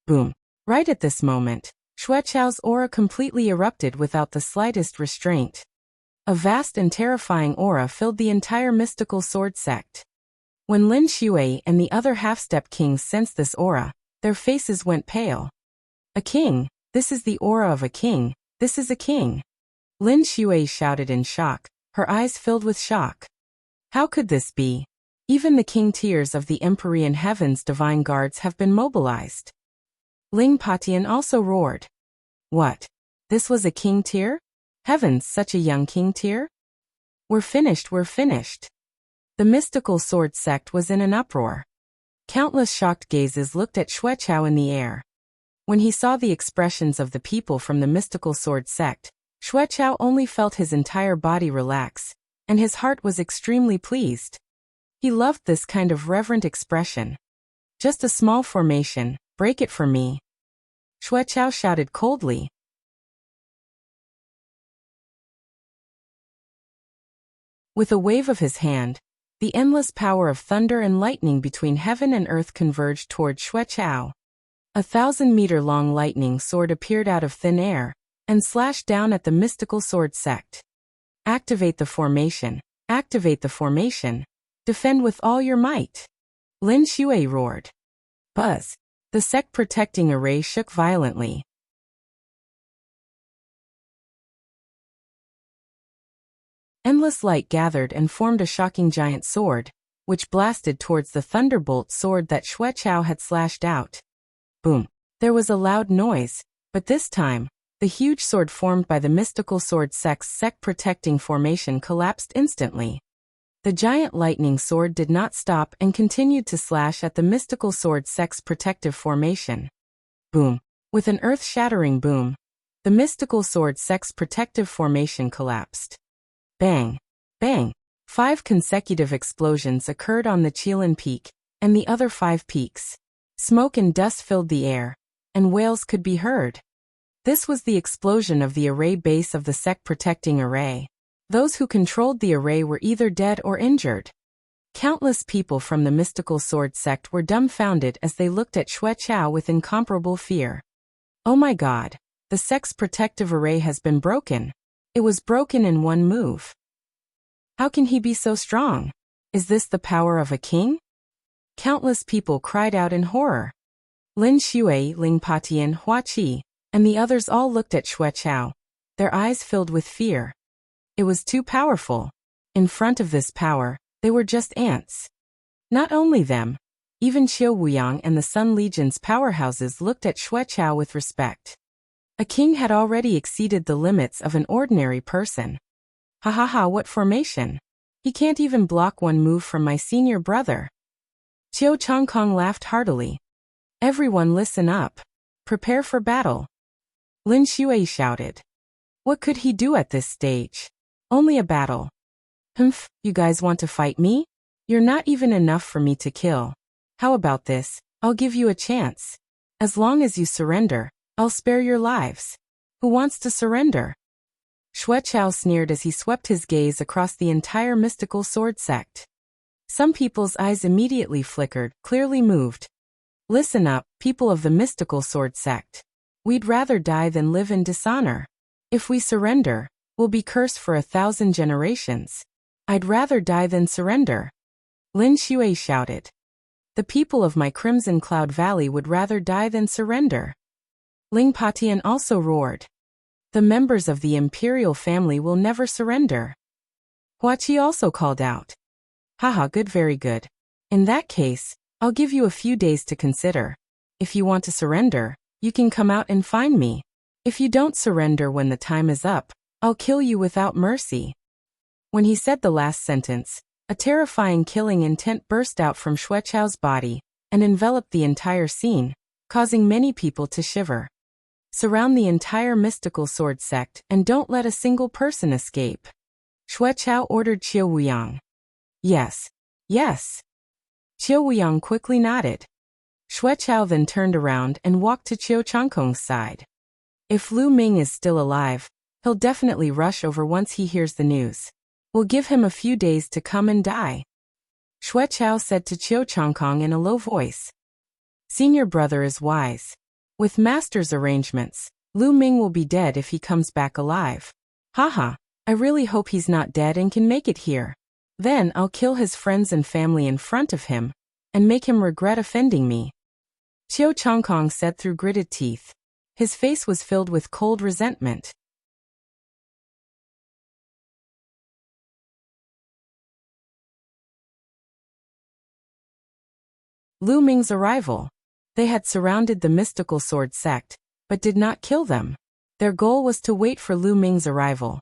Boom! Right at this moment, Xueqiao's aura completely erupted without the slightest restraint. A vast and terrifying aura filled the entire mystical sword sect. When Lin Xue and the other half-step kings sensed this aura, their faces went pale. A king! This is the aura of a king. This is a king! Lin Xue shouted in shock, her eyes filled with shock. How could this be? Even the king tiers of the Empyrean Heaven's divine guards have been mobilized. Ling Patian also roared. What? This was a king tier? Heavens, such a young king tier? We're finished, we're finished. The mystical sword sect was in an uproar. Countless shocked gazes looked at Xueqiao in the air. When he saw the expressions of the people from the mystical sword sect, Xueqiao only felt his entire body relax, and his heart was extremely pleased. He loved this kind of reverent expression. Just a small formation, break it for me. Xueqiao shouted coldly. With a wave of his hand, the endless power of thunder and lightning between heaven and earth converged toward Xueqiao. 1,000-meter-long lightning sword appeared out of thin air and slashed down at the mystical sword sect. Activate the formation. Activate the formation. Defend with all your might. Lin Xue roared. Buzz! The sect protecting array shook violently. Endless light gathered and formed a shocking giant sword, which blasted towards the thunderbolt sword that Xueqiao had slashed out. Boom! There was a loud noise, but this time, the huge sword formed by the mystical sword sect's sect protecting formation collapsed instantly. The giant lightning sword did not stop and continued to slash at the mystical sword sect's protective formation. Boom! With an earth-shattering boom, the mystical sword sect's protective formation collapsed. Bang! Bang! 5 consecutive explosions occurred on the Qilin Peak and the other 5 peaks. Smoke and dust filled the air, and wails could be heard. This was the explosion of the array base of the sect protecting array. Those who controlled the array were either dead or injured. Countless people from the mystical sword sect were dumbfounded as they looked at Xueqiao with incomparable fear. Oh my god! The sect's protective array has been broken. It was broken in one move. How can he be so strong? Is this the power of a king? Countless people cried out in horror. Lin Xue, Ling Patian, Hua Qi, and the others all looked at Xueqiao, their eyes filled with fear. It was too powerful. In front of this power, they were just ants. Not only them, even Qiu Wuyang and the Sun Legion's powerhouses looked at Xueqiao with respect. A king had already exceeded the limits of an ordinary person. Ha ha ha, what formation! He can't even block one move from my senior brother. Qiu Changkong laughed heartily. Everyone listen up. Prepare for battle. Lin Xue shouted. What could he do at this stage? Only a battle. Humph, you guys want to fight me? You're not even enough for me to kill. How about this? I'll give you a chance. As long as you surrender, I'll spare your lives. Who wants to surrender? Xuechao sneered as he swept his gaze across the entire mystical sword sect. Some people's eyes immediately flickered, clearly moved. Listen up, people of the mystical sword sect. We'd rather die than live in dishonor. If we surrender, we'll be cursed for 1,000 generations. I'd rather die than surrender. Lin Xue shouted. The people of my Crimson Cloud Valley would rather die than surrender. Ling Patian also roared. The members of the imperial family will never surrender. Hua Qi also called out. Haha, good, very good. In that case, I'll give you a few days to consider. If you want to surrender, you can come out and find me. If you don't surrender when the time is up, I'll kill you without mercy. When he said the last sentence, a terrifying killing intent burst out from Xuechao's body and enveloped the entire scene, causing many people to shiver. Surround the entire mystical sword sect and don't let a single person escape. Xuechao ordered Qiu Wuyang. Yes. Yes. Qiu Wuyang quickly nodded. Xuechao then turned around and walked to Qiu Changkong's side. If Lu Ming is still alive, he'll definitely rush over once he hears the news. We'll give him a few days to come and die. Xuechao said to Qiu Changkong in a low voice. Senior brother is wise. With master's arrangements, Lu Ming will be dead if he comes back alive. Haha, I really hope he's not dead and can make it here. Then I'll kill his friends and family in front of him, and make him regret offending me. Qiu Changkong said through gritted teeth. His face was filled with cold resentment. Lu Ming's arrival. They had surrounded the mystical sword sect, but did not kill them. Their goal was to wait for Lu Ming's arrival.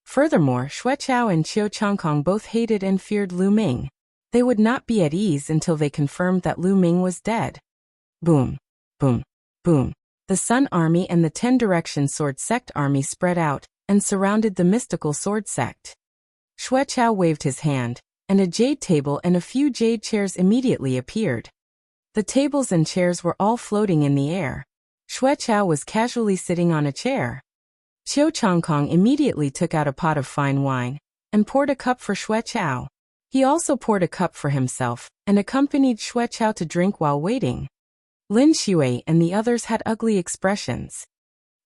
Furthermore, Xuechao and Qiu Changkong both hated and feared Lu Ming. They would not be at ease until they confirmed that Lu Ming was dead. Boom. Boom. Boom. The Sun Army and the 10 Direction Sword Sect army spread out and surrounded the mystical sword sect. Xuechao waved his hand, and a jade table and a few jade chairs immediately appeared. The tables and chairs were all floating in the air. Xuechao was casually sitting on a chair. Qiu Changkong immediately took out a pot of fine wine and poured a cup for Xuechao. He also poured a cup for himself and accompanied Xuechao to drink while waiting. Lin Xue and the others had ugly expressions.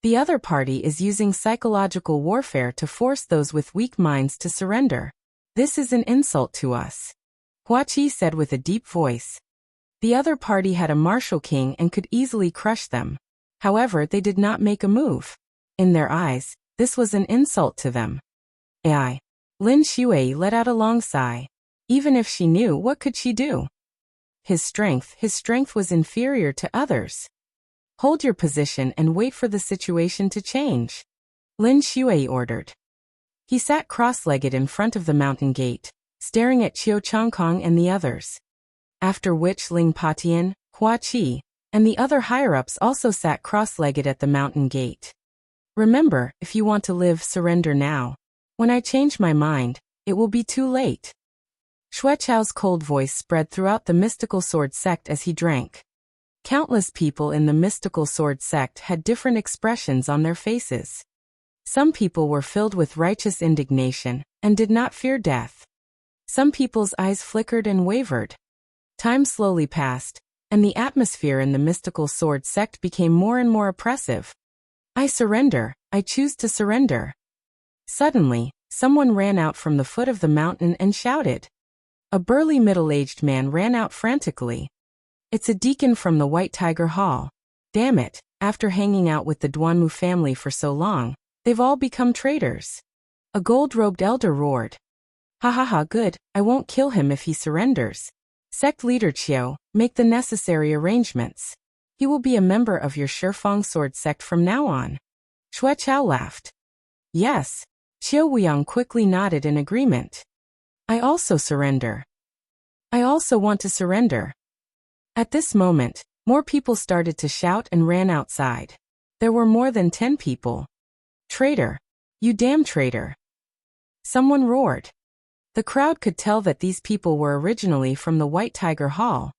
The other party is using psychological warfare to force those with weak minds to surrender. This is an insult to us. Hua Qi said with a deep voice. The other party had a martial king and could easily crush them. However, they did not make a move. In their eyes, this was an insult to them. Ai. Lin Xue let out a long sigh. Even if she knew, what could she do? His strength was inferior to others. Hold your position and wait for the situation to change. Lin Xue ordered. He sat cross-legged in front of the mountain gate, staring at Qiu Changkong and the others. After which Ling Patian, Hua Qi, and the other higher-ups also sat cross-legged at the mountain gate. Remember, if you want to live, surrender now. When I change my mind, it will be too late. Xuechao's cold voice spread throughout the mystical sword sect as he drank. Countless people in the mystical sword sect had different expressions on their faces. Some people were filled with righteous indignation and did not fear death. Some people's eyes flickered and wavered. Time slowly passed, and the atmosphere in the mystical sword sect became more and more oppressive. I surrender, I choose to surrender. Suddenly, someone ran out from the foot of the mountain and shouted. A burly middle-aged man ran out frantically. It's a deacon from the White Tiger Hall. Damn it, after hanging out with the Duanmu family for so long, they've all become traitors. A gold-robed elder roared. Ha ha ha, good, I won't kill him if he surrenders. Sect leader Qiu, make the necessary arrangements. He will be a member of your Shifeng sword sect from now on. Xuechao laughed. Yes. Qiu Wuyang quickly nodded in agreement. I also surrender. I also want to surrender. At this moment, more people started to shout and ran outside. There were more than 10 people. Traitor! You damn traitor! Someone roared. The crowd could tell that these people were originally from the White Tiger Hall.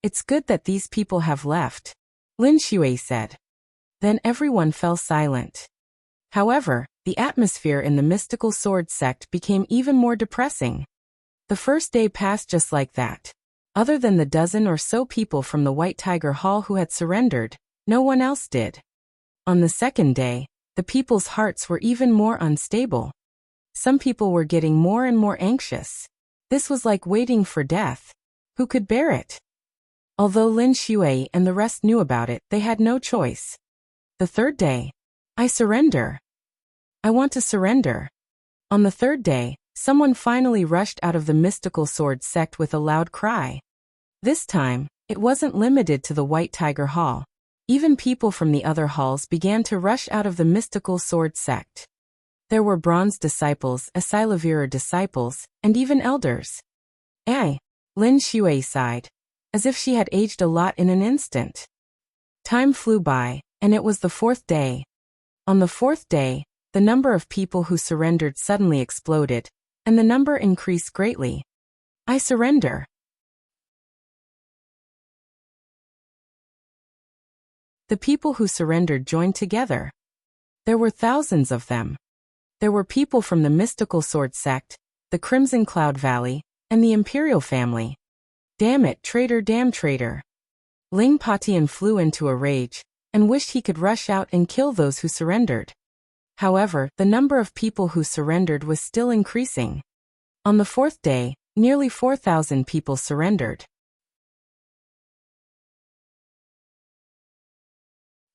It's good that these people have left, Lin Xue said. Then everyone fell silent. However, the atmosphere in the mystical sword sect became even more depressing. The first day passed just like that. Other than the dozen or so people from the White Tiger Hall who had surrendered, no one else did. On the second day, the people's hearts were even more unstable. Some people were getting more and more anxious. This was like waiting for death. Who could bear it? Although Lin Shui and the rest knew about it, they had no choice. The third day. I surrender. I want to surrender. On the third day, someone finally rushed out of the mystical sword sect with a loud cry. This time, it wasn't limited to the White Tiger Hall. Even people from the other halls began to rush out of the mystical sword sect. There were bronze disciples, Asilavira disciples, and even elders. Lin Shui sighed, as if she had aged a lot in an instant. Time flew by, and it was the fourth day. On the fourth day, the number of people who surrendered suddenly exploded, and the number increased greatly. I surrender. The people who surrendered joined together. There were thousands of them. There were people from the mystical sword sect, the Crimson Cloud Valley, and the Imperial family. Damn it, traitor, damn traitor. Ling Patian flew into a rage, and wished he could rush out and kill those who surrendered. However, the number of people who surrendered was still increasing. On the fourth day, nearly 4,000 people surrendered.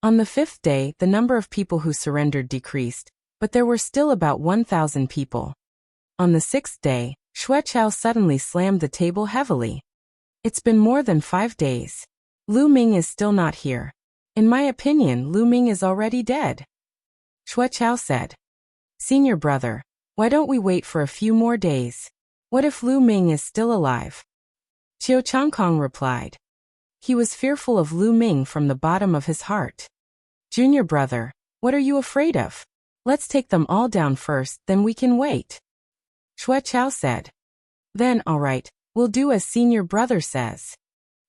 On the fifth day, the number of people who surrendered decreased, but there were still about 1,000 people. On the sixth day, Xuechao suddenly slammed the table heavily. It's been more than 5 days. Lu Ming is still not here. In my opinion, Lu Ming is already dead. Xuechao said. Senior brother, why don't we wait for a few more days? What if Lu Ming is still alive? Qiu Changkong replied. He was fearful of Lu Ming from the bottom of his heart. Junior brother, what are you afraid of? Let's take them all down first, then we can wait. Xuechao said. Then, all right, we'll do as senior brother says.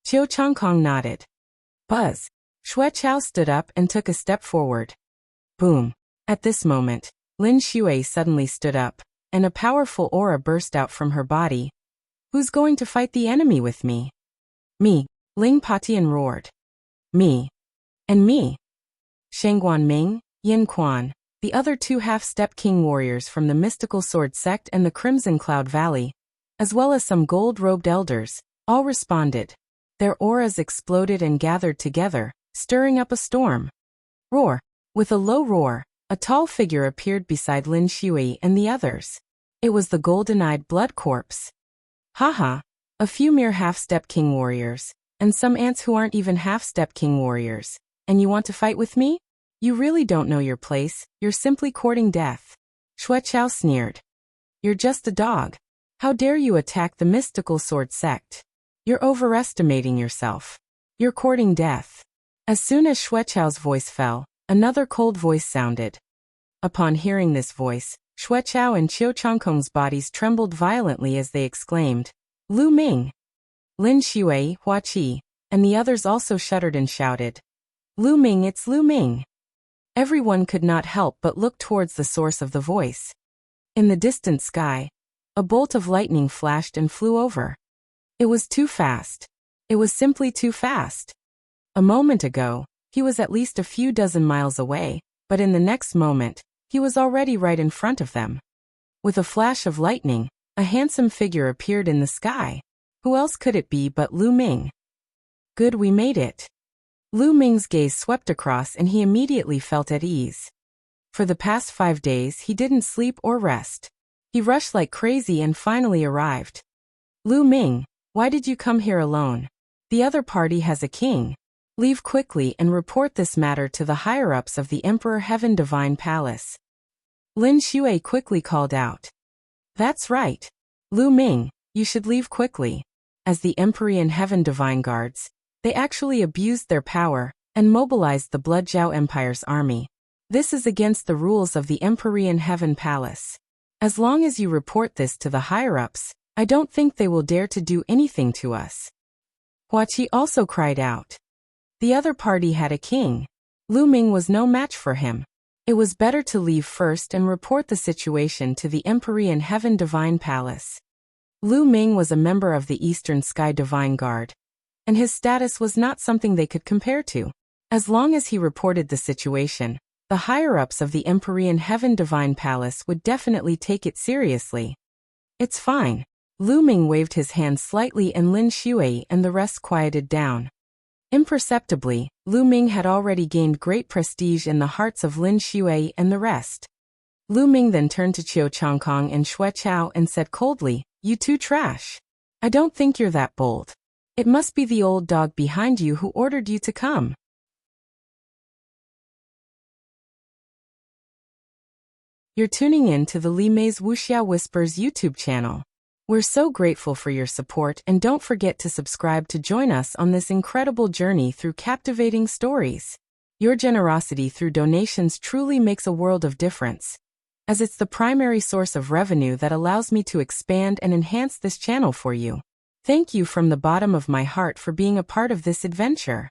Qiu Changkong nodded. Buzz. Xuechao stood up and took a step forward. Boom. At this moment, Lin Shui suddenly stood up, and a powerful aura burst out from her body. Who's going to fight the enemy with me? Me. Ling Patian roared. Me. And me. Shengguan Ming, Yin Quan, the other 2 half-step king warriors from the mystical sword sect and the Crimson Cloud Valley, as well as some gold-robed elders, all responded. Their auras exploded and gathered together, stirring up a storm. Roar! With a low roar, a tall figure appeared beside Lin Shui and the others. It was the golden-eyed blood corpse. Haha, a few mere half-step king warriors, and some ants who aren't even half-step king warriors. And you want to fight with me? You really don't know your place, you're simply courting death. Xuechao sneered. You're just a dog. How dare you attack the mystical sword sect? You're overestimating yourself. You're courting death. As soon as Xuechao's voice fell, another cold voice sounded. Upon hearing this voice, Xuechao and Qiu Changkong's bodies trembled violently as they exclaimed, Lu Ming! Lin Shui, Hua Qi, and the others also shuddered and shouted, Lu Ming, it's Lu Ming! Everyone could not help but look towards the source of the voice. In the distant sky, a bolt of lightning flashed and flew over. It was too fast. It was simply too fast. A moment ago, he was at least a few dozen miles away, but in the next moment, he was already right in front of them. With a flash of lightning, a handsome figure appeared in the sky. Who else could it be but Lu Ming? Good, we made it. Lu Ming's gaze swept across and he immediately felt at ease. For the past 5 days he didn't sleep or rest. He rushed like crazy and finally arrived. Lu Ming, why did you come here alone? The other party has a king. Leave quickly and report this matter to the higher-ups of the Emperor Heaven Divine Palace. Lin Shui quickly called out. That's right. Lu Ming, you should leave quickly. As the Empyrean Heaven Divine Guards, they actually abused their power and mobilized the Blood Zhao Empire's army. This is against the rules of the Empyrean Heaven Palace. As long as you report this to the higher-ups, I don't think they will dare to do anything to us. Hua Qi also cried out. The other party had a king. Lu Ming was no match for him. It was better to leave first and report the situation to the Emperor in Heaven Divine Palace. Lu Ming was a member of the Eastern Sky Divine Guard, and his status was not something they could compare to. As long as he reported the situation, the higher-ups of the Emperor in Heaven Divine Palace would definitely take it seriously. It's fine. Lu Ming waved his hand slightly and Lin Shui and the rest quieted down. Imperceptibly, Lu Ming had already gained great prestige in the hearts of Lin Shui and the rest. Lu Ming then turned to Qiu Changkong and Xue Chao and said coldly, "You two trash. I don't think you're that bold. It must be the old dog behind you who ordered you to come." You're tuning in to the Li Mei's Wuxia Whispers YouTube channel. We're so grateful for your support, and don't forget to subscribe to join us on this incredible journey through captivating stories. Your generosity through donations truly makes a world of difference, as it's the primary source of revenue that allows me to expand and enhance this channel for you. Thank you from the bottom of my heart for being a part of this adventure.